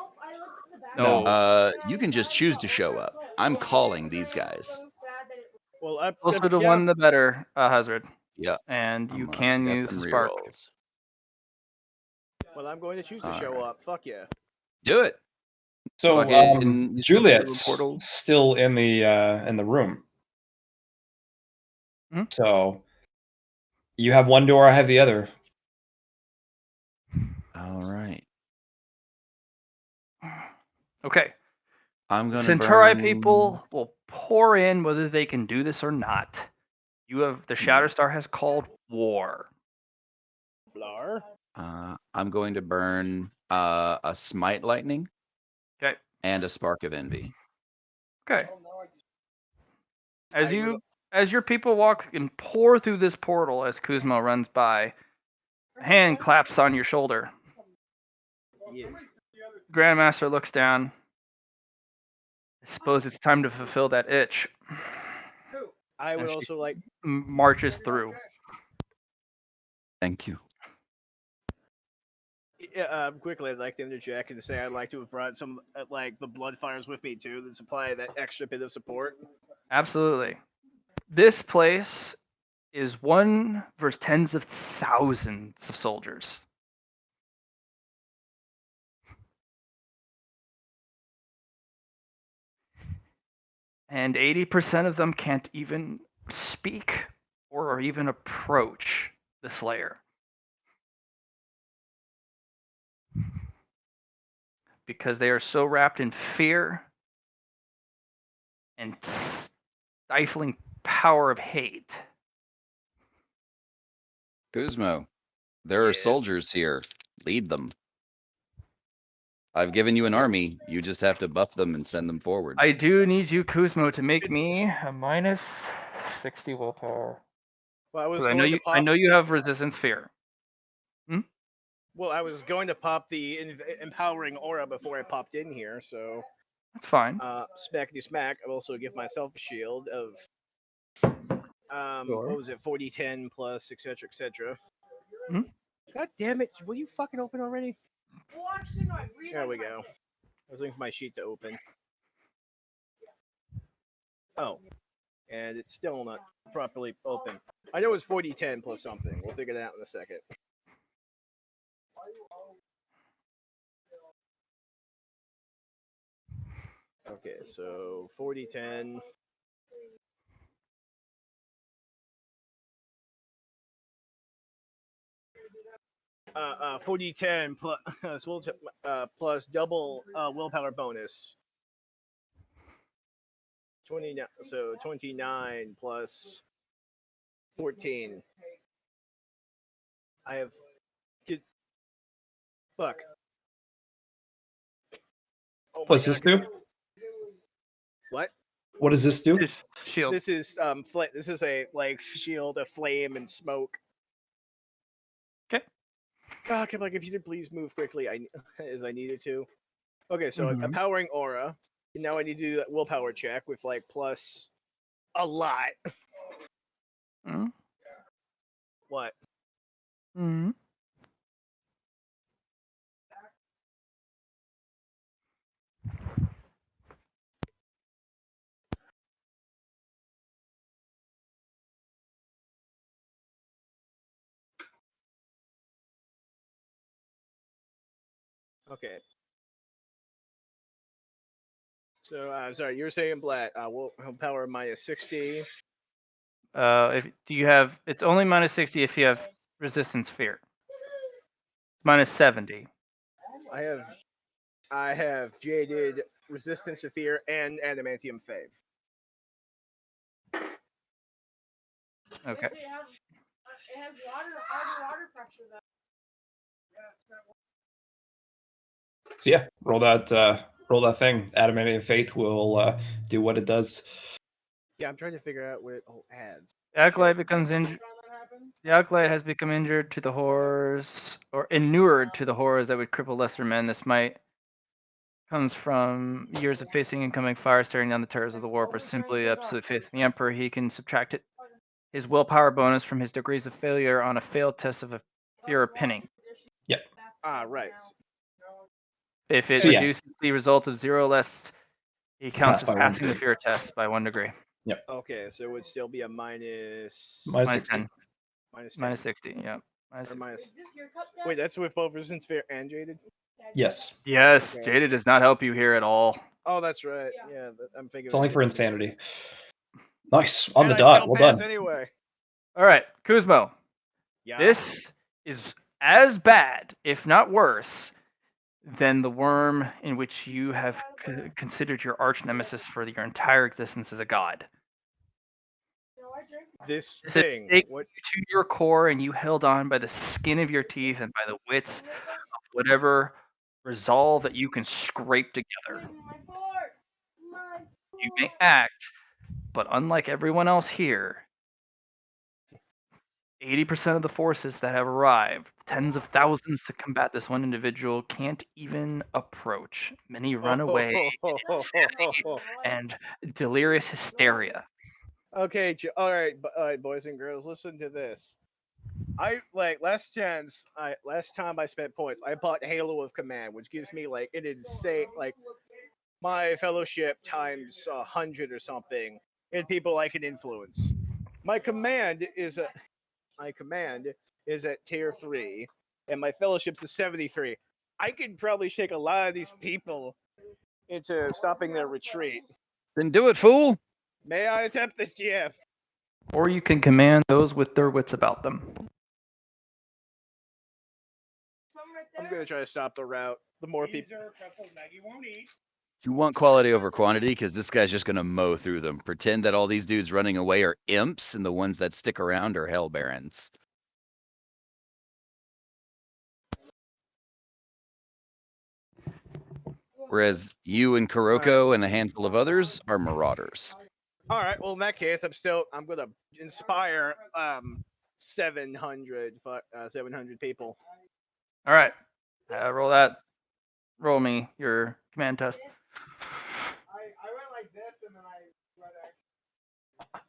No. You can just choose to show up. I'm calling these guys. Well, I'm Closer to yeah, 1, the better, Hazard. Yeah. And you I can got use some the spark. rerolls. Well, I'm going to choose to All show right. up. Fuck yeah. Do it. So Fucking- you still Juliet's through a portal? still in the room. Mhm. So you have one door, I have the other. All right. Okay. I'm The gonna Centauri burn... people will pour in whether they can do this or not. The Shatterstar has called war. Blar. I'm going to burn a smite lightning. Okay. And a spark of envy. Okay. As your people walk and pour through this portal as Kuzmo runs by, a hand claps on your shoulder. Yeah. Grandmaster looks down. I suppose it's time to fulfill that itch. I would And she also like. marches through. Thank you. Yeah, quickly, I'd like to interject and say I'd like to have brought some like the Bloodfires with me too to supply that extra bit of support. Absolutely. This place is 1 versus tens of thousands of soldiers. And 80% of them can't even speak or even approach the Slayer. Because they are so wrapped in fear and stifling power of hate. Kuzmo, there are Yes. soldiers here. Lead them. I've given you an army. You just have to buff them and send them forward. I do need you, Kuzmo, to make me a minus 60 willpower. Well, I was 'Cause going to pop. I know you have resistance fear. Well, I was going to pop the empowering aura before I popped in here, so That's fine. smackety smack. I'll also give myself a shield of Sure. what was it, 40, 10 plus, etc., etc. Mhm. God damn it! Will you fucking open already? Well, actually, no, I read There we go. I was looking for my sheet to open. Oh, and it's still not properly open. I know it's 40, 10 plus something. We'll figure that out in a second. Okay, so 40, 10. Uh, 40, 10 plus, plus double willpower bonus. 29, so 29 plus 14. I have. Fuck. Oh my What's this God. do? What? What does this do? Just shield. This is this is a like shield of flame and smoke. 'Kay. God, can my computer please move quickly? As I needed to. Okay, so Mhm. empowering aura. And now I need to do that willpower check with like plus a lot. Mhm. What? Mhm. Okay. So sorry, you were saying Blatt. Willpower minus 60. If do you have? It's only minus 60 if you have resistance fear. Minus 70. I have jaded resistance to fear and adamantium fave. Okay. It has harder water pressure though. So yeah, roll that thing. Adamantium Faith will do what it does. Yeah, I'm trying to figure out what it adds. Acolyte becomes injured. The acolyte has become injured to the horrors, or inured to the horrors that would cripple lesser men. This might comes from years of facing incoming fire, staring down the terrors of the warp, or simply absolute faith in the Emperor. He can subtract his willpower bonus from his degrees of failure on a failed test of a fear or pinning. Ah, right. If it So, yeah. reduces the result of 0 or less, he counts Pass as by 1 passing the degree. fear test by 1 degree. Okay, so it would still be a minus Minus Minus 60. 10. minus 10. Minus 60, yeah. Minus Or 60. minus. Is this your cup, Dad? Wait, that's with both resistance fear and jaded. Yes. Yes, Okay. Jada does not help you here at all. Oh, that's right. Yeah. Yeah, I'm thinking. It's only for insanity. Nice. On and the I dot. still Well pass done. anyway. All right, Kuzmo. Yeah. This is as bad, if not worse, than the worm in which you have considered your arch nemesis for your entire existence as a god. No, I drank mine. This This has thing. taken What? you to your core, and you held on by the skin of your teeth and by the wits of whatever resolve that you can scrape together. My fork. My You may fork. act, but unlike everyone else here, 80% of the forces that have arrived, tens of thousands to combat this one individual, can't even approach. Many run away in insanity and delirious hysteria. Okay, all right, boys and girls, listen to this. I like last time I spent points, I bought Halo of Command, which gives me like an insane like my fellowship times 100 or something, and people I can influence. My command is at tier 3, and my fellowship's a 73. I could probably shake a lot of these people into stopping their retreat. Then do it, fool. May I attempt this, GM? Or you can command those with their wits about them. Some right I'm there. gonna try to stop the route. The more people. You want quality over quantity because this guy's just going to mow through them. Pretend that all these dudes running away are imps and the ones that stick around are hell barons. Whereas you and Kuroko and a handful of others are marauders. All right. Well, in that case, I'm gonna inspire 700 people. All right. Roll that. Roll me your command test. I went like this and then I let it.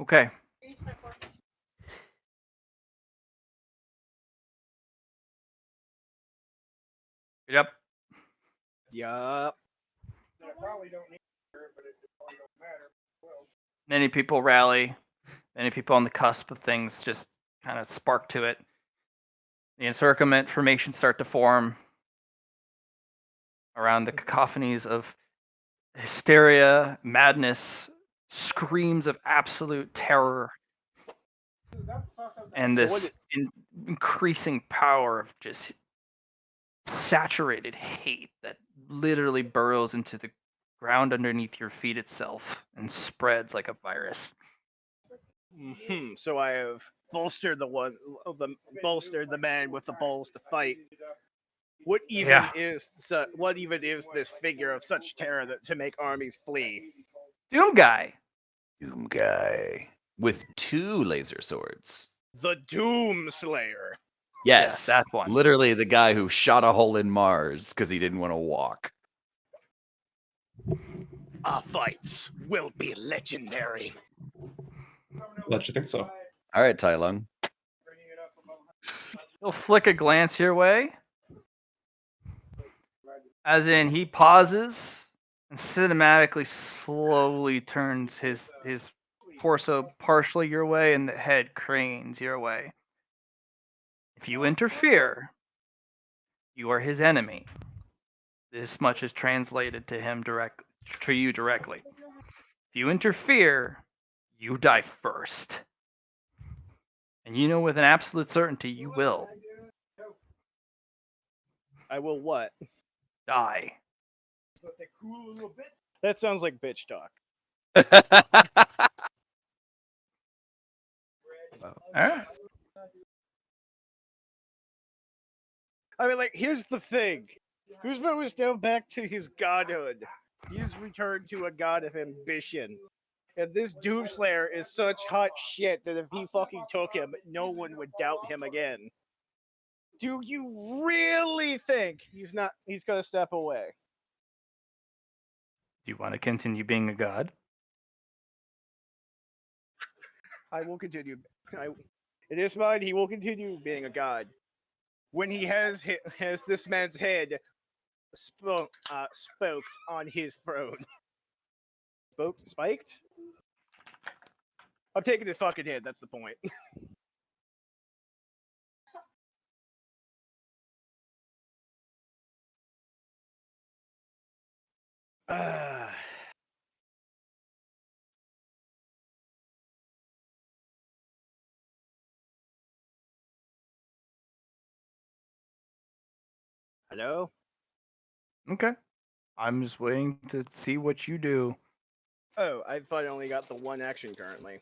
Okay. Reach my fork. Yep. Yup. I probably don't need it, but it probably don't matter. Well, Many people rally. Many people on the cusp of things just kind of spark to it. The encirclement formations start to form around the cacophonies of hysteria, madness, screams of absolute terror, and So what this increasing power of just saturated hate that literally burrows into the ground underneath your feet itself and spreads like a virus. So I have bolstered bolstered the man with the balls to fight. What even is this figure of such terror to make armies flee? Doom guy. Doom guy with 2 laser swords. The Doom Slayer. Yes, that's one. Literally the guy who shot a hole in Mars because he didn't want to walk. Our fights will be legendary. Let you think so. All right, Tai Lung. He'll flick a glance your way. As in, he pauses and cinematically slowly turns his torso partially your way and the head cranes your way. If you interfere, you are his enemy. This much is translated to him to you directly. If you interfere, you die first. And you know with an absolute certainty you will I will what? die. That sounds like bitch talk. Wow. Alright. I mean, like, here's the thing. Kuzma is now back to his godhood. He's returned to a god of ambition. And this Doomslayer is such hot shit that if he fucking took him, no one would doubt him again. Do you really think he's gonna step away? Do you want to continue being a god? I will continue. In his mind, he will continue being a god. When he has this man's head spoked on his throne. Spiked? I'm taking his fucking head, that's the point. Hello? Okay. I'm just waiting to see what you do. Oh, I thought I only got the one action currently.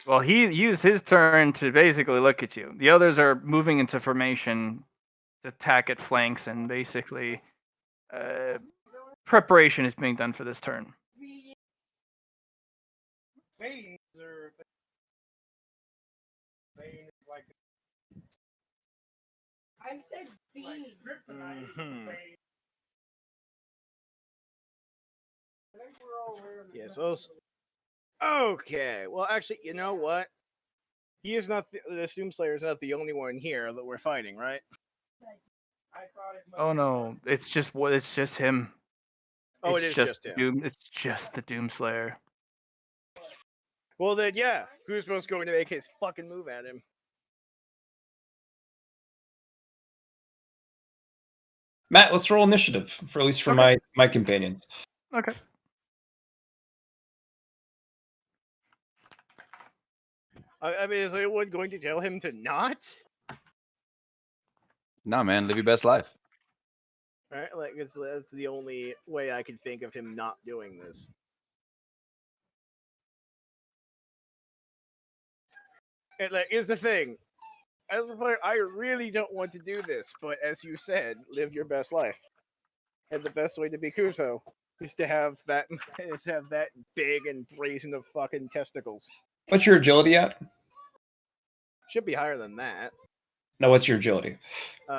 Well, he used his turn to basically look at you. The others are moving into formation to attack at flanks, and basically preparation is being done for this turn. I said bean. Mhm. Yes. Okay. Well, actually, you know what? He is not. The Doomslayer is not the only one here that we're fighting, right? Oh no, it's just him. Oh, It's it is just him. It's just the Doomslayer. Well, then, yeah. Guzman's going to make his fucking move at him. Matt, let's roll initiative for at least for Okay. my companions. Okay. I mean, is anyone going to tell him to not? Nah, man, live your best life. Right? Like, that's the only way I can think of him not doing this. And like, here's the thing. As a player, I really don't want to do this, but as you said, live your best life. And the best way to be Kuzo is to have that big and brazen of fucking testicles. What's your agility at? Should be higher than that. No, what's your agility?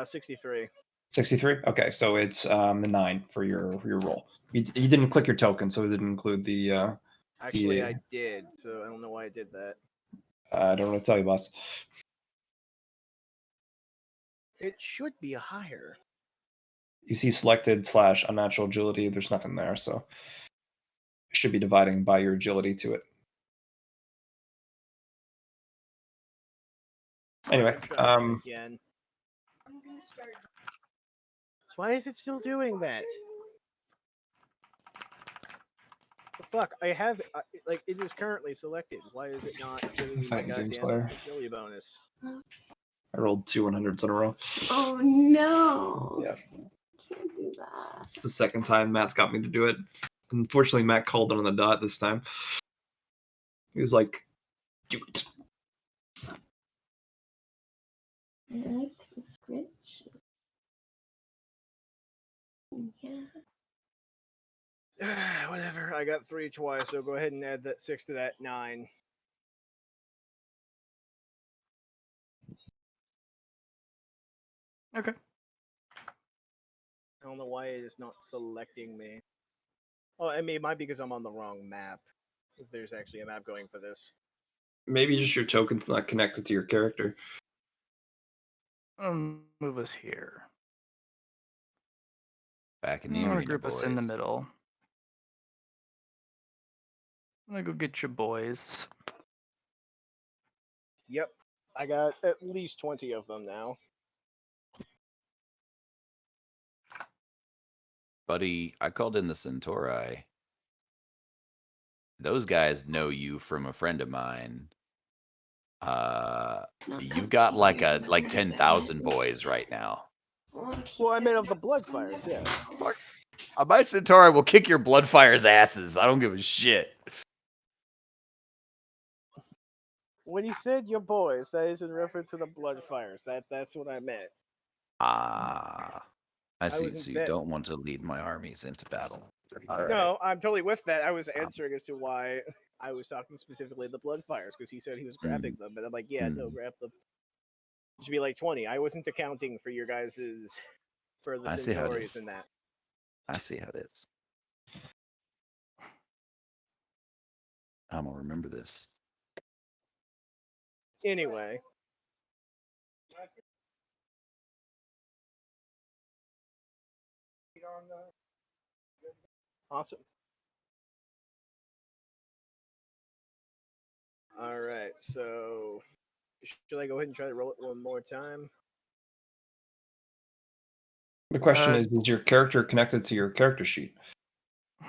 63. 63. Okay, so it's the 9 for your roll. You didn't click your token, so it didn't include the. Actually, Yeah. I did, so I don't know why I did that. I don't know what to tell you, boss. It should be higher. You see selected / unnatural agility. There's nothing there, so it should be dividing by your agility to it. Anyway, I'm trying again. So why is it still doing that? The fuck? I have like it is currently selected. Why is it not giving me my Fighting goddamn Doomslayer. agility bonus? I rolled 2 100s in a row. Oh no. Yeah. Can't do that. It's the second time Matt's got me to do it. Unfortunately, Matt called it on the dot this time. He was like, "Do it." I like the script. Yeah. Whatever. I got 3 twice, so go ahead and add that 6 to that 9. Okay. I don't know why it is not selecting me. Oh, I mean, it might be because I'm on the wrong map. If there's actually a map going for this. Maybe just your token's not connected to your character. Move us here. Back in the I'm gonna arena, group us in the boys. middle. I'm gonna go get your boys. Yep. I got at least 20 of them now. Buddy, I called in the Centauri. Those guys know you from a friend of mine. Not You've got like comfy, but 10,000 boys right now. Well, I meant of the Bloodfires, yeah. My Centauri will kick your Bloodfire's asses. I don't give a shit. When you said your boys, that is in reference to the Bloodfires. That's what I meant. Ah, I see. wasn't So you bet- don't want to lead my armies into battle. All right. No, I'm totally with that. I was answering as to why I was talking specifically the Bloodfires, because he said he was grabbing them, and I'm like, yeah, no, grab them. It should be like 20. I wasn't accounting for your guys's for the I see how it Centauries is. and that. I see how it is. I'm gonna remember this. Anyway. Awesome. All right, so should I go ahead and try to roll it one more time? The question Uh, is your character connected to your character sheet?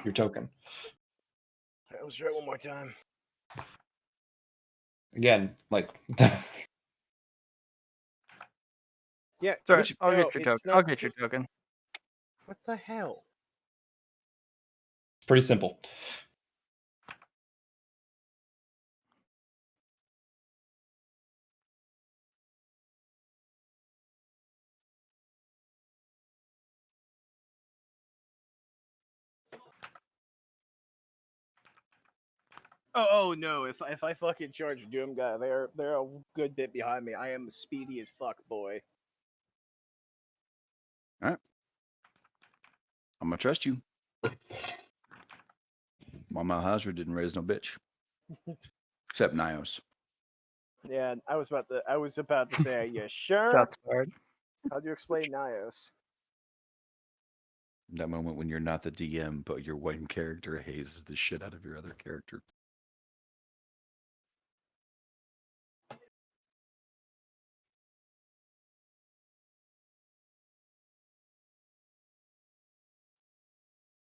Your token. All right, let's try it one more time. Again, like Yeah, Sorry, Which- I'll no, get your it's token. not- I'll get your token. what the hell? pretty simple. Oh no! If I fucking charge Doom guy, they're a good bit behind me. I am speedy as fuck, boy. I'm gonna trust you. Mama Hazard didn't raise no bitch. Except Nios. Yeah, I was about to say, yeah, sure. Shots fired. How do you explain Nios? That moment when you're not the DM, but your one character hazes the shit out of your other character.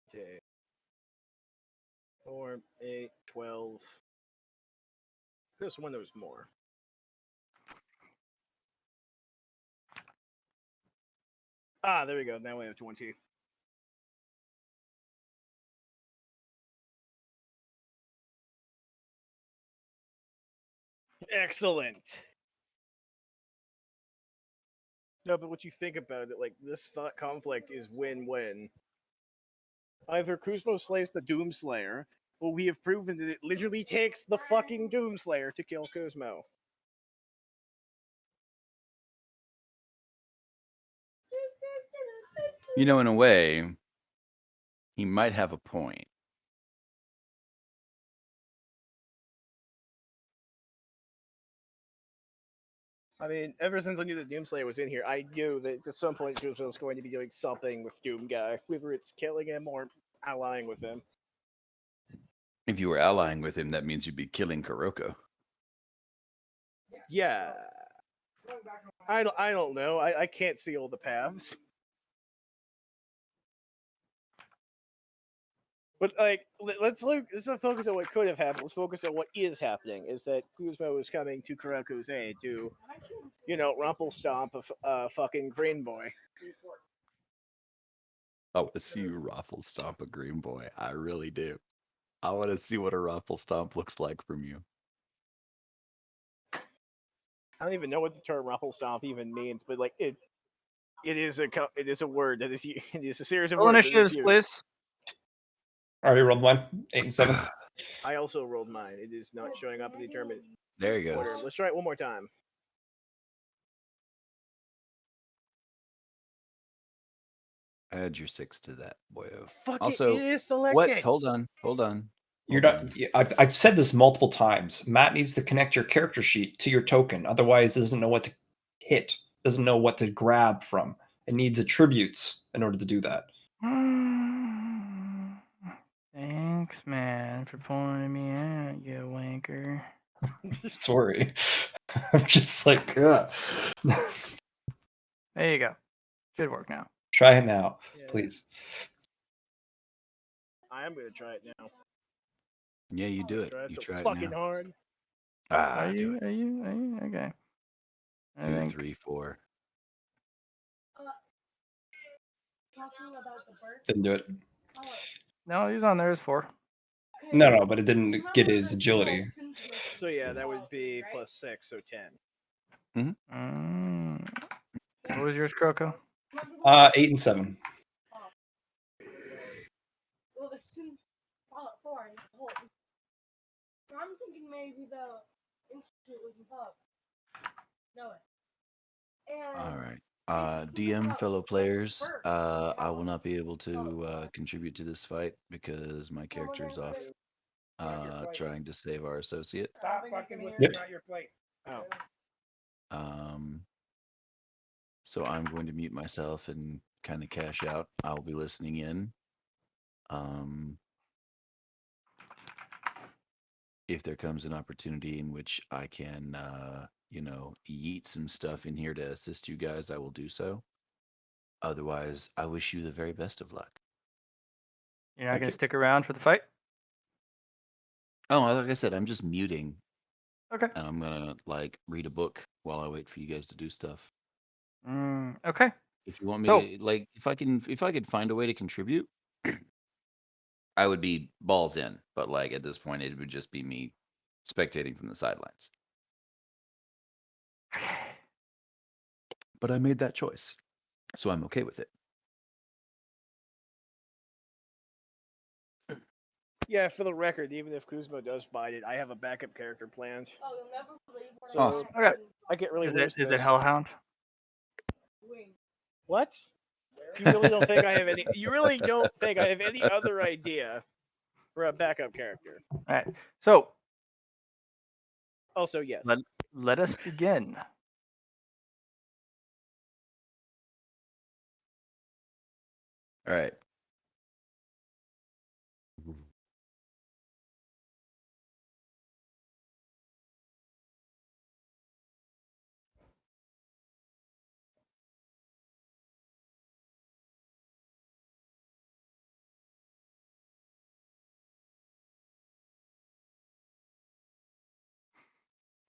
Okay. 4, 8, 12. This one there was more. Ah, there we go. Now we have 20. Excellent. No, but what you think about it, like this conflict is win-win. Either Kuzmo slays the Doomslayer, or we have proven that it literally takes the fucking Doomslayer to kill Kuzmo. You know, in a way, he might have a point. I mean, ever since I knew that Doomslayer was in here, I knew that at some point Doomslayer was going to be doing something with Doom Guy, whether it's killing him or allying with him. If you were allying with him, that means you'd be killing Kuroko. Yeah. I don't know. I can't see all the paths. But like, let's not focus on what could have happened. Let's focus on what is happening. Is that Kuzmo is coming to Kuroko's aid to, Rumple Stomp a fucking green boy. I want to see you Raffle Stomp a green boy. I really do. I want to see what a Raffle Stomp looks like from you. I don't even know what the term Ruffle Stomp even means, but like it is a word that is it is a series of Roll words that is initiatives, used. please. Already rolled one. 8 and 7. I also rolled mine. It is not showing up in the determined There he order. goes. Let's try it one more time. Add your 6 to that, boyo. Fuck Also, it is selected. What? Hold on. You're Hold not. on. I've said this multiple times. Matt needs to connect your character sheet to your token. Otherwise, it doesn't know what to hit. Doesn't know what to grab from. It needs attributes in order to do that. Thanks, man, for pointing me out, you wanker. Sorry. I'm just like, ugh. There you go. Should work now. Try it now, Yeah, please. I am gonna try it now. Yeah, you do it. Try it You so try it fucking now. hard. Ah, do it. Are you? Okay. I 2, think 3, 4. Talking about the bird. Didn't do it. Oh, no, he's on there. It's 4. okay. No, but it didn't Remember get the his agility. Simpsons with- So yeah, that would be +6, so 10. What was yours, Kroko? Remember the- 8 and 7. Well, the Sim Fallout 4 and the whole. So I'm thinking maybe the Institute was involved. No way. And All right. basically DM, about fellow the players, bird. I will not be able to contribute to this fight because my character's off trying to save our associate. Stop fucking with Yep. it's not your plate. Oh. So I'm going to mute myself and kind of cash out. I'll be listening in. If there comes an opportunity in which I can, yeet some stuff in here to assist you guys, I will do so. Otherwise, I wish you the very best of luck. You're not Thank going you. to stick around for the fight? Oh, like I said, I'm just muting Okay. and I'm gonna read a book while I wait for you guys to do stuff. Okay. If you want me So- to, if I could find a way to contribute, I would be balls in. But at this point, it would just be me spectating from the sidelines. But I made that choice, so I'm okay with it. Yeah, for the record, even if Kuzmo does bite it, I have a backup character planned. Oh, you'll never believe what So Awesome. Okay. I can't really Is lose it this. Hellhound? Wing. What? You really don't think I have any? You really don't think I have any other idea for a backup character? All right. So Also, yes. let us begin. All right.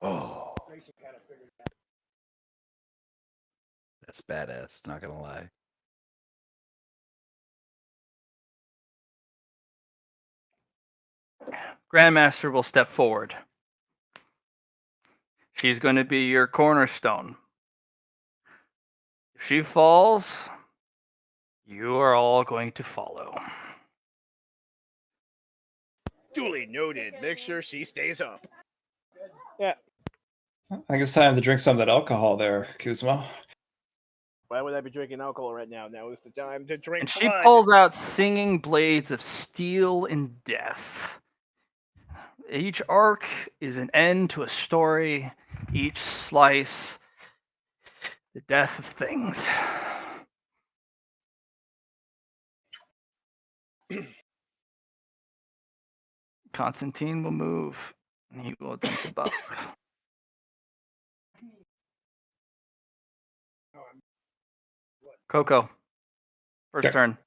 Oh, that's badass. Not gonna lie. Grandmaster will step forward. She's going to be your cornerstone. If she falls, you are all going to follow. Duly noted. Make sure she stays up. I think it's time to drink some of that alcohol there, Kuzma. Why would I be drinking alcohol right now? Now is the time to drink And she blood. pulls out singing blades of steel and death. Each arc is an end to a story. Each slice, the death of things. Constantine will move, and he will attempt to buff. Coco, first Okay. turn.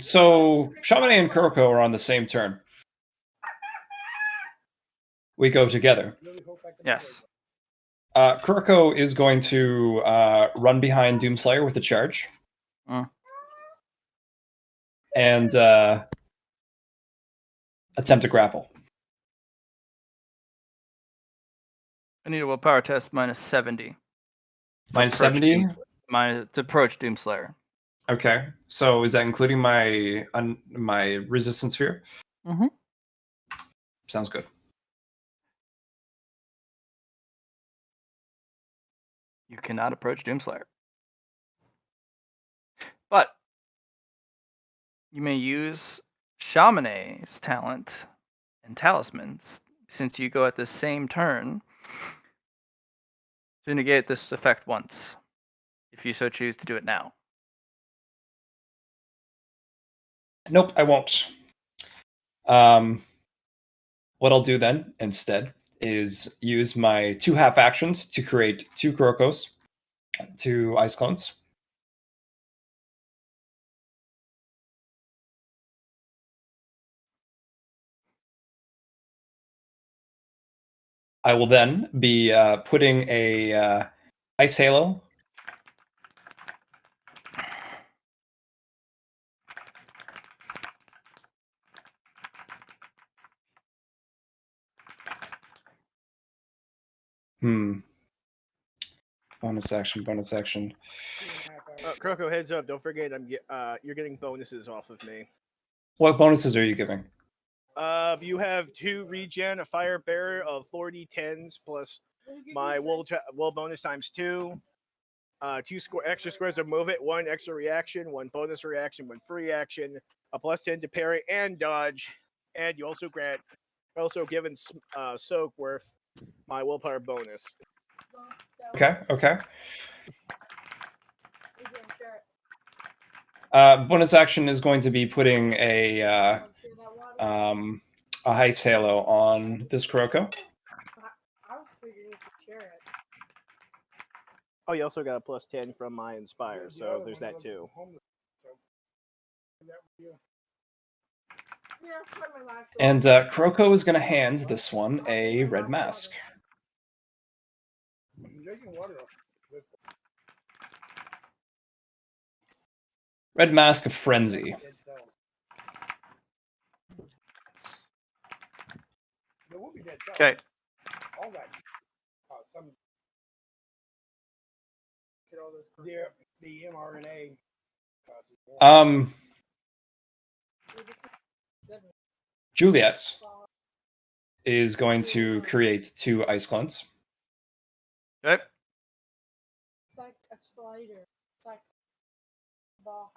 So Shamane and Kuroko are on the same turn. We go together. Yes. Kuroko is going to run behind Doomslayer with a charge. And attempt to grapple. I need a willpower test minus 70. Minus Approach 70? To approach Doomslayer. Okay. So is that including my my resistance sphere? Mm-hmm. Sounds good. You cannot approach Doomslayer. But you may use Shamane's talent and talismans since you go at the same turn to negate this effect once, if you so choose to do it now. Nope, I won't. What I'll do then instead is use my 2 half actions to create 2 Kurokos, 2 ice clones. I will then be putting a ice halo Bonus action, bonus action. Croco, heads up! Don't forget, you're getting bonuses off of me. What bonuses are you giving? You have 2 regen, a fire bearer of 40/10s plus my will bonus times 2. 2 extra squares of move it, 1 extra reaction, 1 bonus reaction, 1 free action, a +10 to parry and dodge, and you also given soak worth my willpower bonus. Okay. Bonus action is going to be putting a ice halo on this Kuroko. Oh, you also got a +10 from my inspire, so there's that too. And Kuroko is going to hand this one a red mask. Red Mask of Frenzy. Okay. The mRNA. Juliet is going to create 2 ice clones. Okay. It's like a slider. It's like a ball.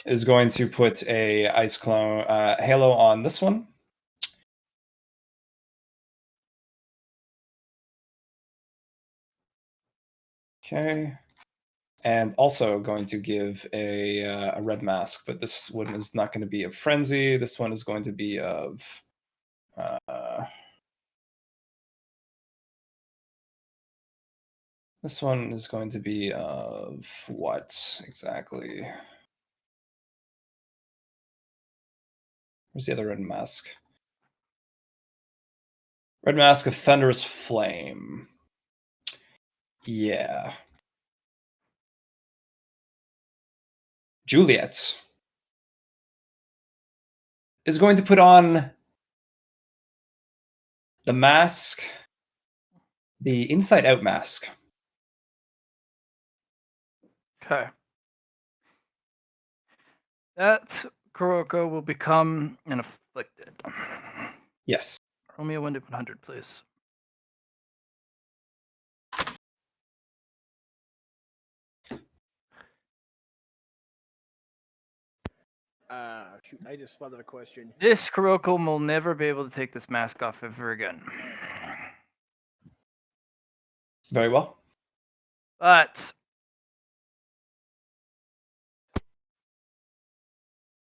Is going to put a ice clone halo on this one. Okay. And also going to give a red mask, but this one is not going to be of Frenzy. This one is going to be of... this one is going to be of what exactly? Where's the other red mask? Red Mask of Thunderous Flame. Yeah. Juliet is going to put on the mask, the Inside Out mask. Okay. That Kuroko will become an afflicted. Yes. Roll me a 1 to 100, please. Shoot, I just thought of a question. This Kuroko will never be able to take this mask off ever again. Very well. But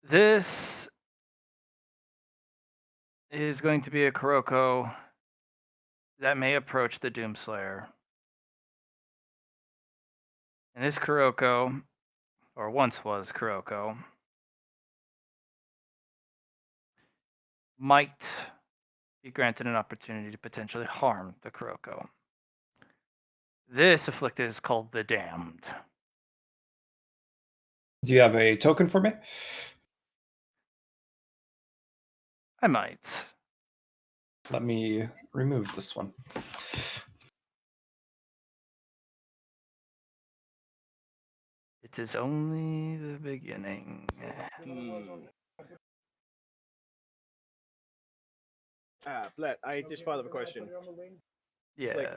this is going to be a Kuroko that may approach the Doomslayer. And this Kuroko, or once was Kuroko, might be granted an opportunity to potentially harm the Kuroko. This afflicted is called the Damned. Do you have a token for me? I might. Let me remove this one. It is only the beginning. Blatt, I just thought of a question. Yeah.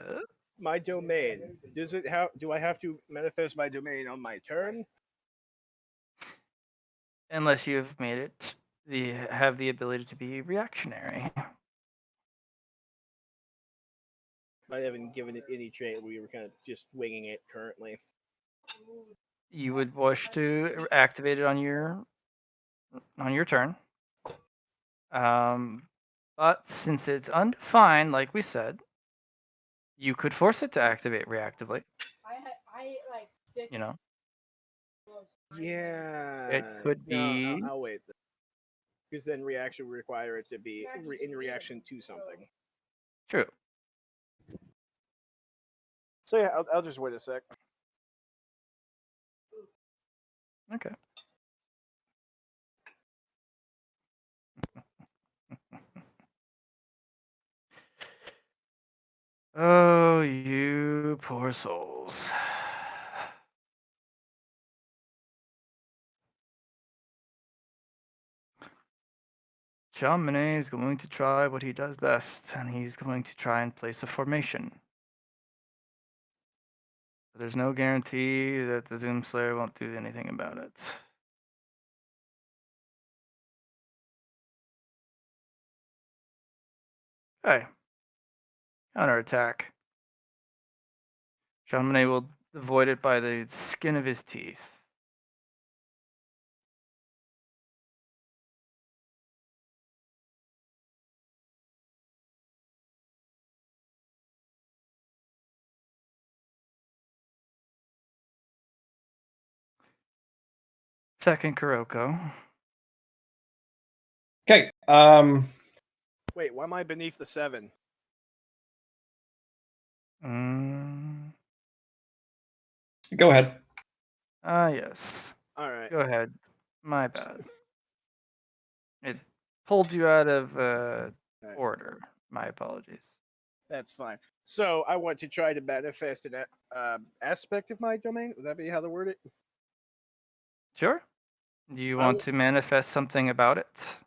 My domain, does it have? Do I have to manifest my domain on my turn? Unless you've made it have the ability to be reactionary. I haven't given it any trait. We were kind of just winging it currently. You would wish to activate it on your turn. But since it's undefined, like we said, you could force it to activate reactively. I like 6. You know, Yeah. it could No, be I'll wait. Because then reaction would require it to be in reaction to something. true. So yeah, I'll just wait a sec. Okay. Oh, you poor souls. Jean Monnet is going to try what he does best, and he's going to try and place a formation. There's no guarantee that the Doomslayer won't do anything about it. Okay. Counterattack. Jean Monnet will avoid it by the skin of his teeth. Second Kuroko. Okay. Wait, why am I beneath the 7? Go ahead. Yes. All right. Go ahead. My bad. It pulled you out of Right. order. My apologies. That's fine. So I want to try to manifest an aspect of my domain. Would that be how to word it? Sure. Do you I want will- to manifest something about it?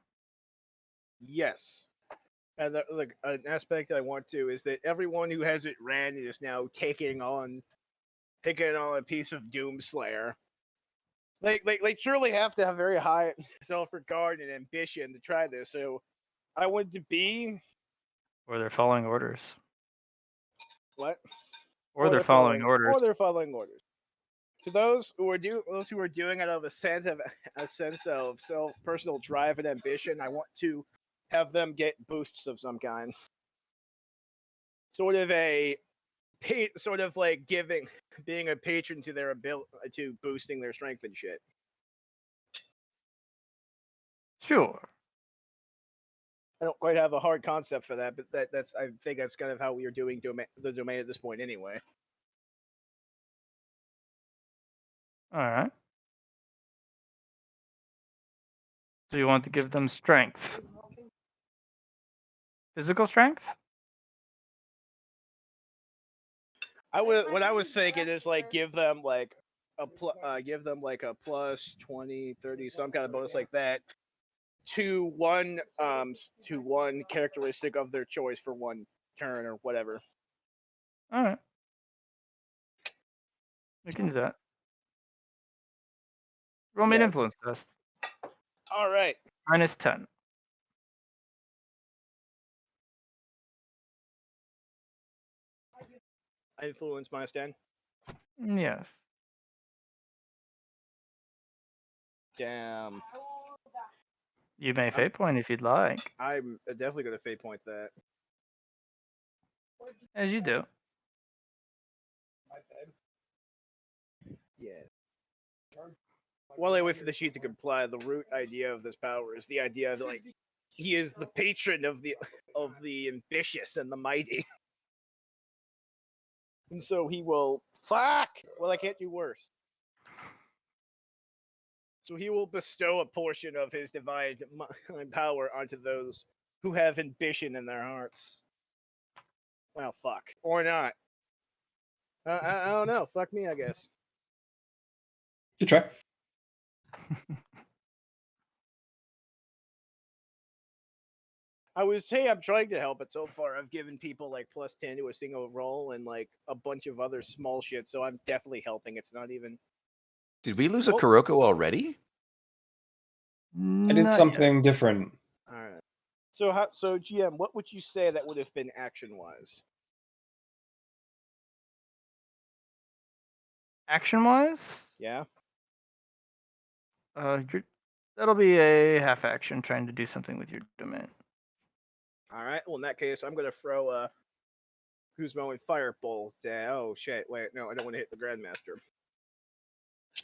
Yes. And an aspect I want to is that everyone who has it ran is now taking on a piece of Doomslayer. They truly have to have very high self-regard and ambition to try this. So I want to be Or they're following orders? what? Or they're following orders. Or they're following orders. To those who are doing it out of a sense of self personal drive and ambition, I want to have them get boosts of some kind. Sort of like being a patron to their ability to boosting their strength and shit. Sure. I don't quite have a hard concept for that, but I think that's kind of how we are doing the domain at this point anyway. All right. So you want to give them strength? Physical strength? What I was thinking is like give them like a plus 20, 30, some kind of bonus like that to one characteristic of their choice for one turn or whatever. All right. We can do that. Roll me an Yeah. influence test. All right. Minus 10. Influence minus 10. Yes. Damn. You may fate point if you'd like, I'm definitely gonna fate point that. as you do. Yeah. While I wait for the sheet to comply, the root idea of this power is the idea that like he is the patron of the ambitious and the mighty. And so he will fuck. Well, I can't do worse. So he will bestow a portion of his divine power onto those who have ambition in their hearts. Well, fuck. Or not. I don't know. Fuck me, I guess. Good try. I'm trying to help, but so far I've given people like plus 10 to a single roll and like a bunch of other small shit, so I'm definitely helping. It's not even. Did we lose a Oh. Kuroko already? I did Not yet. something different. Alright. So GM, what would you say that would have been action wise? Action wise, Yeah? that'll be a half action trying to do something with your domain. Alright, well in that case I'm gonna throw a Guzmo and Firebolt. Oh shit, wait, no, I don't want to hit the Grandmaster.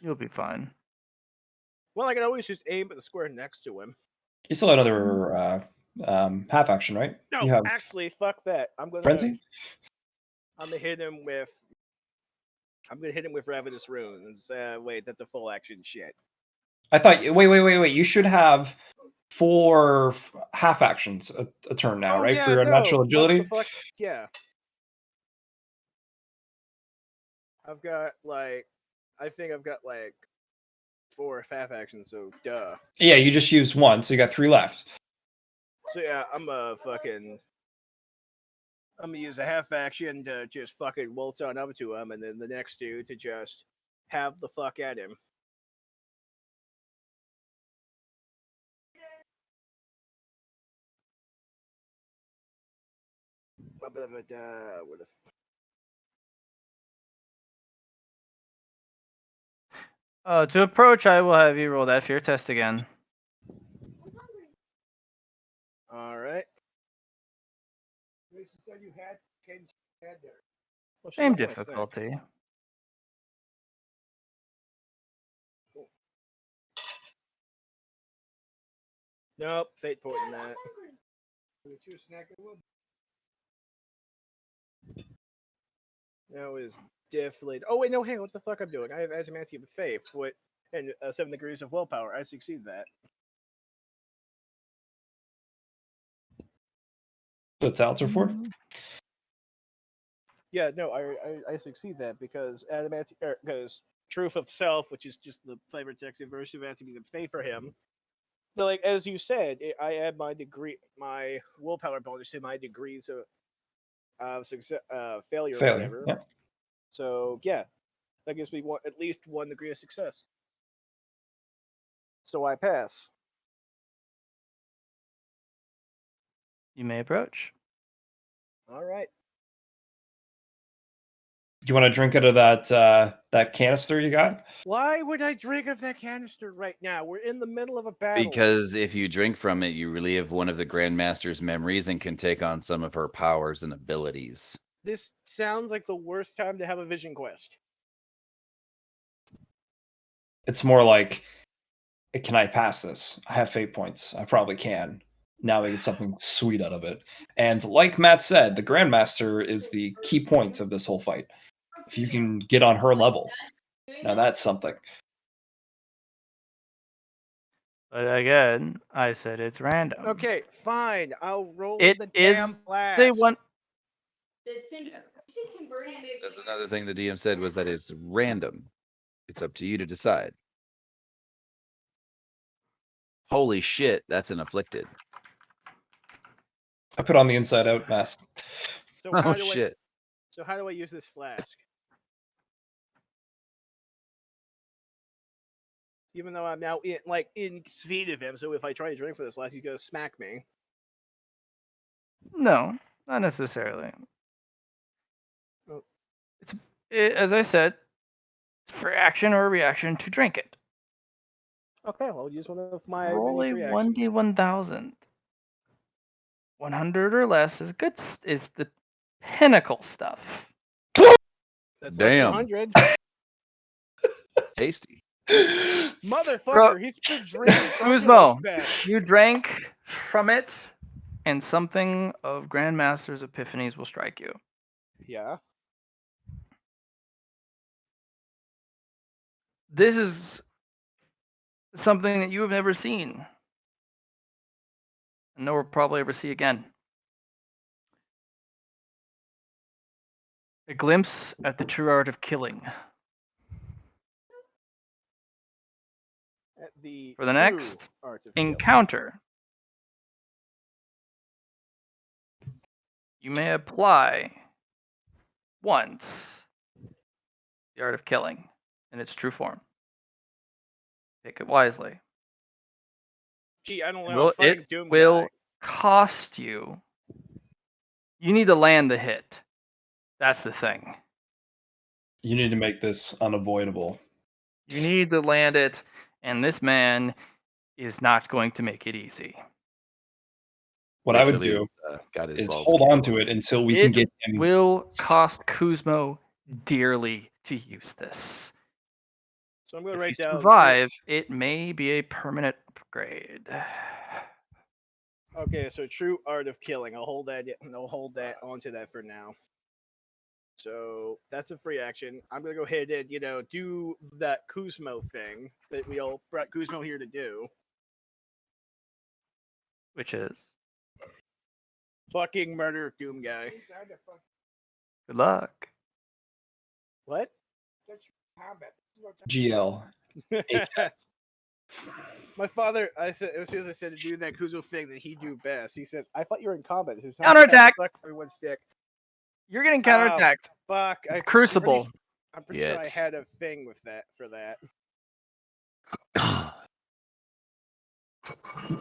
You'll be fine. Well, I can always just aim at the square next to him. You still have another half action, right? No, You have actually, fuck that. frenzy. I'm gonna hit him with Ravenous Runes. Wait, that's a full action shit. I thought. Wait. You should have 4 half actions a turn now, Oh, right? yeah, For your no, natural what the agility. fuck? Yeah. I've got I think I've got 4 half actions, so duh. Yeah, you just used 1, so you got 3 left. So yeah, I'm gonna use a half action to just fucking waltz on up to him, and then the next dude to just have the fuck at him. What if? To approach, I will have you roll that fear test again. All right. Oh, Same nice, nice. difficulty. Nope, fate point in that. That was definitely. Oh wait, no, hang on. What the fuck I'm doing? I have Adamantium Faith and 7 degrees of willpower. I succeed that. What's Alter for? Yeah, no, I succeed that because because Truth of Self, which is just the flavor text version of Adamantium Faith for him. So, like as you said, I add my willpower bonus to my degrees of success, failure, or whatever. Yeah. So yeah, that gives me at least 1 degree of success. So I pass. You may approach. All right. Do you want to drink out of that canister you got? Why would I drink of that canister right now? We're in the middle of a battle. Because if you drink from it, you relive one of the Grandmaster's memories and can take on some of her powers and abilities. This sounds like the worst time to have a vision quest. It's more like, can I pass this? I have fate points. I probably can. Now we get something sweet out of it. And like Matt said, the Grandmaster is the key point of this whole fight. If you can get on her level, now that's something. But again, I said it's random. Okay, fine. I'll roll It the is damn flask. Say one. That's another thing the DM said was that it's random. It's up to you to decide. Holy shit, that's an afflicted. I put on the inside out mask. So how Oh do shit. So how do I use this flask? Even though I'm now in speed of him, so if I try to drink for this last, he's gonna smack me. No, not necessarily. Oh. As I said, for action or reaction to drink it. Okay, well, I'll use one of my Roll many a free 1d1000. 100 or less is good. Is the pinnacle stuff. That's Damn. less than 100. Tasty. Motherfucker, he's been drinking. Kuzmo, Bad. you drank from it, and something of Grandmaster's epiphanies will strike you. Yeah. This is something that you have never seen, and nor will probably ever see again. A glimpse at the true art of killing. At the For the true next art of killing. encounter, you may apply once the art of killing in its true form. Pick it wisely. Gee, I don't It know. will, I'm fighting it Doom will guy. cost you. You need to land the hit. That's the thing. You need to make this unavoidable. You need to land it, and this man is not going to make it easy. What I would Literally, do got his is balls hold kicked. on to it until we can It get him. will cost Kuzmo dearly to use this. So I'm going to If write you down. survive, it may be a permanent upgrade. Okay, so true art of killing. I'll hold that. I'll hold that onto that for now. So that's a free action. I'm gonna go ahead and do that Kuzmo thing that we all brought Kuzmo here to do. Which is Fucking murder Doom guy. good luck. What? GL. My father, I said as soon as I said to do that Kuzmo thing that he do best, he says, "I thought you were in combat. This is not Counterattack! suck everyone's dick." You're getting counterattacked. Fuck. Crucible. I'm pretty sure I Yet. had a thing with that for that.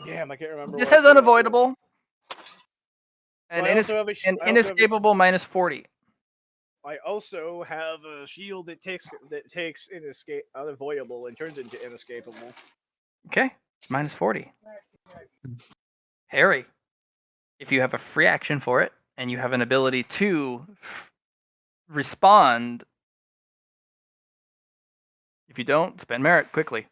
Damn, I can't remember. This what has it was. unavoidable. And Well, I also have a sh- an I also have a sh- inescapable minus 40. I also have a shield that takes unavoidable and turns into inescapable. Okay, it's minus 40. Harry, if you have a free action for it and you have an ability to respond, if you don't, spend merit quickly.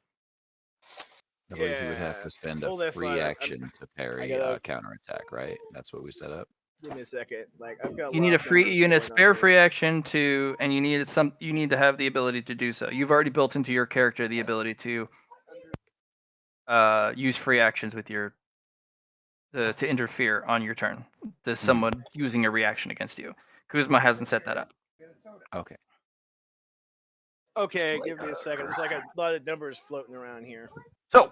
I believe he would have to spend Hold a that free thought. action to parry gotta- counterattack, right? That's what we set up. Give me a second. Like I've got. You need a spare free action to, and you need to have the ability to do so. You've already built into your character the ability to use free actions with your to interfere on your turn. There's someone using a reaction against you. Kuzma hasn't set that up. Okay. Okay, give me a second. There's like a lot of numbers floating around here. So,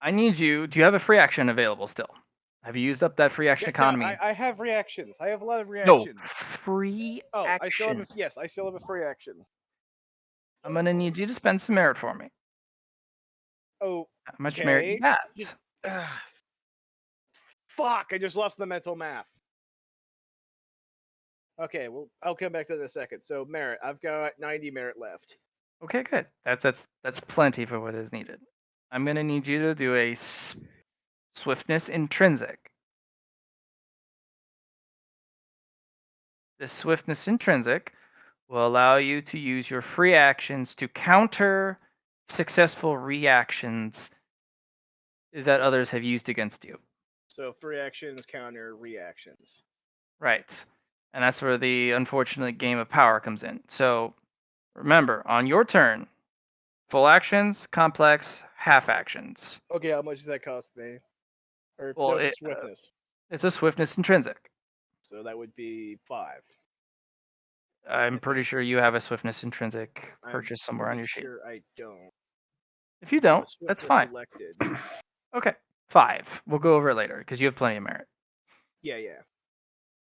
I need you. Do you have a free action available still? Have you used up that free action economy? I have reactions. I have a lot of No, reactions. free Oh, action. I still have a free action. I'm gonna need you to spend some merit for me. Oh, How much merit you got? fuck! I just lost the mental math. Okay, well, I'll come back to that in a second. So merit, I've got 90 merit left. Okay, good. That's plenty for what is needed. I'm gonna need you to do a swiftness intrinsic. This swiftness intrinsic will allow you to use your free actions to counter successful reactions that others have used against you. So free actions counter reactions. Right. And that's where the unfortunate game of power comes in. So remember, on your turn, full actions, complex, half actions. Okay, how much does that cost me? Or Well, no, it's swiftness. It's a swiftness intrinsic. So that would be 5. I'm pretty sure you have a swiftness intrinsic I'm purchase somewhere on pretty your sheet. sure I don't. If you I have a don't, that's swiftness fine. Selected. Okay, 5. We'll go over it later because you have plenty of merit. Yeah.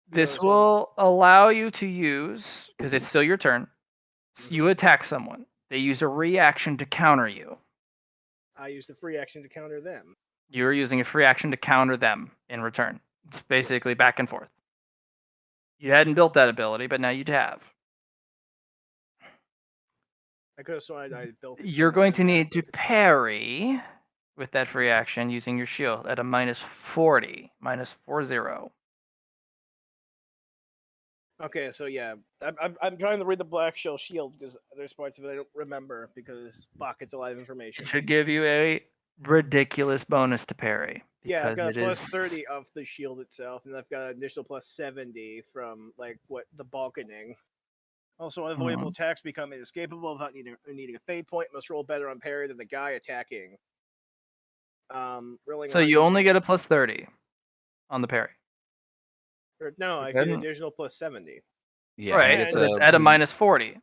This Because one- will allow you to use, because it's still your turn, you attack someone. They use a reaction to counter you. I use the free action to counter them. You're using a free action to counter them in return. It's basically Yes. back and forth. You hadn't built that ability, but now you'd have. I could have sworn I built it. You're somewhere going in to there, need but to it's fine. parry with that free action using your shield at a -40, -40. Okay, so yeah, I'm trying to read the Black Shell Shield because there's parts of it I don't remember because fuck, it's a lot of information. It should give you a ridiculous bonus to parry. Yeah, I've got a because plus 30 of the shield itself, and I've got an additional plus 70 from like what the balkaning. Also, unavoidable attacks become inescapable without needing a fate point. Must roll better on parry than the guy attacking. Rolling So you only get a plus 30 on the parry. no, I get an additional plus 70. Yeah, right, it's but it's at a -40.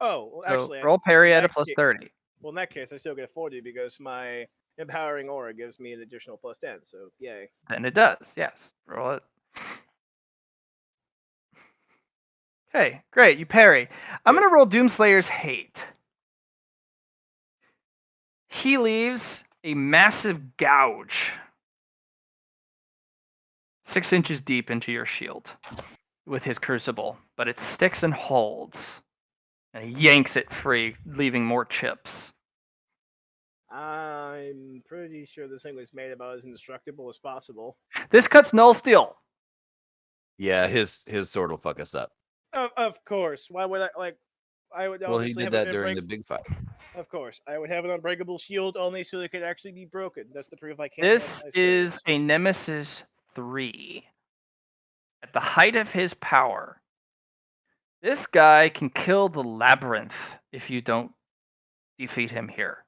Oh, well, So actually, roll parry in at a that plus ca- 30. Well, in that case, I still get a 40 because my empowering aura gives me an additional plus 10. So yay. Then it does, yes. Roll it. Okay, great. You parry. I'm Yes. going to roll Doomslayer's Hate. He leaves a massive gouge 6 inches deep into your shield with his crucible, but it sticks and holds. And he yanks it free, leaving more chips. I'm pretty sure this thing was made about as indestructible as possible. This cuts Null Steel. yeah, his sword will fuck us up. Of course. Why would I like? I would Well, he obviously did have that an during unbreak- the big fight. Of course, I would have an unbreakable shield only so it could actually be broken. That's the proof I can't. This have is a Nemesis 3. At the height of his power, this guy can kill the Labyrinth if you don't defeat him here.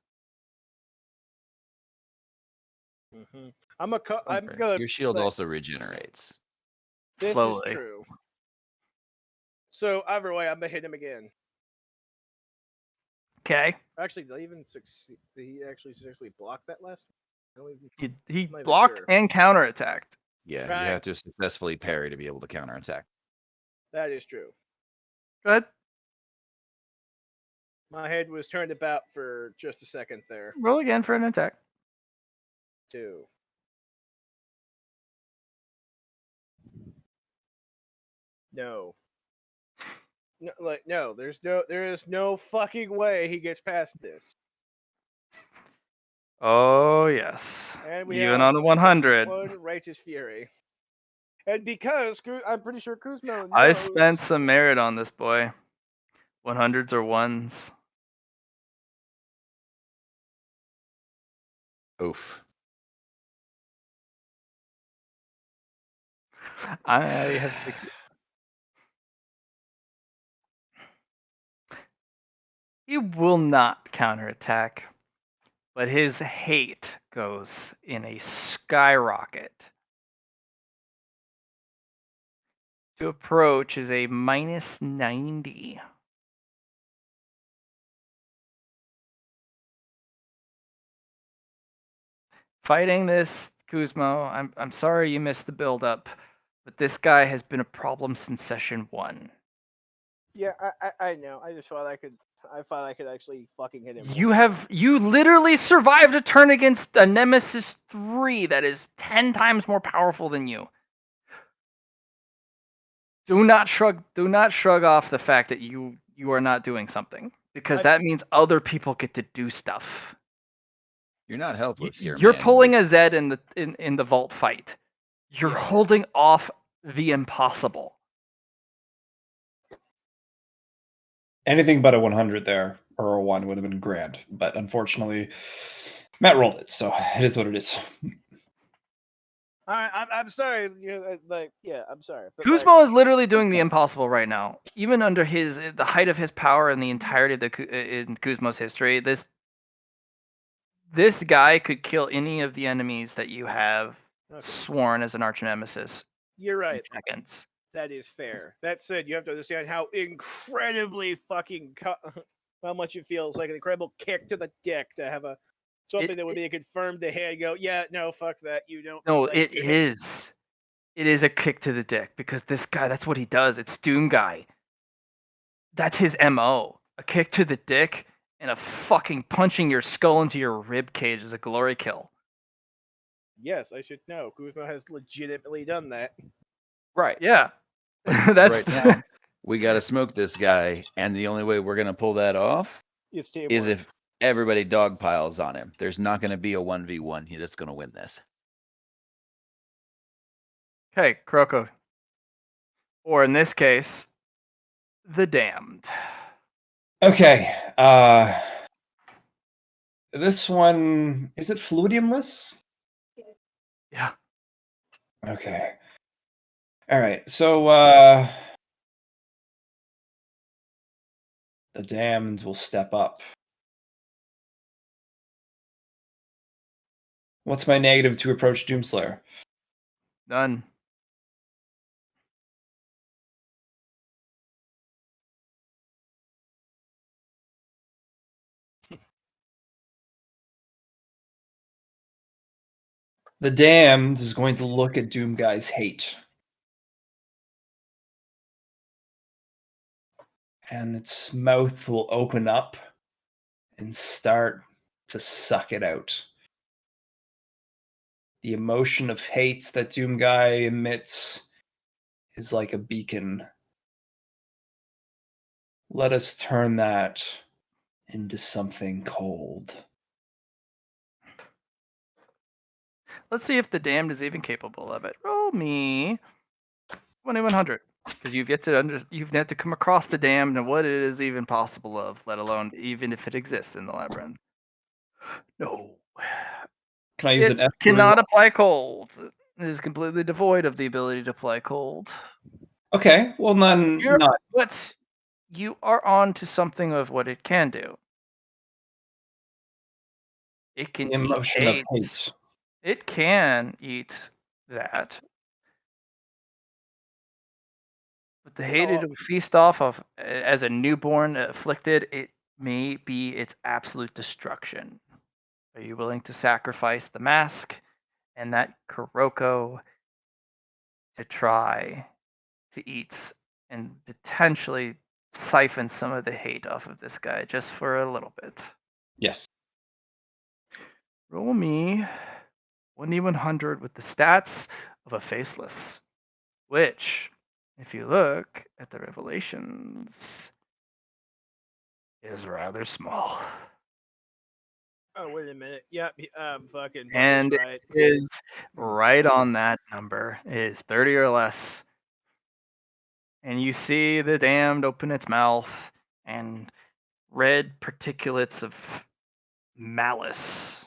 Mm-hmm. I'm Okay. gonna. Your shield like, also regenerates. This Slowly. is true. So either way, I'm gonna hit him again. Okay. Actually, did I even succeed? Did he actually successfully block that last one? I don't even- He I'm not even blocked sure. and counterattacked. Yeah, Right. you have to successfully parry to be able to counterattack. That is true. Go ahead. My head was turned about for just a second there. Roll again for an attack. 2. No. No, there is no fucking way he gets past this. Oh, yes. And we Even have on a 100. one Righteous Fury. And because I'm pretty sure Kuzmo knows. I spent some merit on this boy. 100s or 1s. Oof. I have 6. He will not counterattack, but his hate goes in a skyrocket. To approach is a -90. Fighting this, Kuzmo, I'm sorry you missed the build-up, but this guy has been a problem since session 1. Yeah, I know. I just thought I could. I thought I could actually fucking hit him. You literally survived a turn against a Nemesis 3 that is 10 times more powerful than you. Do not shrug off the fact that you are not doing something, because that means other people get to do stuff. You're not helpless here, You're man. pulling a Zed in the vault fight. You're Yeah. holding off the impossible. Anything but a 100 there or a 1 would have been grand, but unfortunately, Matt rolled it, so it is what it is. I'm sorry. I'm sorry. But Kuzmo is literally doing the impossible right now. Even under the height of his power and the entirety of in Kuzmo's history, this guy could kill any of the enemies that you have sworn as an arch nemesis. You're right. In seconds. That is fair. That said, you have to understand how incredibly fucking how much it feels like an incredible kick to the dick to have something that would be a confirmed to hit. Go, yeah, no, fuck that. You don't. No, like, it is. It is a kick to the dick because this guy, that's what he does. It's Doom Guy. That's his MO. a kick to the dick, and a fucking punching your skull into your rib cage is a glory kill. Yes, I should know. Kuzma has legitimately done that. Right. Yeah. But That's right now, we got to smoke this guy, and the only way we're going to pull that off It's is teamwork. if everybody dog piles on him. There's not going to be a 1v1 that's going to win this. Okay, Kroko. Or in this case, the damned. Okay. This one, is it fluidiumless? Yeah. Okay. All right. So the damned will step up. What's my negative to approach Doomslayer? None. The damned is going to look at Doom Guy's hate. And its mouth will open up and start to suck it out. The emotion of hate that Doom Guy emits is like a beacon. Let us turn that into something cold. Let's see if the damned is even capable of it. Roll me 2100. Because you've yet to come across the damned and what it is even possible of, let alone even if it exists in the labyrinth. No. Can I use It an F3 cannot apply cold. It is completely devoid of the ability to apply cold. Okay, well then You're- not. But you are on to something of what it can do. It can The eat emotion of hate. hate. It can eat that. But the hate Oh, it will feast off of as a newborn afflicted, it may be its absolute destruction. Are you willing to sacrifice the mask and that Kuroko to try to eat and potentially siphon some of the hate off of this guy just for a little bit? Yes. Roll me 1d100 with the stats of a faceless, which, if you look at the revelations, is rather small. oh, wait a minute. Yep, fucking Buck And is right. it is right on that number. It is 30 or less. And you see the damned open its mouth and red particulates of malice,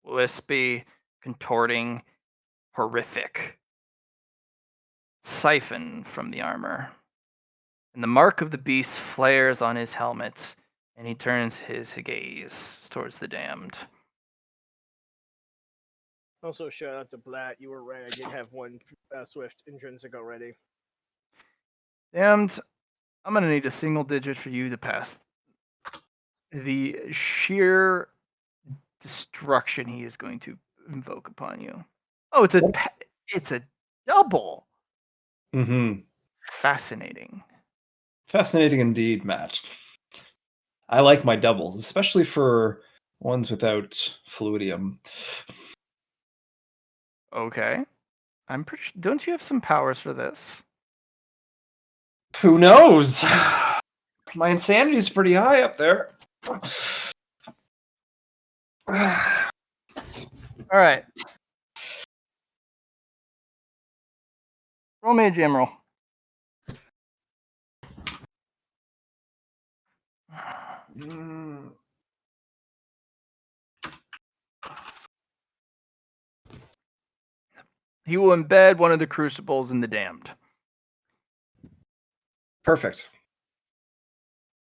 wispy, contorting, horrific, siphon from the armor. And the mark of the beast flares on his helmet, and he turns his gaze towards the damned. Also, shout out to Blatt. You were right. I did have one Swift intrinsic already. Damned, I'm going to need a single digit for you to pass. The sheer destruction he is going to invoke upon you. Oh, it's a double. Mm-hmm. Fascinating. Fascinating indeed, Matt. I like my doubles, especially for ones without fluidium. Okay. I'm pretty sure, don't you have some powers for this? Who knows? My insanity is pretty high up there. All right. Roll me a gem roll. Mm, He will embed one of the crucibles in the damned. perfect.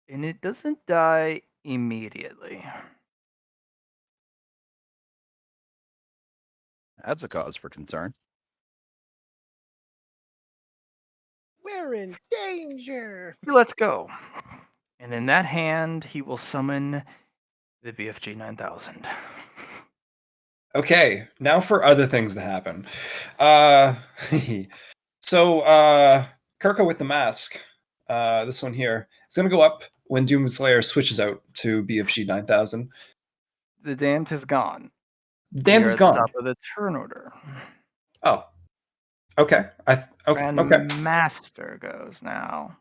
And it doesn't die immediately. That's a cause for concern. We're in danger. He lets go. And in that hand, he will summon the BFG 9000. Okay, now for other things to happen. So Kirko with the mask This one here. It's going to go up when Doomslayer switches out to BFG 9000. The damned has gone. Damned We are is at the gone. top of the turn order. Oh. Okay. Okay. Okay. Grandmaster goes now.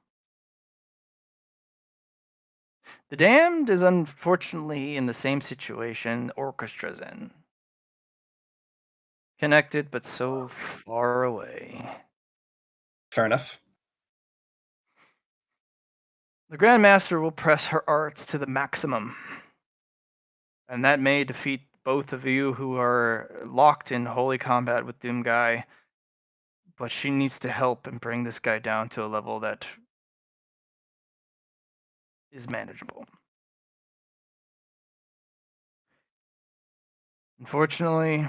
The damned is unfortunately in the same situation Orchestra's in. Connected, but so far away. Fair enough. The Grandmaster will press her arts to the maximum. And that may defeat both of you who are locked in holy combat with Doom Guy. But she needs to help and bring this guy down to a level that is manageable. Unfortunately,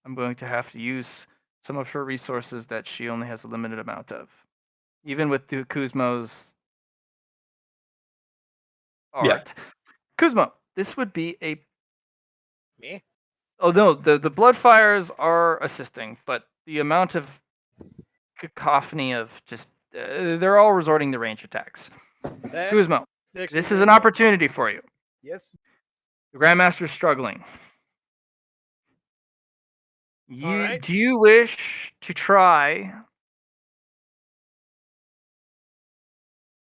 I'm going to have to use some of her resources that she only has a limited amount of. Even with Kuzmo's art. Yeah. Kuzmo, this would be a... Me? Oh no, the Bloodfires are assisting, but the amount of cacophony of just... they're all resorting to range attacks. That Kuzmo, makes this me is an think so. opportunity for you. Yes. The Grandmaster is struggling. Alright. Do you wish to try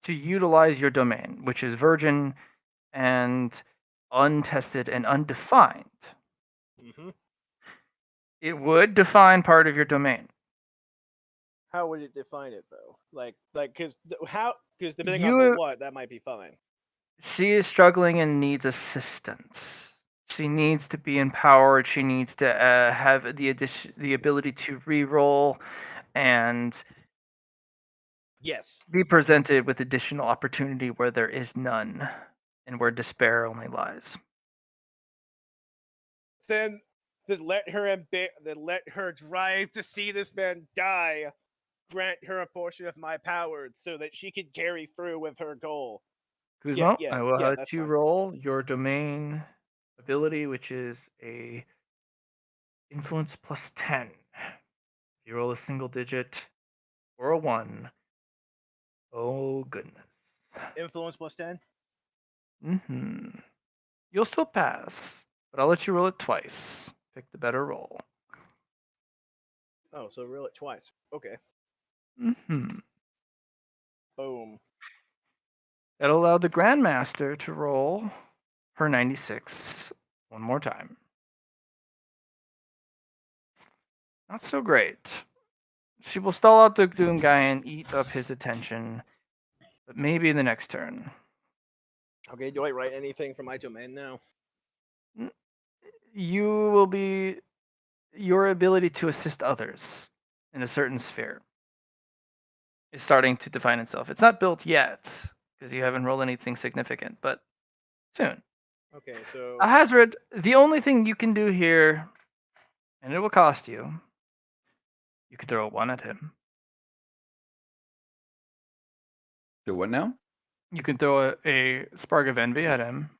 to utilize your domain, which is virgin and untested and undefined? Mm-hmm. It would define part of your domain. How would it define it though? Because depending You- on the what, that might be fine. She is struggling and needs assistance. She needs to be empowered. She needs to have the ability to re-roll and Yes. be presented with additional opportunity where there is none and where despair only lies. Then let her drive to see this man die. Grant her a portion of my power so that she can carry through with her goal. Kuzmo, yeah, I will yeah, let that's you fine. roll your domain ability, which is a influence plus 10. If you roll a single digit or a 1, oh goodness. Influence plus 10? Mm-hmm. You'll still pass, but I'll let you roll it twice. Pick the better roll. Oh, so roll it twice. Okay. Mm-hmm. Boom. That'll allow the Grandmaster to roll her 96 one more time. Not so great. She will stall out the Doom Guy and eat up his attention, but maybe in the next turn. Okay, do I write anything for my domain now? You will be your ability to assist others in a certain sphere is starting to define itself. It's not built yet because you haven't rolled anything significant, but soon. Okay, so Hazard, the only thing you can do here, and it will cost you, you can throw a 1 at him. Do what now? You can throw a spark of envy at him,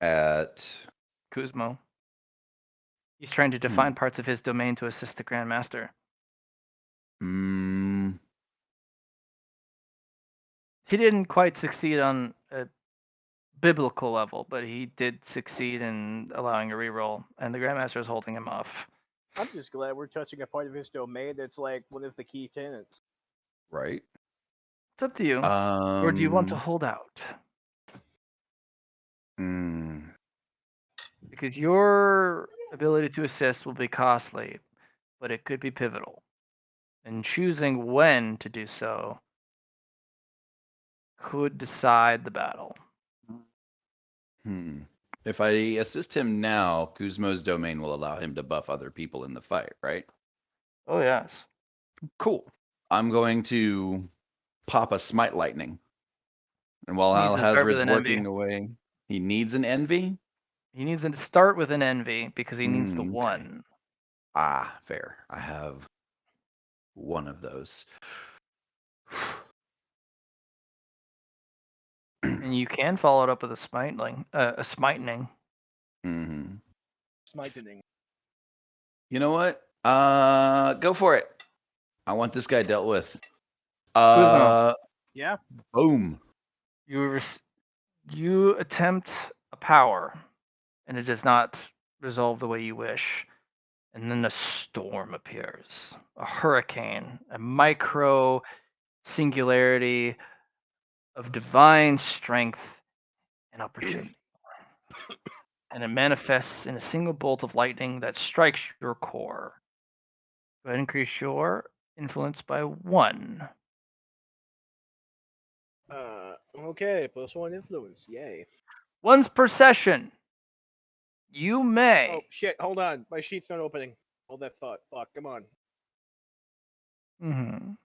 At Kuzmo. He's trying to define parts of his domain to assist the Grandmaster. He didn't quite succeed on a biblical level, but he did succeed in allowing a reroll, and the Grandmaster is holding him off. I'm just glad we're touching a part of his domain that's like one of the key tenants. right. It's up to you. Or do you want to hold out? Because your ability to assist will be costly, but it could be pivotal. And choosing when to do so could decide the battle. If I assist him now, Kuzmo's domain will allow him to buff other people in the fight, right? Oh, yes. Cool. I'm going to pop a Smite Lightning. And while Needs to start with Alhazred's an working envy. away, he needs an envy? He needs to start with an envy because he needs the Okay. 1. Ah, fair. I have one of those. And you can follow it up with a smitening. Mm-hmm. Smitening. You know what? Go for it. I want this guy dealt with. Yeah. Boom. You attempt a power, and it does not resolve the way you wish. And then a storm appears, a hurricane, a micro singularity of divine strength and opportunity. And it manifests in a single bolt of lightning that strikes your core. Go ahead and increase your influence by 1. Okay, +1 influence. Yay. Once per session, you may. Oh shit! Hold on, my sheet's not opening. Hold that thought. Fuck. Come on. Mhm.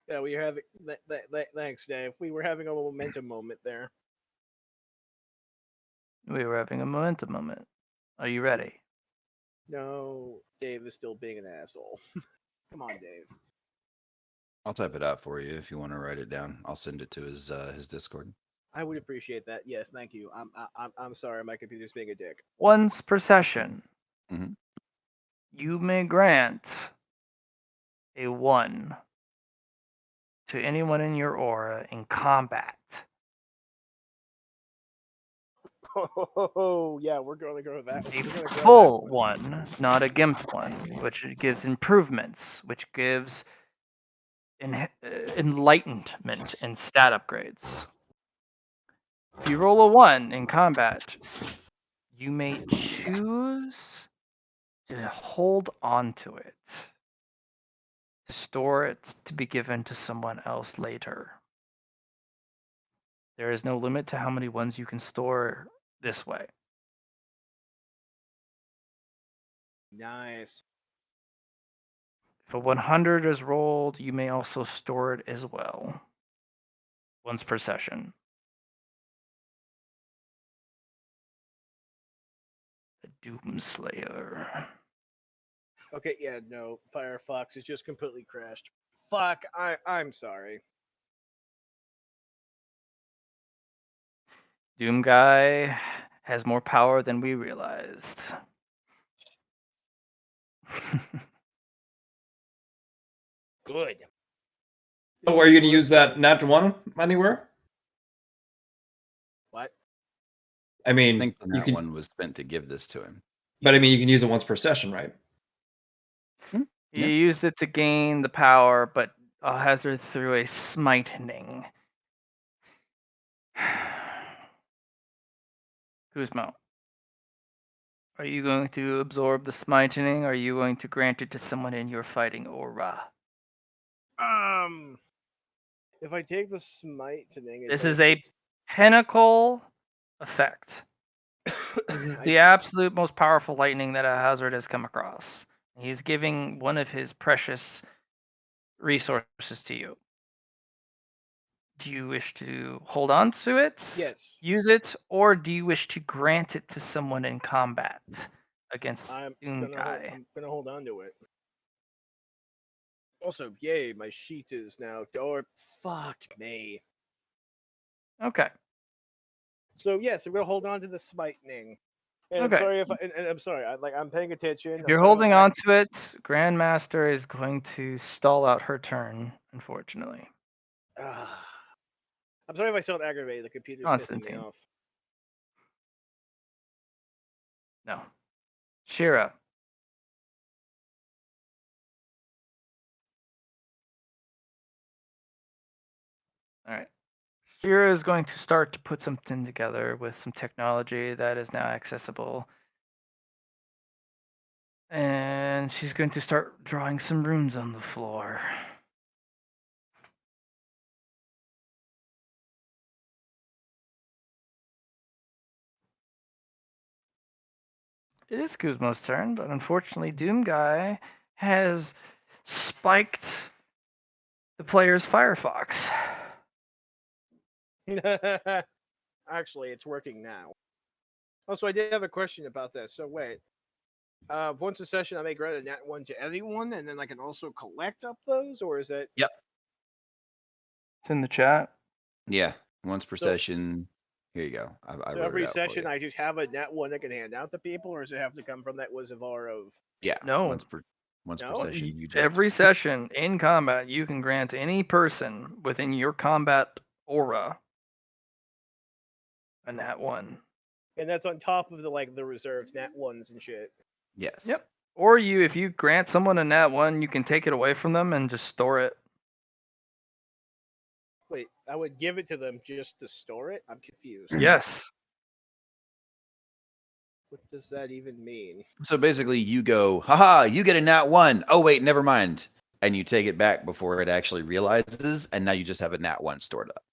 Yeah, we were having. Thanks, Dave. We were having a momentum moment there. We were having a momentum moment. Are you ready? No, Dave is still being an asshole. Come on, Dave. I'll type it out for you if you want to write it down. I'll send it to his Discord. I would appreciate that. Yes, thank you. I'm sorry. My computer's being a dick. Once per session, Mhm. you may grant a 1 to anyone in your aura in combat. Oh yeah, we're going to go with that. A We're gonna go with that full one. 1, not a gimped 1, which gives improvements, which gives enlightenment and stat upgrades. If you roll a 1 in combat, you may choose to hold on to it, to store it to be given to someone else later. There is no limit to how many ones you can store this way. Nice. If a 100 is rolled, you may also store it as well, once per session. The Doomslayer. Okay, yeah, no. Firefox is just completely crashed. Fuck. I'm sorry. Doom Guy has more power than we realized. Good. So are you going to use that nat 1 anywhere? What? I I mean, think the you that can, one was spent to give this to him. but I mean, you can use it once per session, right? He Yeah. used it to gain the power, but hazard through a smitening. Kuzmo, are you going to absorb the smitening, or are you going to grant it to someone in your fighting aura? If I take the smite thing, it This is a benefits- pinnacle effect. This is I- the absolute most powerful lightning that a hazard has come across. He's giving one of his precious resources to you. Do you wish to hold on to it? Yes. Use it, or do you wish to grant it to someone in combat against I'm Doom Guy? I'm gonna hold on to it. Also, yay, my sheet is now. Or fuck me. Okay. So yes, I'm gonna hold on to the smitening. And I'm Okay. sorry if and I'm sorry. I'm paying attention. If I'm you're sorry holding about on to it, Grandmaster is going to stall out her turn, unfortunately. that. I'm sorry if I sound aggravated. The computer's pissing me Constantine. off. No. Shira. All right. Shira is going to start to put something together with some technology that is now accessible. And she's going to start drawing some runes on the floor. It is Kuzmo's turn, but unfortunately, Doom Guy has spiked the player's Firefox. Actually, it's working now. Also, I did have a question about this. So wait, once a session, I may grant a nat 1 to anyone, and then I can also collect up those, or is it? Yep. It's in the chat. Yeah. Once per So- session. Here you go. I So wrote every it out session, for you. I just have a nat 1 I can hand out to people, or does it have to come from that Wizard of? Yeah. No. Once per Once per No, session, you just Every session in combat, you can grant any person within your combat aura a nat 1. and that's on top of the reserves, nat ones and shit. yes. Yep. Or if you grant someone a nat 1, you can take it away from them and just store it. Wait, I would give it to them just to store it? I'm confused. Yes. What does that even mean? So basically, you go, haha, you get a nat 1. Oh wait, never mind, and you take it back before it actually realizes, and now you just have a nat 1 stored up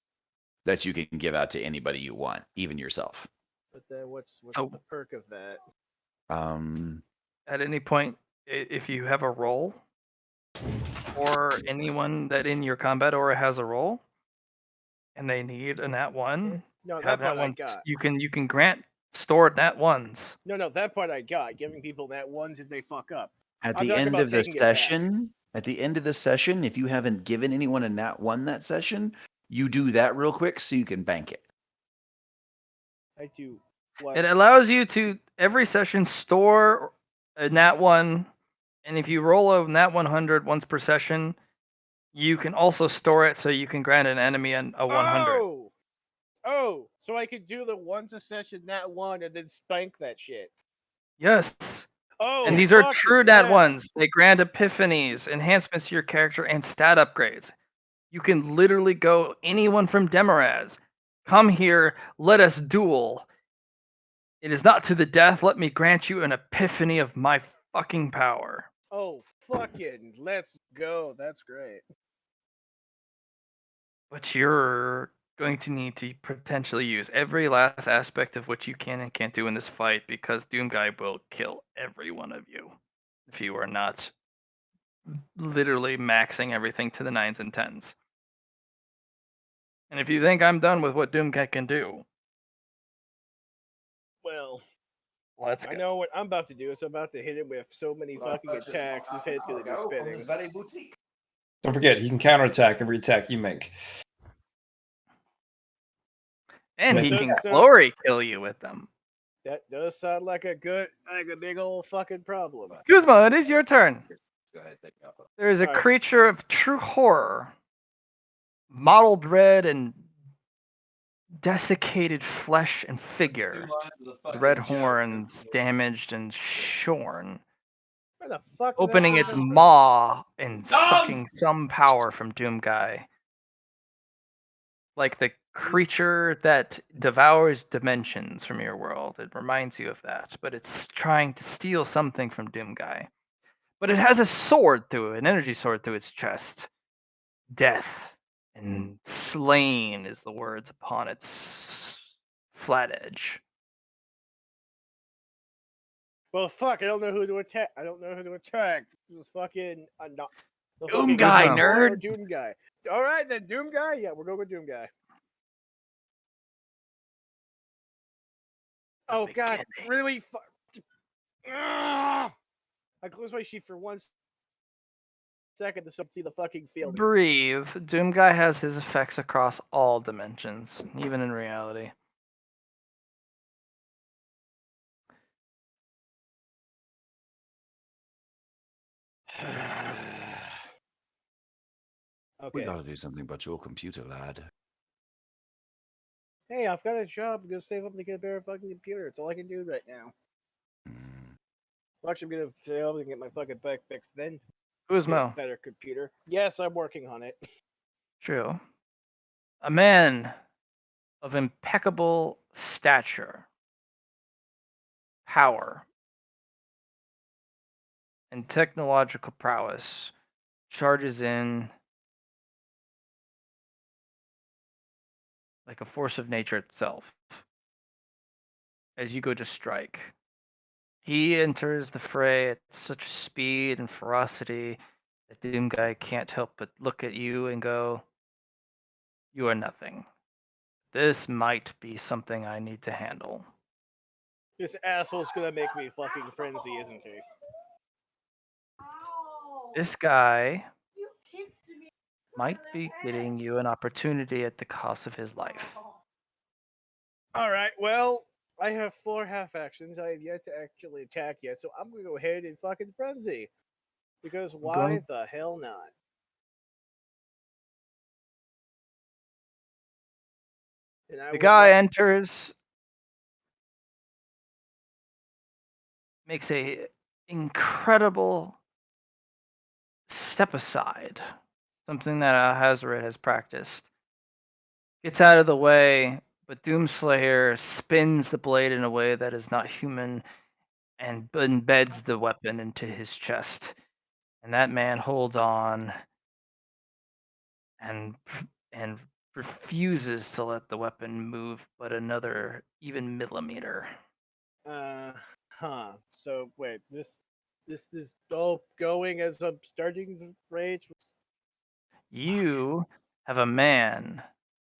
that you can give out to anybody you want, even yourself. But then what's So- the perk of that? At any point, if you have a role, or anyone that in your combat aura has a role, and they need a nat 1, No, have that part nat I 1s. got. You can grant stored nat 1s. No, that part I got. Giving people nat ones if they fuck up. At I'm the talking end about of the taking it back. session, if you haven't given anyone a nat 1 that session, you do that real quick so you can bank it. I do. What? It allows you to every session store a nat 1, and if you roll a nat 100 once per session, you can also store it so you can grant an enemy a 100. Oh, so I could do the once a session nat 1 and then spank that shit. Yes. Oh, And these are fucking true nat yeah. 1s. They grant epiphanies, enhancements to your character, and stat upgrades. You can literally go, anyone from Demaraz, come here, let us duel. It is not to the death, let me grant you an epiphany of my fucking power. Oh, fucking let's go. That's great. But you're going to need to potentially use every last aspect of what you can and can't do in this fight, because Doomguy will kill every one of you if you are not literally maxing everything to the 9s and 10s. And if you think I'm done with what Doomguy can do, Well, let's I go. know what I'm about to do. Is I'm about to hit him with so many fucking attacks. His head's gonna be spinning. Don't forget, he can counterattack every attack you make. And he That can does sound- glory kill you with them. That does sound like a big old fucking problem. Guzma, it is your turn. Go ahead, take me off. There is a Alright. creature of true horror, mottled red and desiccated flesh and figure, with red horns, damaged and shorn, Where the fuck? did that opening shit its come from? maw and sucking some power from Doomguy. Like the creature that devours dimensions from your world. It reminds you of that, but it's trying to steal something from Doomguy. But it has a sword through it, an energy sword through its chest. Death and slain is the words upon its flat edge. Well, fuck. I don't know who to attack. This is fucking not. the Doom fucking guy, Doom nerd. or Doom guy. All right, then Doom guy. Yeah, we're going with Doom guy. Oh god, beginning. really? I closed my sheet for 1 second to see the fucking field. Breathe. Doomguy has his effects across all dimensions, even in reality. We Okay. gotta do something about your computer, lad. Hey, I've got a job. I'm gonna save up to get a better fucking computer. It's all I can do right now. Hmm. Well, actually, I'm gonna save up to get my fucking back fixed, then Who's get a Mo? better computer. Yes, I'm working on it. True. A man of impeccable stature, power, and technological prowess charges in like a force of nature itself as you go to strike. He enters the fray at such speed and ferocity that Doomguy can't help but look at you and go, "You are nothing. This might be something I need to handle." This asshole's gonna make me fucking frenzy, isn't he? Ow! This guy You kicked me. might be getting you an opportunity at the cost of his life. All right. Well, I have 4 half actions. I have yet to actually attack yet, so I'm gonna go ahead and fucking frenzy. Because why Going- the hell not? And I The would guy like- enters, makes a incredible step aside, something that Hazaret has practiced. Gets out of the way, but Doomslayer spins the blade in a way that is not human and embeds the weapon into his chest. And that man holds on and refuses to let the weapon move but another even millimeter. So wait, this is all going as I'm starting the rage. You have a man,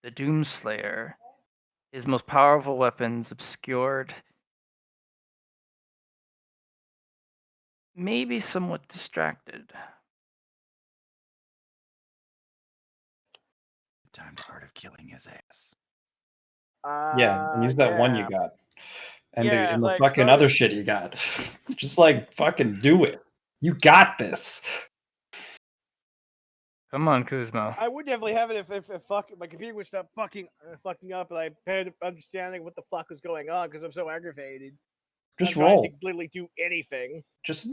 the Doomslayer, his most powerful weapons obscured, maybe somewhat distracted. Time to Art of Killing his ass. Yeah, and use that one you Yeah. got. And Yeah, the like, fucking those- other shit you got. Just like fucking do it. You got this. Come on, Kuzmo. I would definitely have it if fucking my computer would stop fucking up and I had understanding what the fuck was going on because I'm so aggravated. Just I'm trying roll. to literally do anything. Just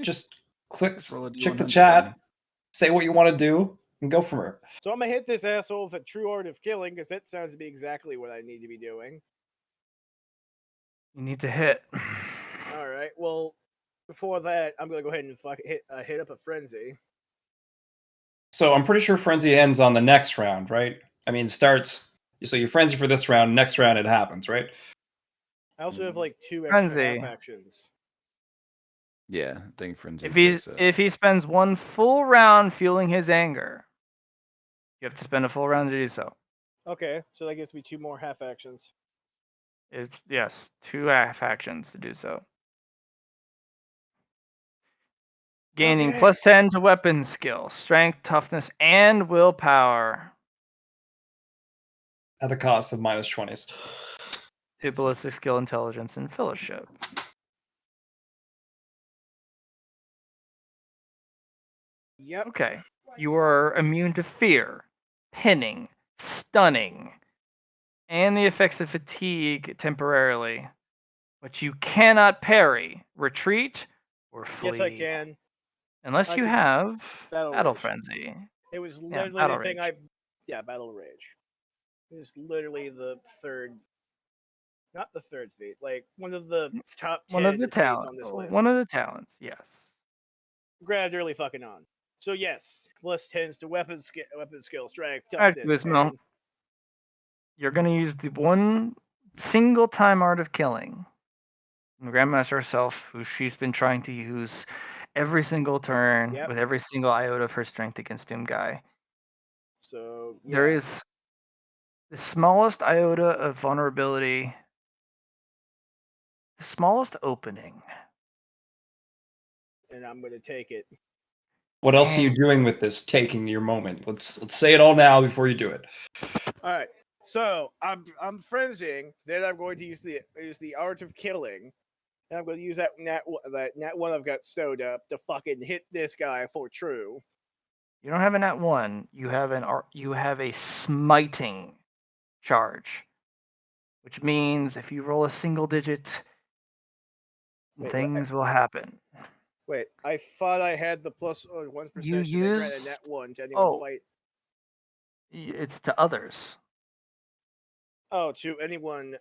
click, Just roll a check the D100, chat, homie. say what you want to do, and go from there. So I'm gonna hit this asshole with a true art of killing because that sounds to be exactly what I need to be doing. You need to hit. All right. Well, before that, I'm gonna go ahead and hit up a frenzy. So I'm pretty sure frenzy ends on the next round, right? I mean, starts. So you frenzy for this round. Next round it happens, right? I also have like 2 extra Frenzy. half actions. Yeah, I think Frenzy If he spends one full round fueling his anger, you have to spend a full round to do so. Okay, so that gives me 2 more half actions. It's yes, 2 half actions to do so. Gaining Okay. +10 to weapon skill, strength, toughness, and willpower. At the cost of -20s. To ballistic skill, intelligence, and fellowship. Yep. Okay. You are immune to fear, pinning, stunning, and the effects of fatigue temporarily. But you cannot parry, retreat, or flee. Yes, I can. Unless I you can- have Battle Battle Rage. Frenzy. It was Yeah, literally Battle the thing Rage. Battle Rage. It was literally the third, not the third feat, like one of the top 10 One of the feats talents. on this list. One of the talents, yes. Granted, early fucking on. So yes, +10s to weapon skill, strength, Alright, toughness. Guzmo. and- You're going to use the one single time Art of Killing. And the Grandmaster herself, who she's been trying to use every single turn Yep. with every single iota of her strength against Doom Guy. So There yeah. is the smallest iota of vulnerability, the smallest opening. And I'm gonna take it. What else are you And- doing with this? Taking your moment. Let's say it all now before you do it. All right. So I'm frenzying. Then I'm going to use the art of killing, and I'm going to use that nat one I've got stowed up to fucking hit this guy for true. You don't have a nat 1. You have a smiting charge, which means if you roll a single digit, Wait, what? things will happen. Wait, I thought I had the plus 1 You percent. I granted used- nat 1 to anyone oh. fight. It's to others. Oh, to anyone.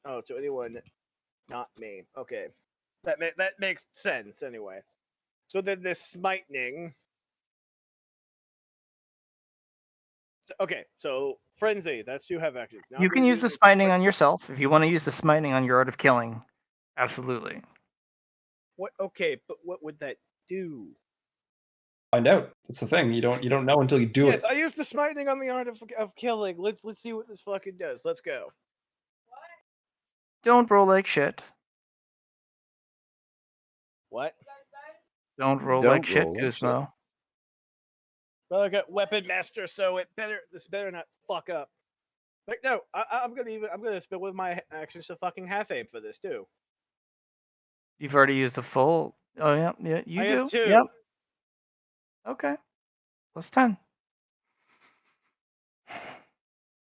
Oh, to anyone, not me. Okay, that makes sense anyway. So then this smiting. Okay, so frenzy. That's 2 half actions. Now You I'm can gonna use do the this smiting quick- on yourself if you want to use the smiting on your Art of Killing. Absolutely. What? Okay, but what would that do? Find out. That's the thing. You don't know until you do Yes, it. I used the smiting on the art of killing. Let's see what this fucking does. Let's go. Don't roll like shit. What? Don't roll Don't like shit, roll like shit. Guzmo. Well, I got weapon master, so this better not fuck up. Like no, I'm gonna spend with my actions to fucking half aim for this too. You've already used a full Oh yeah, yeah, you I do. have 2. Yep. Okay. Plus 10.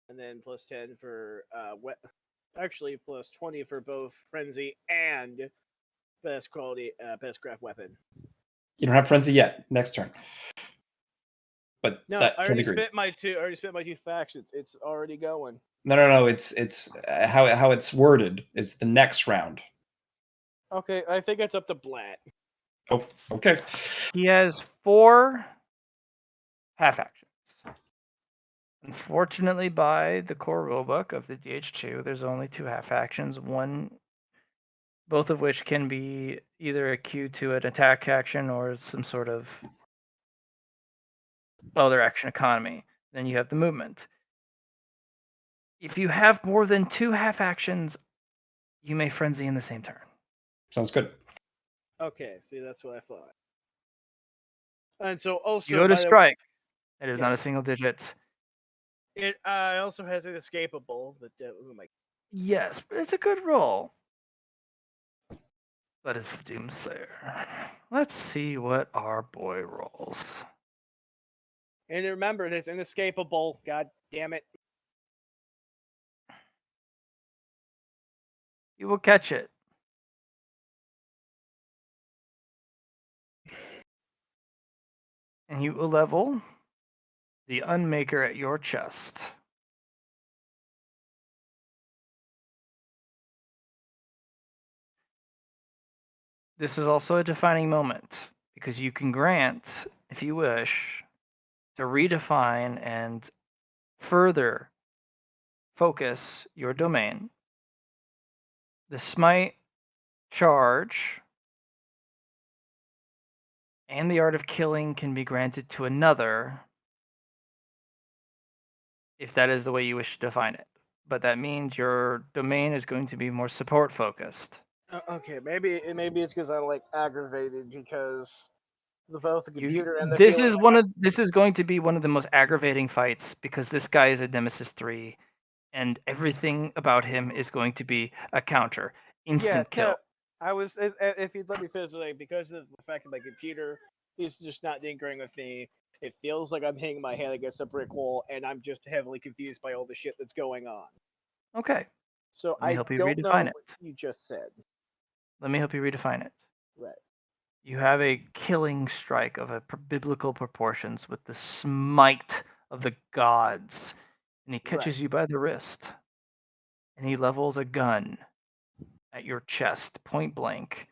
And then plus 10 for actually plus 20 for both frenzy and best quality best craft weapon. You don't have frenzy yet. Next turn. But No, that I to a already degree. spent my 2. I already spent my 2 factions. It's already going. No. It's how it's worded is the next round. Okay, I think it's up to Blatt. Oh, okay. He has 4 half actions. Unfortunately, by the core rulebook of the DH2, there's only 2 half actions. Both of which can be either a cue to an attack action or some sort of other action economy. Then you have the movement. If you have more than 2 half actions, you may frenzy in the same turn. Sounds good. Okay, see, that's what I thought. And so also You go to by the- strike. It is not a Yes. single digit. it also has an escapable, but who am I? Yes, but it's a good roll. But it's Doomslayer. Let's see what our boy rolls. And remember, it is inescapable. God damn it! You will catch it. And you will level the Unmaker at your chest. This is also a defining moment because you can grant, if you wish, to redefine and further focus your domain. The Smite, Charge, and the Art of Killing can be granted to another if that is the way you wish to define it. But that means your domain is going to be more support focused. Okay, maybe it's because I'm like aggravated because both the You, computer and the this feeling. is this is going to be one of the most aggravating fights because this guy is a Nemesis 3 and everything about him is going to be a counter. Instant kill. No, I was if you'd let me finish, like because of the fact that my computer is just not tinkering with me. It feels like I'm hitting my head against a brick wall, and I'm just heavily confused by all the shit that's going on. Okay. So Let me I help you don't know redefine what it. you just said. Let me help you redefine it. Right. You have a killing strike of biblical proportions with the smite of the gods, and he catches you by the wrist, and he levels a gun at your chest, point blank,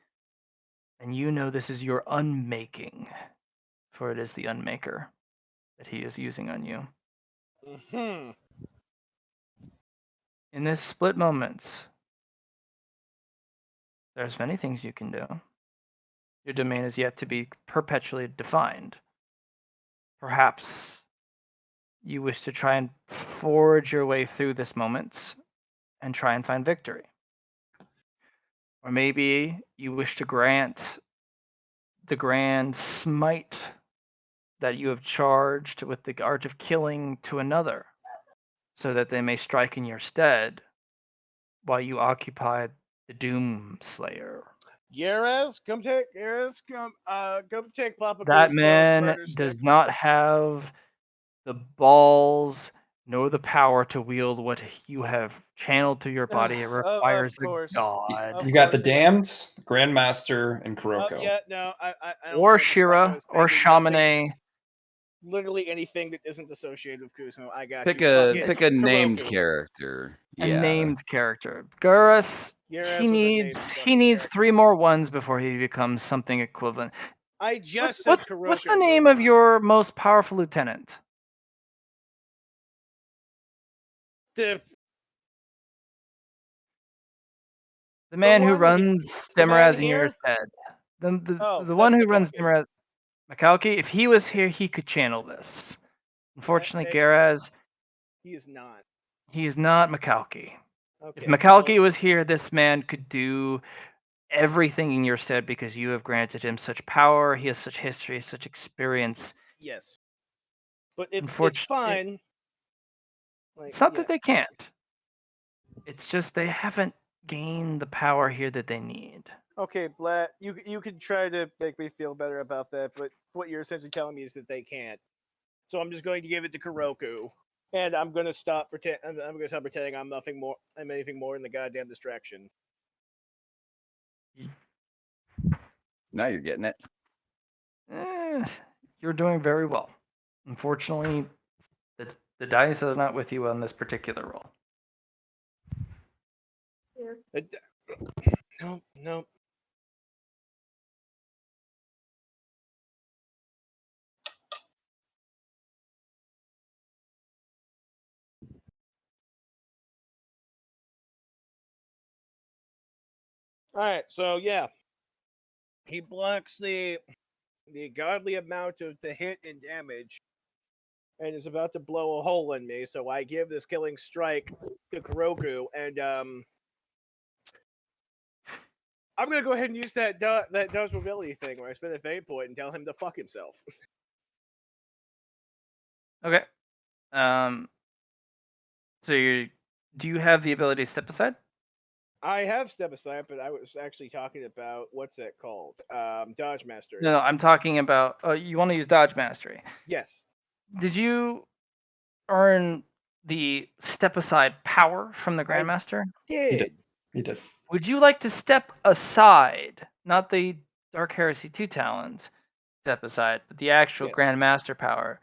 and you know this is your unmaking, for it is the unmaker that he is using on you. Hmm. In this split moment, there's many things you can do. Your domain is yet to be perpetually defined. Perhaps you wish to try and forge your way through this moment and try and find victory. Or maybe you wish to grant the grand smite that you have charged with the art of killing to another, so that they may strike in your stead while you occupy the Doom Slayer. Yerez, come take Papa That Cruso's man murder does stick. not have the balls nor the power to wield what you have channeled through your body. It requires a course. god. Of You got the course, yeah. Damned, Grandmaster, and Oh Kuroko. yeah, no, I don't know Or what the fuck I Shira, was or thinking. Nothing- Shamane. Literally anything that isn't associated with Kuzmo. I got Pick you. a Fucking pick a named Kuroko. character. A Yeah. named character. Gurus, Yerez he was a named needs fucking 3 more ones before he becomes something equivalent. I just What's, said what's, Kuroko. what's the name of your most powerful lieutenant? The The man who one runs the man Demaraz in your here? head. The Oh, one that's who runs Makalki. Demaraz. Makalki, if he was here, he could channel this. Unfortunately, makes- Garaz, He is not. he is not Makalki. Okay. If Makalki was here, this man could do everything in your stead because you have granted him such power, he has such history, such experience. Yes. But it's Unfortunately, fine. Like, it's not yeah. that they can't. It's just they haven't gained the power here that they need. Okay, Blatt, you can try to make me feel better about that, but what you're essentially telling me is that they can't. So I'm just going to give it to Kuroku, and I'm gonna stop pretend. I'm gonna stop pretending I'm nothing more. I'm anything more than the goddamn distraction. Now you're getting it. You're doing very well. Unfortunately, the dice are not with you on this particular roll. No, no. All right, so yeah, he blocks the godly amount of the hit and damage, and is about to blow a hole in me. So I give this killing strike to Kuroku, and I'm gonna go ahead and use that dodge mobility thing where I spend a fate point and tell him to fuck himself. Okay. So do you have the ability to step aside? I have step aside, but I was actually talking about what's that called? Dodge Master. No, I'm talking about. You want to use Dodge Mastery. Yes. Did you earn the step aside power from the Grandmaster? Did. He did. Would you like to step aside, not the Dark Heresy 2 talent step aside, but the actual Yes. Grandmaster power,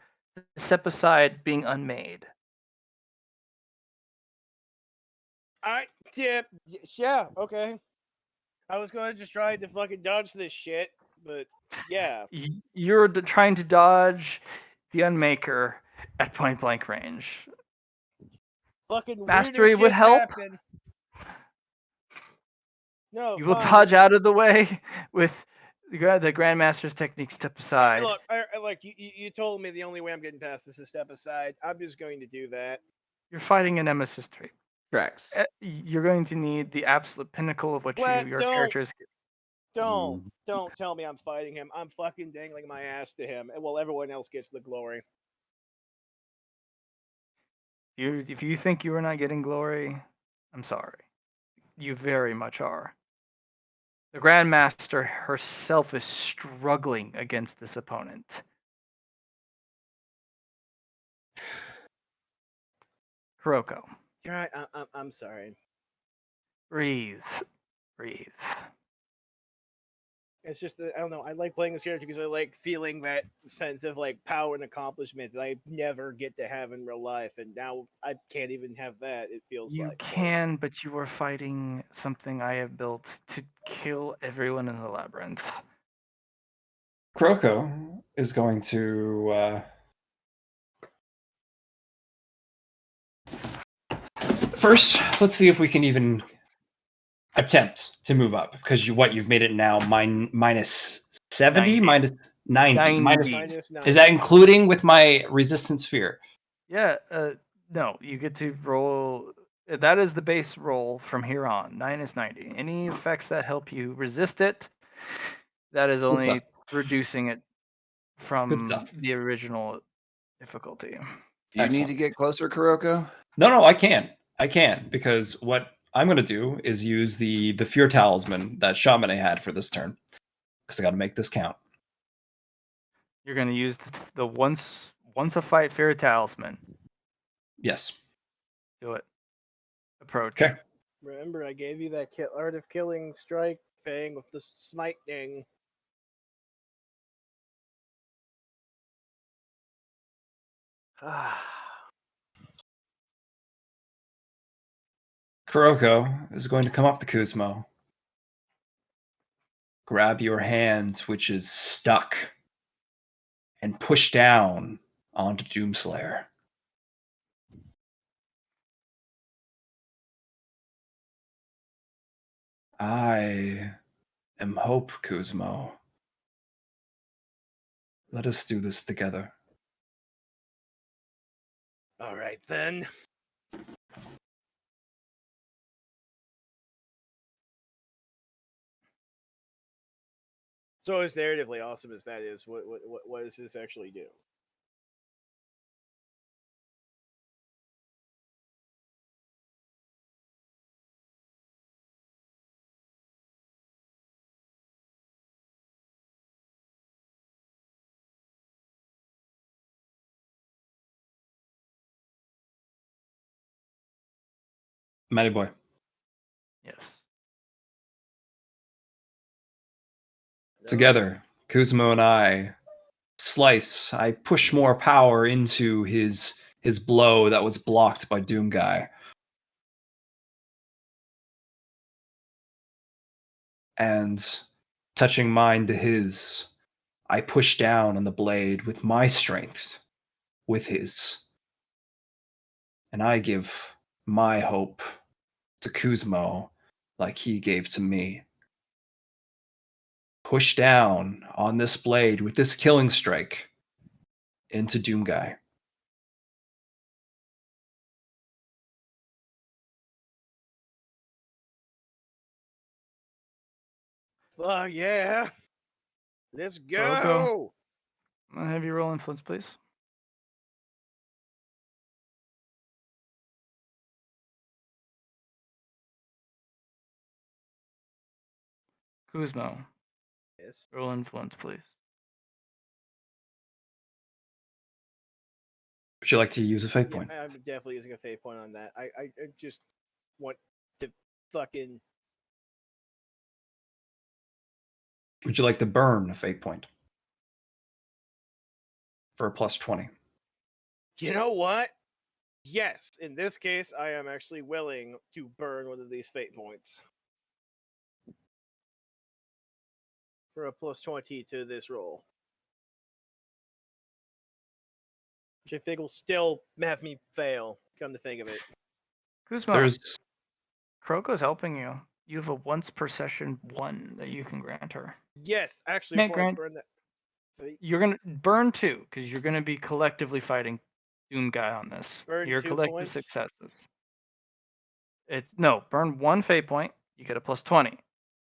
step aside being unmade? Yeah, okay. I was going to just try to fucking dodge this shit, but yeah. You're trying to dodge the Unmaker at point blank range. Fucking Mastery weirder would shit help. happen. No, You will fine. dodge out of the way with the Grandmaster's technique step aside. Look, like you told me the only way I'm getting past this is step aside. I'm just going to do that. You're fighting a Nemesis 3. Tracks. You're going to need the absolute pinnacle of what Blatt, your don't. character is. Don't tell me I'm fighting him. I'm fucking dangling my ass to him, and while everyone else gets the glory. If you think you are not getting glory, I'm sorry. You very much are. The Grandmaster herself is struggling against this opponent. Kuroko, You're right. I'm sorry. breathe. Breathe. It's just that I don't know. I like playing this character because I like feeling that sense of like power and accomplishment that I never get to have in real life, and now I can't even have that. It feels You like so. can, but you are fighting something I have built to kill everyone in the labyrinth. Kuroko is going to first. Let's see if we can even attempt to move up because you've made it now minus 70, 90. minus 90. 90. Minus 9. Is that including with my resistance sphere? Yeah, no, you get to roll. That is the base roll from here on. 9 is 90. Any effects that help you resist it, that is Good stuff. only reducing it Good from stuff. the original difficulty. Do you need Excellent. to get closer, Kuroko? No, I can because what I'm going to do is use the fear talisman that Shaman had for this turn because I got to make this count. You're going to use the once a fight fear talisman. Yes. Do it. Approach. Okay. Remember, I gave you that art of killing strike thing with the smiting. Kuroko is going to come up to Kuzmo, grab your hand, which is stuck, and push down onto Doomslayer. I am Hope, Kuzmo. Let us do this together. All right, then. So, as narratively awesome as that is, what does this actually do? Matty boy. Yes. Together, Kuzmo and I slice. I push more power into his blow that was blocked by Doom Guy. And touching mine to his, I push down on the blade with my strength with his. And I give my hope to Kuzmo like he gave to me. Push down on this blade with this killing strike into Doom Guy. Fuck yeah. Let's Kuroko. go. I'm gonna have you roll influence, please. Kuzmo, Yes. roll influence, please. Would you like to use a fate Yeah, point? I'm definitely using a fate point on that. I just want to fucking. Would you like to burn a fate point? For a plus 20. You know what? Yes, in this case, I am actually willing to burn one of these fate points for a plus 20 to this roll. Which I think will still have me fail, come to think of it. Kuzmo, There's Kuroko's helping you. You have a once per session 1 that you can grant her. Yes, actually, Can't before I grant- burn that fate, You're gonna burn 2 because you're gonna be collectively fighting Doom Guy on this. Burn Your 2 collective points? successes. It's no burn 1 fate point. You get a plus 20.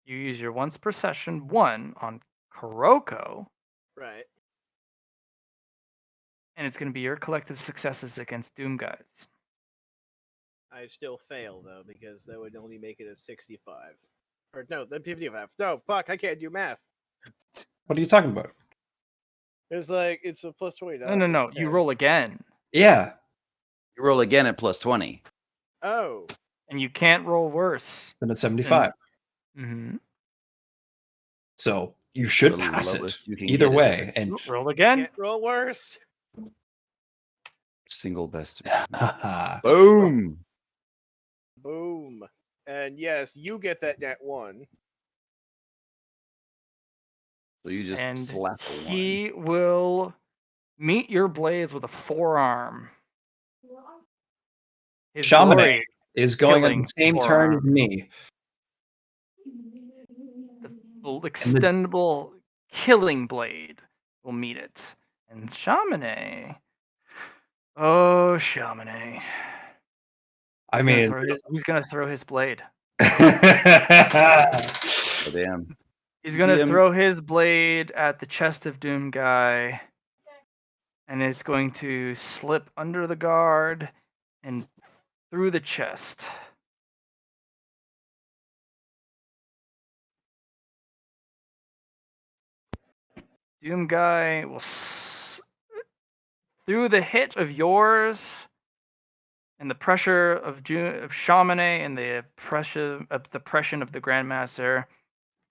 You use your once per session 1 on Kuroko, right. and it's gonna be your collective successes against Doom Guys. I still fail, though, because that would only make it a 65. Or no, the 55. No, fuck, I can't do math. what are you talking about? It's like, it's a plus 20. No. You roll again, Yeah. You roll again at plus 20. Oh, and you can't roll worse. Then a 75. Mm-hmm. So you should The pass it lowest you can either get it. way. And Roll again. can't roll worse. Single best. haha. Boom. Boom. And yes, you get that net 1. So you just And slap a 1. he will meet your blades with a forearm. His Shamane glory, is going on killing the same turn as forearm. me. the extendable killing blade will meet it. And Shamane. Oh, Shamane. I He's gonna mean, throw he's gonna throw his blade. Oh, damn. He's gonna DM. throw his blade at the chest of Doom Guy, and it's going to slip under the guard and through the chest. Doom Guy will through the hit of yours and the pressure of Shamane and the pressure of the pression of the Grandmaster,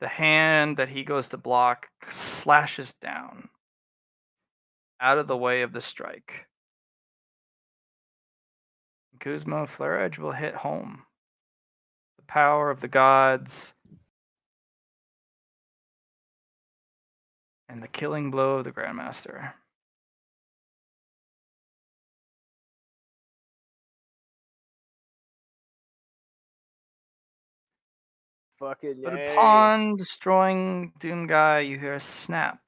the hand that he goes to block slashes down out of the way of the strike. Kuzmo Flare Edge will hit home. The power of the gods and the killing blow of the Grandmaster. Fucking But yay. upon destroying Doom Guy, you hear a snap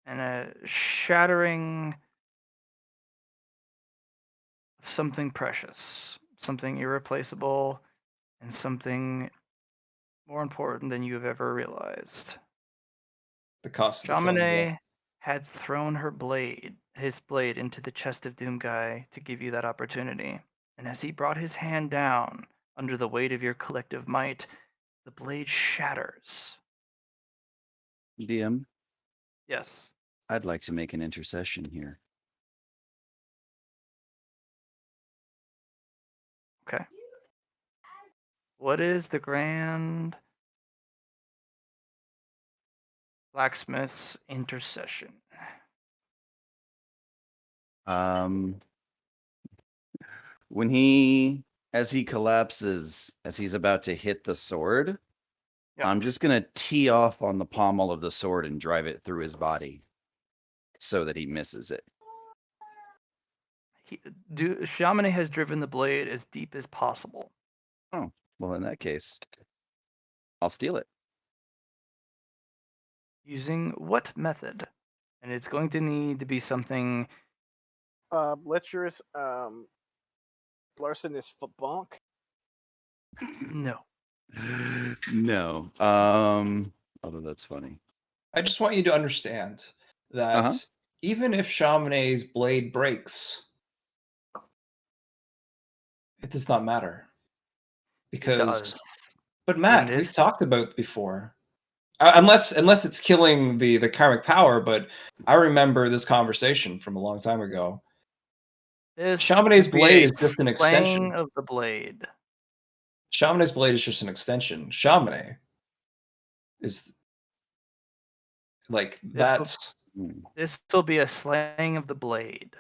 and a shattering of something precious, something irreplaceable, and something more important than you have ever realized. the cost of the killing blow. Shamane had thrown his blade into the chest of Doom Guy to give you that opportunity. And as he brought his hand down under the weight of your collective might, the blade shatters. DM, Yes. I'd like to make an intercession here. What is the Grand Blacksmith's intercession? When as he collapses, as he's about to hit the sword, Yeah. I'm just gonna tee off on the pommel of the sword and drive it through his body so that he misses it. Chamonix has driven the blade as deep as possible. Well, in that case, I'll steal it. Using what method? And it's going to need to be something. Lecherous, larcenous bonk. No. No. Although that's funny. I just want you to understand that Uh-huh. even if Chamonix's blade breaks, it does not matter. It Because, does. but Matt, In we've this- talked about before. Unless it's killing the karmic power, but I remember this conversation from a long time ago. This Chamonix's would be blade a is just an slaying extension. of the blade. Chamonix's blade is just an extension. Chamonix is like This will- that's This will be a slaying of the blade.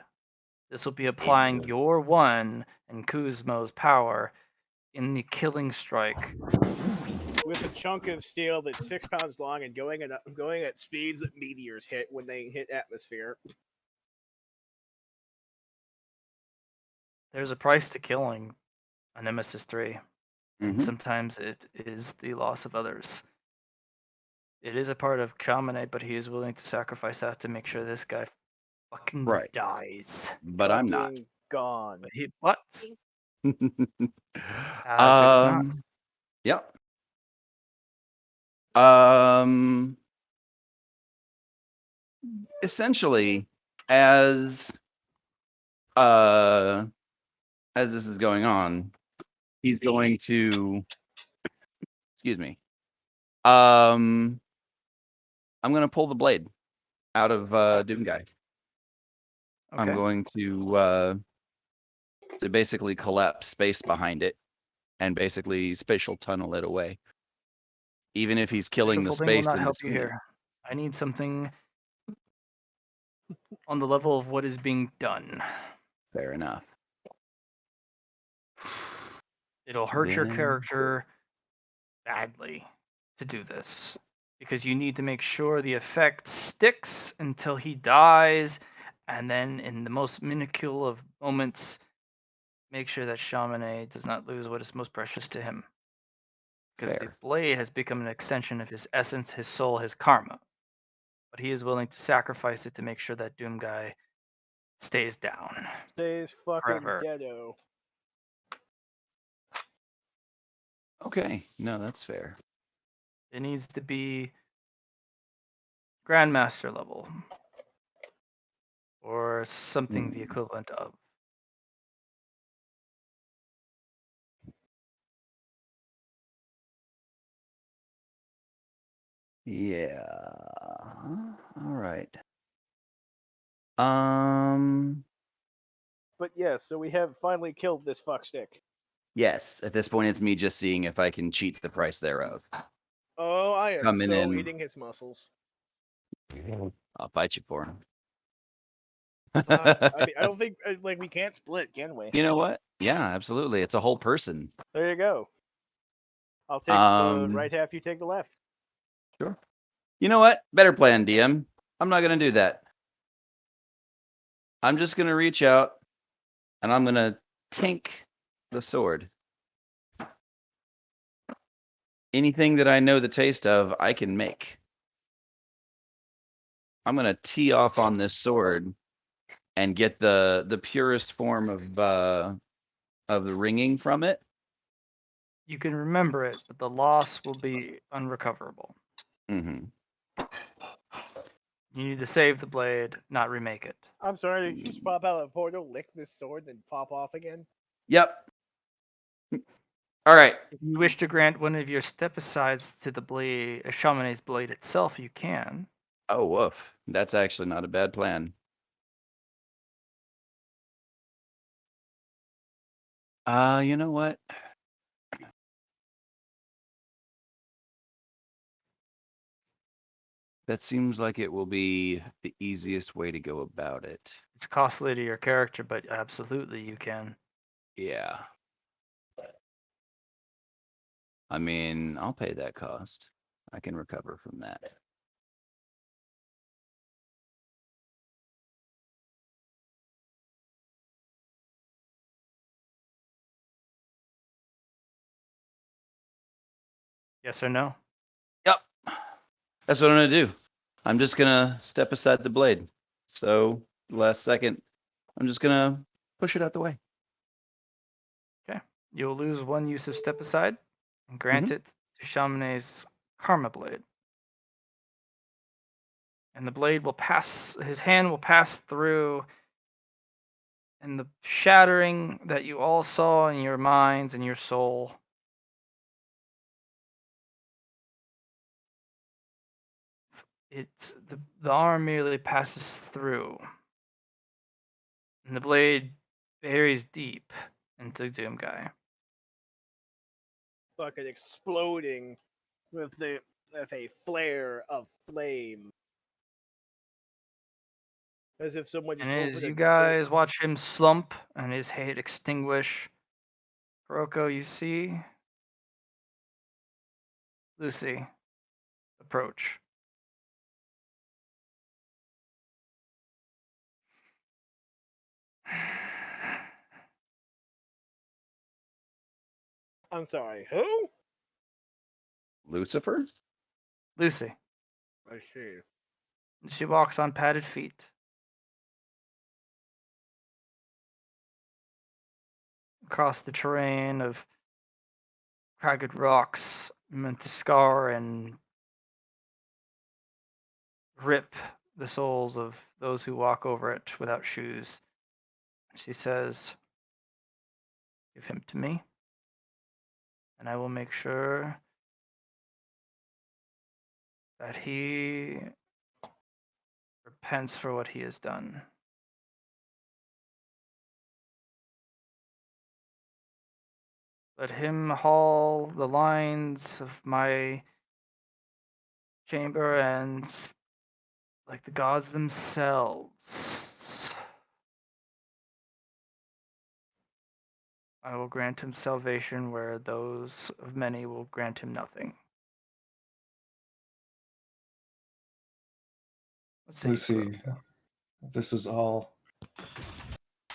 This will be applying your one and Kuzmo's power in the killing strike. With a chunk of steel that's 6 pounds long and going at speeds that meteors hit when they hit atmosphere. There's a price to killing a Nemesis 3. And Mhm. sometimes it is the loss of others. It is a part of Chamonix, but he is willing to sacrifice that to make sure this guy fucking Right. dies. But I'm not. Fucking gone. But what? Azur's not. Yep. Essentially, as this is going on, he's going to, excuse me. I'm gonna pull the blade out of Doom Guy. I'm Okay. going to basically collapse space behind it and basically spatial tunnel it away. Even if he's killing the Visual folding will space not in help you between. here. I need something on the level of what is being done. Fair enough. It'll hurt your Then- character badly to do this because you need to make sure the effect sticks until he dies, and then in the most minuscule of moments, make sure that Chamonix does not lose what is most precious to him. Because the Fair. blade has become an extension of his essence, his soul, his karma. But he is willing to sacrifice it to make sure that Doom Guy stays down. Stays fucking Forever. deado. Okay, no, that's fair. It needs to be Grandmaster level. Or something the equivalent of. Yeah. All right. Um. But yeah, so we have finally killed this fuckstick. Yes. At this point, it's me just seeing if I can cheat the price thereof. Oh, I am Coming so in. eating his muscles. I'll fight you for him. Fuck. I mean, I don't think like we can't split, can we? You know what? Yeah, absolutely. It's a whole person. There you go. I'll take the Um, right half. You take the left. Sure. You know what? Better plan, DM. I'm not gonna do that. I'm just gonna reach out and I'm gonna tink the sword. Anything that I know the taste of, I can make. I'm gonna tee off on this sword and get the purest form of the ringing from it. You can remember it, but the loss will be unrecoverable. Mm-hmm. You need to save the blade, not remake it. I'm sorry, did you just pop out of the portal, lick this sword, then pop off again? Yep. All right. If you wish to grant one of your step-asides to the blade, Chamonix's blade itself, you can. Oh, woof. That's actually not a bad plan. You know what? That seems like it will be the easiest way to go about it. It's costly to your character, but absolutely you can. Yeah. I mean, I'll pay that cost. I can recover from that. Yes or no? Yep. That's what I'm gonna do. I'm just gonna step aside the blade. So last second, I'm just gonna push it out the way. You'll lose one use of step aside and grant Mhm. it to Chamonix's Karma Blade. And the blade will pass, his hand will pass through, and the shattering that you all saw in your minds and your soul the arm merely passes through, and the blade buries deep into Doomguy. Fucking exploding with a flare of flame. As if someone just And as opened you a guys watch him slump and his head extinguish, Kuroko, you see Lucy approach. I'm sorry, who? Lucifer? Lucy. I see. She walks on padded feet. Across the terrain of cragged rocks meant to scar and rip the souls of those who walk over it without shoes. She says, "Give him to me, and I will make sure that he repents for what he has done." Let him haul the lines of my chamber, and like the gods themselves, I will grant him salvation where those of many will grant him nothing. What say you, Crow? Lucy, this is all.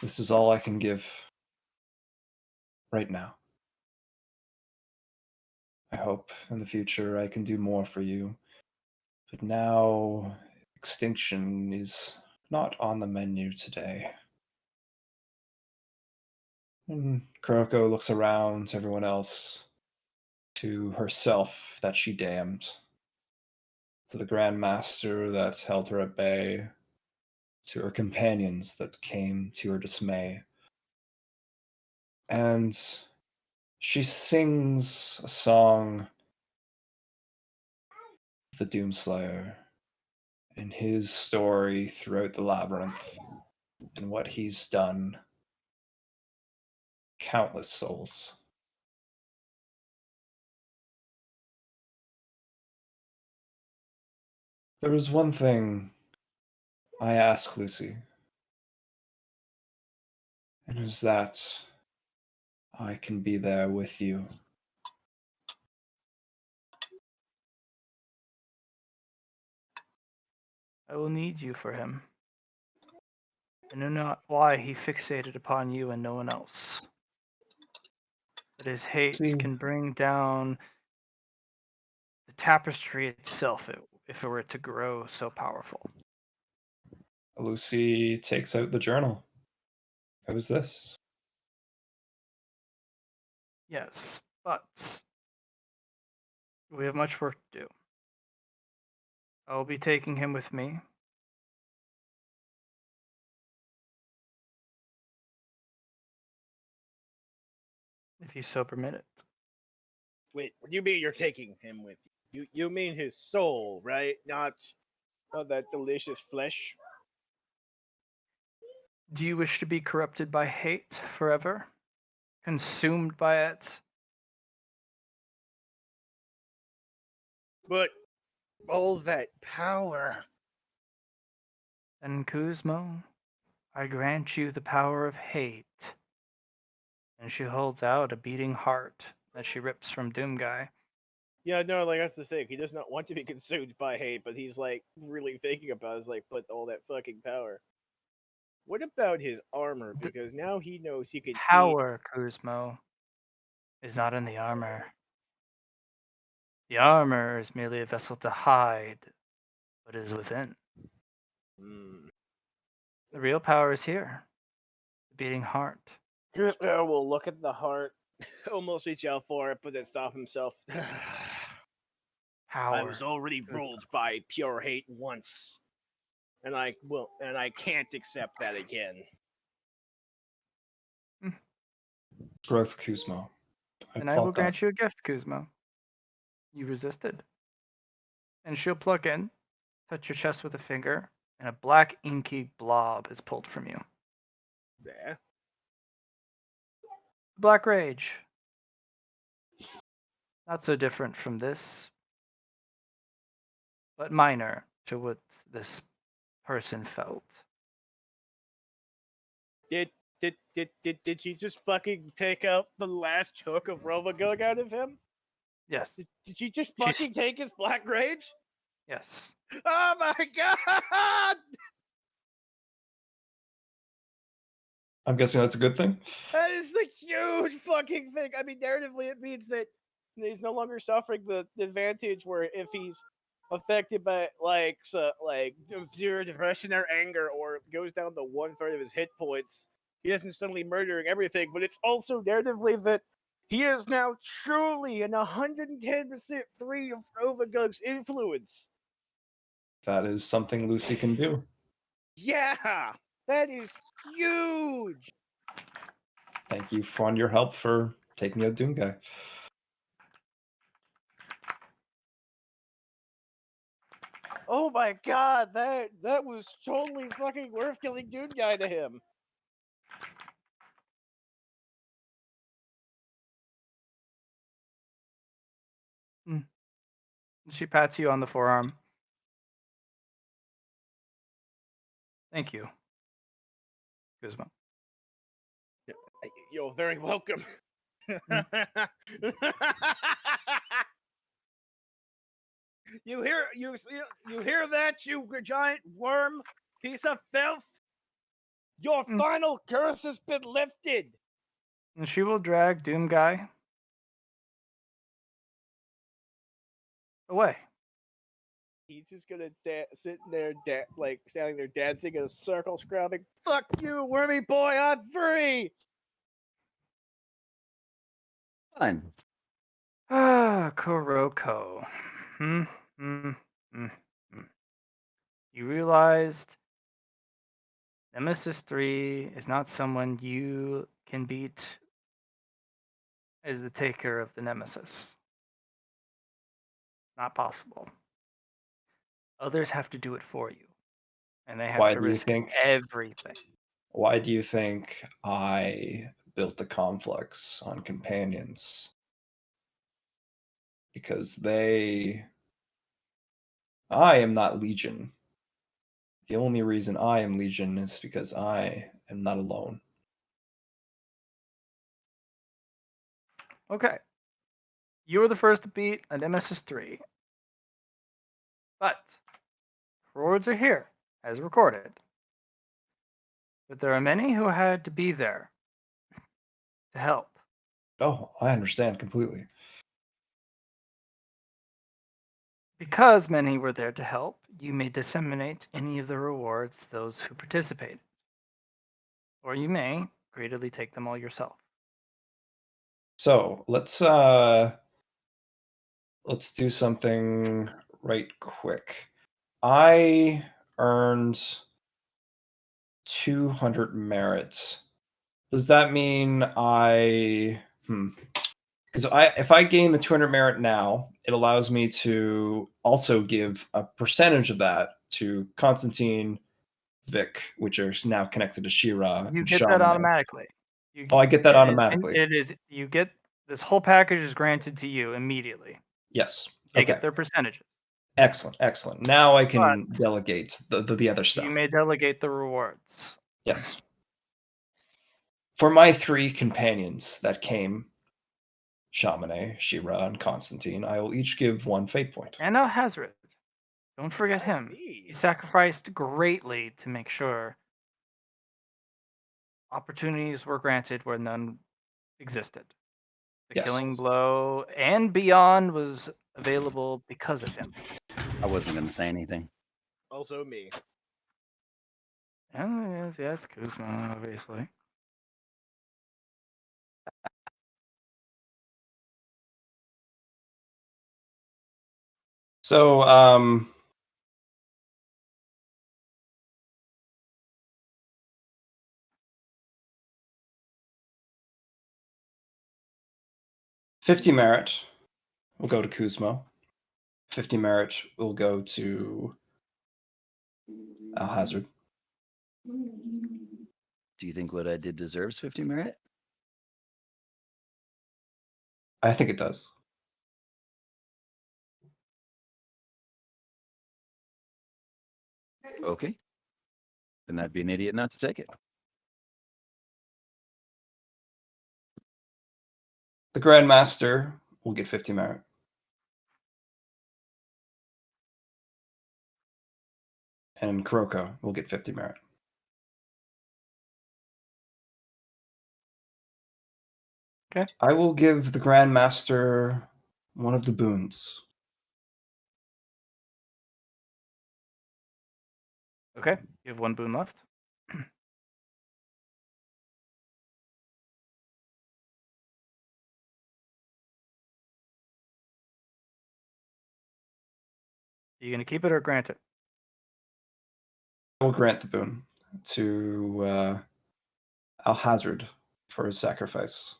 This is all I can give right now. I hope in the future I can do more for you. But now, extinction is not on the menu today. And Kuroko looks around to everyone else, to herself that she damned, to the Grand Master that held her at bay, to her companions that came to her dismay. And she sings a song of the Doomslayer and his story throughout the labyrinth and what he's done. Countless souls. There was one thing I asked Lucy, and it is that I can be there with you. I will need you for him. I know not why he fixated upon you and no one else. But his hate See, can bring down the tapestry itself if it were to grow so powerful. Lucy takes out the journal. It was this. Yes, but we have much work to do. I will be taking him with me. If you so permit it. Wait, what do you mean you're taking him with you? You mean his soul, right? Not that delicious flesh. Do you wish to be corrupted by hate forever? Consumed by it? But all that power. Then Kuzmo, I grant you the power of hate. And she holds out a beating heart that she rips from Doomguy. Yeah, no, like that's the thing. He does not want to be consumed by hate, but he's like really thinking about is like put all that fucking power. What about his armor? Because now he knows he can eat. Power, Kuzmo, is not in the armor. The armor is merely a vessel to hide what is within. Mm. The real power is here. The beating heart. Kuzmo will look at the heart, almost reach out for it, but then stop himself. Power. I was already ruled by pure hate once, and I can't accept that again. Growth Kuzmo. And I will grant you a gift, Kuzmo. You resisted. And she'll plug in, touch your chest with a finger, and a black inky blob is pulled from you. There. Black Rage. Not so different from this, but minor to what this person felt. Did you just fucking take out the last chunk of Rovagug out of him? Yes. Did you just She's- fucking take his black rage? Yes. Oh my god! I'm guessing that's a good thing. That is the huge fucking thing. I mean, narratively, it means that he's no longer suffering the advantage where if he's affected by like zero depression or anger, or goes down to 1/3 of his hit points, he isn't suddenly murdering everything. But it's also narratively that he is now truly and 110% free of Rovagug's influence. That is something Lucy can do. Yeah, that is huge. Thank you for your help for taking out Doomguy. Oh my god, that was totally fucking worth killing Doomguy to him. She pats you on the forearm. Thank you, Kuzmo. You're very welcome. You hear that, you giant worm piece of filth? Your final curse has been lifted. And she will drag Doomguy away. He's just gonna sit there, like standing there dancing in a circle, screaming, "Fuck you, wormy boy! I'm free!" Fine. Ah, Kuroko. You realized Nemesis 3 is not someone you can beat as the taker of the Nemesis. Not possible. Others have to do it for you. And they have Why to do you risk think? everything. Why do you think I built the complex on companions? Because I am not Legion. The only reason I am Legion is because I am not alone. Okay. You were the first to beat a Nemesis 3. But rewards are here, as recorded. But there are many who had to be there to help. Oh, I understand completely. Because many were there to help, you may disseminate any of the rewards to those who participated. Or you may greedily take them all yourself. So let's do something right quick. I earned 200 merits. Does that mean because if I gain the 200 merit now, it allows me to also give a percentage of that to Constantine, Vic, which are now connected to Shira. You and get that Shaman. automatically. Oh, I get that automatically. You get this whole package is granted to you immediately. Yes. They Okay. get their percentages. Excellent, excellent. Now I can But- delegate the other stuff. You may delegate the rewards. Yes. For my 3 companions that came, Chamonix, Shira, and Constantine, I will each give 1 fate point. And Alhazred. Don't forget Why him. me? He sacrificed greatly to make sure opportunities were granted where none existed. The Yes. killing blow and beyond was available because of him. I wasn't going to say anything. Also me. And yes, Kuzma, obviously. So, 50 merit will go to Kuzmo. 50 merit will go to Alhazred. Do you think what I did deserves 50 merit? I think it does. Okay. Then I'd be an idiot not to take it. The Grandmaster will get 50 merit. And Kuroko will get 50 merit. Okay. I will give the Grandmaster one of the boons. Okay, you have 1 boon left. You gonna keep it or grant it? I will grant the boon to Alhazred for his sacrifice.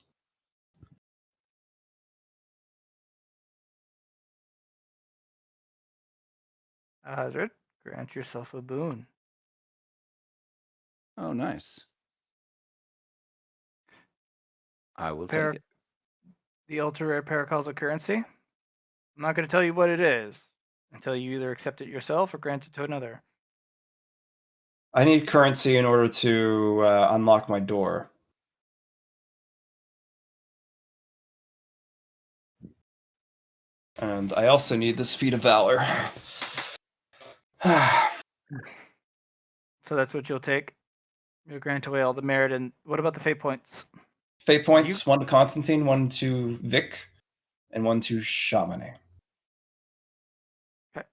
Hazard, grant yourself a boon. Oh, nice. I will Par- take it. The ultra rare paracausal currency. I'm not going to tell you what it is until you either accept it yourself or grant it to another. I need currency in order to unlock my door. And I also need this feat of valor. So that's what you'll take. You'll grant away all the merit. And what about the fate points? Fate points, 1 to Constantine, 1 to Vic, and 1 to Chamonix. Okay.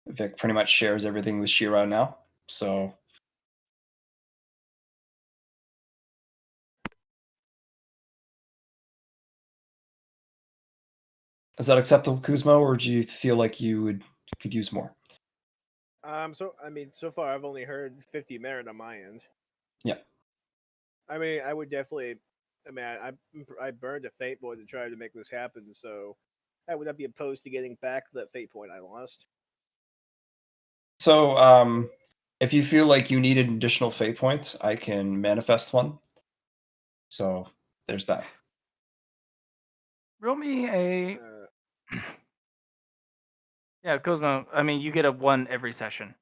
Vic pretty much shares everything with Shira now, so is that acceptable, Kuzmo, or do you feel like you could use more? So I mean, so far I've only heard 50 merit on my end. Yeah. I mean, I would definitely. I mean, I burned a fate point to try to make this happen, so I would not be opposed to getting back that fate point I lost. So, if you feel like you need an additional fate point, I can manifest one. So there's that. Roll me a. Uh, Yeah, Cosmo. I mean, you get a 1 every session.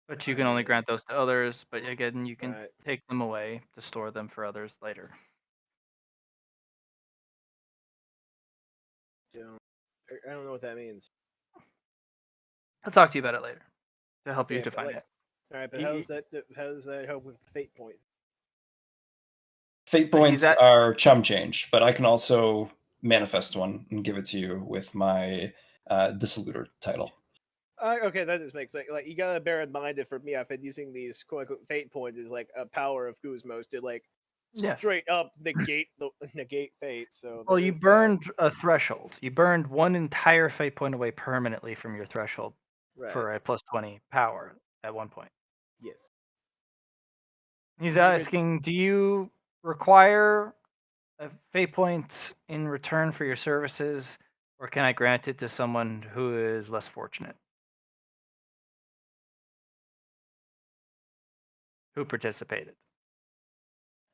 But you can only Right. grant those to others. But again, you can Right. take them away to store them for others later. I don't know what that means. I'll talk to you about it later to help you Okay, but define like- it. All right, but He- how does that help with the fate point? Fate But he's points at- are chum change, but I can also manifest one and give it to you with my dissoluter title. Okay, that just makes sense. Like you gotta bear in mind that for me, I've been using these quote unquote fate points as like a power of Guzmos to like Yes. straight up negate fate. So Well, you there's that. burned a threshold. You burned 1 entire fate point away permanently from your threshold Right. for a plus 20 power at one point. Yes. He's Is it good- asking, do you require a fate point in return for your services, or can I grant it to someone who is less fortunate? Who participated?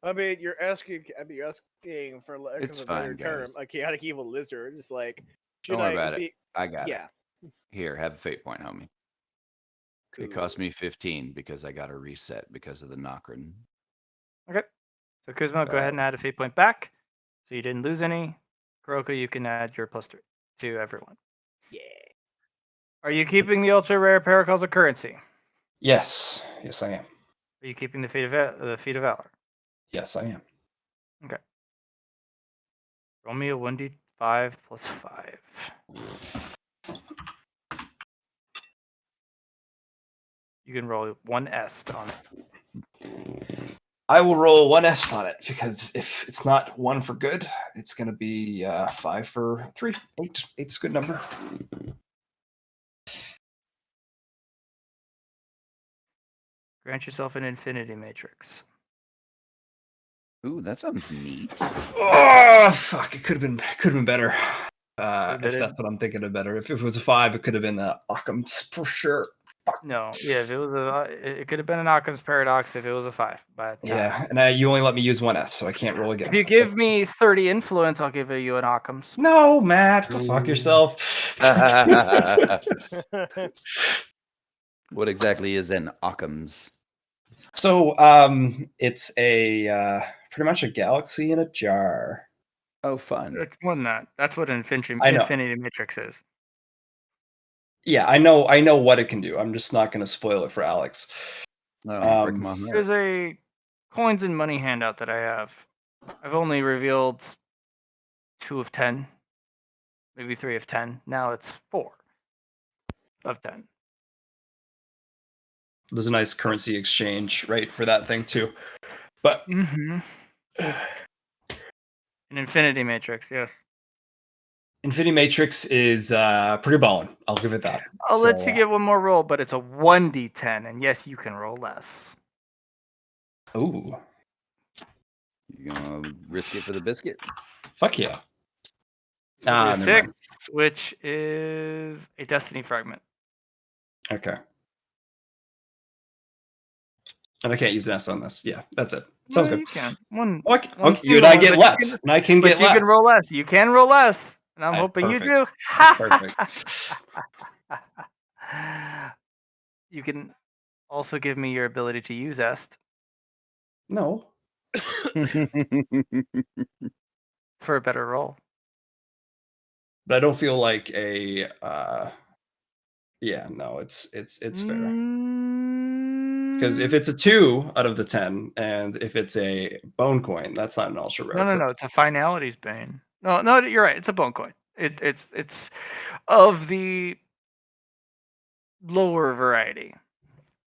I mean, you're asking. I mean, you're asking for lack It's of a better fine, term, guys. a chaotic evil lizard. It's like, should Don't worry I about it. be? I got it. Yeah, Here, have a fate point, homie. It cost me 15 because I got a reset because of the Nokrin. Okay. So Kuzma, go ahead and add a fate point back. So you didn't lose any. Kuroko, you can add your +3 to everyone. yeah. Are you keeping the ultra rare Paracausal currency? Yes, yes, I am. Are you keeping the feat of valor? Yes, I am. Roll me a 1d5 plus 5. You can roll 1s on it. I will roll 1S on it because if it's not 1 for good, it's going to be 5 for 3. 8. 8's a good number. Grant yourself an infinity matrix. Ooh, that sounds neat. Oh fuck! It could have been better. Could've been If that's what I'm thinking of better. If it was a 5, it could have been Occam's for sure. No, yeah, if it was it could have been an Occam's paradox if it was a 5. But Yeah, and you only let me use 1S, so I can't roll again. if you give me 30 influence, I'll give you an Occam's. No, Matt, go fuck yourself. What exactly is an Occam's? So, it's a pretty much a galaxy in a jar. Oh, fun. It's more than that. That's what an infinity I know. matrix is. Yeah, I know what it can do. I'm just not going to spoil it for Alex. No, break my heart. There's a coins and money handout that I have. I've only revealed 2 of 10, maybe 3 of 10. Now it's 4 of 10. There's a nice currency exchange rate for that thing too. But Mm-hmm. An infinity matrix, yes. Infinity Matrix is pretty ballin'. I'll give it that. I'll let So, you get one more roll, but it's a 1d10, and yes, you can roll less. Ooh, You gonna risk it for the biscuit? fuck yeah. It'll Ah, be a never 6, which is a destiny fragment. mind. Okay. And I can't use an S on this. Yeah, that's it. Sounds Well, good. you can. One Okay, one you and I single, get but less, and I can but get you less. can roll less. You can roll less, and I'm Alright, hoping you perfect. do. Perfect. You can also give me your ability to use Est No, for a better roll. but I don't feel like a. Yeah, no, it's fair. Because if it's a 2 out of the 10, and if it's a bone coin, that's not an ultra rare. No, it's a finalities bane. No, you're right. It's a bone coin. It's of the lower variety.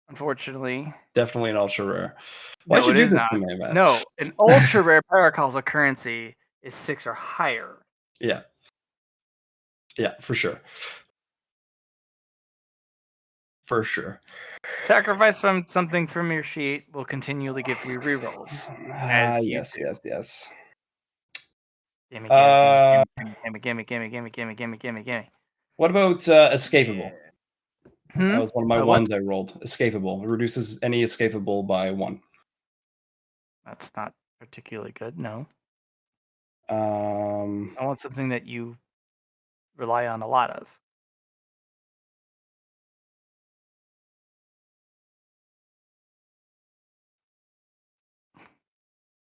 Unfortunately, Definitely an ultra rare. Why'd no, you it do is this not. to me, man? No, an ultra rare paracausal currency is 6 or higher. Yeah. Yeah, for sure. For sure. Sacrifice from something from your sheet will continually give you rerolls. As you Yes, do. yes. Gimme. Uh, What about escapable? That was one of my What? ones I rolled. Escapable. It reduces any escapable by 1. That's not particularly good. No, Um, I want something that you rely on a lot of.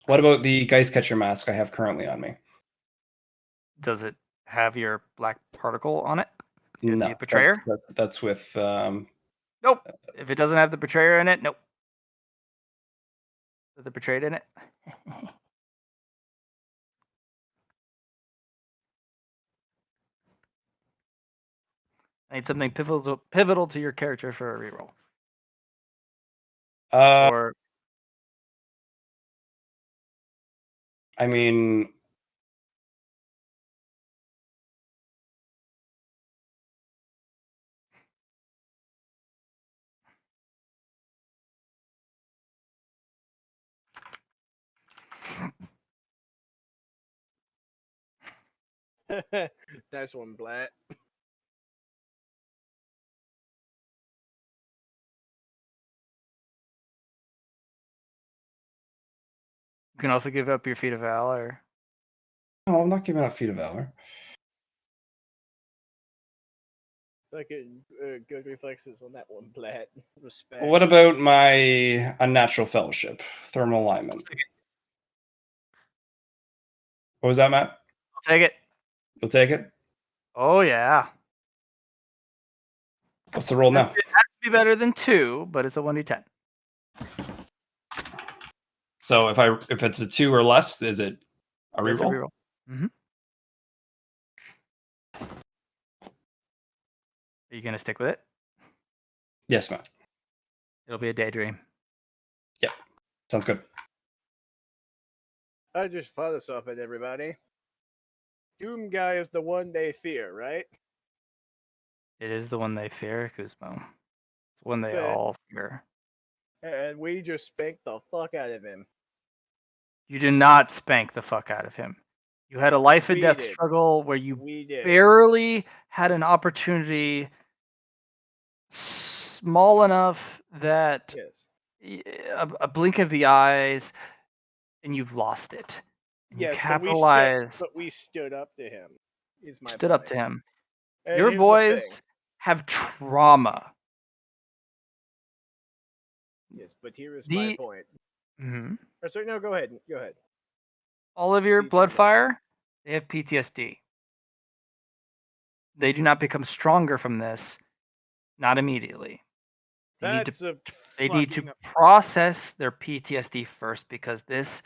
what about the Geist Catcher mask I have currently on me? Does it have your black particle on it? The No, betrayer? that's with Nope. If it doesn't have the betrayer in it, nope. Is the betrayed in it? I need something pivotal to your character for a reroll. Or I mean, Nice one, Blatt. can also give up your feat of valor. No, I'm not giving up Feat of Valor. Like good reflexes on that one, Blatt. Respect. What about my Unnatural Fellowship? Thermal Alignment. What was that, Matt? I'll take it. You'll take it? Oh yeah. What's the roll now? It has to be better than 2, but it's a 1d10. So if it's a 2 or less, is it a It's a reroll? reroll. Mm-hmm. Are you gonna stick with it? Yes, Matt. It'll be a daydream. Sounds good. I just thought of something, everybody. Doom guy is the one they fear, right? It is the one they fear, Kuzmo. It's one they Good. all fear. And we just spanked the fuck out of him. You did not spank the fuck out of him. You had a life and We death did. struggle where you We did. barely had an opportunity small enough that Yes. a blink of the eyes and you've lost it. And you Yes, capitalized, but we stood up to him. Is my stood up point. to him. And Your here's the boys thing. have trauma. Yes, but here is my The point. Mhm. Or sorry, no, go ahead. Go ahead. all of your Please blood do. fire, they have PTSD. They do not become stronger from this, not immediately. That's They need to fucking process their PTSD first because this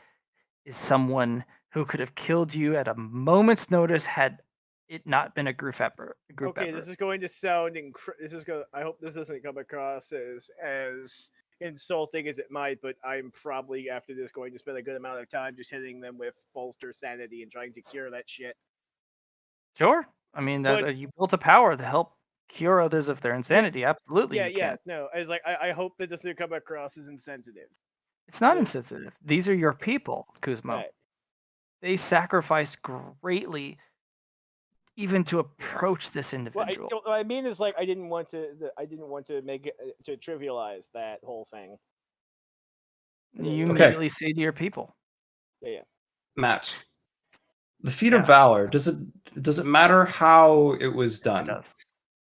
is someone who could have killed you at a moment's notice had it not been a group effort. okay. This is going to sound this is going. I hope this doesn't come across as insulting as it might, but I'm probably after this going to spend a good amount of time just hitting them with bolster sanity and trying to cure that shit. Sure. I mean, But- you built a power to help cure others of their insanity. Absolutely, Yeah, you yeah. can. No, I was like, I hope that doesn't come across as insensitive. It's not Yeah. insensitive. These are your people, Kuzmo. Right. They sacrifice greatly even to approach this individual. What I mean is like I didn't want to make it to trivialize that whole thing. You Okay. immediately say to your people. Yeah. Matt, the Feat Yeah. of Valor, does it matter how it was It done? does.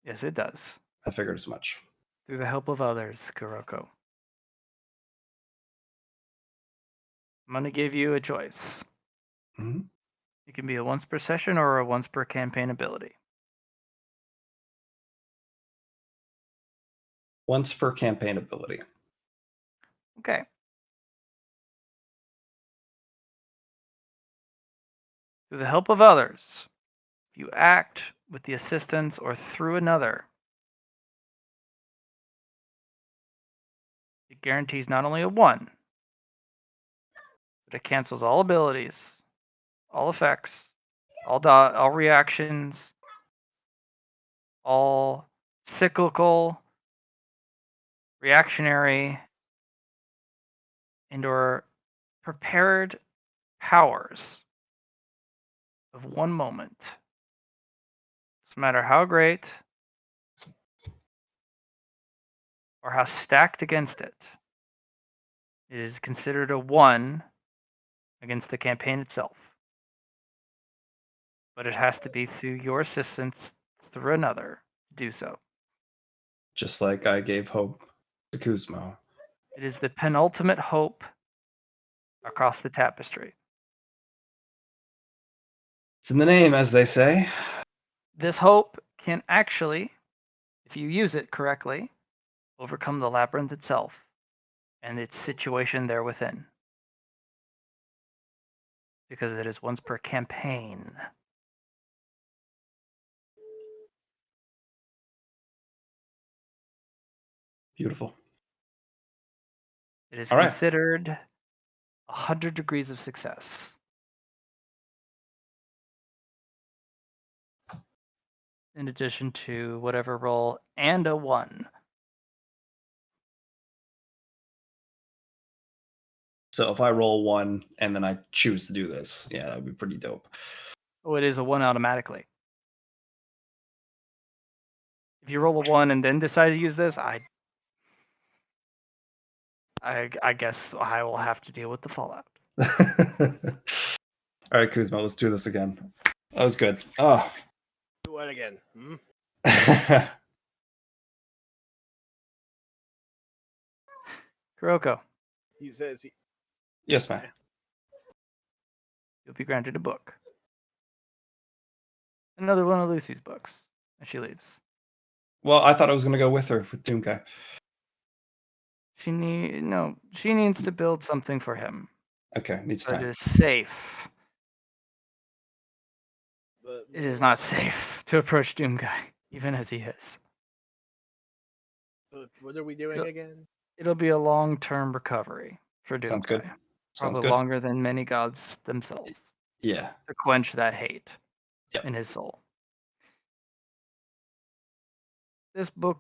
Yes, it does. I figured as much. Through the help of others, Kuroko. I'm going to give you a choice. Mhm. It can be a once per session or a once per campaign ability. Once per campaign ability. Okay. Through the help of others, if you act with the assistance or through another, it guarantees not only a 1, but it cancels all abilities, all effects, all reactions, all cyclical, reactionary, and or prepared powers of one moment. No matter how great or how stacked against it, it is considered a 1 against the campaign itself. But it has to be through your assistance through another to do so. Just like I gave hope to Kuzmo. It is the penultimate hope across the tapestry. It's in the name, as they say. This hope can actually, if you use it correctly, overcome the labyrinth itself and its situation there within. Because it is once per campaign. Beautiful. It is All right. considered 100 degrees of success. In addition to whatever roll and a 1. So if I roll 1 and then I choose to do this, yeah, that would be pretty dope. Oh, it is a 1 automatically. If you roll a 1 and then decide to use this, I guess I will have to deal with the fallout. All right, Kuzma, let's do this again. That was good. Oh. Do what again? Hmm? Kuroko, He says he. Yes, ma'am. you'll be granted a book. Another one of Lucy's books. And she leaves. Well, I thought I was going to go with her with Doomguy. She needs to build something for him. Okay, needs But it time. is safe. But It is not safe to approach Doomguy, even as he is. What are we doing again? It'll be a long-term recovery for Doomguy. Sounds good. Sounds Probably good. longer than many gods themselves Yeah. to quench that hate Yep. in his soul. This book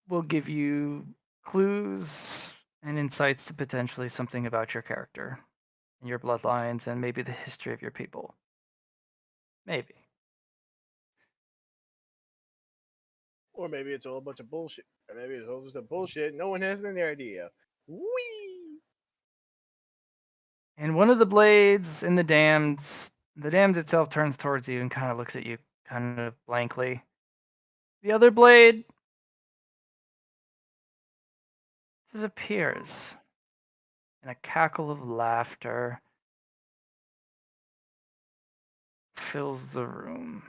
will give you clues and insights to potentially something about your character and your bloodlines and maybe the history of your people. Maybe. Or maybe it's all a bunch of bullshit. Or maybe it's all just a bullshit. No one has any idea. Whee! And one of the blades in the damned itself turns towards you and kind of looks at you kind of blankly. The other blade disappears in a cackle of laughter fills the room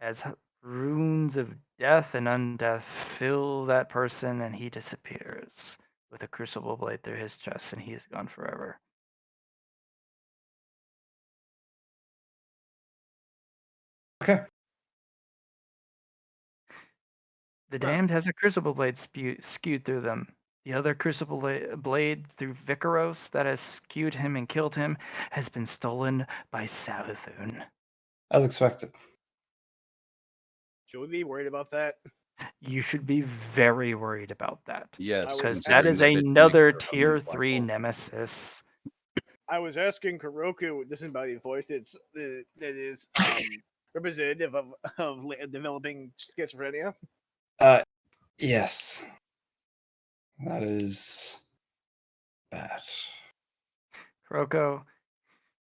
as runes of death and undeath fill that person, and he disappears with a crucible blade through his chest, and he is gone forever. Okay. The damned has a crucible blade skewed through them. The other crucible blade through Vicaros that has skewed him and killed him has been stolen by Savathun. As expected. Should we be worried about that? You should be very worried about that. Yes, Because considering that is the bitch another makes her tier own black 3 hole. nemesis. I was asking Kuroku, disembodied voice, that is representative of developing schizophrenia. Yes. That is bad. Kuroko,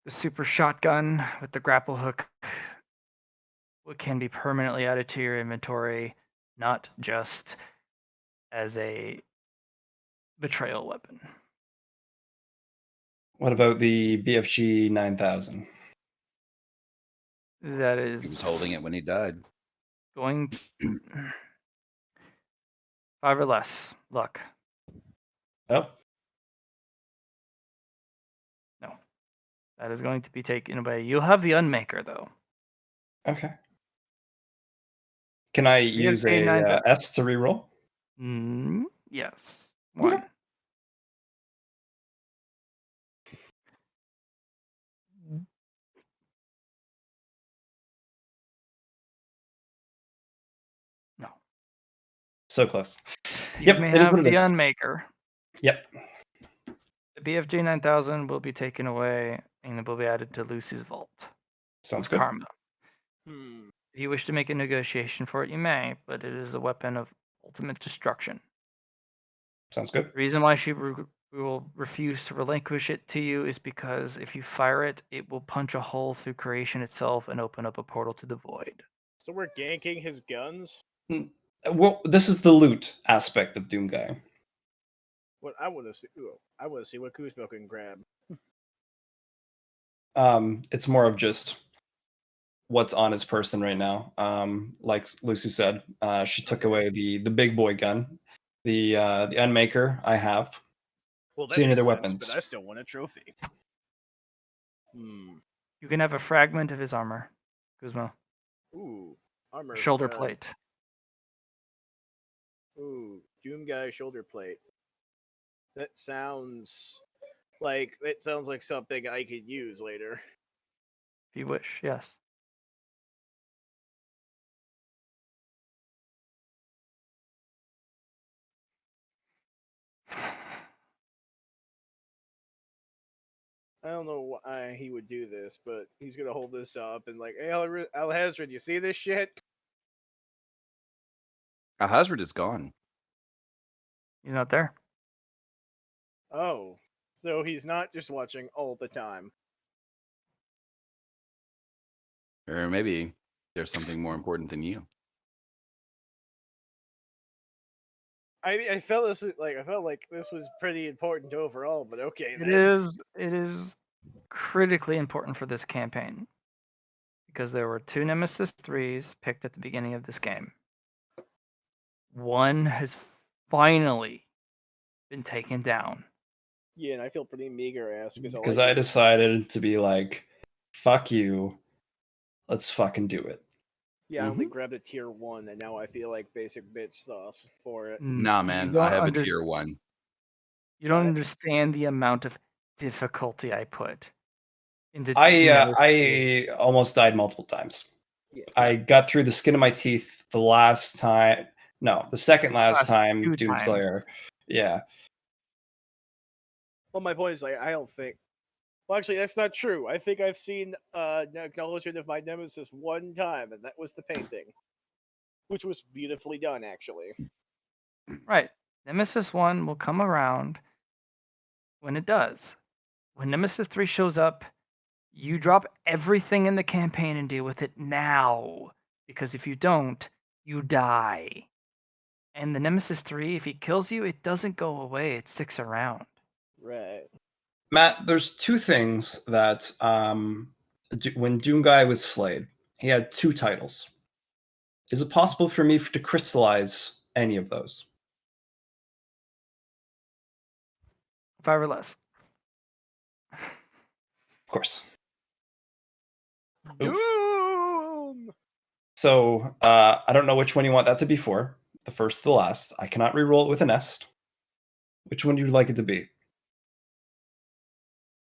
the super shotgun with the grapple hook can be permanently added to your inventory, not just as a betrayal weapon. What about the BFG 9000? That is He was holding it when he died. going 5 or less. Luck. Oh, No. That is going to be taken away. You'll have the Unmaker, though. okay. Can I use BFG a 9000. S to reroll? Yes. Okay. 1. No. So close. You Yep, may it is have what it the is. Unmaker. Yep. The BFG 9000 will be taken away and it will be added to Lucy's vault. Sounds with good. Karma. Hmm. If you wish to make a negotiation for it, you may, but it is a weapon of ultimate destruction. Sounds good. The reason why she will refuse to relinquish it to you is because if you fire it, it will punch a hole through creation itself and open up a portal to the void. So we're ganking his guns? Well, this is the loot aspect of Doomguy. What I want to see. I want to see what Kuzma can grab. It's more of just what's on his person right now. Like Lucy said, she took away the big boy gun, the Unmaker. I have. Well, that See any makes other sense, weapons? but I still want a trophy. Hmm. You can have a fragment of his armor, Guzmo. Ooh. Armor. Shoulder plate. Ooh. Doomguy shoulder plate. That sounds like something I could use later. If you wish, yes. I don't know why he would do this, but he's gonna hold this up and like, hey, Alhazred, you see this shit? Alhazred is gone. He's not there. Oh, So he's not just watching all the time. Or maybe there's something more important than you. I mean, I felt like this was pretty important overall, but okay. It then. is critically important for this campaign because there were 2 Nemesis 3s picked at the beginning of this game. One has finally been taken down. Yeah, and I feel pretty meager ass Because I decided to be like, fuck you. Let's fucking do it. Yeah, I only grabbed a tier 1, and now I feel like basic bitch sauce for it. Nah, You man, don't I have a under- tier 1. You don't I- understand the amount of difficulty I put into I almost died multiple times. Yeah. I got through the skin of my teeth the last time. No, the second last Last time 2 times. Doomslayer. Yeah. Well, my point is, like, I don't think. Well, actually, that's not true. I think I've seen an acknowledgement of my nemesis one time, and that was the painting, which was beautifully done, actually. Right. Nemesis 1 will come around when it does. When Nemesis 3 shows up, you drop everything in the campaign and deal with it now. Because if you don't, you die. And the Nemesis 3, if he kills you, it doesn't go away, it sticks around. Right. Matt, there's 2 things that when Doomguy was slayed, he had 2 titles. Is it possible for me to crystallize any of those? 5 or less. Of course. Oof. Doom! So I don't know which one you want that to be for. The first to the last. I cannot re-roll it with a nest. Which one do you like it to be?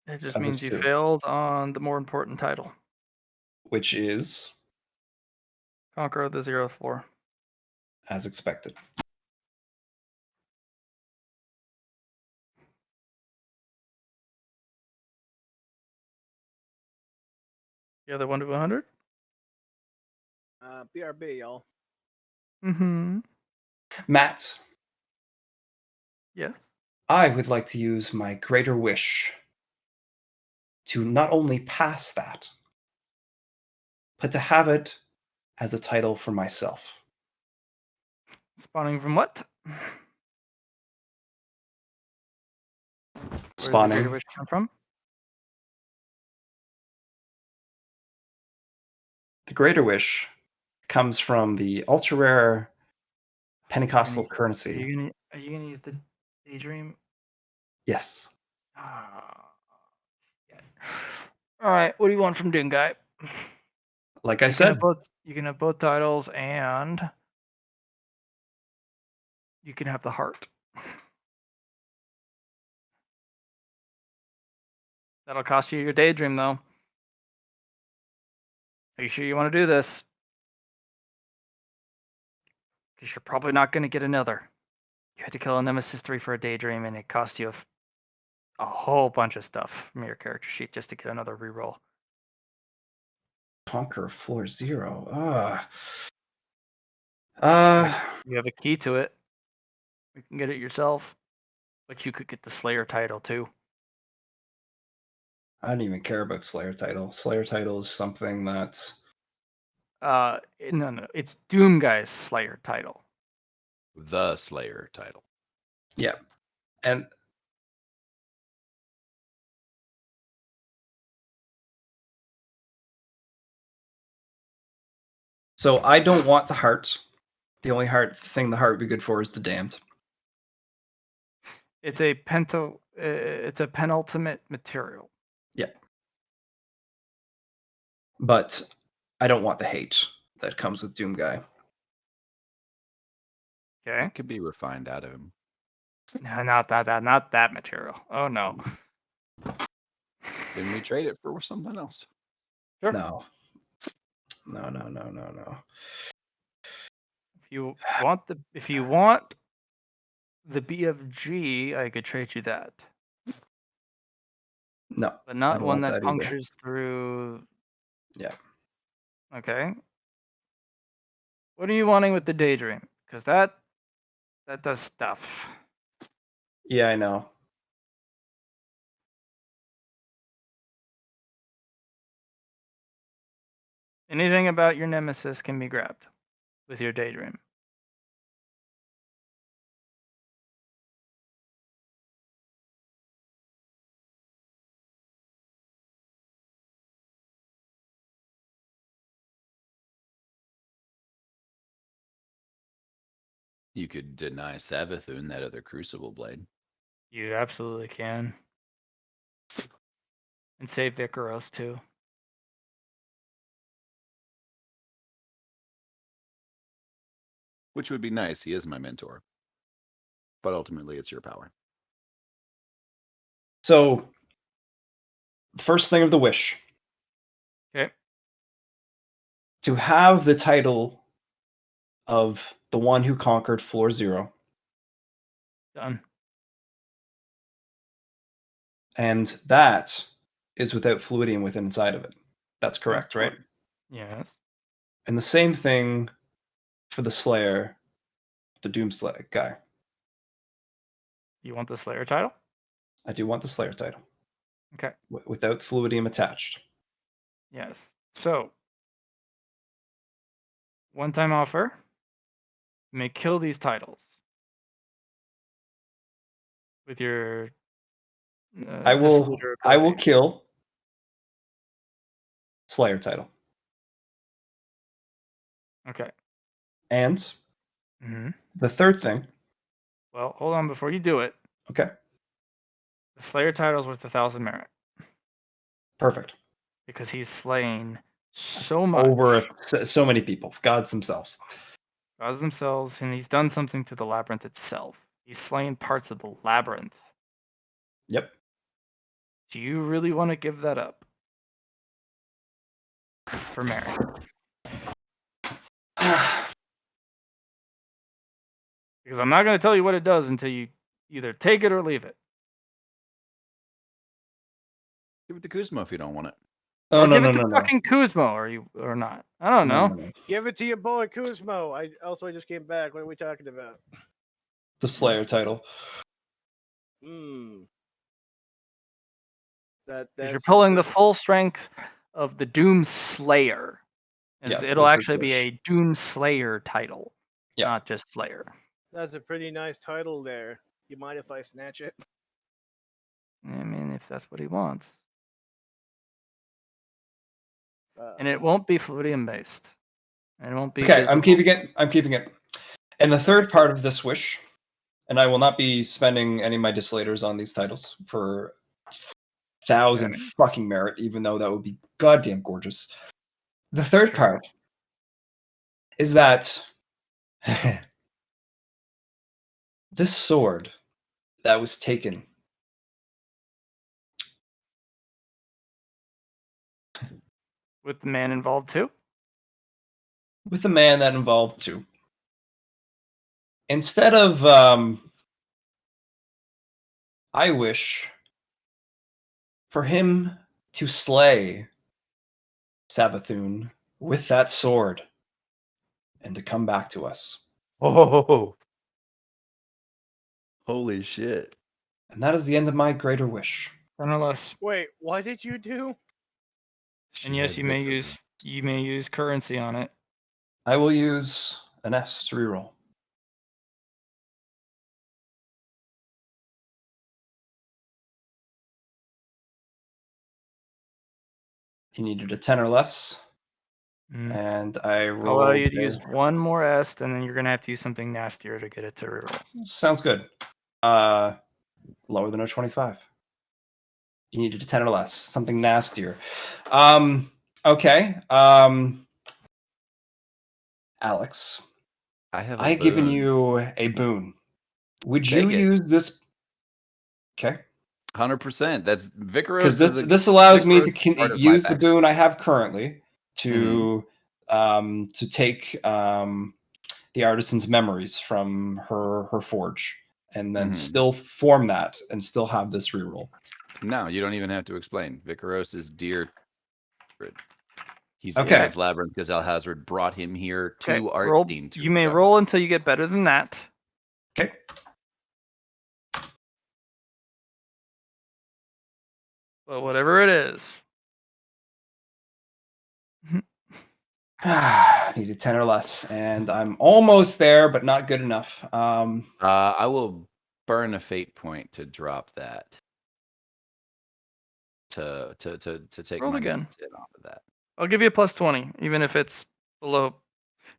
It just Of means those you 2. failed on the more important title. Which is, Conqueror of the Zero Floor. as expected. The other 1 to 100? BRB, y'all. Mm-hmm. Matt, Yes. I would like to use my greater wish to not only pass that, but to have it as a title for myself. Spawning from what? Where does the Spawning. Greater Wish come from? The greater wish comes from the ultra rare Pentecostal Are currency. you gonna use the Daydream? Yes. Ah, yeah. All right. What do you want from Doom Guy? Like I You can said, have both. You can have both titles, and you can have the heart. That'll cost you your Daydream, though. Are you sure you want to do this? Because you're probably not going to get another. You had to kill a Nemesis 3 for a Daydream, and it cost you a whole bunch of stuff from your character sheet just to get another reroll. Conquer floor 0. You have a key to it. You can get it yourself, but you could get the Slayer title too. I don't even care about Slayer title. Slayer title is something that No, it's Doom Guy's Slayer title. The Slayer title. yeah. And so I don't want the heart. The only thing the heart would be good for is the damned. It's a penultimate material. But I don't want the hate that comes with Doom Guy. Okay. It could be refined out of him. No, not that material. Oh no. Then we trade it for something else. Sure. No. No. If you want the BFG, I could trade you that, No. but I not don't one want that that either. punctures through. Yeah. Okay. What are you wanting with the Daydream? Because that does stuff. Yeah, I know. Anything about your nemesis can be grabbed with your daydream. You could deny Savathun that other Crucible Blade. You absolutely can. And save Vicaros too. Which would be nice. He is my mentor. But ultimately, it's your power. So, first thing of the wish. Okay. To have the title of the one who conquered Floor Zero. Done. And that is without Fluidium within inside of it. That's correct, right? Yes. And the same thing for the Slayer, the Doomslayer guy. You want the Slayer title? I do want the Slayer title. Okay. Without Fluidium attached. Yes. So, one-time offer. You may kill these titles with your I will Dissoluter I will ability. kill Slayer title. Okay. And Mm-hmm. the third thing. Well, hold on before you do it. Okay. The Slayer title is worth 1,000 merit Perfect. because he's slain so much. Over so many people, gods themselves. Gods themselves, and he's done something to the labyrinth itself. He's slain parts of the labyrinth. Yep. Do you really want to give that up for merit? Because I'm not going to tell you what it does until you either take it or leave it. Give it to Kuzma if you don't want it. Oh Or no give no it to no no. fucking Kuzmo, or not. I don't No, know. no, no. Give it to your boy Kuzmo. I just came back. What are we talking about? The Slayer title. Hmm. Because That's you're pulling the full strength of the Doom Slayer. And Yeah, it'll with actually this be wish. a Doom Slayer title, Yeah. not just Slayer. That's a pretty nice title there. You mind if I snatch it? I mean, if that's what he wants. Uh, And it won't be Fluidium based. And it won't be Okay, visible. I'm keeping it. I'm keeping it. And the third part of this wish, and I will not be spending any of my dislators on these titles for 1,000 Okay. fucking merit, even though that would be goddamn gorgeous. The third Sure. part is that this sword that was taken With the man involved too? with the man that involved too. Instead of I wish for him to slay Savathun with that sword and to come back to us. Oh, holy shit! And that is the end of my greater wish. Nonetheless. wait, what did you do? And yes, you may use currency on it. I will use an S to reroll. You needed a 10 or less, Mm. and I I'll allow rolled. you to use one more S, and then you're going to have to use something nastier to get it to reroll. Sounds good. Lower than a 25. You needed a 10 or less, something nastier. Okay. Alex, I have. I given you a boon. Would you Take it. use this? Okay. 100%. That's Vicaros. Because is a- this allows me Vicaros to is part of my use the backstory. boon I have currently to take the artisan's memories from her forge and then Mhm. still form that and still have this reroll. No, you don't even have to explain. Vicaros is dear. He's Okay. in this labyrinth because Alhazard brought him here to Okay, Art to you may recover. roll until you get better than that. Okay. But whatever it is. Needed 10 or less, and I'm almost there, but not good enough. I will burn a fate point to drop that. To take Roll minus again. 10 off of that. I'll give you a plus 20, even if it's below.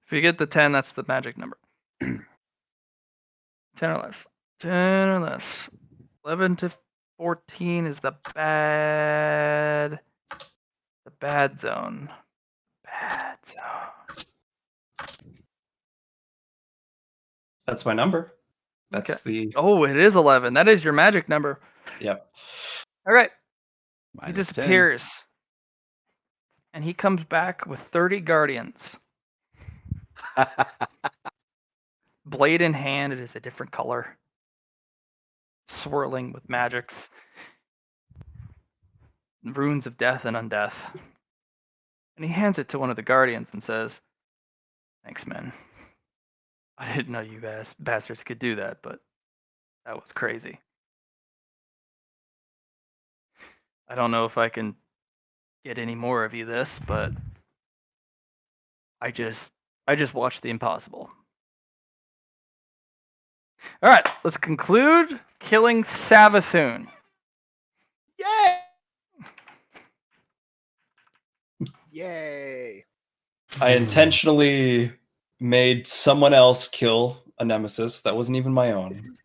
If you get the 10, that's the magic number. 10 or less. 10 or less. 11 to 14 is the bad zone. Bad zone. That's my number. That's Okay. the Oh, it is 11. That is your magic number. yep. All right. He Minus 10. disappears. And he comes back with 30 guardians. Blade in hand, it is a different color. Swirling with magics. Runes of death and undeath. And he hands it to one of the guardians and says, "Thanks, men. I didn't know you bastards could do that, but that was crazy. I don't know if I can get any more of you this, but I just watched the impossible." All right, let's conclude killing Savathun. Yay! Yay! I intentionally made someone else kill a nemesis that wasn't even my own.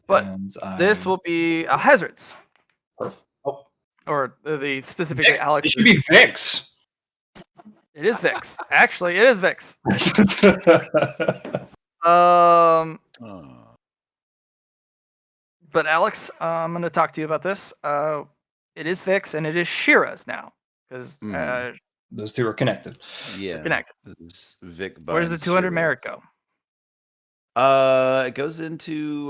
But and this will be a hazards, Oh, or the specifically Vic, Alex. it should be Vix. It is Vix. Actually, it is Vix. Oh. But Alex, I'm going to talk to you about this. It is Vix, and it is Shira's now, because Those two are connected. Yeah. connected. It's Vic Where's the binds 200 Shira. merit go? It goes into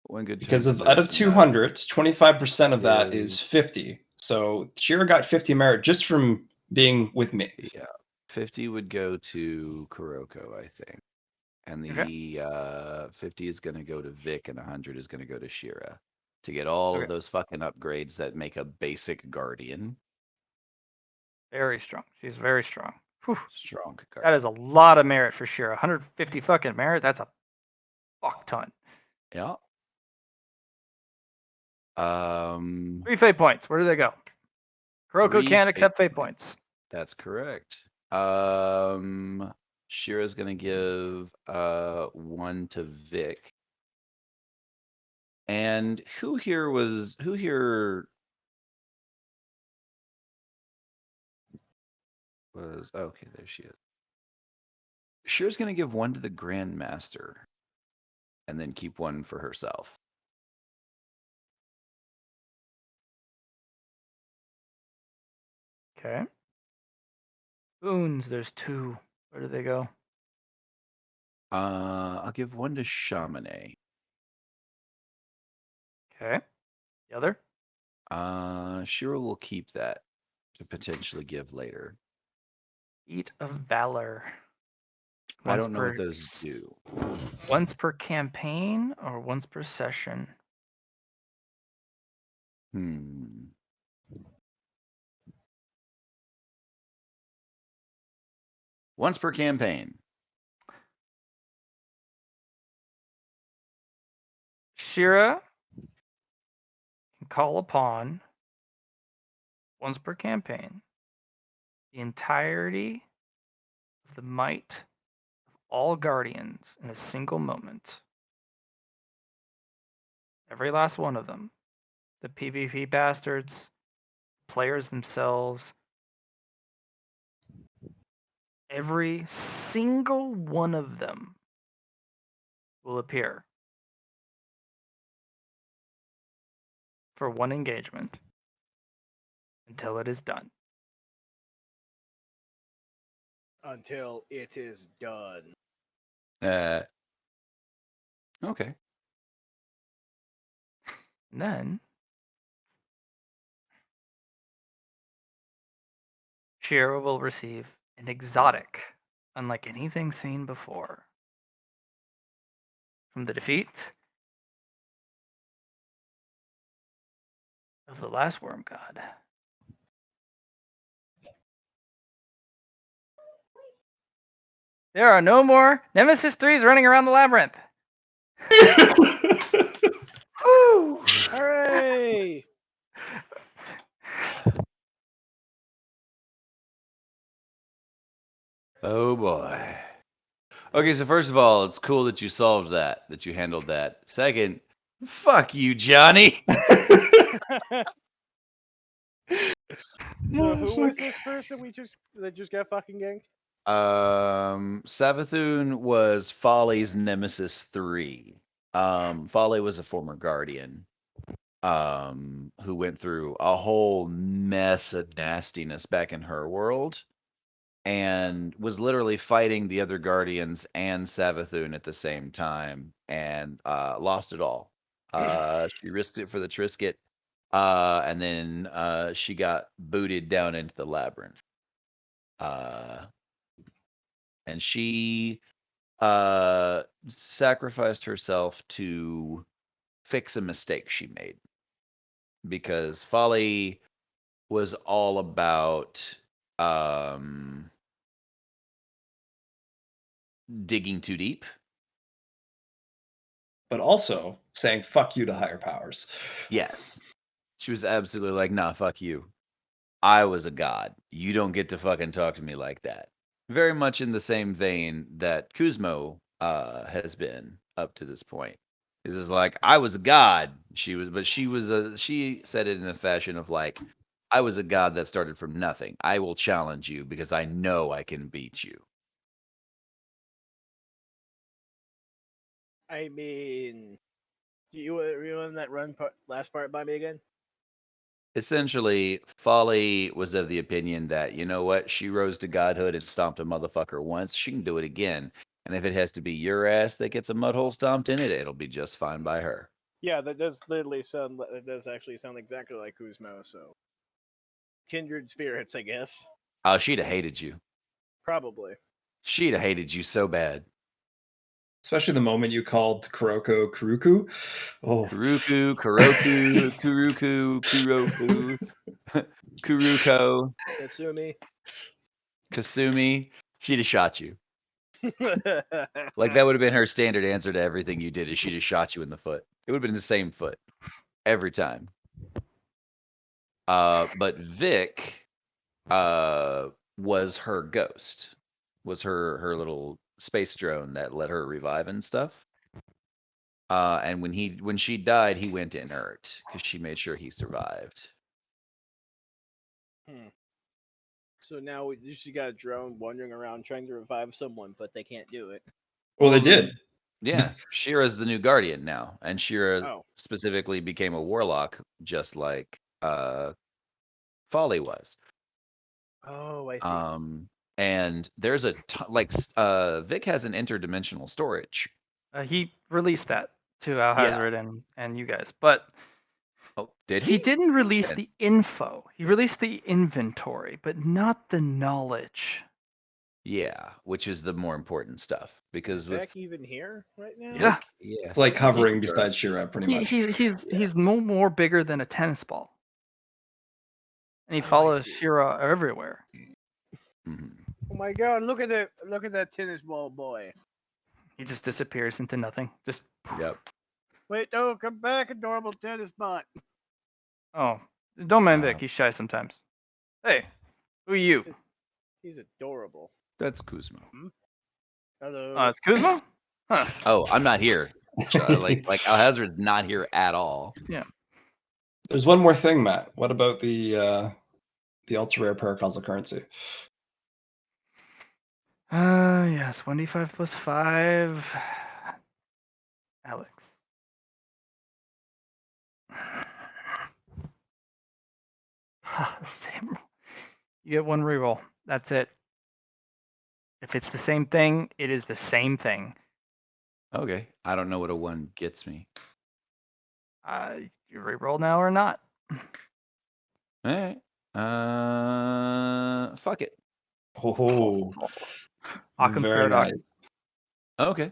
one good Because turn of out of devotion, 200, 25% of that is- is 50. So Shira got 50 merit just from being with me. Yeah. 50 would go to Kuroko, I think. And the 50 is going to go to Vic, and 100 is going to go to Shira to get all Okay. of those fucking upgrades that make a basic guardian. Very strong. She's very strong. Whew. Strong That guardian. is a lot of merit for Shira. 150 fucking merit. That's a fuck ton. Yeah. 3 fate points. Where do they go? Kuroko 3 can't fate accept fate points. That's correct. Shira's gonna give 1 to Vic. And who here was okay, there she is. Shira's gonna give 1 to the Grand Master and then keep 1 for herself. Okay. Boons, there's 2. Where do they go? I'll give 1 to Shamane. Okay. The other? Shira will keep that to potentially give later. Feat of Valor. I Once don't know per what those do. Once per campaign or once per session? Once per campaign. Shira can call upon, once per campaign, the entirety of the might of all guardians in a single moment. Every last one of them. The PvP bastards, players themselves. Every single one of them will appear for 1 engagement until it is done. Until it is done. Okay. And then Shira will receive an exotic, unlike anything seen before. From the defeat of the last worm god. There are no more Nemesis 3s running around the labyrinth. Woo! Hooray! Oh boy. Okay, so first of all, it's cool that you solved that you handled that. Second, fuck you, Johnny. So who was this person that just got fucking ganked? Savathun was Folly's Nemesis 3. Folly was a former guardian. Who went through a whole mess of nastiness back in her world. And was literally fighting the other guardians and Savathun at the same time, and lost it all. She risked it for the Trisket, and then she got booted down into the labyrinth. And she sacrificed herself to fix a mistake she made, because Folly was all about digging too deep. But also saying fuck you to higher powers. Yes. She was absolutely like, nah, fuck you. I was a god. You don't get to fucking talk to me like that. Very much in the same vein that Kuzmo has been up to this point. This is like, I was a god. She said it in a fashion of like, I was a god that started from nothing. I will challenge you because I know I can beat you. I mean, do you run that last part by me again? Essentially, Folly was of the opinion that, you know what, she rose to godhood and stomped a motherfucker once, she can do it again. And if it has to be your ass that gets a mud hole stomped in it, it'll be just fine by her. Yeah, that does literally sound. It does actually sound exactly like Kuzmo. So, kindred spirits, I guess. Oh, she'd have hated you. Probably. She'd have hated you so bad. Especially the moment you called Kuroko Kuruku. Oh, Kuruku, Kuroku, Kuruku, Kuroku, Kuruko, Katsumi. Kasumi. She'd have shot you. Like, that would have been her standard answer to everything you did, is she'd have shot you in the foot. It would have been the same foot. Every time. But Vic was her ghost, was her little space drone that let her revive and stuff. And when she died, he went inert because she made sure he survived. So now we just got a drone wandering around trying to revive someone, but they can't do it. well, they did. Yeah, Shira's the new guardian now, and Shira Oh. specifically became a warlock, just like Folly was. Oh, I see. And there's Vic has an interdimensional storage. He released that to Yeah. Alhazard and you guys, but Oh, did he didn't release Then- the info. He released the inventory, but not the knowledge. Yeah, which is the more important stuff, Is because Vec even here right now? Yeah. It's like hovering He can beside Shira, pretty much. He's no more bigger than a tennis ball, and he Oh, I follows see. Shira everywhere. Mhm. Oh my god! Look at that tennis ball boy. He just disappears into nothing. Just Yep. Wait, no, come back, adorable tennis bot. oh, don't mind Vic. Uh, He's shy sometimes. Hey, who are you? He's adorable. That's Kuzma. Hello. It's Kuzma. Huh? Oh, I'm not here. like Alhazard's not here at all. There's one more thing, Matt. What about the ultra rare paraconsole currency? Yes, 1d5 plus 5. Alex. Same. You get one reroll. That's it. If it's the same thing, it is the same thing. Okay. I don't know what a 1 gets me. You reroll now or not? All right. Fuck it. Oh, Occam very Paradox. nice. Okay.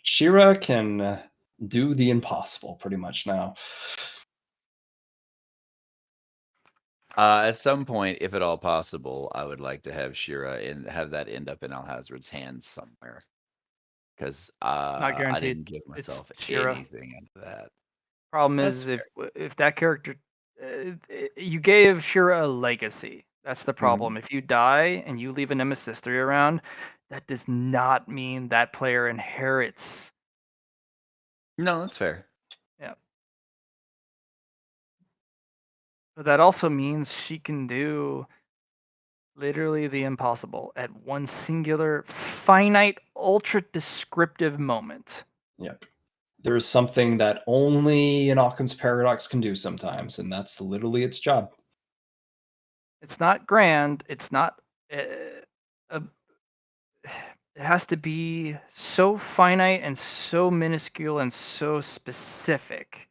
Shira can do the impossible pretty much now. At some point, if at all possible, I would like to have Shira and have that end up in Alhazred's hands somewhere. Because I guaranteed. didn't give It's myself Shira. anything out of that. Problem That's is, if that character, you gave Shira a legacy. That's the problem. If you die and you leave a Nemesis 3 around, that does not mean that player inherits. No, that's fair. Yeah. But that also means she can do literally the impossible at one singular, finite, ultra descriptive moment. Yep. There is something that only an Occam's paradox can do sometimes, and that's literally its job. It's not grand. It's not. It has to be so finite and so minuscule and so specific,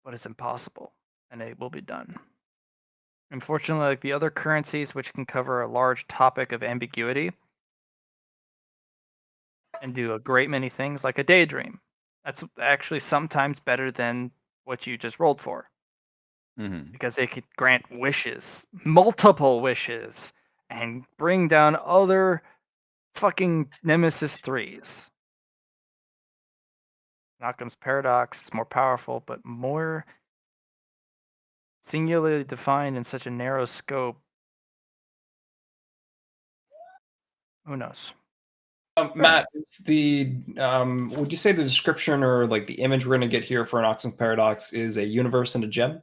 but it's impossible, and it will be done. Unfortunately, like the other currencies, which can cover a large topic of ambiguity and do a great many things, like a daydream, that's actually sometimes better than what you just rolled for. Because they could grant wishes, multiple wishes, and bring down other fucking Nemesis 3s. Occam's paradox is more powerful, but more singularly defined in such a narrow scope. Who knows? Matt, is would you say the description or like the image we're going to get here for an Occam's paradox is a universe and a gem?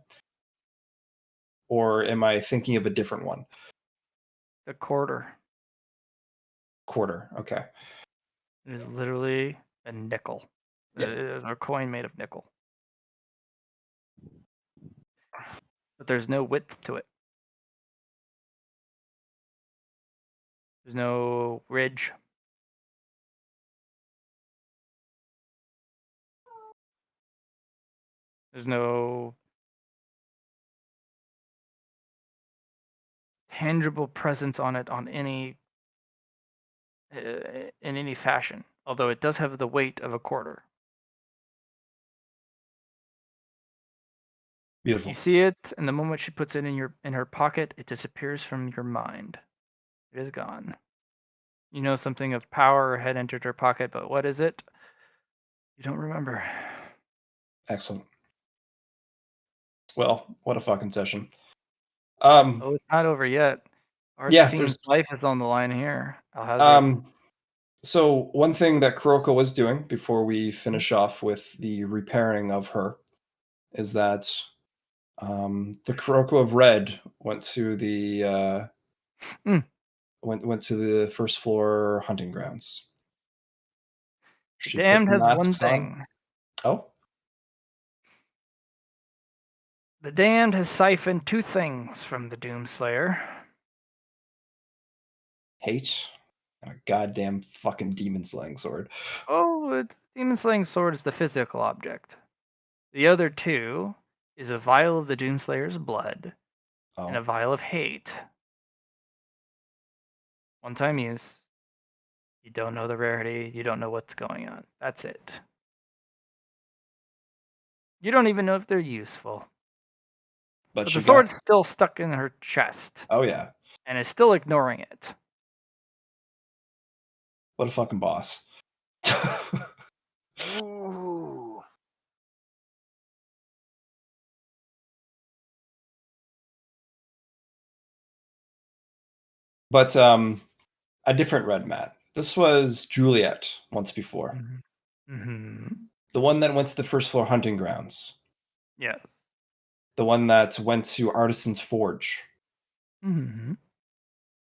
Or am I thinking of a different one? The quarter. Quarter, okay. It is literally a nickel. Yeah. It is a coin made of nickel. But there's no width to it. There's no ridge. There's no tangible presence on it on any in any fashion, although it does have the weight of a quarter. Beautiful. You see it, and the moment she puts it in her pocket, it disappears from your mind. It is gone. You know something of power had entered her pocket, but what is it? You don't remember. Excellent. Well, what a fucking session. Oh, it's not over yet. Yeah, Artesine's life is on the line here. So one thing that Kuroko was doing before we finish off with the repairing of her is that the Kuroko of Red went to the went to the first floor hunting grounds. The She put Damned the has one masks on. thing. Oh, The Damned has siphoned two things from the Doomslayer. hate and a goddamn fucking demon slaying sword. Oh, Demon Slaying Sword is the physical object. The other two is a vial of the Doomslayer's blood and a Oh, vial of hate. One-time use. You don't know the rarity. You don't know what's going on. That's it. You don't even know if they're useful. but But she the got. sword's still stuck in her chest Oh yeah, and is still ignoring it. what a fucking boss. Ooh. But a different Red Mat. This was Juliet once before. Mm-hmm. The one that went to the first floor hunting grounds. Yes. The one that went to Artisan's Forge. Mm-hmm.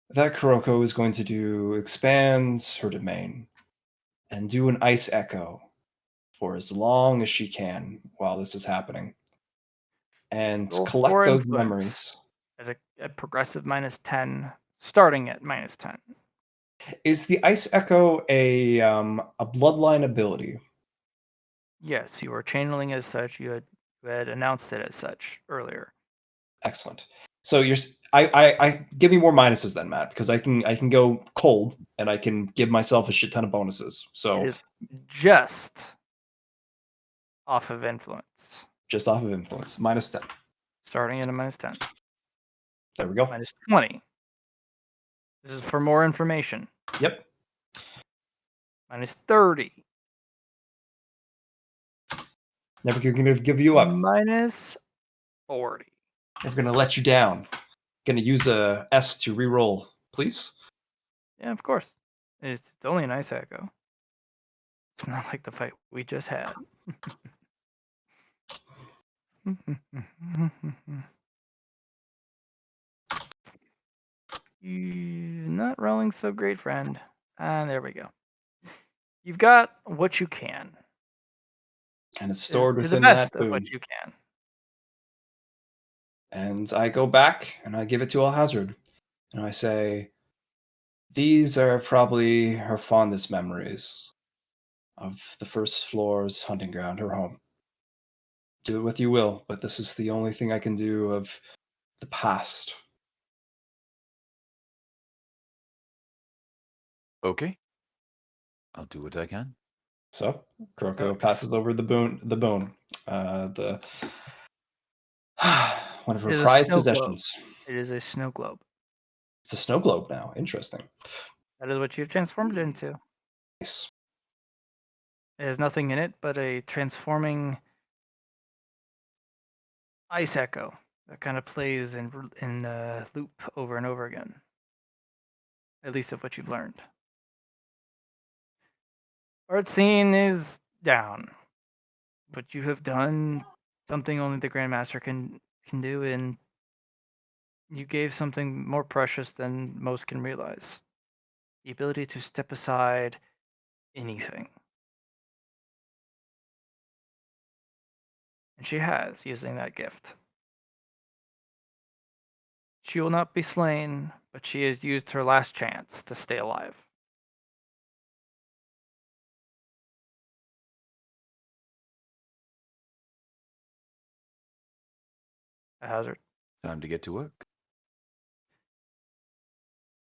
That Kuroko is going to expand her domain and do an ice echo for as long as she can while this is happening. And Roll collect 4 those influence memories. at a progressive -10, starting at -10. Is the ice echo a bloodline ability? Yes, you were channeling as such. You had announced it as such earlier. Excellent. So I give me more minuses then, Matt, because I can go cold and I can give myself a shit ton of bonuses. So It is just off of influence. just off of influence, -10. starting at a -10, There we go. -20. This is for more information. Yep. -30, Never gonna give you up. -40. Never gonna let you down. Gonna use a S to reroll, please. Yeah, of course. It's only an ice echo. It's not like the fight we just had. You're not rolling so great, friend. And there we go. You've got what you can. And it's stored To the within that best of boon. what you can. And I go back and I give it to Alhazard. And I say, these are probably her fondest memories of the first floor's hunting ground, her home. Do it what you will, but this is the only thing I can do of the past. Okay. I'll do what I can. So Kroko Oops. passes over the bone, the one of her It is a prized snow globe. possessions. It is a snow globe. It's a snow globe now. Interesting. That is what you've transformed it into. Nice. It has nothing in it but a transforming ice echo that kind of plays in loop over and over again. At least of what you've learned. Art scene is down, but you have done something only the Grandmaster can do, and you gave something more precious than most can realize: the ability to step aside anything. And she has, using that gift. She will not be slain, but she has used her last chance to stay alive. A hazard. Time to get to work.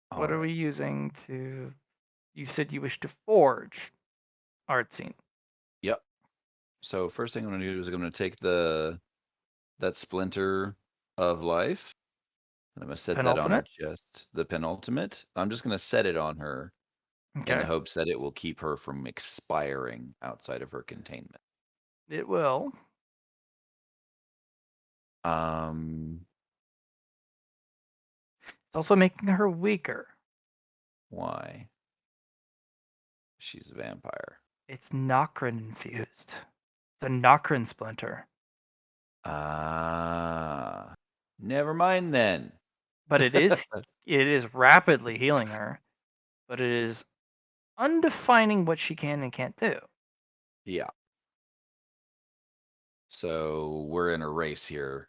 What are Alright. we using to... You said you wish to forge art scene. Yep. So first thing I'm gonna do is I'm gonna take that splinter of life. And I'm gonna set that on her Penultimate? chest. The penultimate. I'm just gonna set it on her in Okay. the hopes that it will keep her from expiring outside of her containment. It will. It's also making her weaker. Why? She's a vampire. It's Nokrin infused. The Nokrin splinter. Ah, never mind then. But it is rapidly healing her. But it is undefining what she can and can't do. Yeah. So we're in a race here.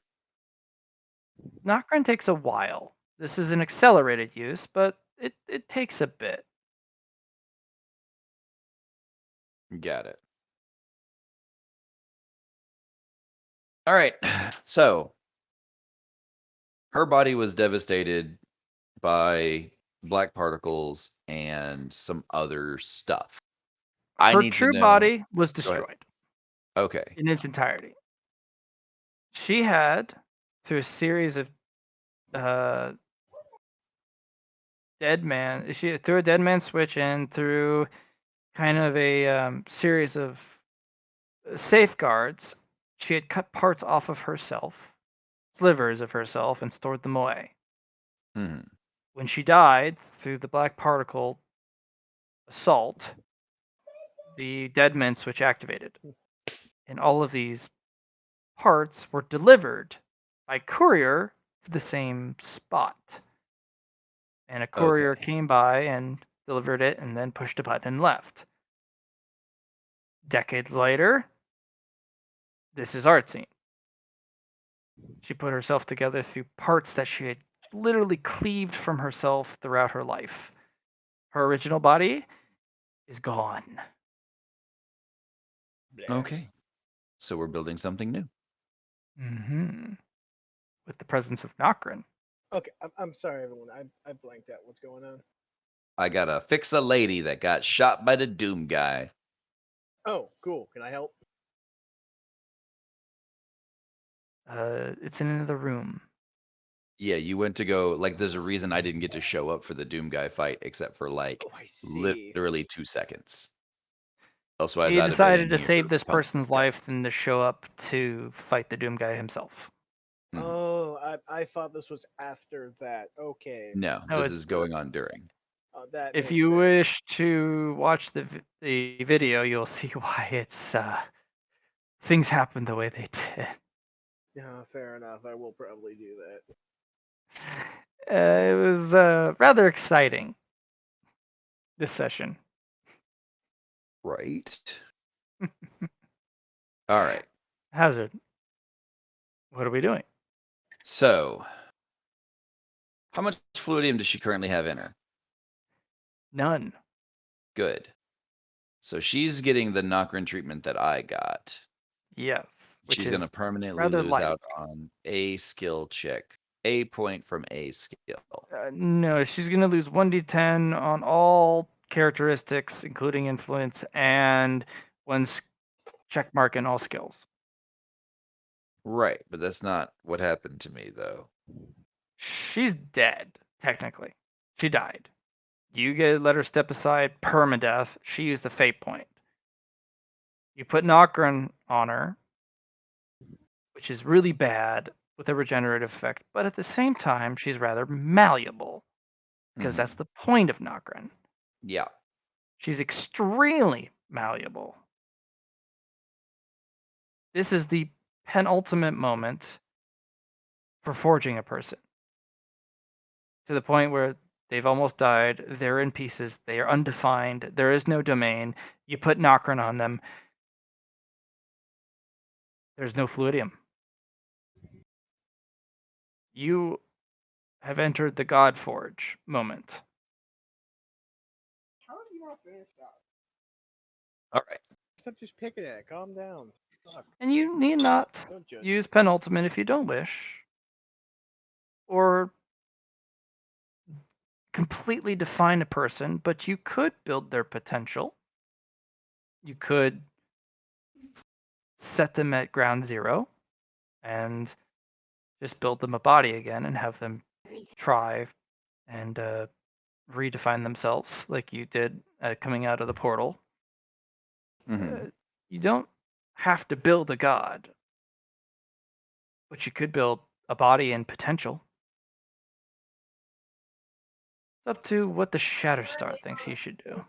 Nokrin takes a while. This is an accelerated use, but it takes a bit. Got it. All right. So her body was devastated by black particles and some other stuff. I Her need to true know. body was Go ahead. destroyed Okay. in its entirety. She had, through a series of through a dead man switch and through kind of a series of safeguards, she had cut parts off of herself, slivers of herself, and stored them away. Mhm. When she died through the black particle assault, the dead man switch activated. And all of these parts were delivered by courier to the same spot. And a courier Okay. came by and delivered it and then pushed a button and left. Decades later, this is art scene. She put herself together through parts that she had literally cleaved from herself throughout her life. Her original body is gone. Okay. So we're building something new. Mm-hmm. With the presence of Nokrin. Okay, I'm sorry, everyone. I blanked out. What's going on? I gotta fix a lady that got shot by the Doom guy. Oh, cool. Can I help? It's in another room. Yeah, you went to go like there's a reason I didn't get to show up for the Doom guy fight except for like Oh, I see. literally 2 seconds. Elsewise, He I'd have been decided in to here save this punching person's guy. life than to show up to fight the Doom guy himself. Mhm. Oh, I thought this was after that. Okay. No, No, this it's is going on during. That if makes you sense. wish to watch the video, you'll see why it's things happened the way they did. Yeah, fair enough. I will probably do that. It was rather exciting, this session. Right. All right. Hazard, what are we doing? So, how much fluidium does she currently have in her? None. Good. So she's getting the Nokrin treatment that I got. Yes. Which She's is going to permanently rather lose light. out on a skill check. A point from a skill. No, she's going to lose 1d10 on all characteristics, including influence, and one check mark in all skills. Right, but that's not what happened to me though. She's dead, technically. She died. You let her step aside, permadeath. She used the fate point. You put Nokrin on her, which is really bad with a regenerative effect, but at the same time, she's rather malleable because that's the point of Nokrin. Yeah. She's extremely malleable. This is the penultimate moment for forging a person to the point where they've almost died. They're in pieces. They are undefined. There is no domain. You put Nokrin on them. There's no fluidium. You have entered the God Forge moment. How do you not finish that? All right. Stop just picking at it. Calm down. Fuck. And you need not Don't judge. use penultimate if you don't wish, or completely define a person, but you could build their potential. You could set them at ground zero and just build them a body again and have them try and redefine themselves like you did coming out of the portal. Mhm. You don't have to build a god, but you could build a body and potential. It's up to what the Shatterstar thinks you should do.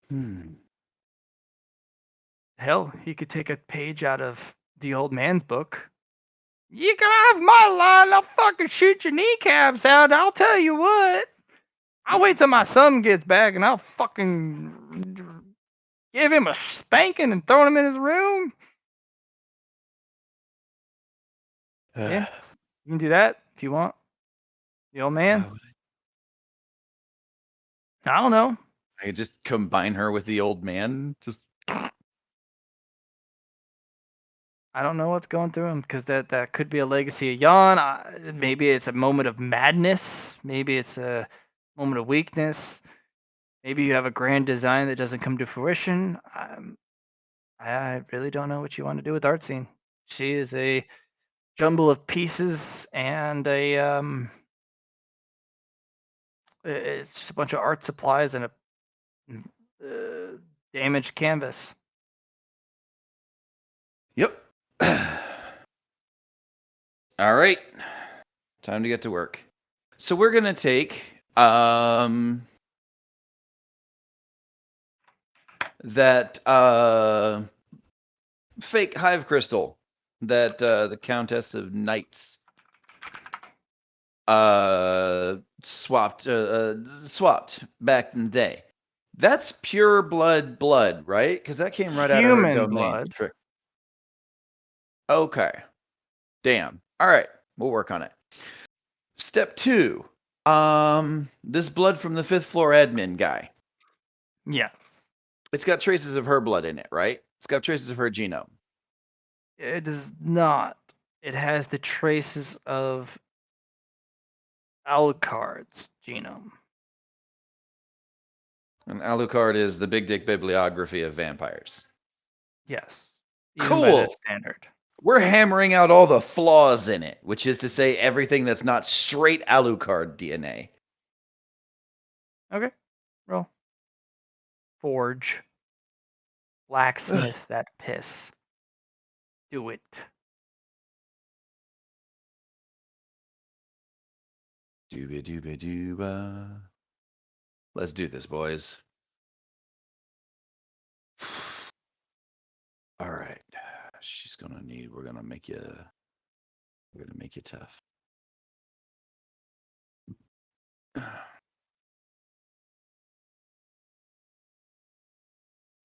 Hmm. Hell, he could take a page out of the old man's book. You can have my line, I'll fucking shoot your kneecaps out. I'll tell you what. I'll wait till my son gets back and I'll fucking give him a spanking and throw him in his room. Yeah, you can do that if you want. The old Why man? would I don't know. I could just combine her with the old man? Just I don't know what's going through him because that could be a legacy of Yon. Maybe it's a moment of madness. Maybe it's a moment of weakness. Maybe you have a grand design that doesn't come to fruition. I really don't know what you want to do with Art Scene. She is a jumble of pieces and it's just a bunch of art supplies and a damaged canvas. Yep. All right. Time to get to work. So we're going to take that fake hive crystal that the Countess of Knights swapped back in the day. That's pure blood, right? Because that came right out of her Human domain. blood. Trick. Okay. Damn. All right. We'll work on it. Step 2. This blood from the 5th floor admin guy. Yes. It's got traces of her blood in it, right? It's got traces of her genome. It does not. It has the traces of Alucard's genome. And Alucard is the big dick bibliography of vampires. Yes. Even by this Cool. standard. We're hammering out all the flaws in it, which is to say everything that's not straight Alucard DNA. Okay. Roll. Forge. Blacksmith that piss. Do it. Dooba dooba dooba. Let's do this, boys. All right. She's gonna need. We're gonna make you tough.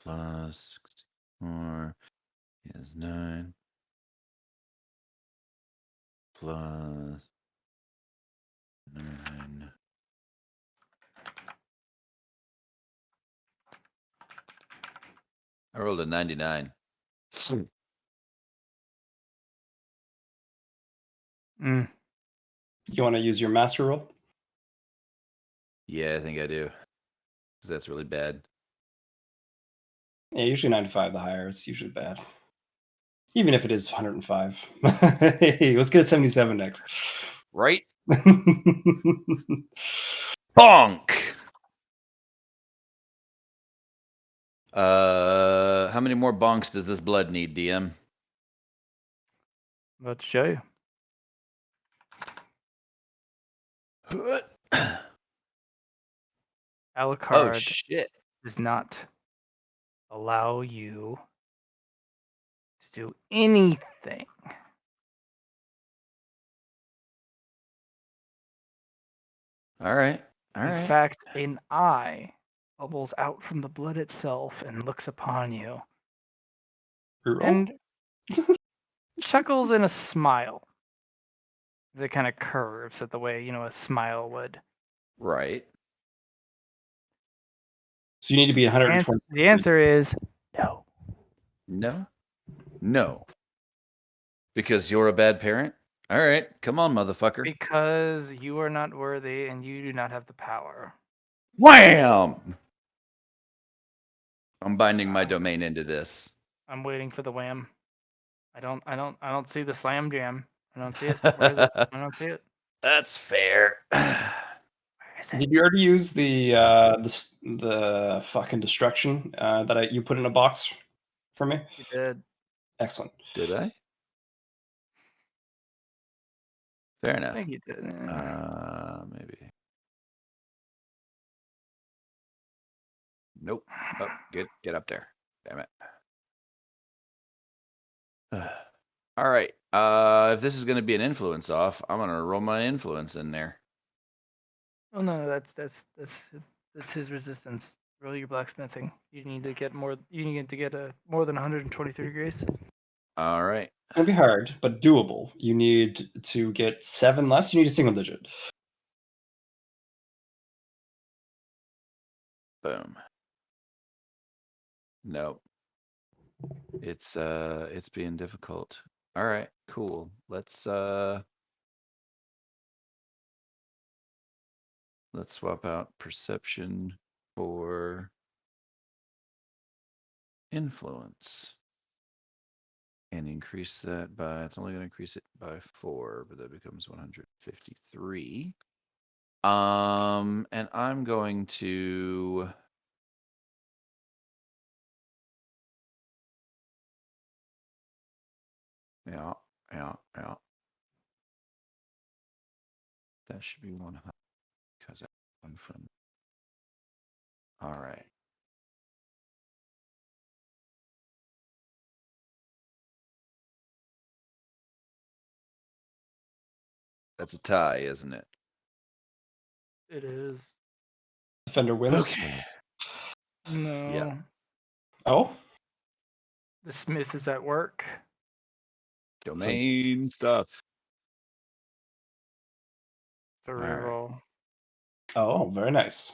Plus 64 is 9. Plus 9. I rolled a 99. Mm. You want to use your master roll? Yeah, I think I do. 'Cause that's really bad. Yeah, usually 95 the higher. It's usually bad. Even if it is 105. Hey, let's get a 77 next. Right? Bonk! How many more bonks does this blood need, DM? About to show you. Oh Alucard shit. does not allow you to do anything. All right. All In right. fact, an eye bubbles out from the blood itself and looks upon you Reroll? and chuckles in a smile. It kind of curves at the way, a smile would. Right. So you need to be 120. The answer is no. No. No. Because you're a bad parent? All right. Come on, motherfucker. Because you are not worthy and you do not have the power. Wham! I'm binding my domain into this. I'm waiting for the wham. I don't see the slam jam. I don't see it. Where is it? I don't see it. That's fair. Where is it? Did you already use the fucking destruction that you put in a box for me? You did. Excellent. Did I? Fair I enough. think you did. Maybe. Nope. Oh, get up there. Damn it. All right. If this is going to be an influence off, I'm going to roll my influence in there. Oh no, that's his resistance. Roll your blacksmithing. You need to get more. You need to get more than 123 degrees. All right. It's gonna be hard, but doable. You need to get 7 less. You need a single digit. Boom. Nope. It's being difficult. All right, cool. Let's swap out perception for influence and increase that by, it's only going to increase it by 4, but that becomes 153. And I'm going to yeah. That should be 100 because that's one from. All right. That's a tie, isn't it? It is. Defender wins. Okay. No. Yeah. Oh, The smith is at work. Domain stuff. The All right. reroll. oh, very nice.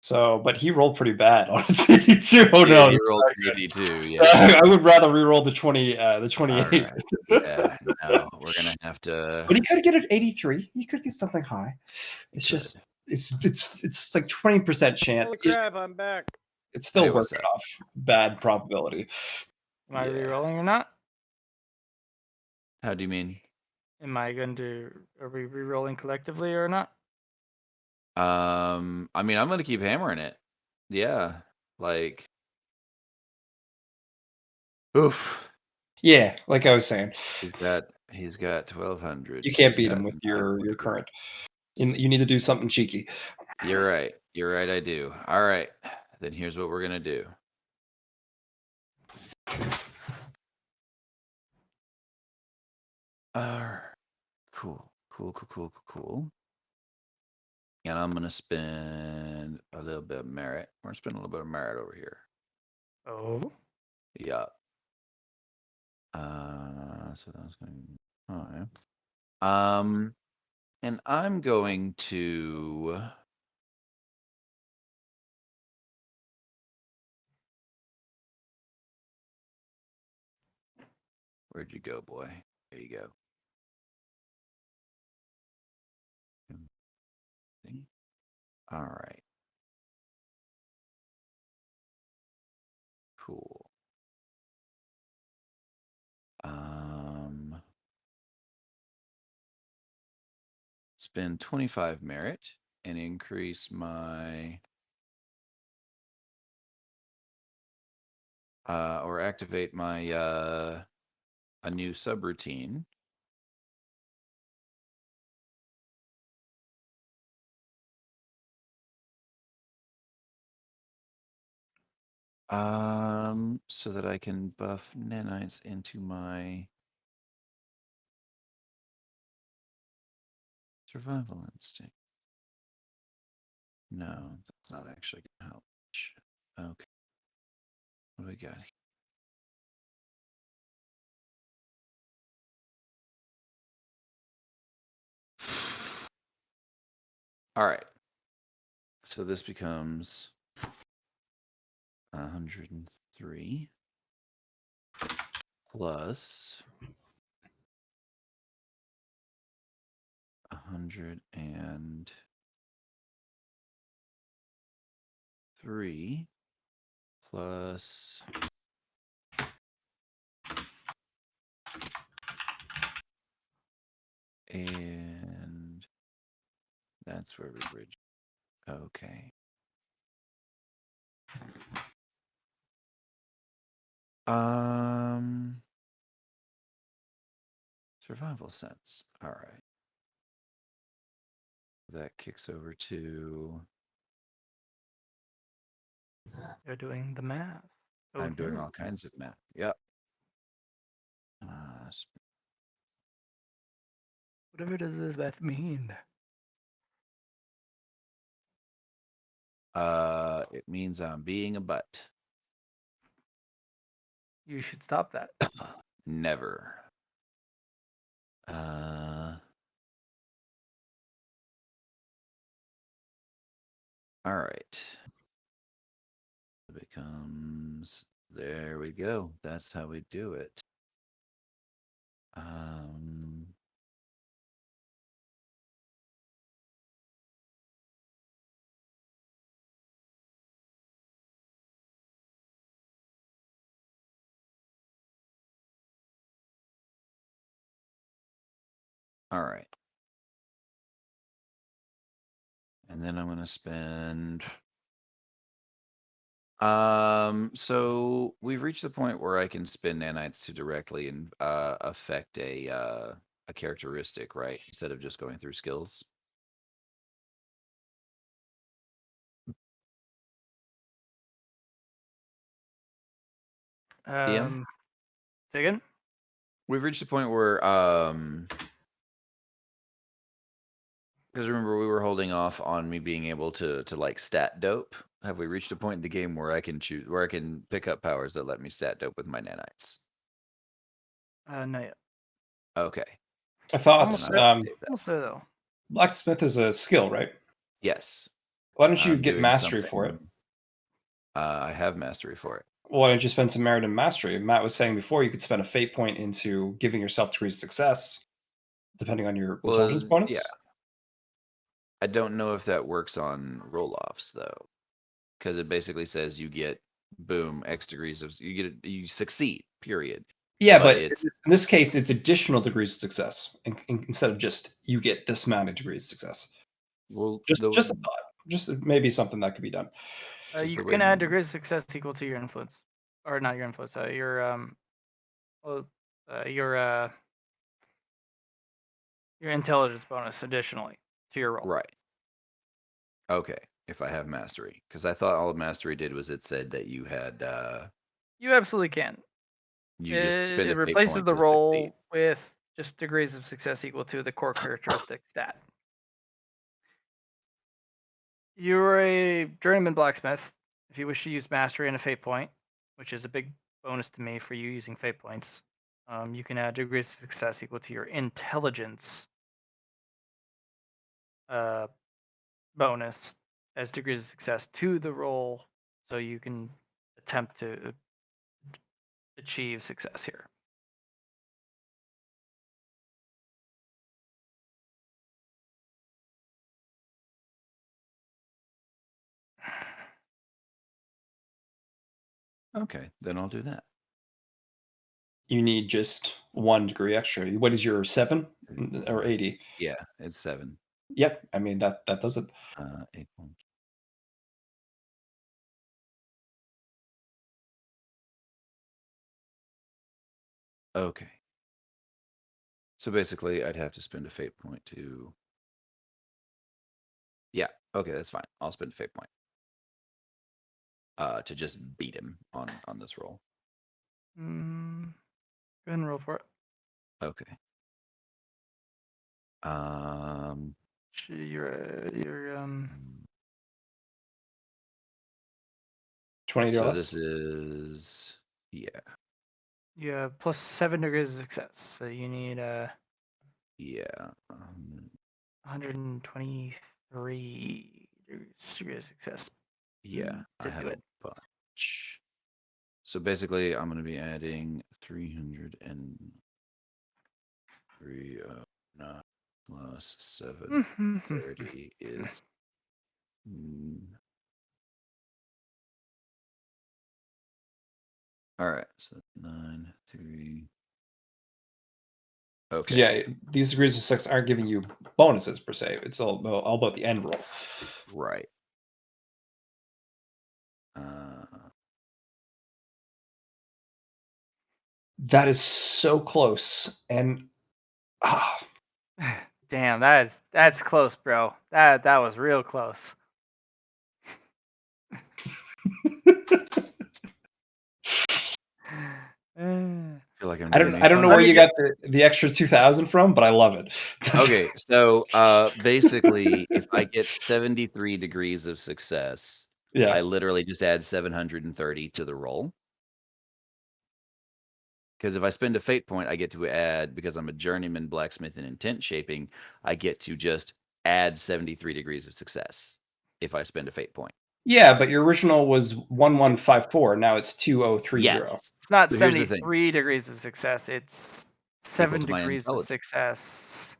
So, but he rolled pretty bad on his 82. Oh Yeah, no, he rolled 82. Yeah. I would rather re-roll the 28. All right. Yeah. No, we're gonna have to. But he could get an 83. He could get something high. It's just it's like 20% chance. Holy crap! I'm back. It's still Hey, what's working up? off bad probability. Am I Yeah. re-rolling or not? How do you mean? Am I going to? Are we re-rolling collectively or not? I mean, I'm gonna keep hammering it. Yeah, like, oof. Yeah, like I was saying, He's got 1200. you can't He's beat got him with your 900. current. You need to do something cheeky. You're right. You're right. I do. All right. Then here's what we're gonna do. Cool. Cool. And I'm gonna spend a little bit of merit. We're gonna spend a little bit of merit over here. Oh. Yeah. So that's gonna be fine. And I'm going to. Where'd you go, boy? There you go. All right. Cool. Spend 25 merit and increase my or activate my a new subroutine. So that I can buff nanites into my survival instinct. No, that's not actually gonna help. Okay. What do we got here? All right. So this becomes 103 plus 103 plus and that's where we bridge. Okay. Survival sense. All right. That kicks over to. You're doing the math. Oh, I'm doing no. all kinds of math. Yep. Whatever does that mean? It means I'm being a butt. You should stop that. Never. All right. It becomes. There we go. That's how we do it. All right. And then I'm going to spend. So we've reached the point where I can spend nanites to directly and affect a characteristic, right? Instead of just going through skills. DM? Say again? We've reached a point where because remember we were holding off on me being able to like stat dope. Have we reached a point in the game where I can choose where I can pick up powers that let me stat dope with my nanites? Not yet. Okay. I thought Almost there. Save that. Almost there, though. Blacksmith is a skill, right? Yes. Why don't you I'm get doing mastery for it? something- I have mastery for it. Why don't you spend some merit in mastery? Matt was saying before you could spend a fate point into giving yourself degrees of success, depending on your intelligence bonus. Yeah. I don't know if that works on roll-offs though, because it basically says you get boom X degrees of you succeed. Period. Yeah, But but it's- in this case, it's additional degrees of success instead of just you get this amount of degrees of success. Well, Just a thought. Just maybe something that could be done. Just You the can way- add degrees of success equal to your influence, or not your influence. Your intelligence bonus additionally to your roll. right. Okay, if I have mastery, because I thought all mastery did was it said that you had You absolutely can. you just spend It a fate replaces point the to roll succeed. with just degrees of success equal to the core characteristic stat. You're a journeyman blacksmith. If you wish to use mastery and a fate point, which is a big bonus to me for you using fate points, you can add degrees of success equal to your intelligence bonus as degrees of success to the roll, so you can attempt to achieve success here. Okay, then I'll do that. You need just 1 degree extra. What is your 7 or 80? Yeah, it's 7. Yep. I mean that does it. 8 points. Okay. So basically, I'd have to spend a fate point to. Yeah. Okay, that's fine. I'll spend a fate point. To just beat him on this roll. Go ahead and roll for it. Okay. You're 20 or So less. this is you have plus 7 degrees of success, so you need yeah. 123 degrees of success. Yeah, I to have do a it. bunch. So basically, I'm going to be adding 303 plus 730 is. All right, so 9, 3. Okay. Yeah, these degrees of success aren't giving you bonuses per se. It's all about the end roll. Right. That is so close, and Damn, that's close, bro. That was real close. I feel like I'm I doing don't know these where you on- got the extra 2,000 from, but I love it. Okay, so basically, if I get 73 degrees of success, Yeah. I literally just add 730 to the roll. Because if I spend a fate point, I get to add, because I'm a journeyman blacksmith in intent shaping, I get to just add 73 degrees of success if I spend a fate point. Yeah, but your original was 1154. Now it's 2030. Yes. It's not So here's the thing. 73 degrees of success. It's 7 to my degrees of intelligence. success.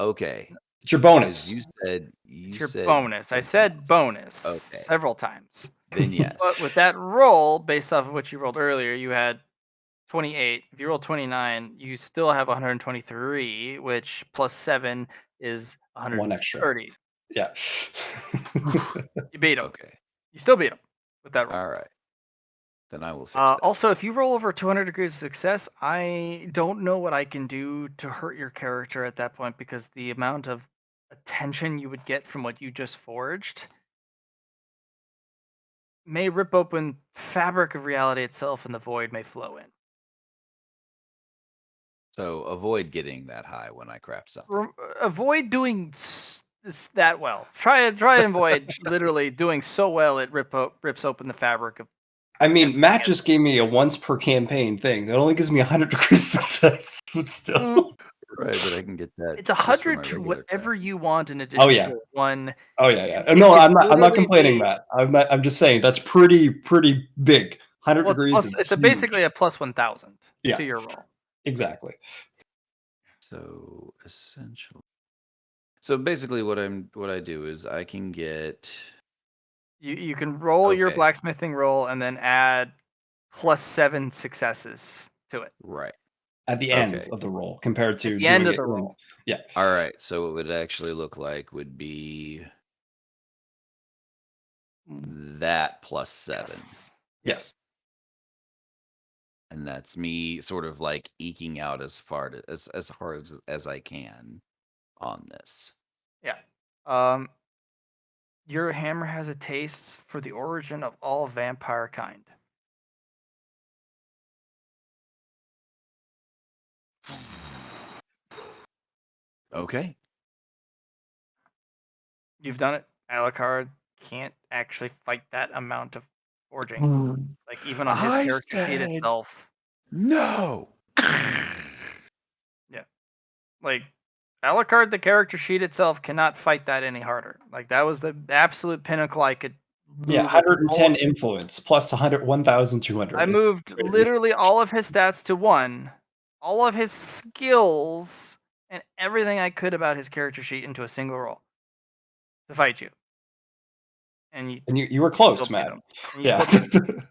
Okay. It's your 'cause bonus. You said It's your said bonus. I something said else. bonus Okay. several times. Then yes. But with that roll, based off of what you rolled earlier, you had 28. If you roll 29, you still have 123, which plus 7 is 130. 1 extra. Yeah. You beat him. Okay. You still beat him with that roll. All right. Then I will fix that. Also, if you roll over 200 degrees of success, I don't know what I can do to hurt your character at that point, because the amount of attention you would get from what you just forged may rip open fabric of reality itself, and the void may flow in. So avoid getting that high when I craft something. Avoid doing that well. Try and avoid literally doing so well it rips open the fabric of. I mean, Matt just gave me a once per campaign thing. That only gives me 100 degrees success, but still. Right, but I can get that. It's just for 100 my to regular whatever craft. you want in addition yeah. to 1. Oh yeah. It No, could I'm not literally complaining, be- Matt. I'm just saying that's pretty big. 100 Well, degrees is it's huge. basically a plus 1,000 Yeah. to your roll. Exactly. So essentially. So basically, what I do is I can get. You can roll your Okay. blacksmithing roll and then add +7 successes to it Right. At the end Okay. of the roll, compared to at the doing end of it the in- roll. Yeah. All right. So what would actually look like would be that +7. Yes. Yes. And that's me sort of like eking out as hard as I can on this. Yeah. Your hammer has a taste for the origin of all vampire kind. Okay. You've done it. Alucard can't actually fight that amount of forging. Like even on his I character sheet said itself. no. Like Alucard, the character sheet itself cannot fight that any harder. Like that was the absolute pinnacle I could. Yeah, move with 110 influence plus 1,200. I moved Crazy. literally all of his stats to 1, all of his skills, and everything I could about his character sheet into a single roll to fight you. And you And you were still close, beat Matt. him. And you Yeah. still beat him.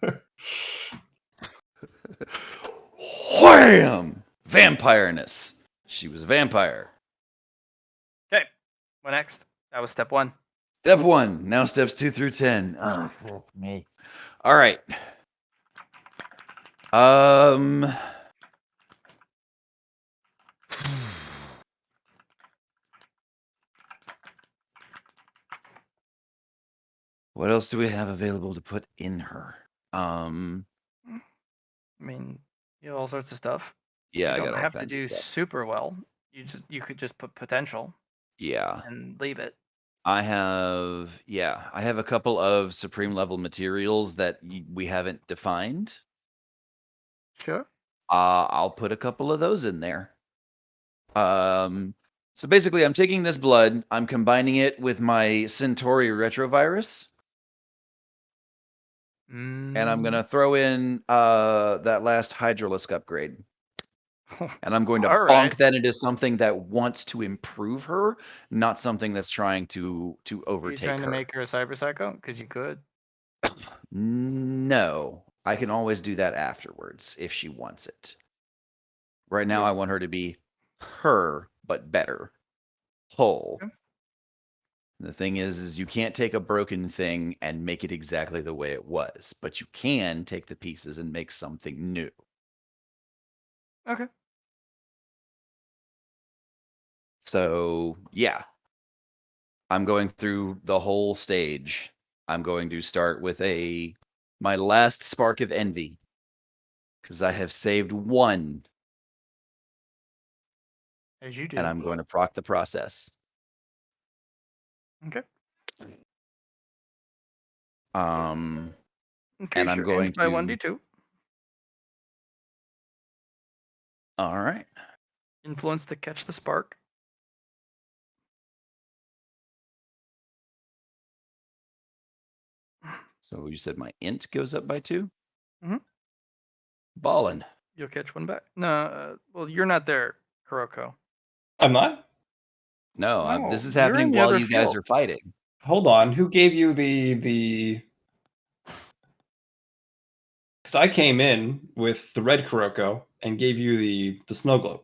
Wham! Vampireness. She was a vampire. Okay. What next? That was step 1. Step 1. Now steps 2 through 10. Oh, fuck me. All right. What else do we have available to put in her? I mean, you have all sorts of stuff. Yeah, You I don't got all have to kinds of do stuff. super well. You could just put potential Yeah. and leave it. I have a couple of supreme level materials that we haven't defined. Sure. I'll put a couple of those in there. So basically I'm taking this blood, I'm combining it with my Centauri retrovirus, and I'm gonna throw in that last Hydralisk upgrade. And I'm going to All bonk right. that into something that wants to improve her, not something that's trying to Are you overtake trying to her. make her a cyber psycho? Because you could. No, I can always do that afterwards if she wants it. Right now, Okay. I want her to be her, but better, whole. Okay. The thing is you can't take a broken thing and make it exactly the way it was, but you can take the pieces and make something new. Okay. So, yeah. I'm going through the whole stage. I'm going to start with my last spark of envy, because I have saved one, As you do. and I'm going to proc the process. Okay. And I'm Increase your going int by to. 1d2. All right. Influence to catch the spark. So you said my int goes up by 2? Mhm. Ballin'. You'll catch one back. No, well, you're not there, Kuroko. I'm not? No, this No, is you're happening in the while other you guys field. are fighting. Hold on. Who gave you the because I came in with the red Kuroko and gave you the snow globe.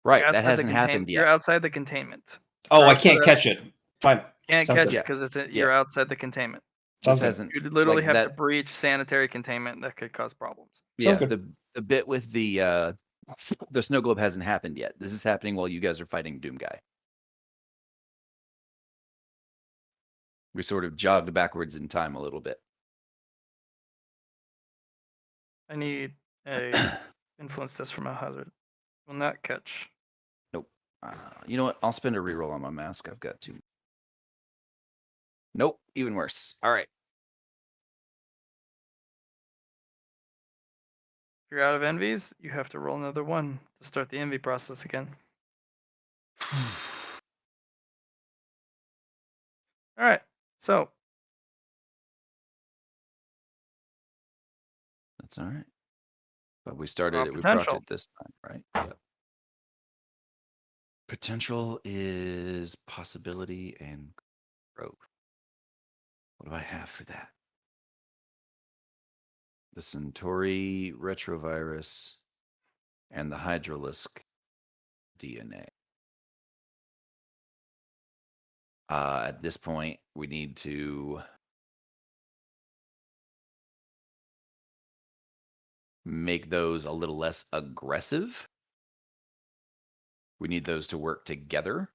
Right, You're that outside the hasn't happened You're yet. outside the containment. Oh, You're I outside can't that- catch it. Fine. Can't Sounds catch good. it Yeah. because Yeah. you're outside the containment. Sounds This good. hasn't. You literally like have to that. breach sanitary containment that could cause problems. Sounds Yeah, good. the bit with the snow globe hasn't happened yet. This is happening while you guys are fighting Doom Guy. We sort of jogged backwards in time a little bit. I need a influence test from a hazard. Will not catch. You know what? I'll spend a reroll on my mask. I've got 2. Nope, even worse. All right. If you're out of envies, you have to roll another one to start the envy process again. All right. So That's all right. But we started Raw it. We potential. procced it this time, right? Yep. Potential is possibility and growth. What do I have for that? The Centauri retrovirus and the Hydralisk DNA. At this point, we need to make those a little less aggressive. We need those to work together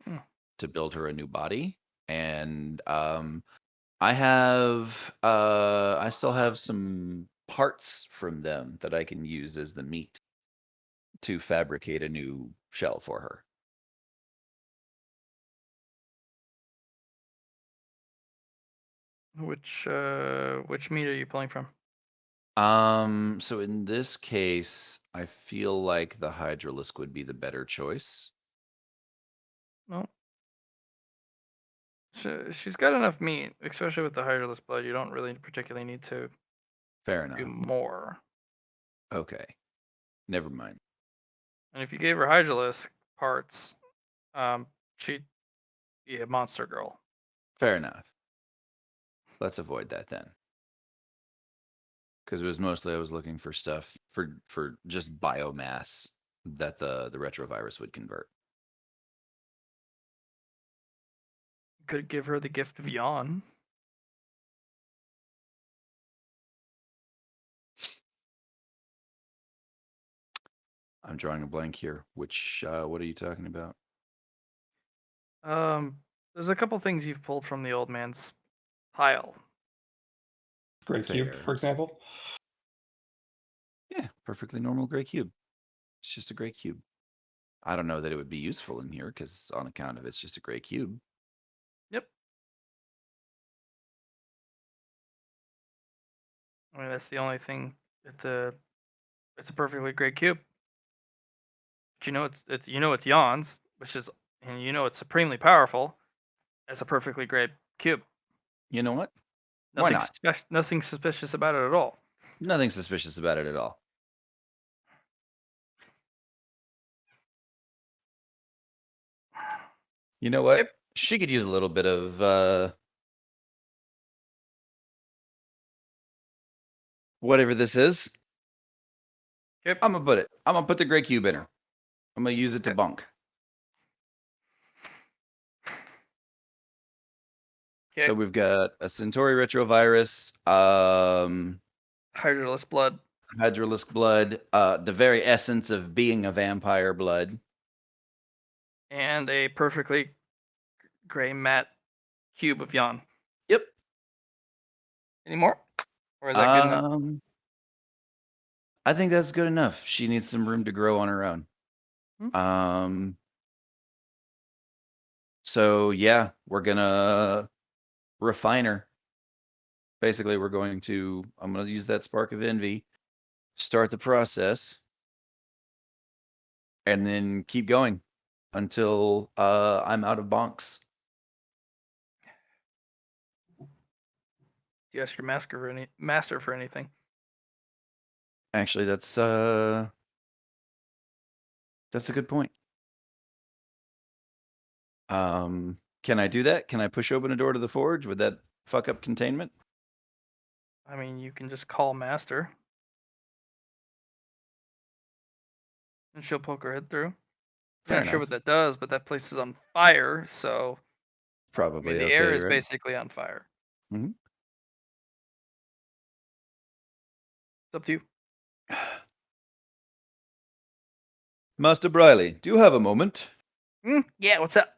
Hmm. to build her a new body. And I still have some parts from them that I can use as the meat to fabricate a new shell for her. Which meat are you pulling from? So in this case, I feel like the Hydralisk would be the better choice. No. She's got enough meat, especially with the Hydralisk blood. You don't really particularly need to Fair do enough. more. Okay. Never mind. And if you gave her Hydralisk parts, she'd be a monster girl. Fair enough. Let's avoid that then. Because it was mostly I was looking for stuff for just biomass that the retrovirus would convert. Could give her the gift of yawn. I'm drawing a blank here. Which what are you talking about? There's a couple things you've pulled from the old man's pile. Great cube, Fair. for example. Yeah, perfectly normal gray cube. It's just a gray cube. I don't know that it would be useful in here because on account of it's just a gray cube. Yep. I mean, that's the only thing. It's a perfectly great cube. But you know it's yawns, which is, and you know it's supremely powerful as a perfectly great cube. You know what? Why not? Nothing suspicious about it at all. Nothing suspicious about it at all. You know what? Yep. She could use a little bit of whatever this is. Yep. I'm gonna put the gray cube in her. I'm gonna use it to Okay. bunk. Okay. So we've got a Centauri retrovirus, Hydralisk blood. Hydralisk blood, the very essence of being a vampire blood. And a perfectly gray matte cube of yawn. Yep. Any more? Or is that good enough? I think that's good enough. She needs some room to grow on her own. So yeah, we're gonna refine her. Basically, I'm gonna use that spark of envy, start the process, and then keep going until I'm out of bonks. You ask your master for anything. Actually, that's a good point. Can I do that? Can I push open a door to the forge? Would that fuck up containment? I mean, you can just call master. And she'll poke her head through. Fair Not sure enough. what that does, but that place is on fire, so I Probably mean the okay, air is right? basically on fire. Mhm. It's up to you. Master Briley, do you have a moment? Yeah, what's up?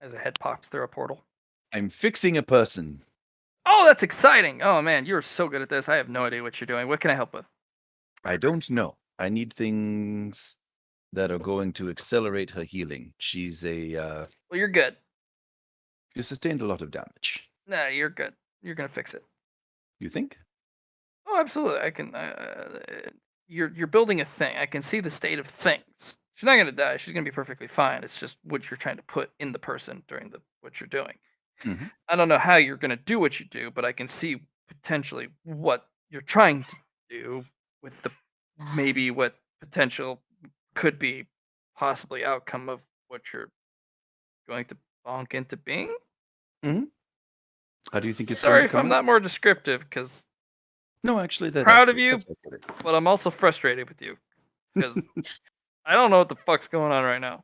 As a head pops through a portal. I'm fixing a person. Oh, that's exciting! Oh man, you're so good at this. I have no idea what you're doing. What can I help with? I don't know. I need things that are going to accelerate her healing. She's Well, you're good. she sustained a lot of damage. Nah, you're good. You're gonna fix it. You think? Oh, absolutely. I can. You're building a thing. I can see the state of things. She's not gonna die. She's gonna be perfectly fine. It's just what you're trying to put in the person during what you're doing. Mhm. I don't know how you're gonna do what you do, but I can see potentially what you're trying to do with the maybe what potential could be possibly outcome of what you're going to bonk into being. How do you think it's Sorry going if to come I'm out? not more descriptive, because No, actually, proud of you, that's accurate. but I'm also frustrated with you because I don't know what the fuck's going on right now.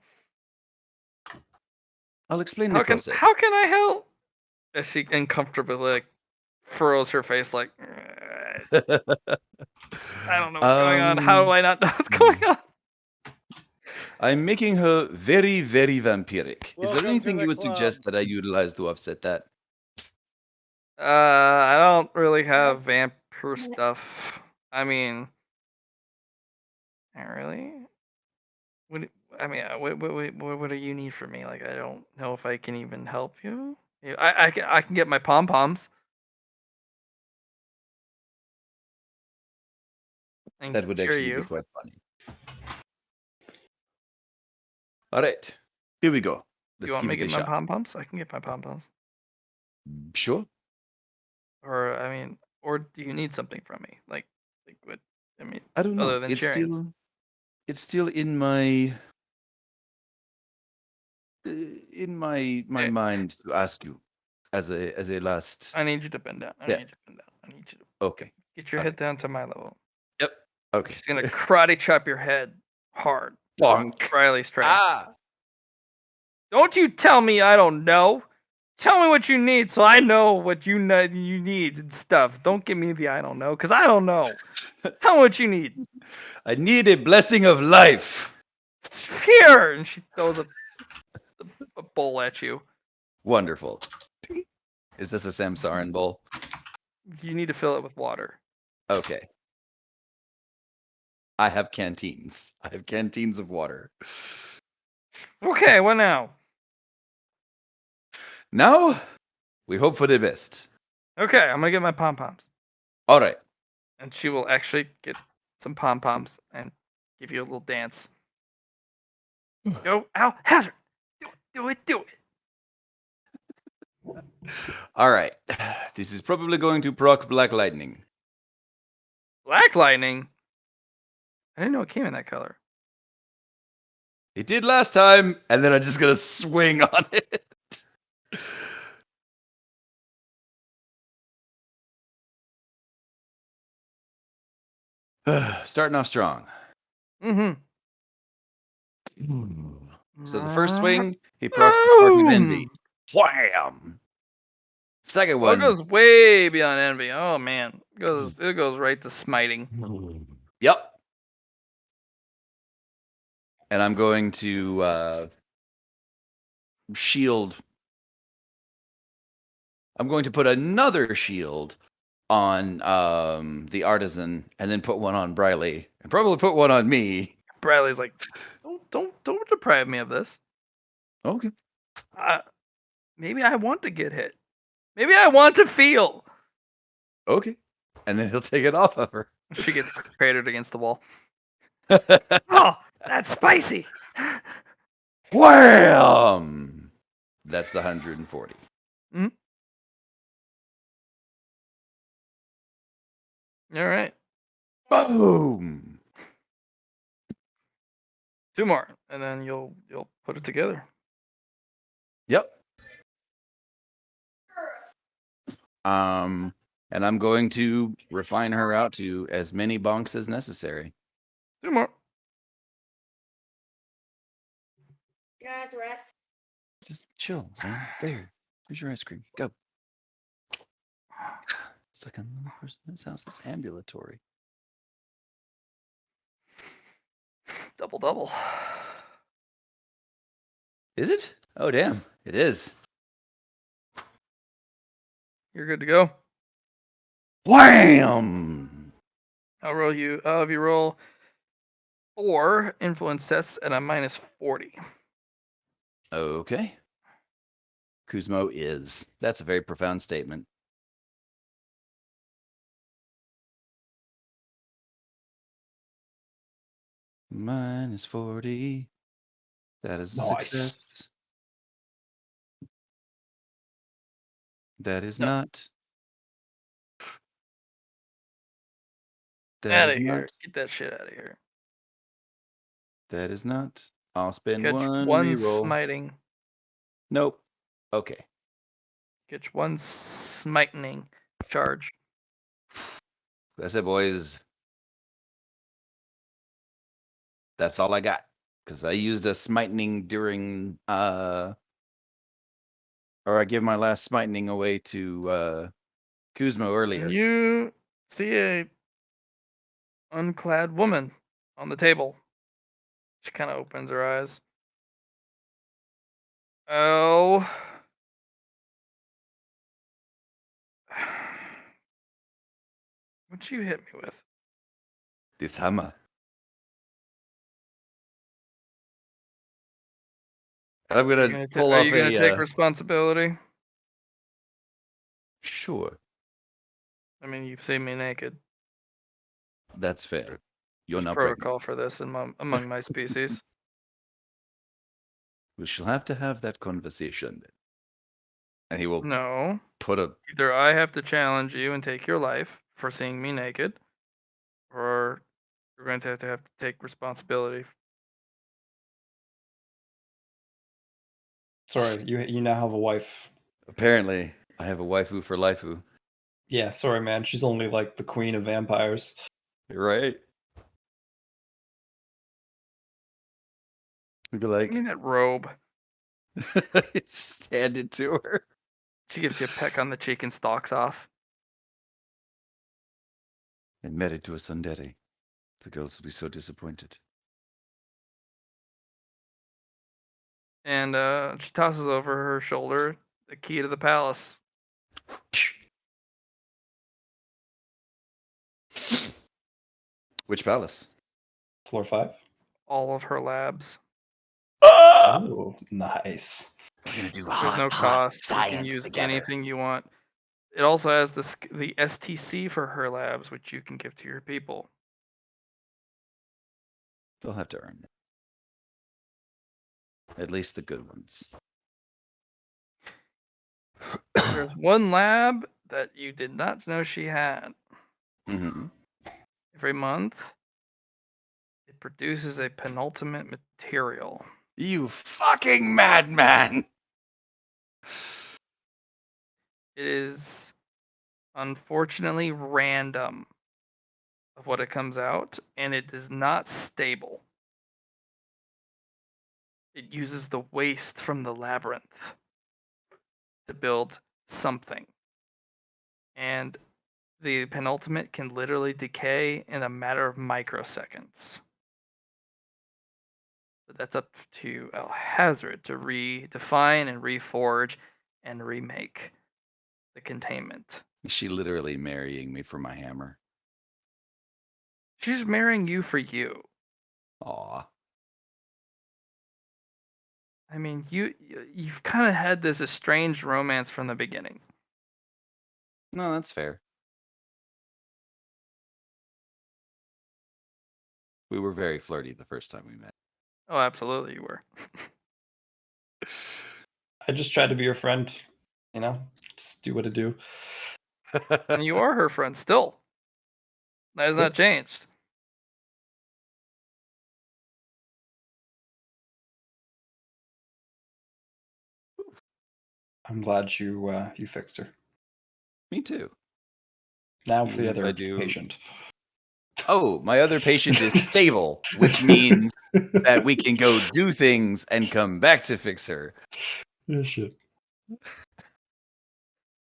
I'll explain the process. How can I help? As she uncomfortably like furrows her face, like I don't know what's going on. How do I not know what's going on? I'm making her very, very vampiric. Is Welcome there to anything the you would club. suggest that I utilize to offset that? I don't really have vampire stuff. I mean, not really. What? I mean, what do you need from me? Like, I don't know if I can even help you. I can get my pom poms. That would actually be quite funny. All right, here we go. You Let's want give me to it a get my shot. pom poms? I can get my pom poms. Sure. Or I mean, or do you need something from me? Like what? I mean, I don't know. other than cheering. It's still in my mind to ask you as a last. I need you to bend down. I Yeah. need you to bend down. I need you to Okay. get your head down to my level. Yep. Okay. She's gonna karate chop your head hard. Bonk. Riley's trying. Ah. Don't you tell me I don't know. Tell me what you need so I know what you need and stuff. Don't give me the I don't know, because I don't know. Tell me what you need. I need a blessing of life. Here! And she throws a bowl at you. Wonderful. Is this a Samsarin bowl? You need to fill it with water. Okay. I have canteens. I have canteens of water. Okay, what now? Now, we hope for the best. Okay, I'm gonna get my pom poms. All right. And she will actually get some pom poms and give you a little dance. Go, ow, Hazard! Do it. All right. This is probably going to proc Black Lightning. Black lightning? I didn't know it came in that color. It did last time, and then I'm just gonna swing on it. Starting off strong. Mm-hmm. So the first swing, he procs the Spark of Envy. Wham! Second Well, it one. goes way beyond envy. Oh man, it goes right to smiting. Yep. And I'm going to shield. I'm going to put another shield on the artisan, and then put one on Briley, and probably put one on me. Bradley's like, don't deprive me of this. Okay. Maybe I want to get hit. Maybe I want to feel. Okay. And then he'll take it off of her. She gets cratered against the wall. Oh, that's spicy. Wham! That's the 140. All right. Boom! 2 more, and then you'll put it together. Yep. And I'm going to refine her out to as many bonks as necessary. 2 more. You're gonna have to rest. Just chill, man. There's your ice cream. Go. It's like another person in this house that's ambulatory. Double. Is it? Oh, damn. It is. You're good to go. Wham! I'll have you roll 4 influence tests at a -40. Okay. Kuzmo is. That's a very profound statement. -40. That is a Nice. success. That is No. not. That Out is of here. not. Get that shit out of here. That is not. I'll spend Catch one one reroll. smiting. Nope. Okay. Catch one smiting charge. That's it, boys. That's all I got. Because I used a smiting during or I give my last smiting away to Kuzma earlier. And you see a unclad woman on the table. She kind of opens her eyes. Oh. What'd you hit me with? This hammer. And I'm gonna pull Are off you gonna a take responsibility? sure. I mean, you've seen me naked. That's fair. You're There's not protocol pregnant. for this among my species. We shall have to have that conversation then. And he will No. put a Either I have to challenge you and take your life for seeing me naked, or you're going to have to take responsibility. Sorry, you now have a wife. apparently I have a waifu for lifeu. Yeah, sorry, man. She's only like the queen of vampires. Right? We'd be like Give me that robe. stand it to her. She gives you a peck on the cheek and stalks off. And married to a tsundere. The girls will be so disappointed. And she tosses over her shoulder the key to the palace. Which palace? Floor 5. All of her labs. Oh, nice. We're gonna do There's no cost. You can use anything you want. It also has the STC for her labs, which you can give to your people. They'll have to earn it. At least the good ones. There's one lab that you did not know she had. Mm-hmm. Every month, it produces a penultimate material. You fucking madman! It is unfortunately random of what it comes out, and it is not stable. It uses the waste from the labyrinth to build something. And the penultimate can literally decay in a matter of microseconds. But that's up to Alhazard to redefine and reforge and remake the containment. Is she literally marrying me for my hammer? She's marrying you for you. Aw. I mean, you've kind of had this estranged romance from the beginning. No, that's fair. We were very flirty the first time we met. Oh, absolutely, you were. I just tried to be your friend. You know, just do what I do. And you are her friend still. That has not changed. I'm glad you fixed her. Me too. Now for the Even if I other do- patient. Oh, my other patient is stable, which means that we can go do things and come back to fix her. Yeah, shit.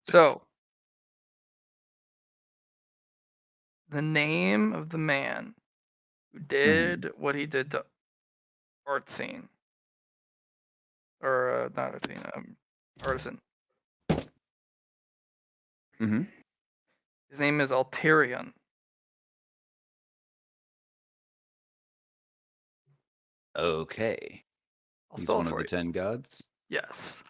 So, the name of the man who did what he did to Artsine, or not Artsine, Artisan. Mm-hmm. His name is Alterion. Okay. I'll He's spell one it of for the you. 10 gods. Yes.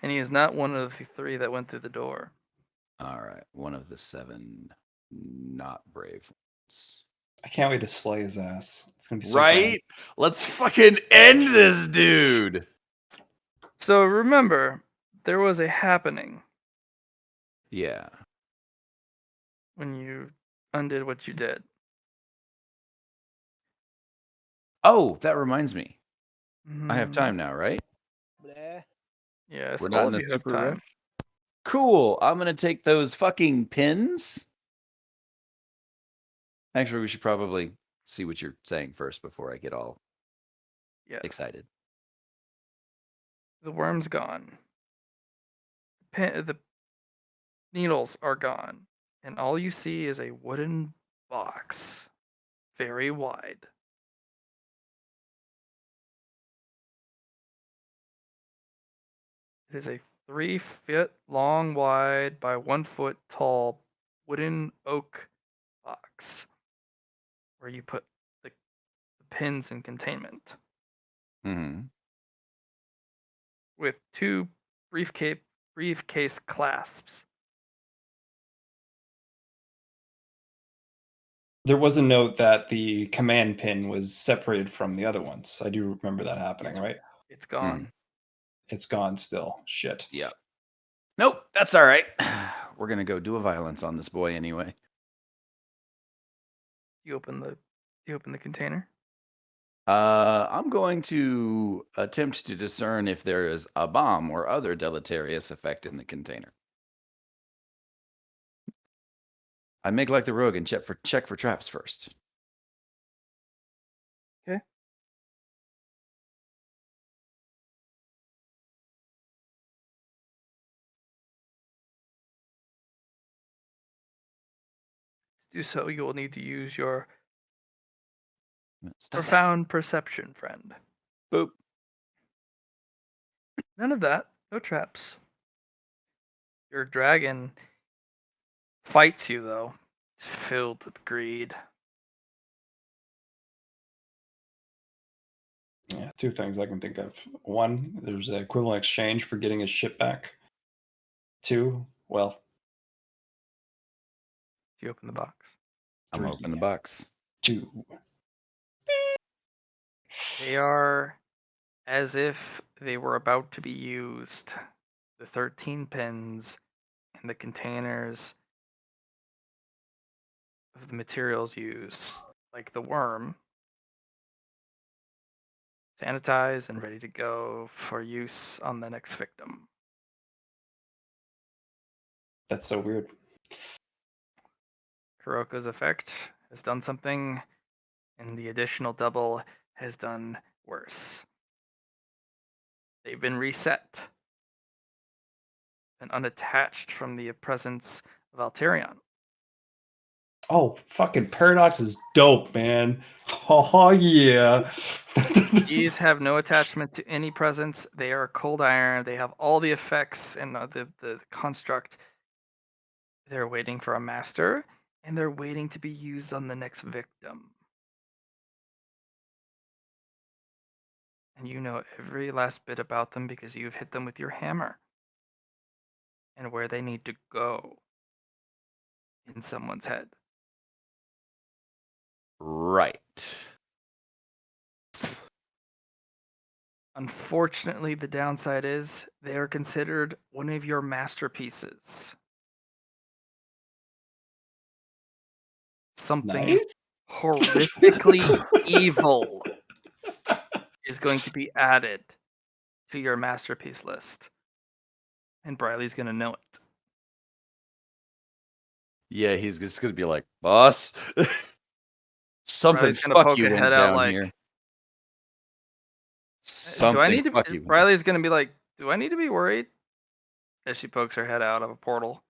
And he is not one of the 3 that went through the door. All right. One of the 7 not brave ones. I can't wait to slay his ass. It's gonna be so Right? Let's fucking end this dude. So remember, there was a happening Yeah. when you undid what you did. Oh, that reminds me. I have Mm, time now, right? Bleh. Yes, We're all not of in a you have super time. rush. Cool. I'm gonna take those fucking pins. Actually, we should probably see what you're saying first before I get all Yes. excited. The worm's gone. The needles are gone, and all you see is a wooden box, very wide. It is a 3 foot long, wide by 1 foot tall wooden oak box where you put the pins in containment Mm-hmm. with two briefcase clasps. There was a note that the command pin was separated from the other ones. I do remember that happening, right? It's gone. It's gone still. Shit. Yeah. Nope, that's all right. We're gonna go do a violence on this boy anyway. You open the container. I'm going to attempt to discern if there is a bomb or other deleterious effect in the container. I make like the rogue and check for traps first. Okay. To do so, you will need to use your Stop that. profound perception, friend. Boop. None of that. No traps. Your dragon fights you, though. It's filled with greed. Yeah, two things I can think of. One, there's an equivalent exchange for getting his ship back. Two, well, You open the box. I'm three, gonna open the box. two. They are as if they were about to be used. The 13 pins and the containers of the materials used, like the worm, sanitized and ready to go for use on the next victim. That's so weird. Kuroko's effect has done something, and the additional double has done worse. They've been reset and unattached from the presence of Alterion. Oh, fucking Paradox is dope, man. Oh, yeah. These have no attachment to any presence. They are cold iron. They have all the effects and the construct. They're waiting for a master, and they're waiting to be used on the next victim. And you know every last bit about them because you've hit them with your hammer. And where they need to go in someone's head. Right. Unfortunately, the downside is they are considered one of your masterpieces. Something Nice. horrifically evil is going to be added to your masterpiece list. And Briley's going to know it. Yeah, he's just gonna be like, boss. Something Riley's gonna fuck poke you her went head out down like, here. do I Something need to? fuck you. went down. Riley's gonna be like, do I need to be worried? As she pokes her head out of a portal.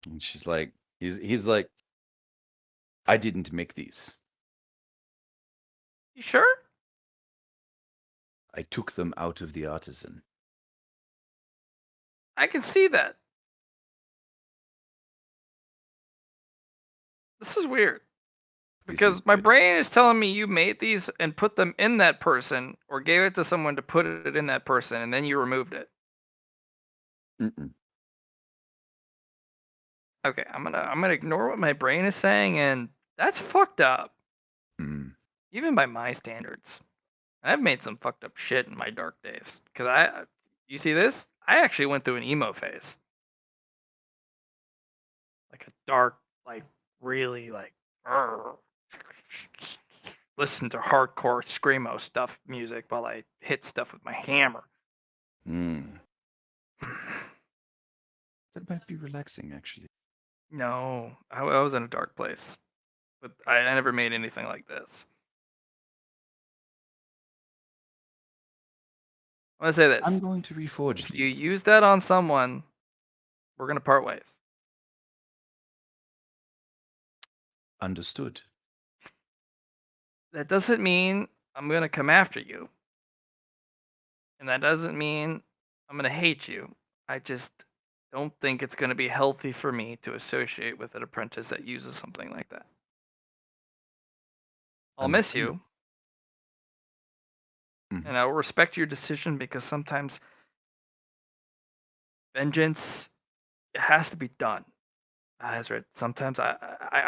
And she's like, he's like, I didn't make these. You sure? I took them out of the artisan. I can see that. This is weird. This Because is my good. brain is telling me you made these and put them in that person, or gave it to someone to put it in that person, and then you removed it. Mm-mm. Okay, I'm gonna ignore what my brain is saying, and that's fucked up, Mm. even by my standards. I've made some fucked up shit in my dark days. Cause you see this? I actually went through an emo phase, like a dark, like really like, listen to hardcore screamo stuff music while I hit stuff with my hammer. Hmm. That might be relaxing, actually. No, I was in a dark place, but I never made anything like this. I'm gonna say this: I'm going to reforge if you these. use that on someone, we're gonna part ways. Understood. That doesn't mean I'm gonna come after you, and that doesn't mean I'm gonna hate you. I just don't think it's gonna be healthy for me to associate with an apprentice that uses something like that. I'll miss you, Understandable. Mhm. and I will respect your decision because sometimes vengeance it has to be done. Ezra, sometimes I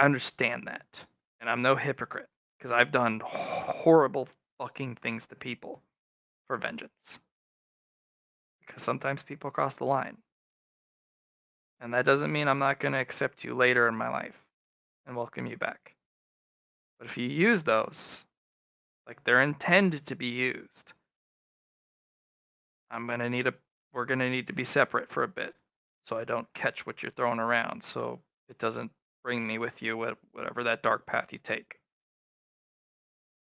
understand that, and I'm no hypocrite because I've done horrible fucking things to people for vengeance. Because sometimes people cross the line, and that doesn't mean I'm not going to accept you later in my life and welcome you back. But if you use those like they're intended to be used, I'm gonna need a we're gonna need to be separate for a bit, so I don't catch what you're throwing around, so it doesn't bring me with you whatever that dark path you take.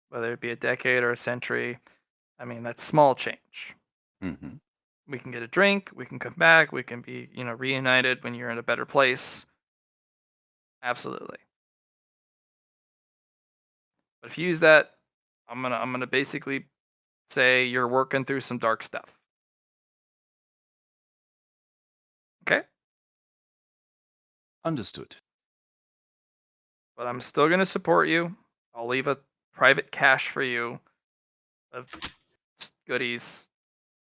Whether it be a decade or a century, I mean that's small change. Mm-hmm. We can get a drink, we can come back, we can be reunited when you're in a better place. Absolutely. But if you use that, I'm gonna basically say you're working through some dark stuff. Okay? Understood. But I'm still gonna support you. I'll leave a private cache for you of goodies.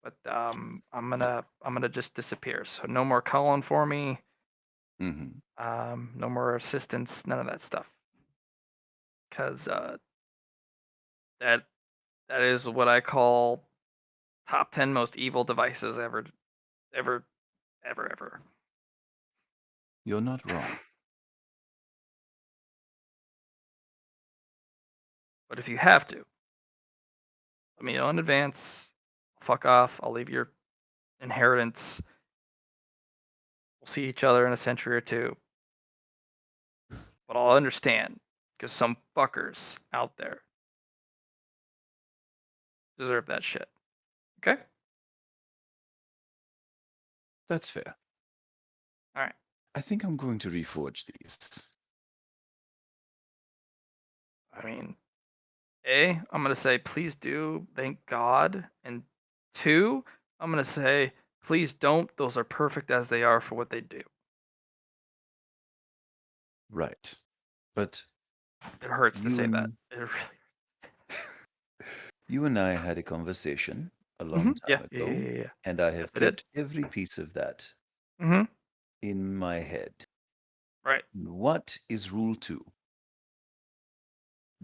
But I'm gonna just disappear. So no more calling for me. Mm-hmm. No more assistance. None of that stuff. Because that that is what I call top 10 most evil devices ever, ever, ever. You're not wrong. But if you have to, let me know in advance. Fuck off. I'll leave your inheritance. We'll see each other in a century or two. But I'll understand because some fuckers out there deserve that shit. Okay? That's fair. All right. I think I'm going to reforge these. I mean, A, I'm going to say, please do. Thank God. And two, I'm going to say, please don't. Those are perfect as they are for what they do. Right. But It hurts to you say that. and It really. you and I had a conversation a long Yeah. time Yeah. ago, Yeah. Yeah. and I Yes, have I did. kept every piece of that Mm-hmm. in my head. Right. What is rule 2?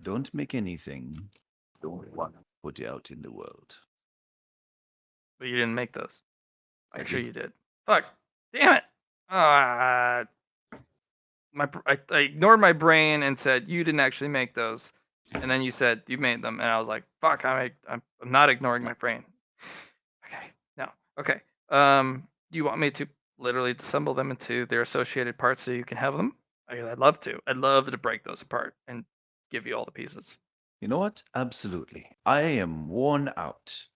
Don't make anything you don't want to put out in the world. But you didn't make those. I Make sure did. you did. Fuck. Damn it. I ignored my brain and said you didn't actually make those, and then you said you made them, and I was like, "Fuck, I'm not ignoring my brain." Okay, no, okay. Do you want me to literally assemble them into their associated parts so you can have them? I'd love to. I'd love to break those apart and give you all the pieces. You know what? Absolutely. I am worn out.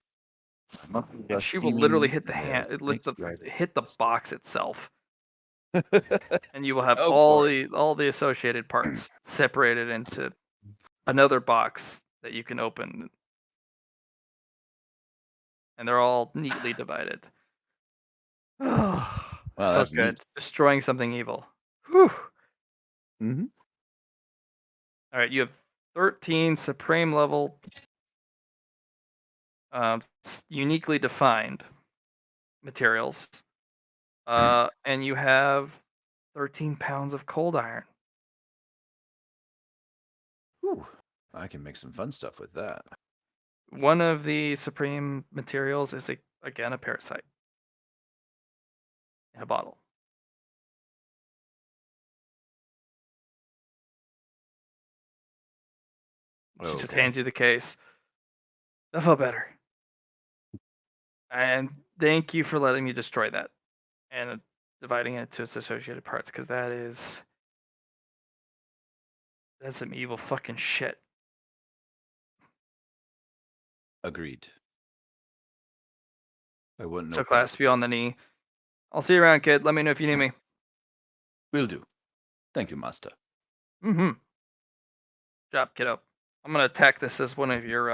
My muscles And are she will literally steaming, hit the and there are hand, it lit snakes the driving. hit the box itself, Go and you will have for it. all the associated parts separated into another box that you can open, and they're all neatly divided. Oh, that Wow, felt that's good. neat. Destroying something evil. Whew. Mm-hmm. All right, you have 13 supreme level, uniquely defined materials, and you have 13 pounds of cold iron. Whew. I can make some fun stuff with that. One of the supreme materials is again a parasite in a bottle. Oh, She just Okay. hands you the case. That felt better. And thank you for letting me destroy that and dividing it to its associated parts, because that's some evil fucking shit. Agreed. I want no So part of clasp you on the knee. I'll see you around, kid. Let me know if you need me. Will do. Thank you, master. Mm-hmm. Job, kiddo. I'm gonna tack this as one of your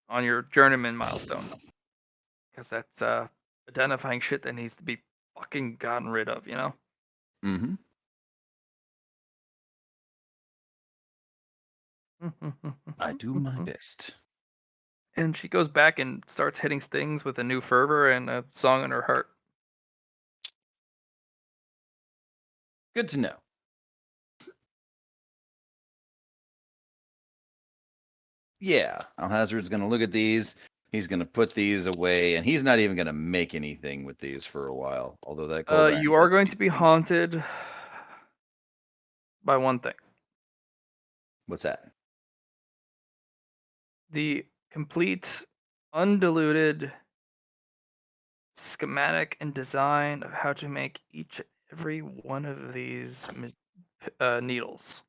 on your journeyman milestone, because that's identifying shit that needs to be fucking gotten rid of. Mm-hmm. I do my best. And she goes back and starts hitting Stings with a new fervor and a song in her heart. Good to know. Yeah, Alhazard's gonna look at these. He's gonna put these away, and he's not even gonna make anything with these for a while. Although that cold iron You are does going need to be some- haunted by one thing: What's that? the complete, undiluted schematic and design of how to make every one of these needles,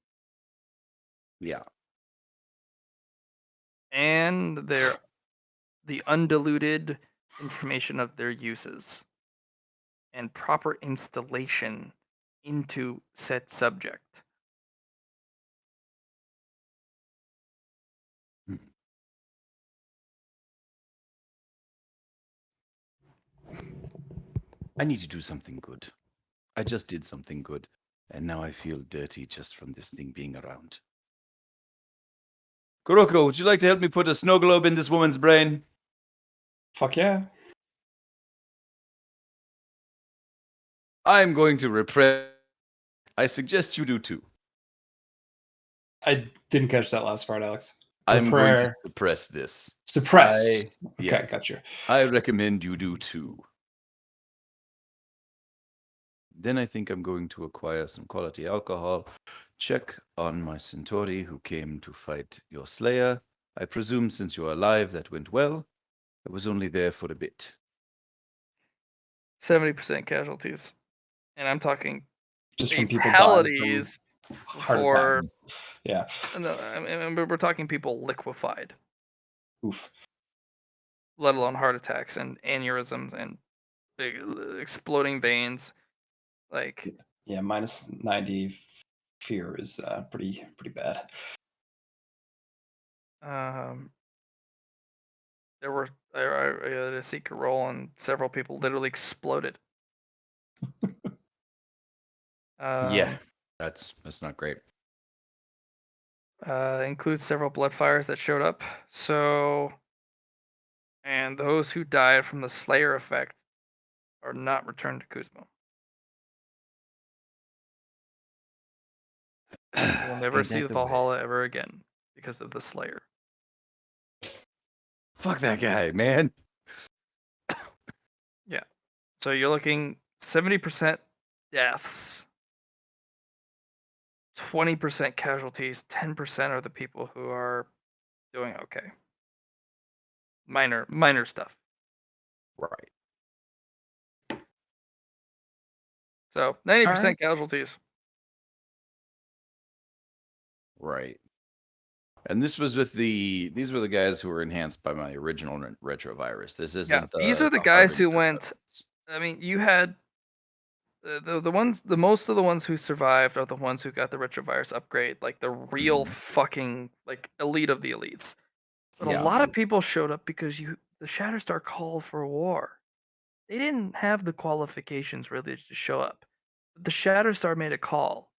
Yeah. and the undiluted information of their uses and proper installation into said subject. I need to do something good. I just did something good, and now I feel dirty just from this thing being around. Kuroko, would you like to help me put a snow globe in this woman's brain? Fuck yeah. I'm going to repress. I suggest you do too. I didn't catch that last part, Alex. I'm going to Prayer suppress this. suppressed. Okay, Yes. gotcha. I recommend you do too. Then I think I'm going to acquire some quality alcohol. Check on my Centauri who came to fight your Slayer. I presume since you're alive, that went well. I was only there for a bit. 70% casualties, and I'm talking Just from people dying fatalities from heart for. attacks. Yeah. No, I mean, we're talking people liquefied, Oof. let alone heart attacks and aneurysms and big exploding veins. Like, Yeah, minus 90 fear is pretty bad. there were I had a secret roll, and several people literally exploded. Yeah, that's not great. Includes several blood fires that showed up. So, and those who died from the Slayer effect are not returned to Kuzmo. We'll never Ain't see that the the way? Valhalla ever again because of the Slayer. Fuck that guy, man. Yeah. So you're looking 70% deaths, 20% casualties, 10% are the people who are doing okay. Minor stuff. Right. So 90% Alright. casualties. Right. And this was with these were the guys who were enhanced by my original retrovirus. This isn't These are the the guys who Harbinger went. weapons. I mean, you had the ones, the most of the ones who survived are the ones who got the retrovirus upgrade, like the real Mhm. fucking like elite of the elites. But a Yeah. lot of people showed up because the Shatterstar called for war. They didn't have the qualifications really to show up. But the Shatterstar made a call.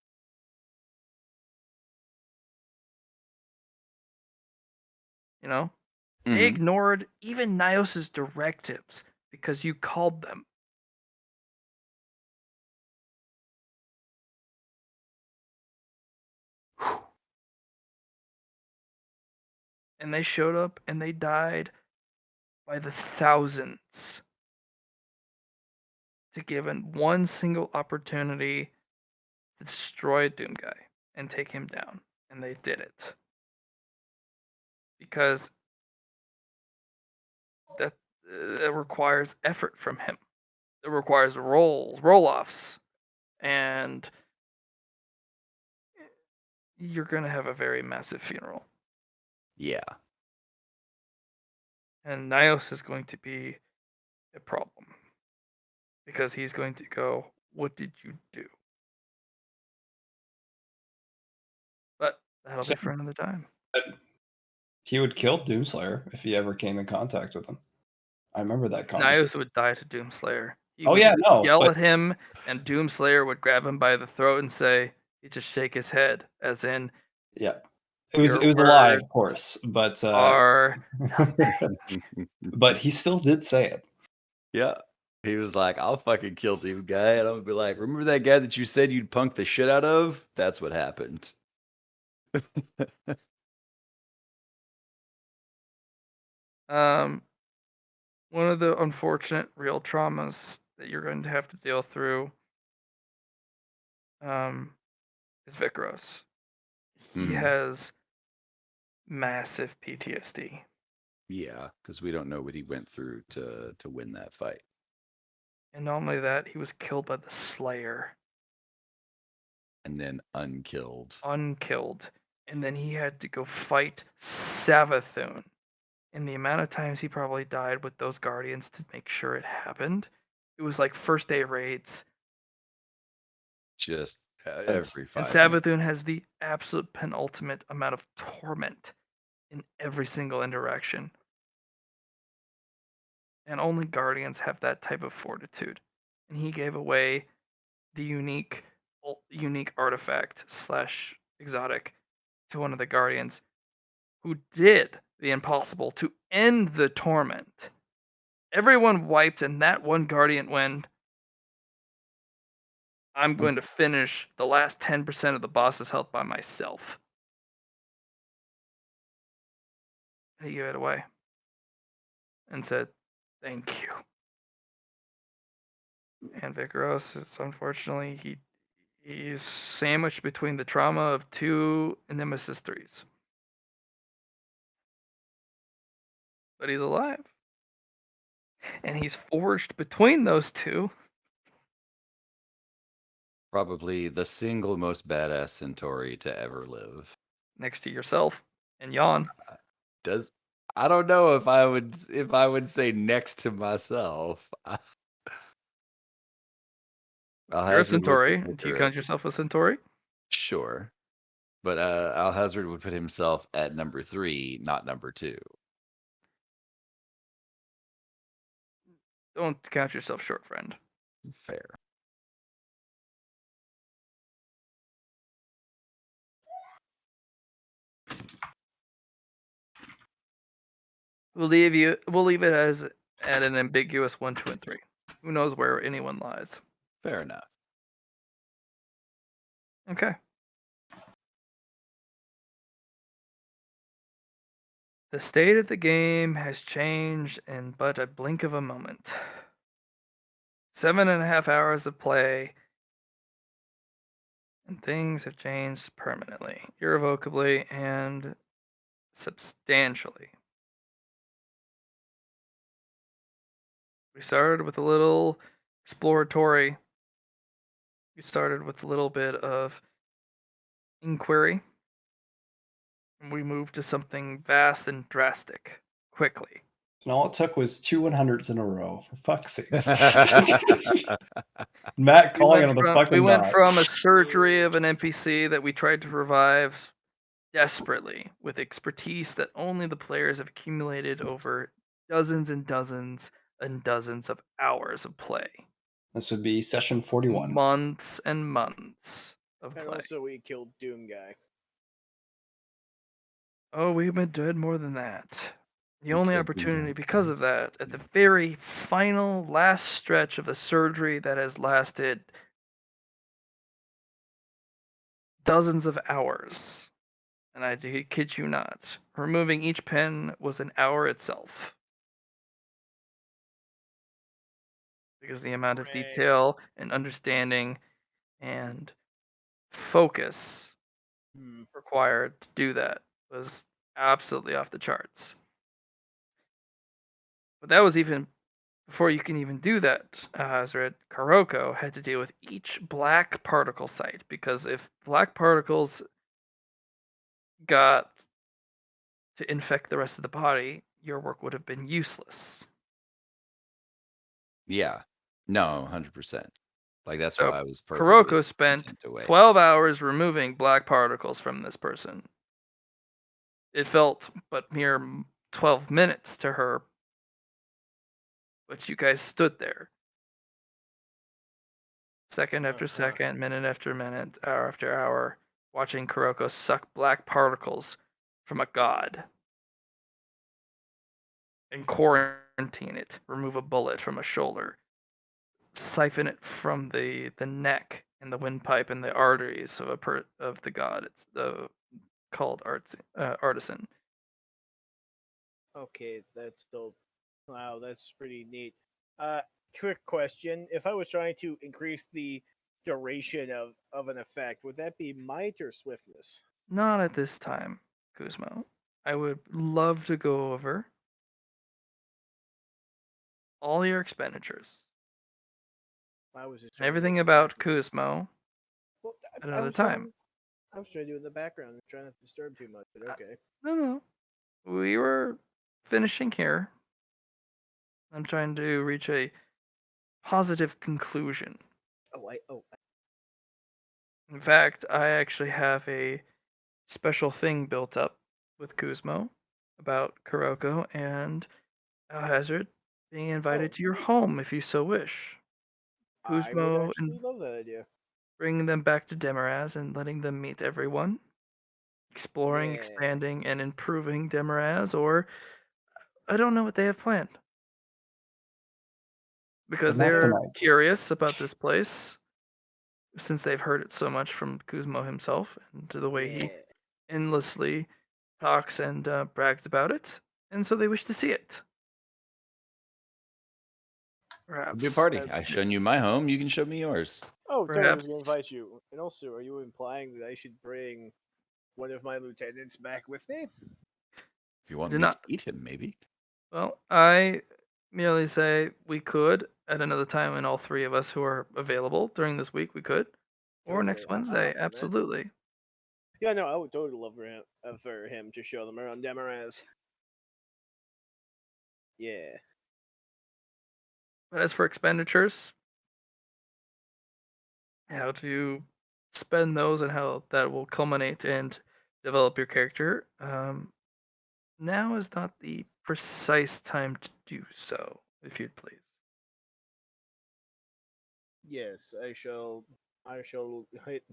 You know, they Mhm. ignored even Nios's directives because you called them. And they showed up and they died by the thousands to given one single opportunity to destroy Doomguy. and take him down. And they did it. Because that requires effort from him. It requires roll-offs. And you're going to have a very massive funeral. Yeah. And Nios is going to be a problem. Because he's going to go, what did you do? But that'll be for another time. He would kill Doomslayer if he ever came in contact with him. I remember that conversation. Nios would die to Doomslayer. He Oh would yeah, no. yell But at him, and Doomslayer would grab him by the throat and say, he'd just shake his head, as in, yeah, it was your a lie, words of course. But are but he still did say it. Yeah. He was like, I'll fucking kill Doom Guy. And I'm gonna be like, remember that guy that you said you'd punk the shit out of? That's what happened. One of the unfortunate real traumas that you're going to have to deal through is Vikros. He Mhm. has massive PTSD. Yeah, because we don't know what he went through to win that fight. And not only that, he was killed by the Slayer, And then unkilled. unkilled. And then he had to go fight Savathun. And the amount of times he probably died with those Guardians to make sure it happened, it was like first day raids. Just That's- every And 5 Savathun minutes. has the absolute penultimate amount of torment in every single interaction. And only Guardians have that type of fortitude. And he gave away the unique artifact / exotic to one of the Guardians who did the impossible to end the torment. Everyone wiped, and that one Guardian went, I'm going to finish the last 10% of the boss's health by myself. And he gave it away and said, thank you. And Vikros is unfortunately, he's sandwiched between the trauma of 2 Nemesis 3s. But he's alive. And he's forged between those 2. Probably the single most badass Centauri to ever live. Next to yourself and Jan. I don't know if I would say next to myself. You're a Centauri. Do you count yourself a Centauri? Sure. But Alhazard would put himself at number 3, not number 2. Don't count yourself short, friend. Fair. We'll leave it as at an ambiguous 1, 2, and 3. Who knows where anyone lies? Fair enough. Okay. The state of the game has changed in but a blink of a moment. 7.5 hours of play, and things have changed permanently, irrevocably, and substantially. We started with a little exploratory. We started with a little bit of inquiry. And we moved to something vast and drastic quickly. And all it took was 2 100s in a row, for fuck's sake. Matt calling another fucking We went dog. from a surgery of an NPC that we tried to revive desperately with expertise that only the players have accumulated over dozens and dozens and dozens of hours of play. This would be session 41. Months and months of And play. also, we killed Doom Guy. Oh, we've been dead more than that. The We only killed Doom opportunity Guy. because of that, at the very final last stretch of the surgery that has lasted dozens of hours, and I kid you not, removing each pen was an hour itself. Because the amount of Hooray. detail and understanding and focus Hmm. required to do that was absolutely off the charts. But that was even before you can even do that, Hazard. Kuroko had to deal with each black particle site, because if black particles got to infect the rest of the body, your work would have been useless. Yeah. No, 100%. Like that's So why I was perfectly Kuroko spent content to wait. 12 hours removing black particles from this person. It felt but mere 12 minutes to her, but you guys stood there. Second after Uh-huh. second, minute after minute, hour after hour, watching Kuroko suck black particles from a god and quarantine it, remove a bullet from a shoulder, siphon it from the neck and the windpipe and the arteries of of the god. It's called artisan. Okay, that's still. Wow, that's pretty neat. Uh, Quick question: if I was trying to increase the duration of an effect, would that be might or swiftness? Not at this time, Kuzmo. I would love to go over all your expenditures I was just and trying to do it everything in the about background. Kuzmo Well, at I another was time. trying. I was trying to do it in the background. I'm trying not to disturb too much, but Uh, okay. No, no. We were finishing here. I'm trying to reach a positive conclusion. Oh. In fact, I actually have a special thing built up with Kuzmo about Kuroko and Alhazard being invited to your Neat. home if you so wish. I would Kuzmo and actually love that idea. bringing them back to Demaraz and letting them meet everyone, exploring, Yeah. expanding, and improving Demaraz, or I don't know what they have planned. Because But not they're tonight. curious about this place since they've heard it so much from Kuzmo himself and to the way he Yeah. endlessly talks and brags about it, and so they wish to see it. It'll be a Perhaps, party. I've shown you my home. You can show me yours. Oh, totally was perhaps. gonna invite you. And also, are you implying that I should bring one of my lieutenants back with me? If you I want do me to not. eat him, maybe. Well, I merely say we could at another time, and all three of us who are available during this week, we could, or Totally, next I'm Wednesday. up for that. Absolutely. Yeah, no, I would totally love for him to show them around Demaraz. Yeah. But as for expenditures, how to spend those and how that will culminate and develop your character, now is not the precise time to do so, if you'd please. Yes, I shall. I shall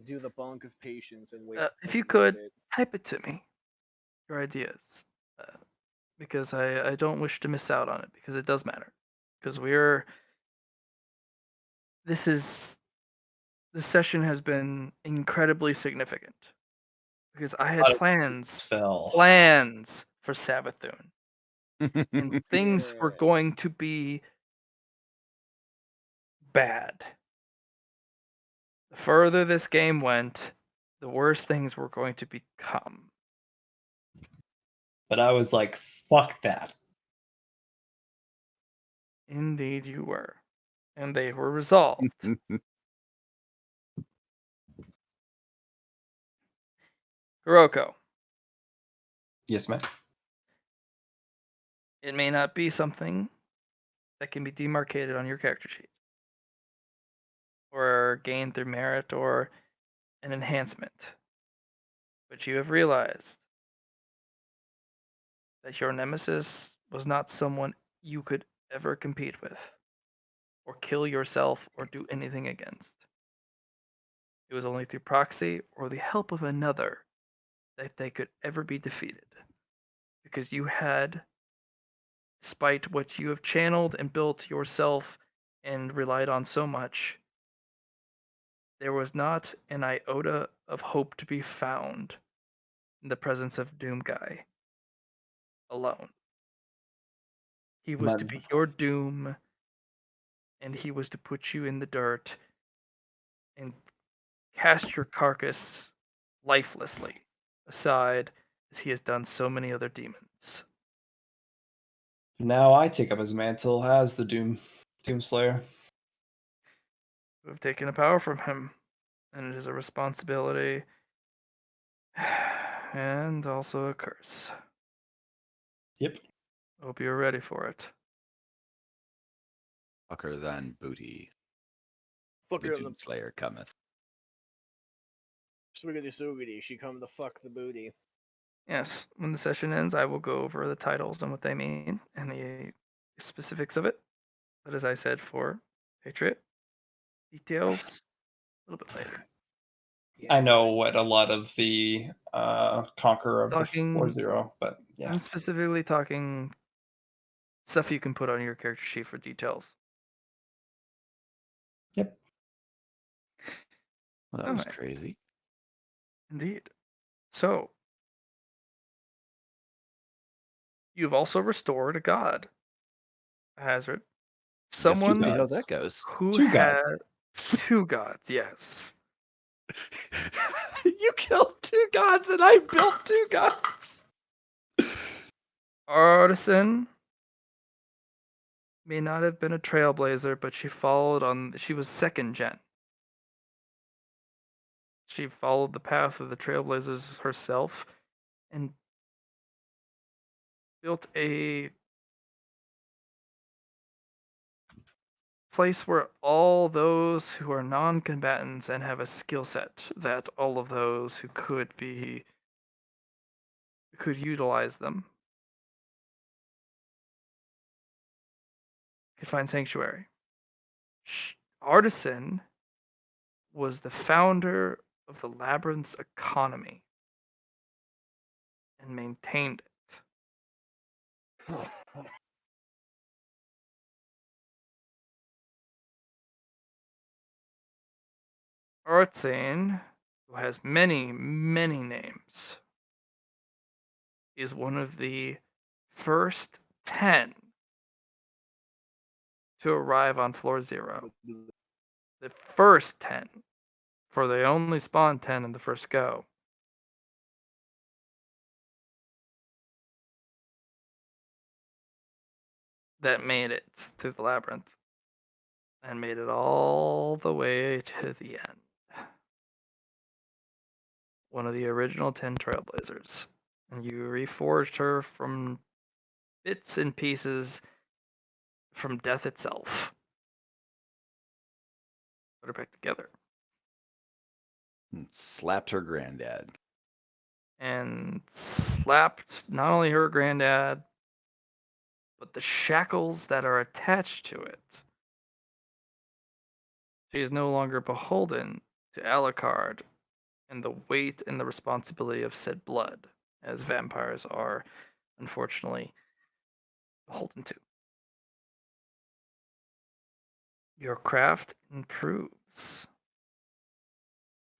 do the bonk of patience and wait If a you little could, bit. type it to me, your ideas, uh, because I don't wish to miss out on it, because it does matter. Because this is, this session has been incredibly significant, because I had Thought it fell. plans for Sabathoon, and things were Yes. going to be bad. The further this game went, the worse things were going to become. But I was like, fuck that. Indeed, you were. And they were resolved. Kuroko, Yes, man. it may not be something that can be demarcated on your character sheet, or gained through merit or an enhancement. But you have realized that your nemesis was not someone you could ever compete with, or kill yourself, or do anything against. It was only through proxy or the help of another that they could ever be defeated. Because you had, despite what you have channeled and built yourself and relied on so much, there was not an iota of hope to be found in the presence of Doomguy alone. He was to Man. be your doom, and he was to put you in the dirt and cast your carcass lifelessly, aside as he has done so many other demons. Now I take up his mantle as the Doomslayer. Who have taken a power from him, and it is a responsibility and also a curse. Yep. Hope you're ready for it. Fucker than booty. Fuck The her in the Doomslayer cometh. swiggity soogity. She come to fuck the booty. Yes, when the session ends, I will go over the titles and what they mean and the specifics of it. But as I said for Patriot, details a little bit later. I know what a lot of the Conqueror of the Talking- Floor Zero, but yeah. I'm specifically talking stuff you can put on your character sheet for details. Yep. Well, that was Alright. crazy. Indeed. So, you've also restored a god, Hazard. Guess Someone we'll see how gods. that goes. who Two had gods. two gods, yes. You killed 2 gods and I built 2 gods. Artisan may not have been a trailblazer, but she was second gen. She followed the path of the trailblazers herself and built a place where all those who are non-combatants and have a skill set that all of those who could utilize them could find sanctuary. Artisan was the founder of the Labyrinth's economy and maintained it. Artsane, who has many, many names, is one of the first 10 to arrive on floor 0. The first 10, for they only spawn 10 in the first go. That made it through the labyrinth and made it all the way to the end. One of the original 10 Trailblazers. And you reforged her from bits and pieces from death itself. Put her back together. And slapped her granddad. And slapped not only her granddad, but the shackles that are attached to it. She is no longer beholden to Alucard and the weight and the responsibility of said blood, as vampires are, unfortunately, beholden to. Your craft improves.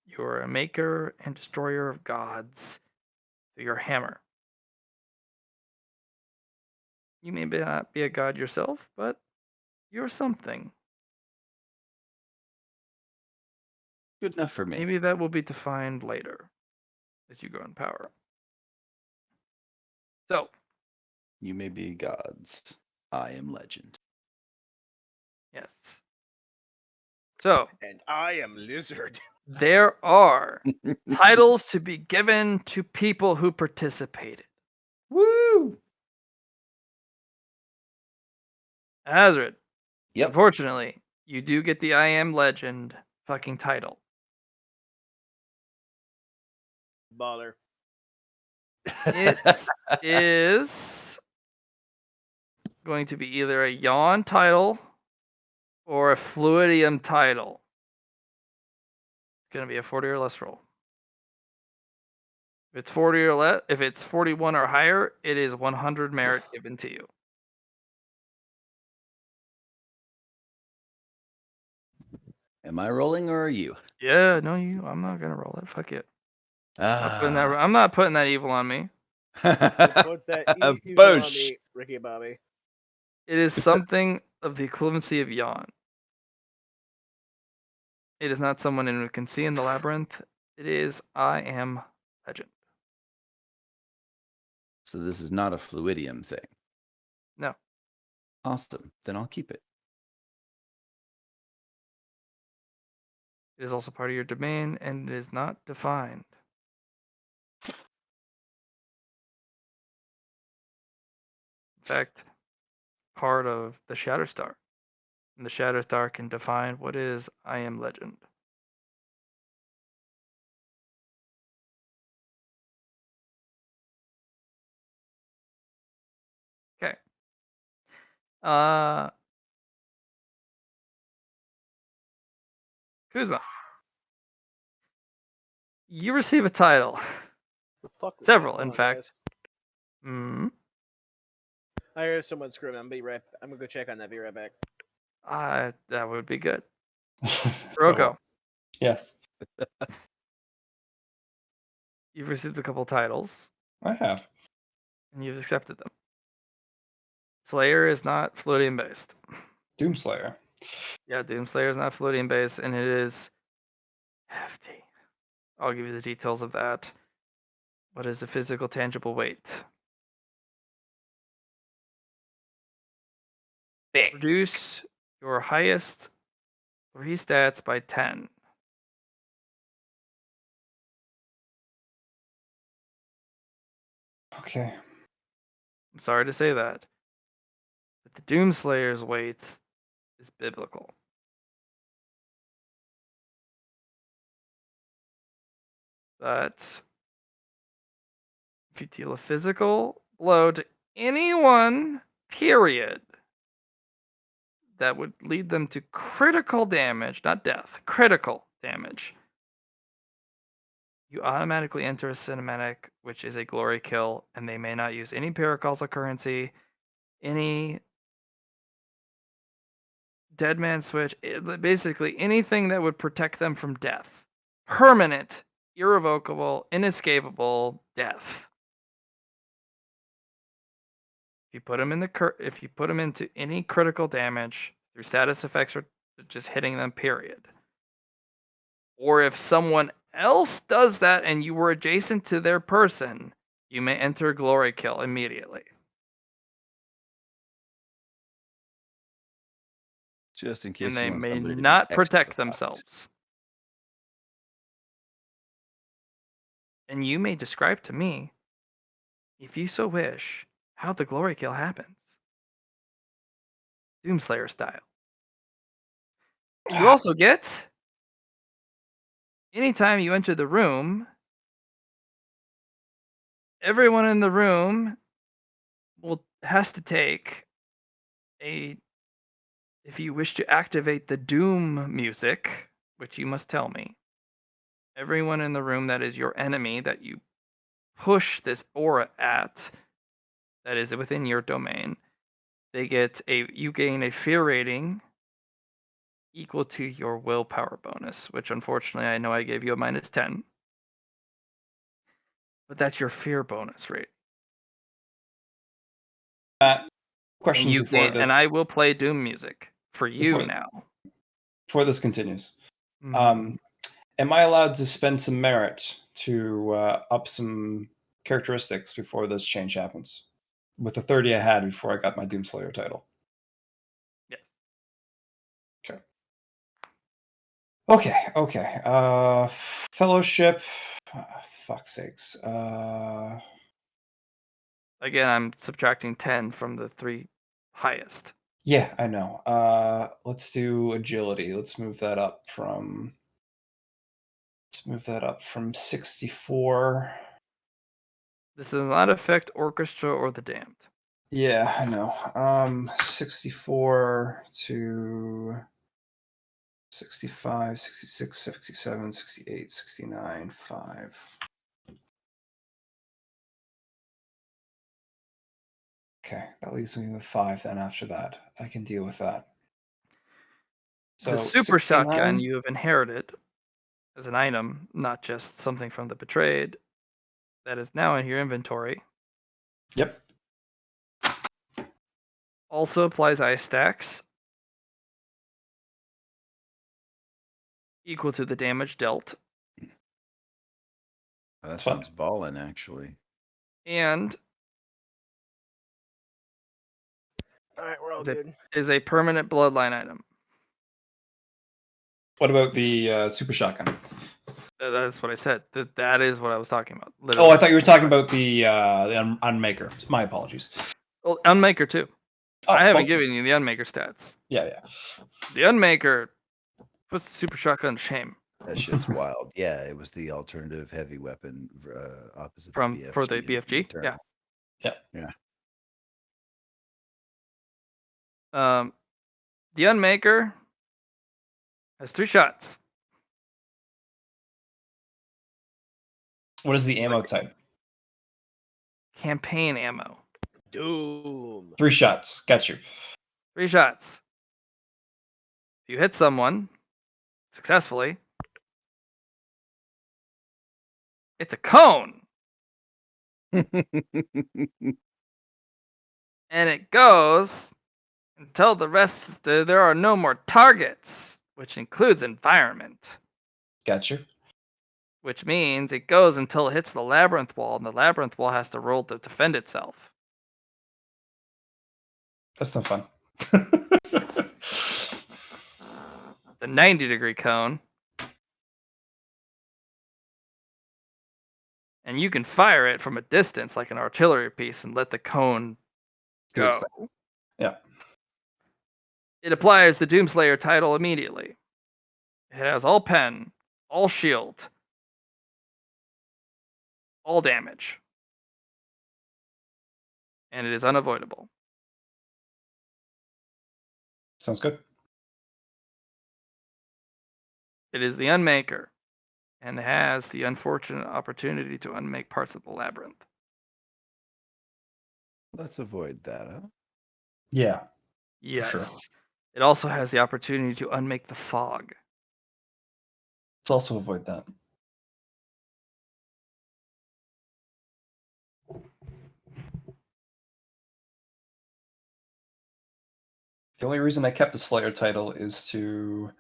You are a maker and destroyer of gods through your hammer. You may not be a god yourself, but you're something. Good enough for me. Maybe that will be defined later as you grow in power. So, You may be gods. I am legend. yes. So, And I am lizard. there are titles to be given to people who participated. Woo! Hazard, Yep. unfortunately, you do get the I Am Legend fucking title. Baller. It is going to be either a Yawn title or a Fluidium title. It's going to be a 40 or less roll. If it's 40 or less, if it's 41 or higher, it is 100 merit given to you. Am I rolling or are you? Yeah, no, I'm not gonna roll it. Fuck it. Ah. I'm not putting that evil on me. Put that evil on Boosh. me, Ricky Bobby. It is something of the equivalency of Yawn. It is not someone who can see in the labyrinth, It is I Am Legend. So this is not a fluidium thing. No. Awesome. Then I'll keep it. It is also part of your domain, and it is not defined. In fact, part of the Shatterstar. And the Shatterstar can define what is I Am Legend. Okay. Kuzma. You receive a title. The fuck was Several, going in on, fact. guys? Hmm. I hear someone screaming. I'm gonna go check on that. Be right back. That would be good. Oh, Roko, yes, you've received a couple titles, I have. and you've accepted them. Slayer is not Floating based. Doomslayer. Yeah, Doomslayer is not Floating based, and it is hefty. I'll give you the details of that. What is the physical, tangible weight? Thick. Reduce your highest 3 stats by 10. Okay. I'm sorry to say that, but the Doomslayer's weight is biblical. But if you deal a physical blow to anyone, period, that would lead them to critical damage, not death, critical damage, you automatically enter a cinematic, which is a glory kill, and they may not use any paracausal currency, any dead man switch, basically anything that would protect them from death. Permanent, irrevocable, inescapable death. If you put them in if you put them into any critical damage through status effects or just hitting them, period. Or if someone else does that and you were adjacent to their person, you may enter glory kill immediately. Just in case And you they want may somebody to be not extra protect fucked. themselves. And you may describe to me, if you so wish, how the glory kill happens. Doomslayer style. You also get, anytime you enter the room, everyone in the room has to take a, if you wish to activate the Doom music, which you must tell me, everyone in the room that is your enemy that you push this aura at, that is within your domain, you gain a fear rating equal to your willpower bonus, which unfortunately I know I gave you a -10. But that's your fear bonus rate. Question And before this. and I will play Doom music for you Before- now. Before this continues, Mhm. am I allowed to spend some merit to up some characteristics before this change happens? With the 30 I had before I got my Doomslayer title. Yes. Okay. Fellowship. Fuck's sakes. Again, I'm subtracting 10 from the 3 highest. Yeah, I know. Let's do agility. Let's move that up from 64. This does not affect Orchestra or the Damned. Yeah, I know. 64 to 65, 66, 67, 68, 69, 5. Okay, that leaves me with 5 then after that. I can deal with that. So The super 69? shotgun you have inherited as an item, not just something from the Betrayed, that is now in your inventory. Yep. Also applies ice stacks equal to the damage dealt. That That's fine. sounds ballin', actually. And All right, we're all Is it- good. is a permanent bloodline item. What about the super shotgun? That's what I said. That is what I was talking about. Oh, Literally. I thought you were talking about the Unmaker. My apologies. Well, Unmaker too. Oh, I haven't well, given you the Unmaker stats. Yeah. The Unmaker puts the super shotgun to shame That shit's wild. Yeah, it was the alternative heavy weapon opposite the BFG. for the in BFG. Yeah. Eternal. Yeah. The Unmaker has 3 shots. What is the ammo type? Campaign ammo. Doom. 3 shots. Got you. 3 shots. If you hit someone successfully, it's a cone. And it goes until there are no more targets, which includes environment. Got you. Which means it goes until it hits the labyrinth wall, and the labyrinth wall has to roll to defend itself. That's not fun. It's a 90-degree cone. And you can fire it from a distance like an artillery piece and let the cone Do go. its thing. Yeah. It applies the Doomslayer title immediately. It has all pen, all shield, all damage. And it is unavoidable. Sounds good. It is the Unmaker and has the unfortunate opportunity to unmake parts of the labyrinth. Let's avoid that, huh? Yeah. Yes. sure. It also has the opportunity to unmake the fog. Let's also avoid that. The only reason I kept the Slayer title is to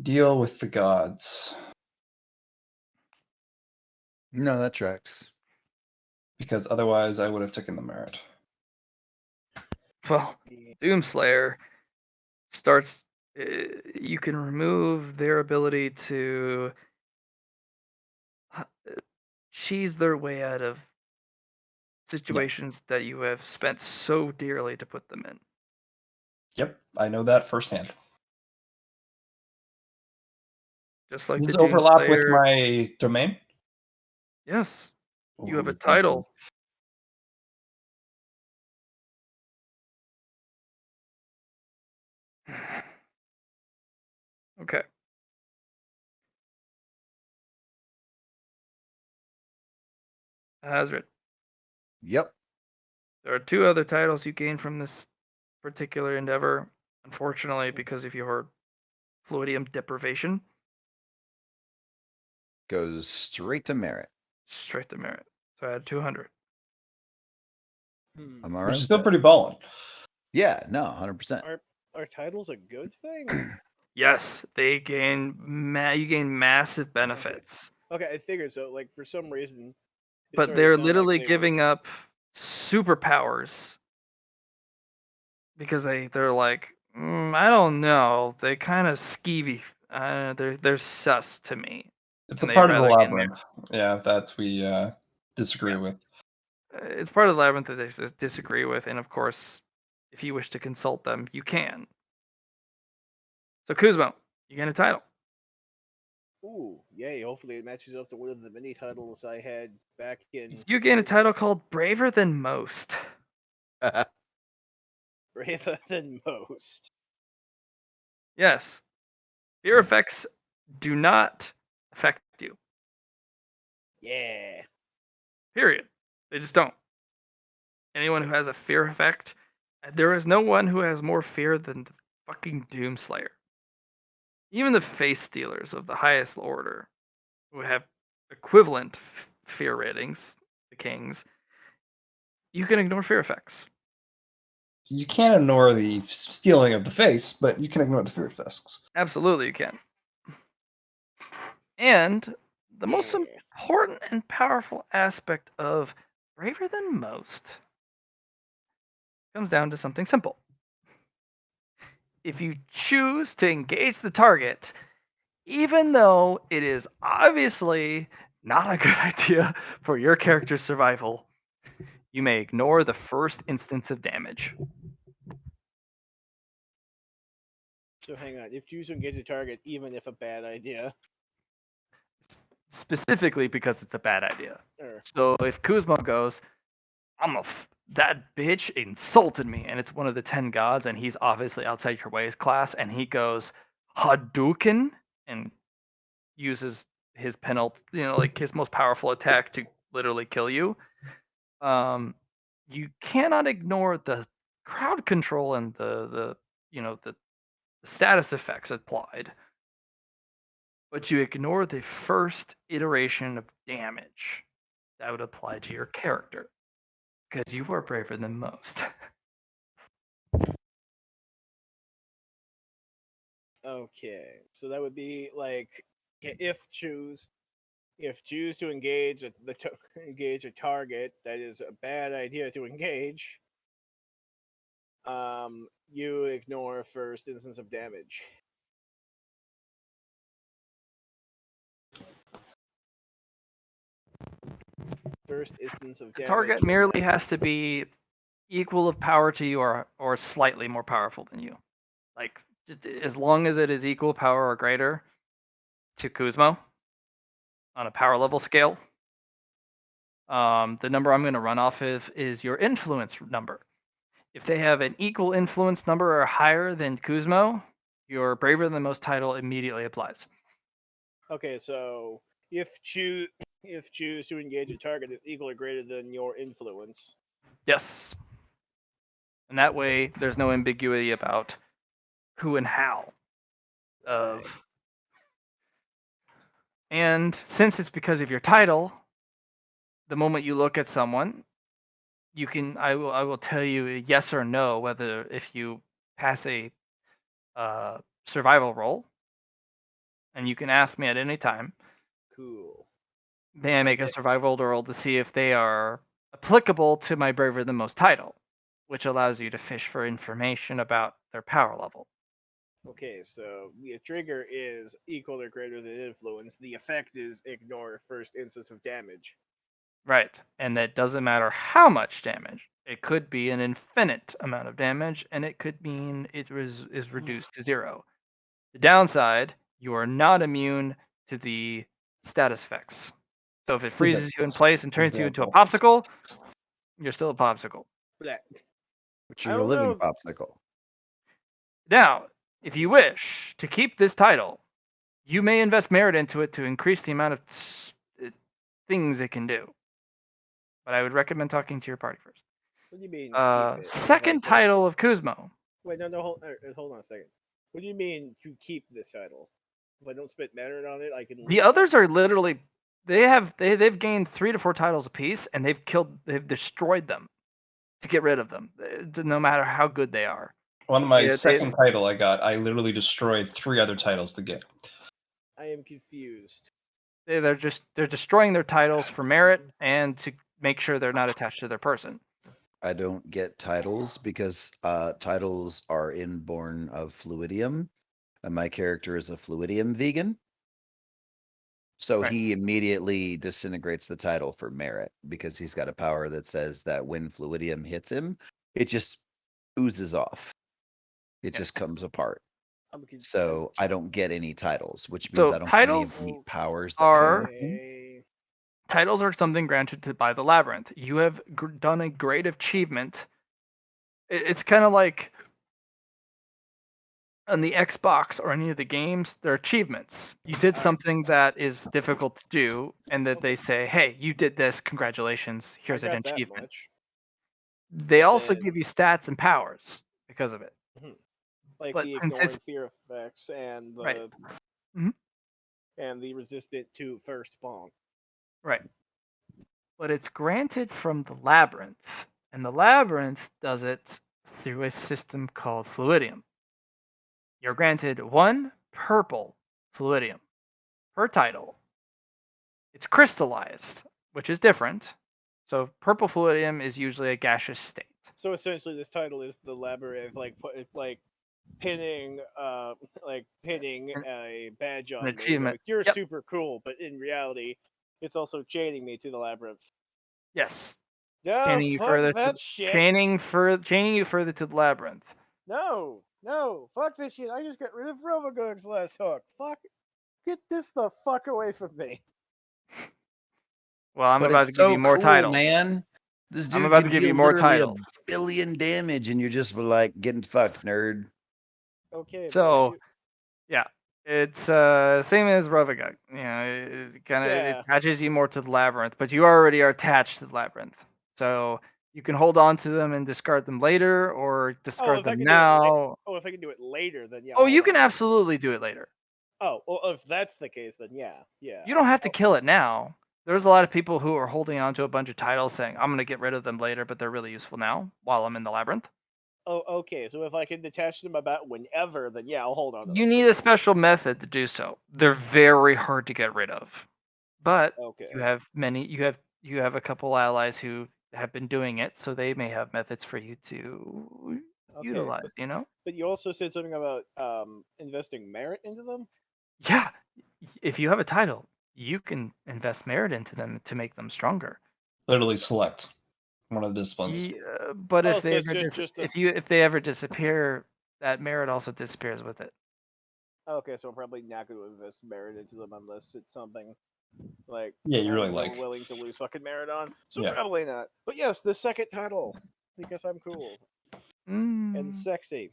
deal with the gods. No, that tracks. Because otherwise I would have taken the merit. Well, Doomslayer starts. You can remove their ability to cheese their way out of situations that you have spent so dearly to put them in. Yep, I know that firsthand. Just like Does the this overlap with Doomslayer- my domain? Yes, you have Ooh, a that's title. Okay. Hazard. Yep. There are 2 other titles you gain from this particular endeavor. Unfortunately, because of your fluidium deprivation, Goes straight to merit. straight to merit. So I had 200. I'm all right. Which is with still that. pretty ballin'. Yeah, no, 100%. Are titles a good thing? Yes, they gain. You gain massive benefits, Okay, I figured so. Like for some reason, it but started to they're sound like literally they were- giving up superpowers because they're like, I don't know. They kind of skeevy. They're sus to me. It's And a they'd part of the rather gain merit. labyrinth. Yeah, that we disagree with. It's part of the labyrinth that they disagree with, and of course, if you wish to consult them, you can. So Kuzmo, you get a title. Ooh, yay! Hopefully, it matches up to one of the mini titles I had back in. You gain a title called Braver Than Most. Braver Than Most. Yes. Fear effects do not affect you. Yeah. Period. They just don't. Anyone who has a fear effect, there is no one who has more fear than the fucking Doomslayer. Even the face stealers of the highest order, who have equivalent fear ratings, the kings, you can ignore fear effects. You can't ignore the stealing of the face, but you can ignore the fear effects. Absolutely, you can. And the most Yeah. important and powerful aspect of Braver Than Most comes down to something simple. If you choose to engage the target, even though it is obviously not a good idea for your character's survival, you may ignore the first instance of damage. So hang on. If choose to engage the target, even if a bad idea. Specifically because it's a bad idea. Or So if Kuzma goes, that bitch insulted me, and it's one of the 10 gods, and he's obviously outside your ways class, and he goes Hadouken and uses his like his most powerful attack to literally kill you. You cannot ignore the crowd control and the status effects applied, but you ignore the first iteration of damage that would apply to your character because you are braver than most. okay, so that would be like if choose to engage engage a target that is a bad idea to engage. You ignore first instance of damage. First instance of The damage. target from merely that. has to be equal of power to you or slightly more powerful than you. Like just as long as it is equal power or greater to Kuzmo on a power level scale. The number I'm going to run off of is your influence number. If they have an equal influence number or higher than Kuzmo, your Braver Than Most title immediately applies. Okay, so if choose to engage a target that's equal or greater than your influence. Yes. And that way, there's no ambiguity about who and how of. Right. And since it's because of your title, the moment you look at someone, I will tell you a yes or no whether if you pass a survival roll, and you can ask me at any time. Cool. May I make a survival roll to see if they are applicable to my Braver Than Most title, which allows you to fish for information about their power level. Okay, so the trigger is equal or greater than influence. The effect is ignore first instance of damage. Right, and that doesn't matter how much damage. It could be an infinite amount of damage, and it could mean it is reduced to 0. The downside, you are not immune to the status effects. So if it freezes you in place and turns you into a popsicle, you're still a popsicle. But Which I are your don't living know. popsicle. Now, if you wish to keep this title, you may invest merit into it to increase the amount of things it can do. But I would recommend talking to your party first. What do you mean? Keep it? Second title of Kuzmo. Wait, no, hold on a second. What do you mean to keep this title? If I don't spend merit on it, I can. The others are literally they've gained 3 to 4 titles apiece, and they've destroyed them to get rid of them, no matter how good they are. One of my second title I got, I literally destroyed 3 other titles to get. I am confused. They're destroying their titles for merit and to make sure they're not attached to their person. I don't get titles because titles are inborn of Fluidium, and my character is a Fluidium vegan. So Right. he immediately disintegrates the title for merit because he's got a power that says that when Fluidium hits him, it just oozes off. It just comes apart. So I don't get any titles, which means So I don't get any of titles the powers that are come with them. titles are something granted by the labyrinth. You have done a great achievement. It's kind of like on the Xbox or any of the games, they're achievements. You did something that is difficult to do, and that they say, "Hey, you did this. Congratulations. Here's an achievement." They also give you stats and powers because of it. Like But the since ignoring it's fear effects and the right, Mhm. and the resistant to first bonk. right, but it's granted from the labyrinth, and the labyrinth does it through a system called Fluidium. You're granted 1 purple Fluidium per title It's crystallized, which is different. So purple fluidium is usually a gaseous state. So essentially, this title is the labyrinth, like pinning pinning An- a badge on An me. achievement. Like, you're Yep. super cool, but in reality, it's also chaining me to the labyrinth. Yes. No, Chaining you fuck further that to shit. chaining you further to the labyrinth. No, fuck this shit. I just got rid of Rovagug's last hook. Fuck, get this the fuck away from me. Well, I'm But about to it's give so you more cool, titles. man. This I'm dude about can to give you deal more literally titles. a billion damage, and you're just like getting fucked, nerd. Okay. So, yeah, it's same as Rovagug. You know, it kind of Yeah. attaches you more to the labyrinth, but you already are attached to the labyrinth. So you can hold on to them and discard them later, or discard if I them can do it now. if I can do it later, then yeah. Oh, you hold can on. absolutely do it later. Oh, well, if that's the case, then yeah. You don't have to kill it now. There's a lot of people who are holding on to a bunch of titles saying, I'm going to get rid of them later, but they're really useful now while I'm in the labyrinth. Oh, okay. So if I can detach them about whenever, then yeah, I'll hold on to You them. need a special method to do so. They're very hard to get rid of. But Okay. you have a couple allies who have been doing it, so they may have methods for you to utilize, But you also said something about investing merit into them? Yeah. If you have a title, you can invest merit into them to make them stronger. Literally select one of the disciplines. But if so they it's ever just a- if they ever disappear, that merit also disappears with it. Okay, so I'm probably not going to invest merit into them unless it's something like Yeah, you I'm really more like. willing to lose fucking merit on. So Yeah. probably not. But yes, the second title because I'm cool and Mm. sexy.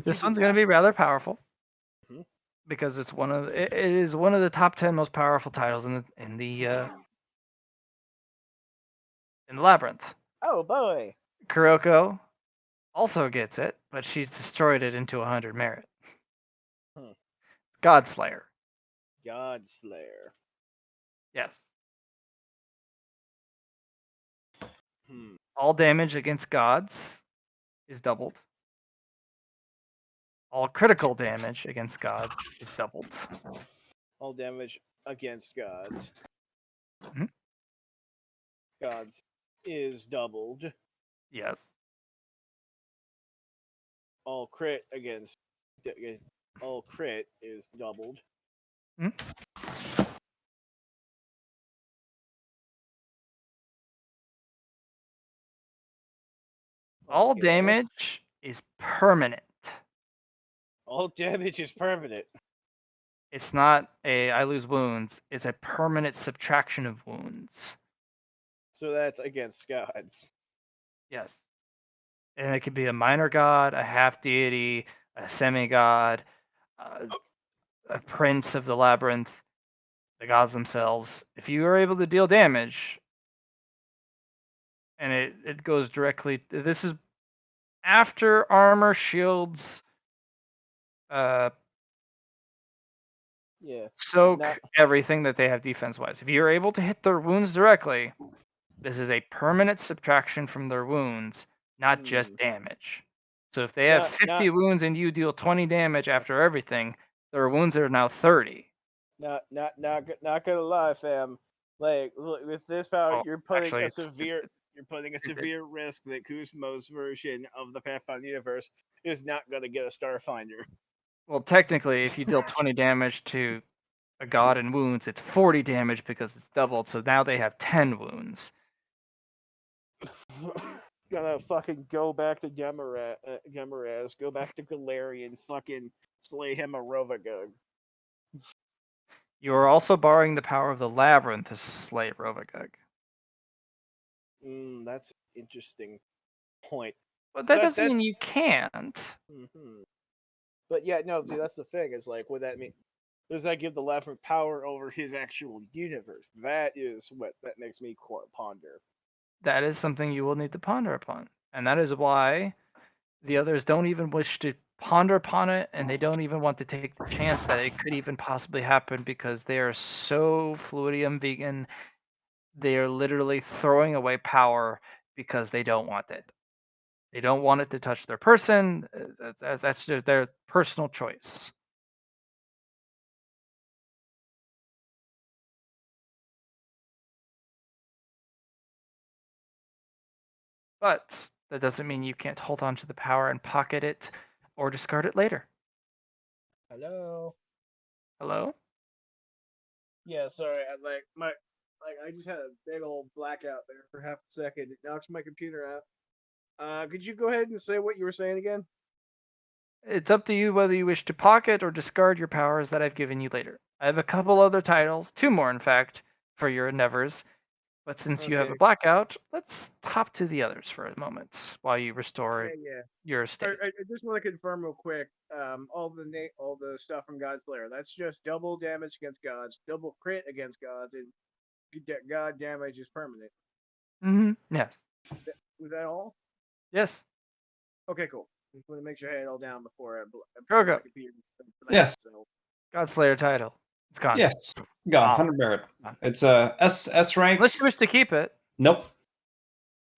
This one's going to be rather powerful Mhm. because it's it is one of the top 10 most powerful titles in the labyrinth. Oh boy. Kuroko also gets it, but she's destroyed it into 100 merit. Godslayer. Godslayer. Yes. Hmm. All damage against gods is doubled. All critical damage against gods is doubled. All damage against gods. Mhm. Gods is doubled. Yes. All crit against all crit is doubled. Mhm. All Okay. damage is permanent. All damage is permanent. It's not a I lose wounds. It's a permanent subtraction of wounds. So that's against gods. Yes. And it could be a minor god, a half deity, a semi-god, a prince of the labyrinth, the gods themselves. If you are able to deal damage, and it goes directly, this is after armor, shields, soak everything that they have defense wise. If you're able to hit their wounds directly, this is a permanent subtraction from their wounds, not just damage. So if they have 50 wounds and you deal 20 damage after everything, their wounds are now 30. Not gonna lie, fam. Like, look, with this power, you're putting a severe risk that Kuzmo's version of the Pathfinder universe is not gonna get a Starfinder. Well, technically, if you deal 20 damage to a god in wounds, it's 40 damage because it's doubled. So now they have 10 wounds. Gonna fucking go back to Gemaraz, go back to Galarian, fucking slay him a Rovagug. You are also borrowing the power of the labyrinth to slay Rovagug. That's an interesting point. But that doesn't mean you can't. Mm-hmm. But yeah, no, see, that's the thing. Is like, what that mean? Does that give the labyrinth power over his actual universe? That is what that makes me ponder. That is something you will need to ponder upon. And that is why the others don't even wish to ponder upon it, and they don't even want to take the chance that it could even possibly happen because they are so fluidium vegan. They are literally throwing away power because they don't want it. They don't want it to touch their person. That's their personal choice. But that doesn't mean you can't hold on to the power and pocket it or discard it later. Hello. Hello? Yeah, sorry. I just had a big old blackout there for half a second. It knocked my computer out. Could you go ahead and say what you were saying again? It's up to you whether you wish to pocket or discard your powers that I've given you later. I have a couple other titles, 2 more in fact, for your endeavors. But since you have a Okay. blackout, let's hop to the others for a moment while you restore Yeah. your state. I just want to confirm real quick. All the stuff from God's Lair. That's just double damage against gods, double crit against gods, and god damage is permanent. Yes. Was that all? Yes. Okay, cool. Just want to make sure I had it all down before I Go, go. my computer. Yes. So. Godslayer title. It's gone. Yes. Gone. Wow. 100 merit. Gone. It's a S rank. Unless you wish to keep it. Nope.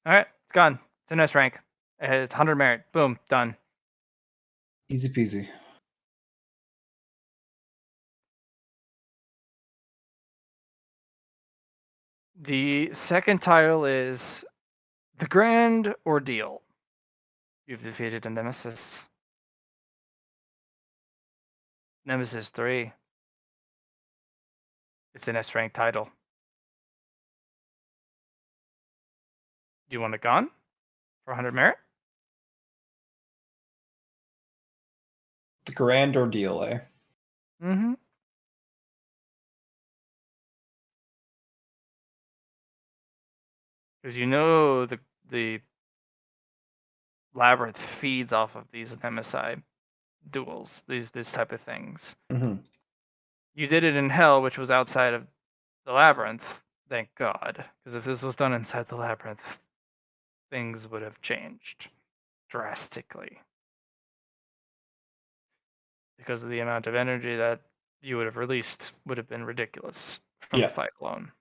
All right. It's gone. It's an S rank. It's 100 merit. Boom. Done. Easy peasy. The second title is The Grand Ordeal. You've defeated a Nemesis. Nemesis 3. It's an S rank title. Do you want it gone for 100 merit? The Grand Ordeal, eh? Mm-hmm. Because you know the labyrinth feeds off of these Nemesis duels, this type of things. Mm-hmm. You did it in hell, which was outside of the labyrinth. Thank God, because if this was done inside the labyrinth, things would have changed drastically because of the amount of energy that you would have released would have been ridiculous from the Yeah. fight alone,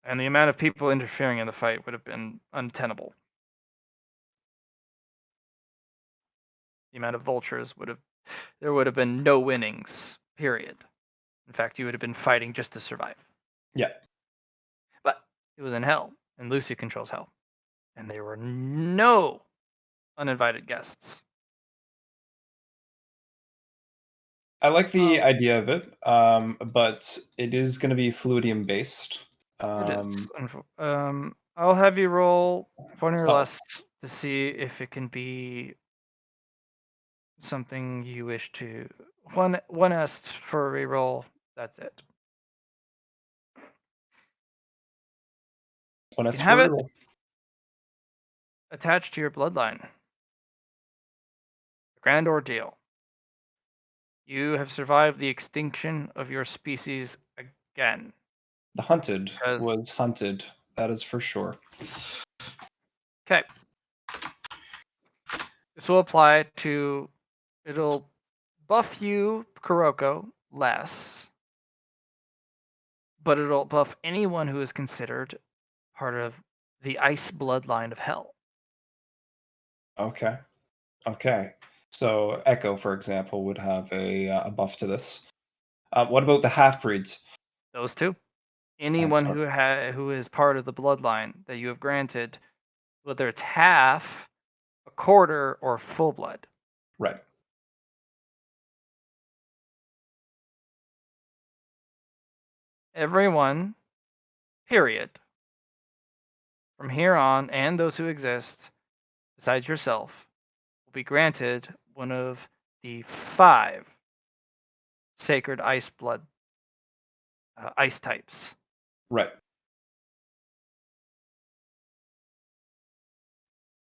and the amount of people interfering in the fight would have been untenable. The amount of vultures there would have been no winnings, period. In fact, you would have been fighting just to survive. Yeah. But it was in hell, and Lucy controls hell. And there were no uninvited guests. I like the idea of it, but it is going to be fluidium based. It is. I'll have you roll 20 or Oh. less to see if it can be something you wish to. One asked for a reroll. That's it. One You S can have for it reroll. attached to your bloodline. The Grand Ordeal. You have survived the extinction of your species again. The hunted Because- was hunted. That is for sure. Okay. This will apply to. It'll buff you, Kuroko, less. But it'll buff anyone who is considered part of the ice bloodline of hell. Okay. Okay. So Echo, for example, would have a buff to this. What about the half breeds? Those two. Anyone Excellent. who is part of the bloodline that you have granted, whether it's half, a quarter, or full blood. Right. Everyone, period, from here on, and those who exist, besides yourself, will be granted one of the 5 sacred ice blood ice types. Right.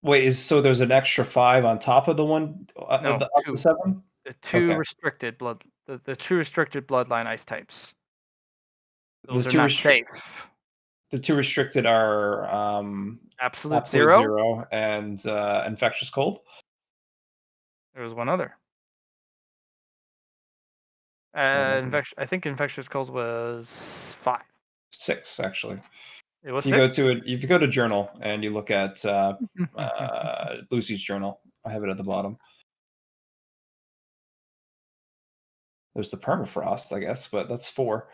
Wait, so there's an extra 5 on top of the one No, of the 2. 7? The 2 Okay. restricted blood, the 2 restricted bloodline ice types. Those The are two not safe. The 2 restricted are Absolute Absolute Zero. Zero and Infectious Cold. There was one other. Can't remember. I think Infectious Cold was 5. 6 actually. If you go to it, if you go to journal and you look at Lucy's journal, I have it at the bottom. There's the permafrost, I guess, but that's 4.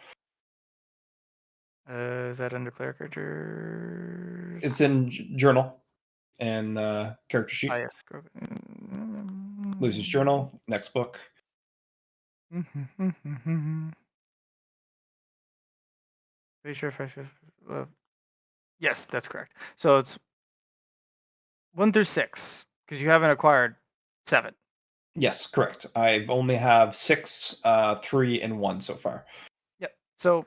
Is that under player characters? It's in journal and character sheet. yes. Lucy's journal, next book. Pretty sure if yes, that's correct. So it's 1 through 6 because you haven't acquired 7. Yes, correct. I've only have 6, 3, and 1 so far. Yep. So,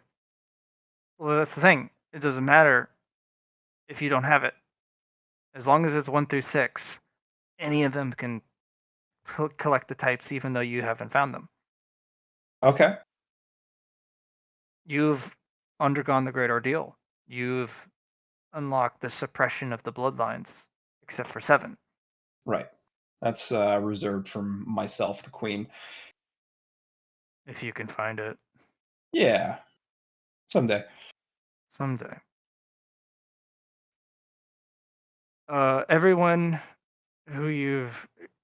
well, that's the thing. It doesn't matter if you don't have it. As long as it's 1 through 6, any of them can collect the types, even though you haven't found them. Okay. You've undergone the great ordeal. You've unlocked the suppression of the bloodlines, except for 7. Right. That's reserved for myself, the queen. If you can find it Yeah. Someday. someday. Everyone who your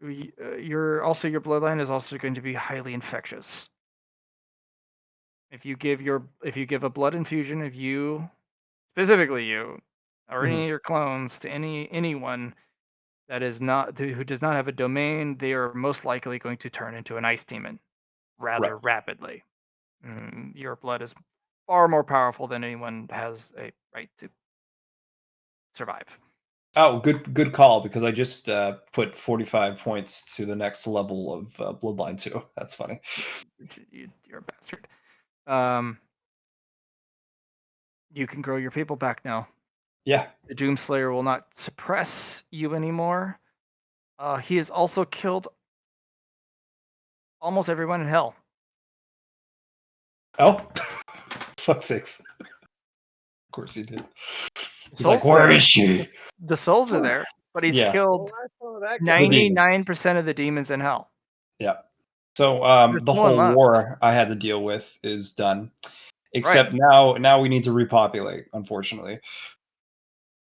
bloodline is also going to be highly infectious. If you give a blood infusion of you, specifically you, or any of your clones to anyone that is not who does not have a domain, they are most likely going to turn into an ice demon rather rapidly. Your blood is far more powerful than anyone has a right to survive. Oh, good call, because I just put 45 points to the next level of Bloodline 2. That's funny. You're a bastard. You can grow your people back now. Yeah. The Doomslayer will not suppress you anymore. He has also killed almost everyone in hell. Oh, fuck sakes. Of course he did. He's Souls like, where there. is she? The souls are there, but he's Yeah. killed Oh, that 99% of the demons in hell. Yeah. So There's the no one whole left. war I had to deal with is done. Except now we need to repopulate, unfortunately.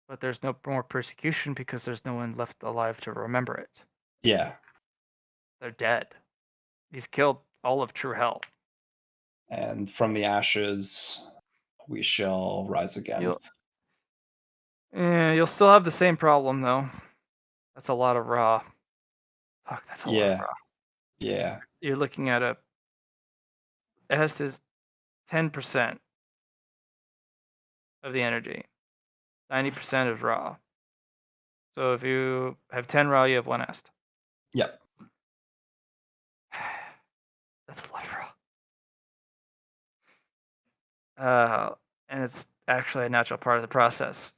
But there's no more persecution because there's no one left alive to remember it. Yeah. They're dead. He's killed all of true hell. And from the ashes we shall rise again. You'll still have the same problem though. That's a lot of raw. Fuck, that's a lot of raw. Yeah. You're looking at it has this 10% of the energy. 90% is raw. So if you have 10 raw, you have 1 est. Yep. That's a lot of raw. And it's actually a natural part of the process.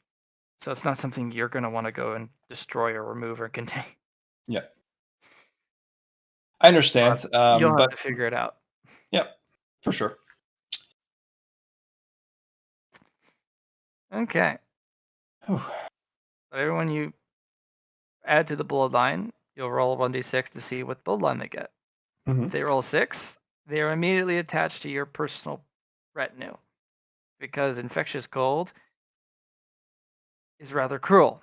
So it's not something you're going to want to go and destroy or remove or contain. Yeah. I understand. You'll have but to figure it out. Yep, for sure. Okay. Whew. But everyone you add to the bloodline, you'll roll 1d6 to see what bloodline they get. If they roll 6, they are immediately attached to your personal retinue. Because infectious cold is rather cruel.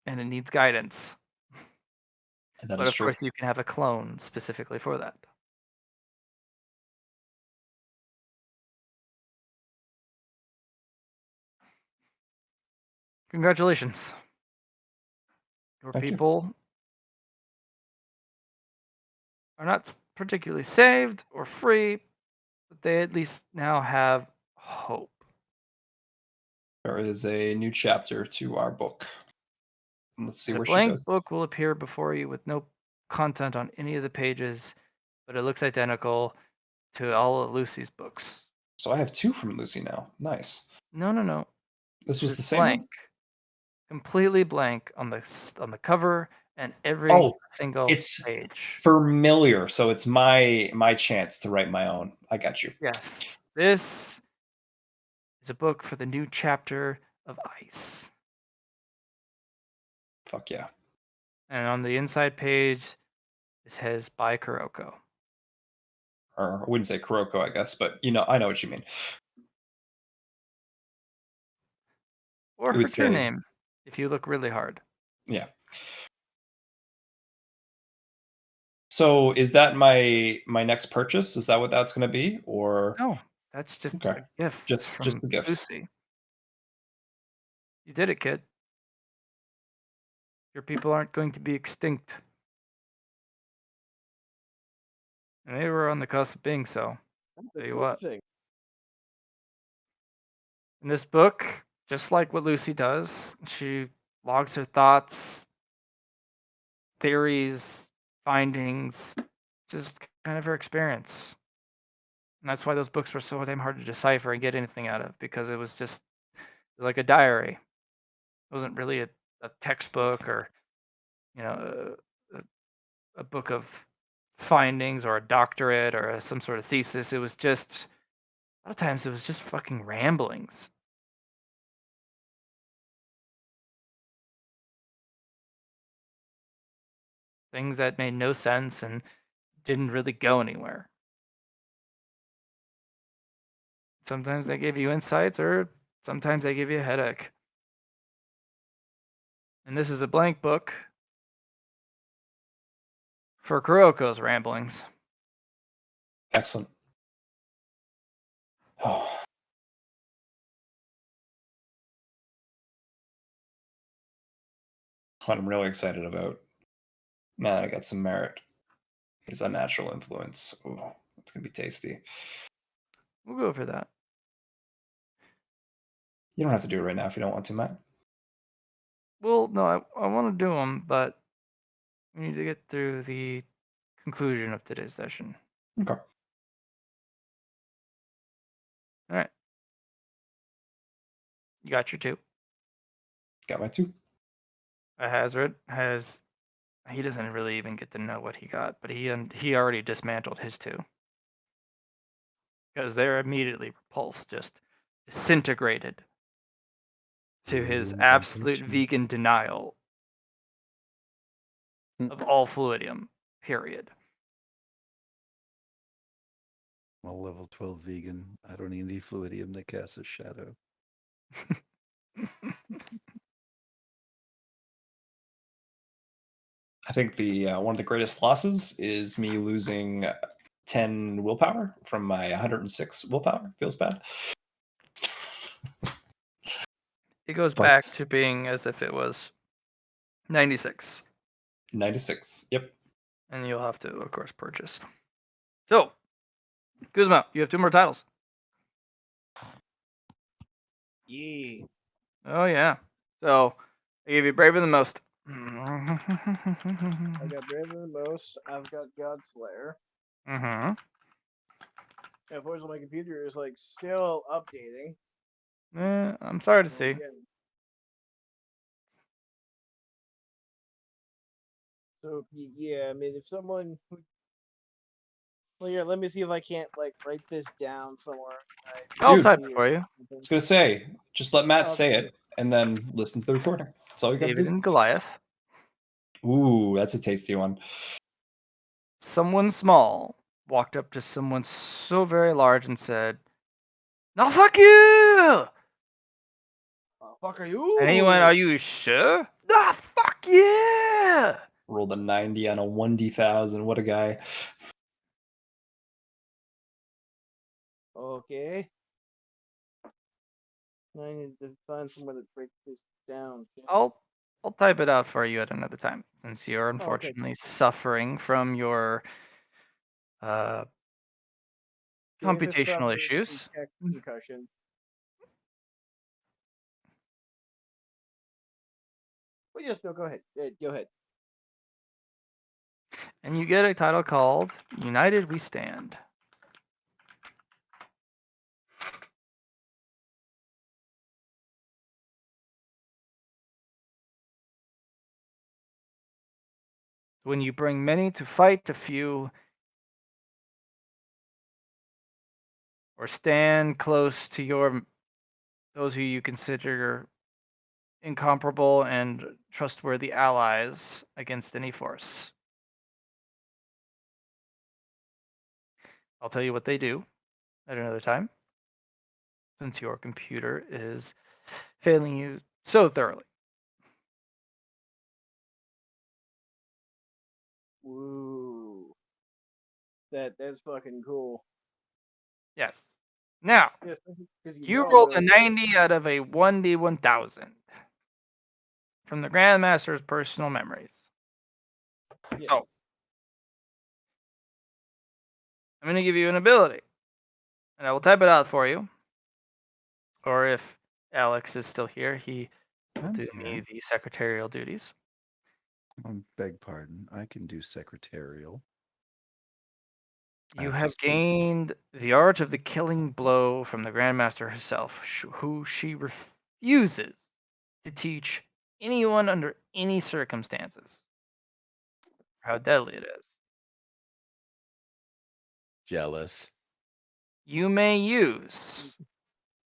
And it needs guidance. That But is of true. course, you can have a clone specifically for that. Congratulations. Your Thank you. people are not particularly saved or free, but they at least now have hope. There is a new chapter to our book. Let's see A where she blank goes. book will appear before you with no content on any of the pages, but it looks identical to all of Lucy's books. So I have 2 from Lucy now. Nice. No. This was is the same blank. one? Completely blank on the cover and every single it's page. familiar, so it's my chance to write my own. I got you. Yes. This is a book for the new chapter of Ice. Fuck yeah. And on the inside page, it says by Kuroko. Or I wouldn't say Kuroko, I guess, but I know what you mean. You would her true say- name if you look really hard. Yeah. So is that my next purchase? Is that what that's going to be, or No, that's just Okay. a gift Just from the gift? Lucy. You did it, kid. Your people aren't going to be extinct. And they were on the cusp of being so. That's Tell a you good what. thing. In this book, just like what Lucy does, she logs her thoughts, theories, findings, just kind of her experience. And that's why those books were so damn hard to decipher and get anything out of, because it was just like a diary. It wasn't really a textbook or, you know, a book of findings or a doctorate or some sort of thesis. It was just, a lot of times it was just fucking ramblings. Things that made no sense and didn't really go anywhere. Sometimes they give you insights, or sometimes they give you a headache. And this is a blank book for Kuroko's ramblings. Excellent. Oh. What I'm really excited about. Man, I got some merit. Is unnatural influence. Ooh, it's gonna be tasty. We'll go for that. You don't have to do it right now if you don't want to, Matt. Well, no, I want to do them, but we need to get through the conclusion of today's session. Okay. All right. You got your two. Got my two. Hazard has. He doesn't really even get to know what he got, but he already dismantled his two. Because they're immediately repulsed, just disintegrated to his absolute vegan denial of all fluidium, period. Well, level 12 vegan. I don't need any fluidium that casts a shadow. I think the one of the greatest losses is me losing 10 willpower from my 106 willpower. Feels bad. It goes But- back to being as if it was 96. 96. Yep. And you'll have to, of course, purchase. So, Kuzma, you have 2 more titles. Yeah. Oh, yeah. So, I gave you Braver Than Most. I got Braver Than Most. I've got Godslayer. Mm-hmm. And unfortunately, my computer is like still updating. I'm sorry to So see. again- So yeah, I mean, if someone, well, yeah, let me see if I can't like write this down somewhere. I'll Dude. type it for you. I was gonna say, just let Matt say Okay. it and then listen to the recording. That's all you gotta David do. and Goliath. Ooh, that's a tasty one. Someone small walked up to someone so very large and said, "No, fuck you!" Fuck are you? And he went, "Are you sure?" "Nah, fuck yeah!" Rolled a 90 on a 1D1000. What a guy. Okay. I need to find somewhere to break this down. I'll type it out for you at another time, since you're okay. unfortunately suffering from your Davis computational suffered issues. from tech concussion. Well, yes, no, go ahead. Go ahead. And you get a title called United We Stand. When you bring many to fight a few, or stand close to those who you consider incomparable and trustworthy allies against any force. I'll tell you what they do at another time, since your computer is failing you so thoroughly. Woo. That's fucking cool. Yes. Now, Yes, because you know I'm rolled a gonna- 90 out of a 1d1000 from the Grandmaster's personal memories. Yeah. So, I'm going to give you an ability, and I will type it out for you. Or if Alex is still here, he will I'm do me here. the secretarial duties. Beg pardon. I can do secretarial. You I've have just been- gained the art of the killing blow from the Grandmaster herself, who she refuses to teach anyone under any circumstances. How deadly it is. Jealous. You may use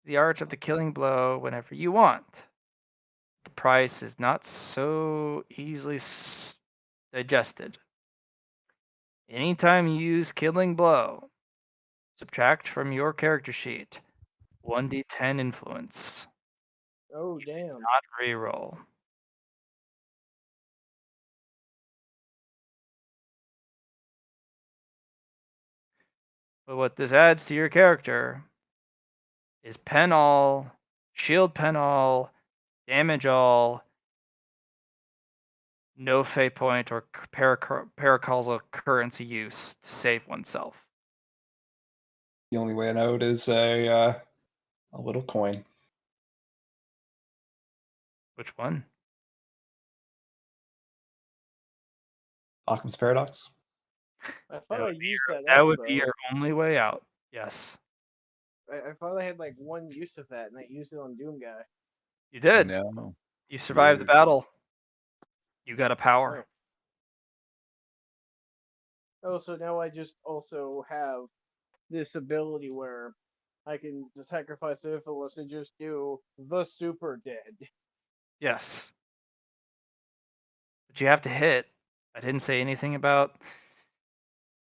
the art of the killing blow whenever you want. The price is not so easily digested. Anytime you use killing blow, subtract from your character sheet 1d10 influence. Oh damn. Not reroll. But what this adds to your character is pen all, shield pen all, damage all, no fate point or paracausal currency use to save oneself. The only way out is a little coin. Which one? Occam's paradox. I thought I used that. That up, would be though. your only way out. Yes, I thought I had like one use of that, and I used it on Doom Guy. you did. No. You survived the Weird. battle. You got a power. Oh, so now I just also have this ability where I can just sacrifice Syphilis and just do the super dead. Yes. But you have to hit. I didn't say anything about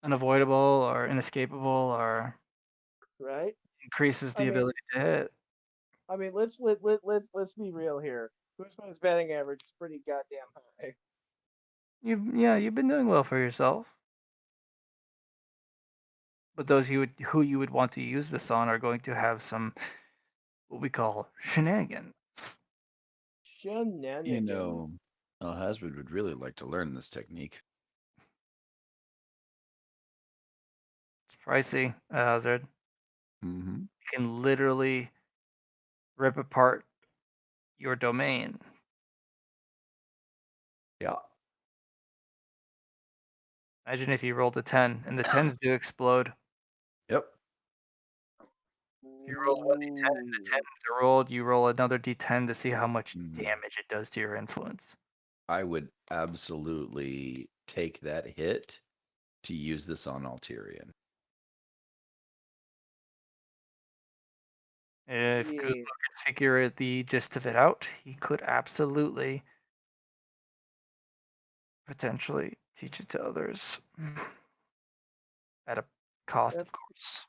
unavoidable or inescapable or Right? increases the I mean- ability to hit. I mean, let's be real here. Kuzma's batting average is pretty goddamn high. You've been doing well for yourself. But those who you would want to use this on are going to have some what we call shenanigans. Shenanigans. You know, Alhazred would really like to learn this technique. It's pricey, Hazard. Mm-hmm. You can literally rip apart your domain. Yeah. Imagine if you rolled a 10, and the 10s do explode. Yep. You roll 1d10, and the 10s are rolled. You roll another d10 to see how much Mm. damage it does to your influence. I would absolutely take that hit to use this on Alterian. If Yeah. Kuzma could figure the gist of it out, he could absolutely potentially teach it to others at a cost, of That's- course.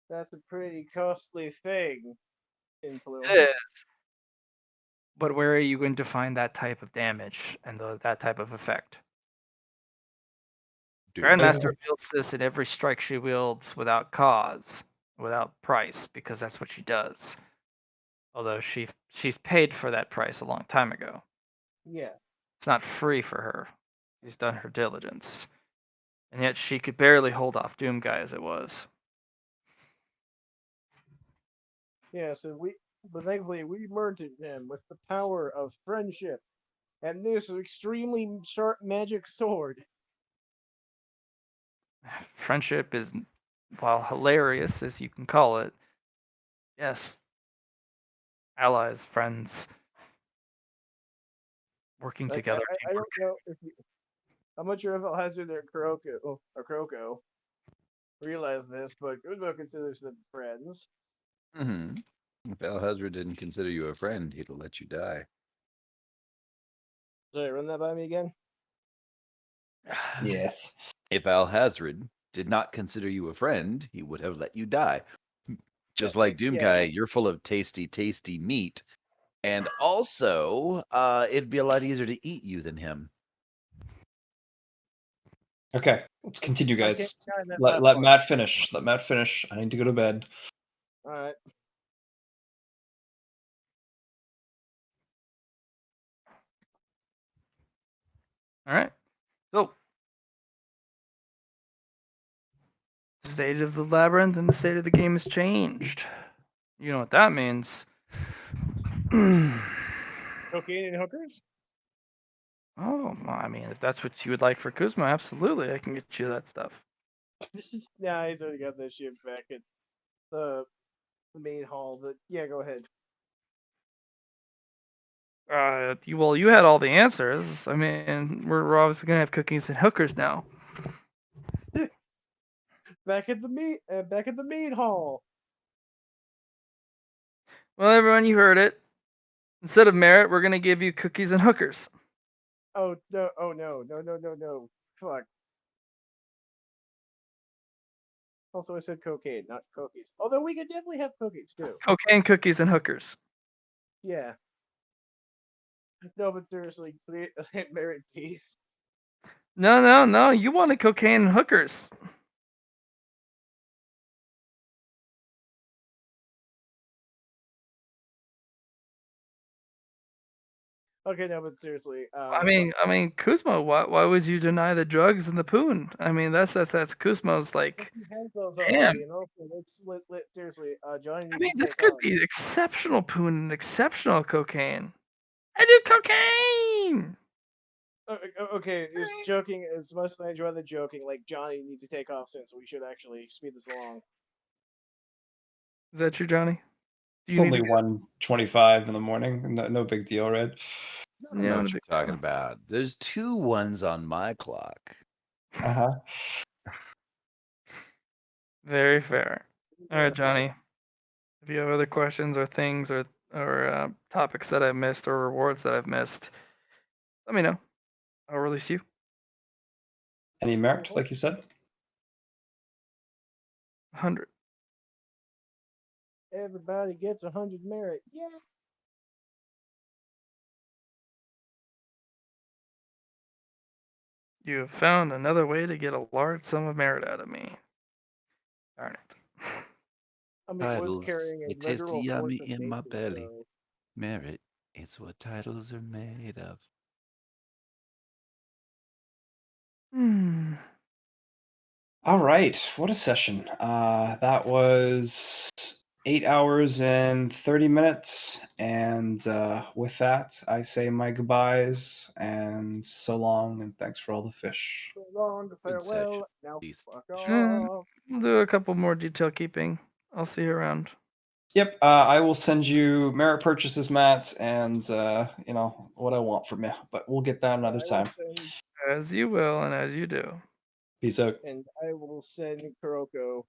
That's a pretty costly thing. Influence. It is. But where are you going to find that type of damage and that type of effect? Dude, Grandmaster wields this in every strike she wields without cause, without price, because that's what she does. Although she's paid for that price a long time ago. Yeah. It's not free for her. She's done her diligence. And yet she could barely hold off Doom Guy as it was. Yeah, but thankfully we murdered him with the power of friendship and this extremely sharp magic sword. Friendship is, while hilarious as you can call it, yes, allies, friends, working Like, together. I don't know if I'm not sure if Alhazard or Kroko realize this, but Kuzma considers them friends. Mm-hmm. If Alhazred didn't consider you a friend, he'd let you die. Sorry, run that by me again. Yes. If Alhazred did not consider you a friend, he would have let you die. Just like Doom yeah. Guy, you're full of tasty, tasty meat, And also, it'd be a lot easier to eat you than him. Okay, let's continue, I can't guys. die in that Let last let one. Matt finish. Let Matt finish. I need to go to bed. All right. All right. So, the state of the labyrinth and the state of the game has changed. You know what that means. Cocaine and hookers? Oh, well, I mean, if that's what you would like for Kuzma, absolutely, I can get you that stuff. Nah, he's already got that shit back at the main hall. But yeah, go ahead. You had all the answers. I mean, we're obviously gonna have cookies and hookers now. Back at the main hall. Well, everyone, you heard it. Instead of merit, we're gonna give you cookies and hookers. Oh no! Oh no! Fuck. Also, I said cocaine, not cookies. Although we could definitely have cookies too. Cocaine, cookies, and hookers. Yeah. No, but seriously, merit, please. No. You wanted cocaine and hookers. Okay, no, but seriously. I mean, Kuzma. Why would you deny the drugs and the poon? I mean, that's Kuzma's like. He has those Damn. already, and also seriously, Johnny I needs mean, to this take could off. be exceptional poon and exceptional cocaine. I do cocaine. Okay, is joking as much as I enjoy the joking. Like Johnny needs to take off soon, so we should actually speed this along. Is that true, Johnny? Do It's you need only to 1:25 in the morning. No big deal, right? I don't know what you're talking about. There's 2 1s on my clock. Uh-huh. Very fair. All right, Johnny. If you have other questions or things or topics that I've missed or rewards that I've missed, let me know. I'll release you. Any merit, like you said? 100. Everybody gets 100 merit. Yeah. You have found another way to get a large sum of merit out of me. Darn it. I mean, it was Titles, carrying a it tastes literal force yummy of in my nature, belly. so- Merit, it's what titles are made of. Hmm. All right, what a session. That was 8 hours and 30 minutes. And with that, I say my goodbyes and so long, and thanks for all the fish. So long, Good farewell. session. Now Peace. fuck Uh, off. We'll do a couple more detail keeping. I'll see you around. Yep, I will send you merit purchases, Matt, and what I want from you. But we'll get that another time. As you will and as you do. Peace out. And I will send Kuroko.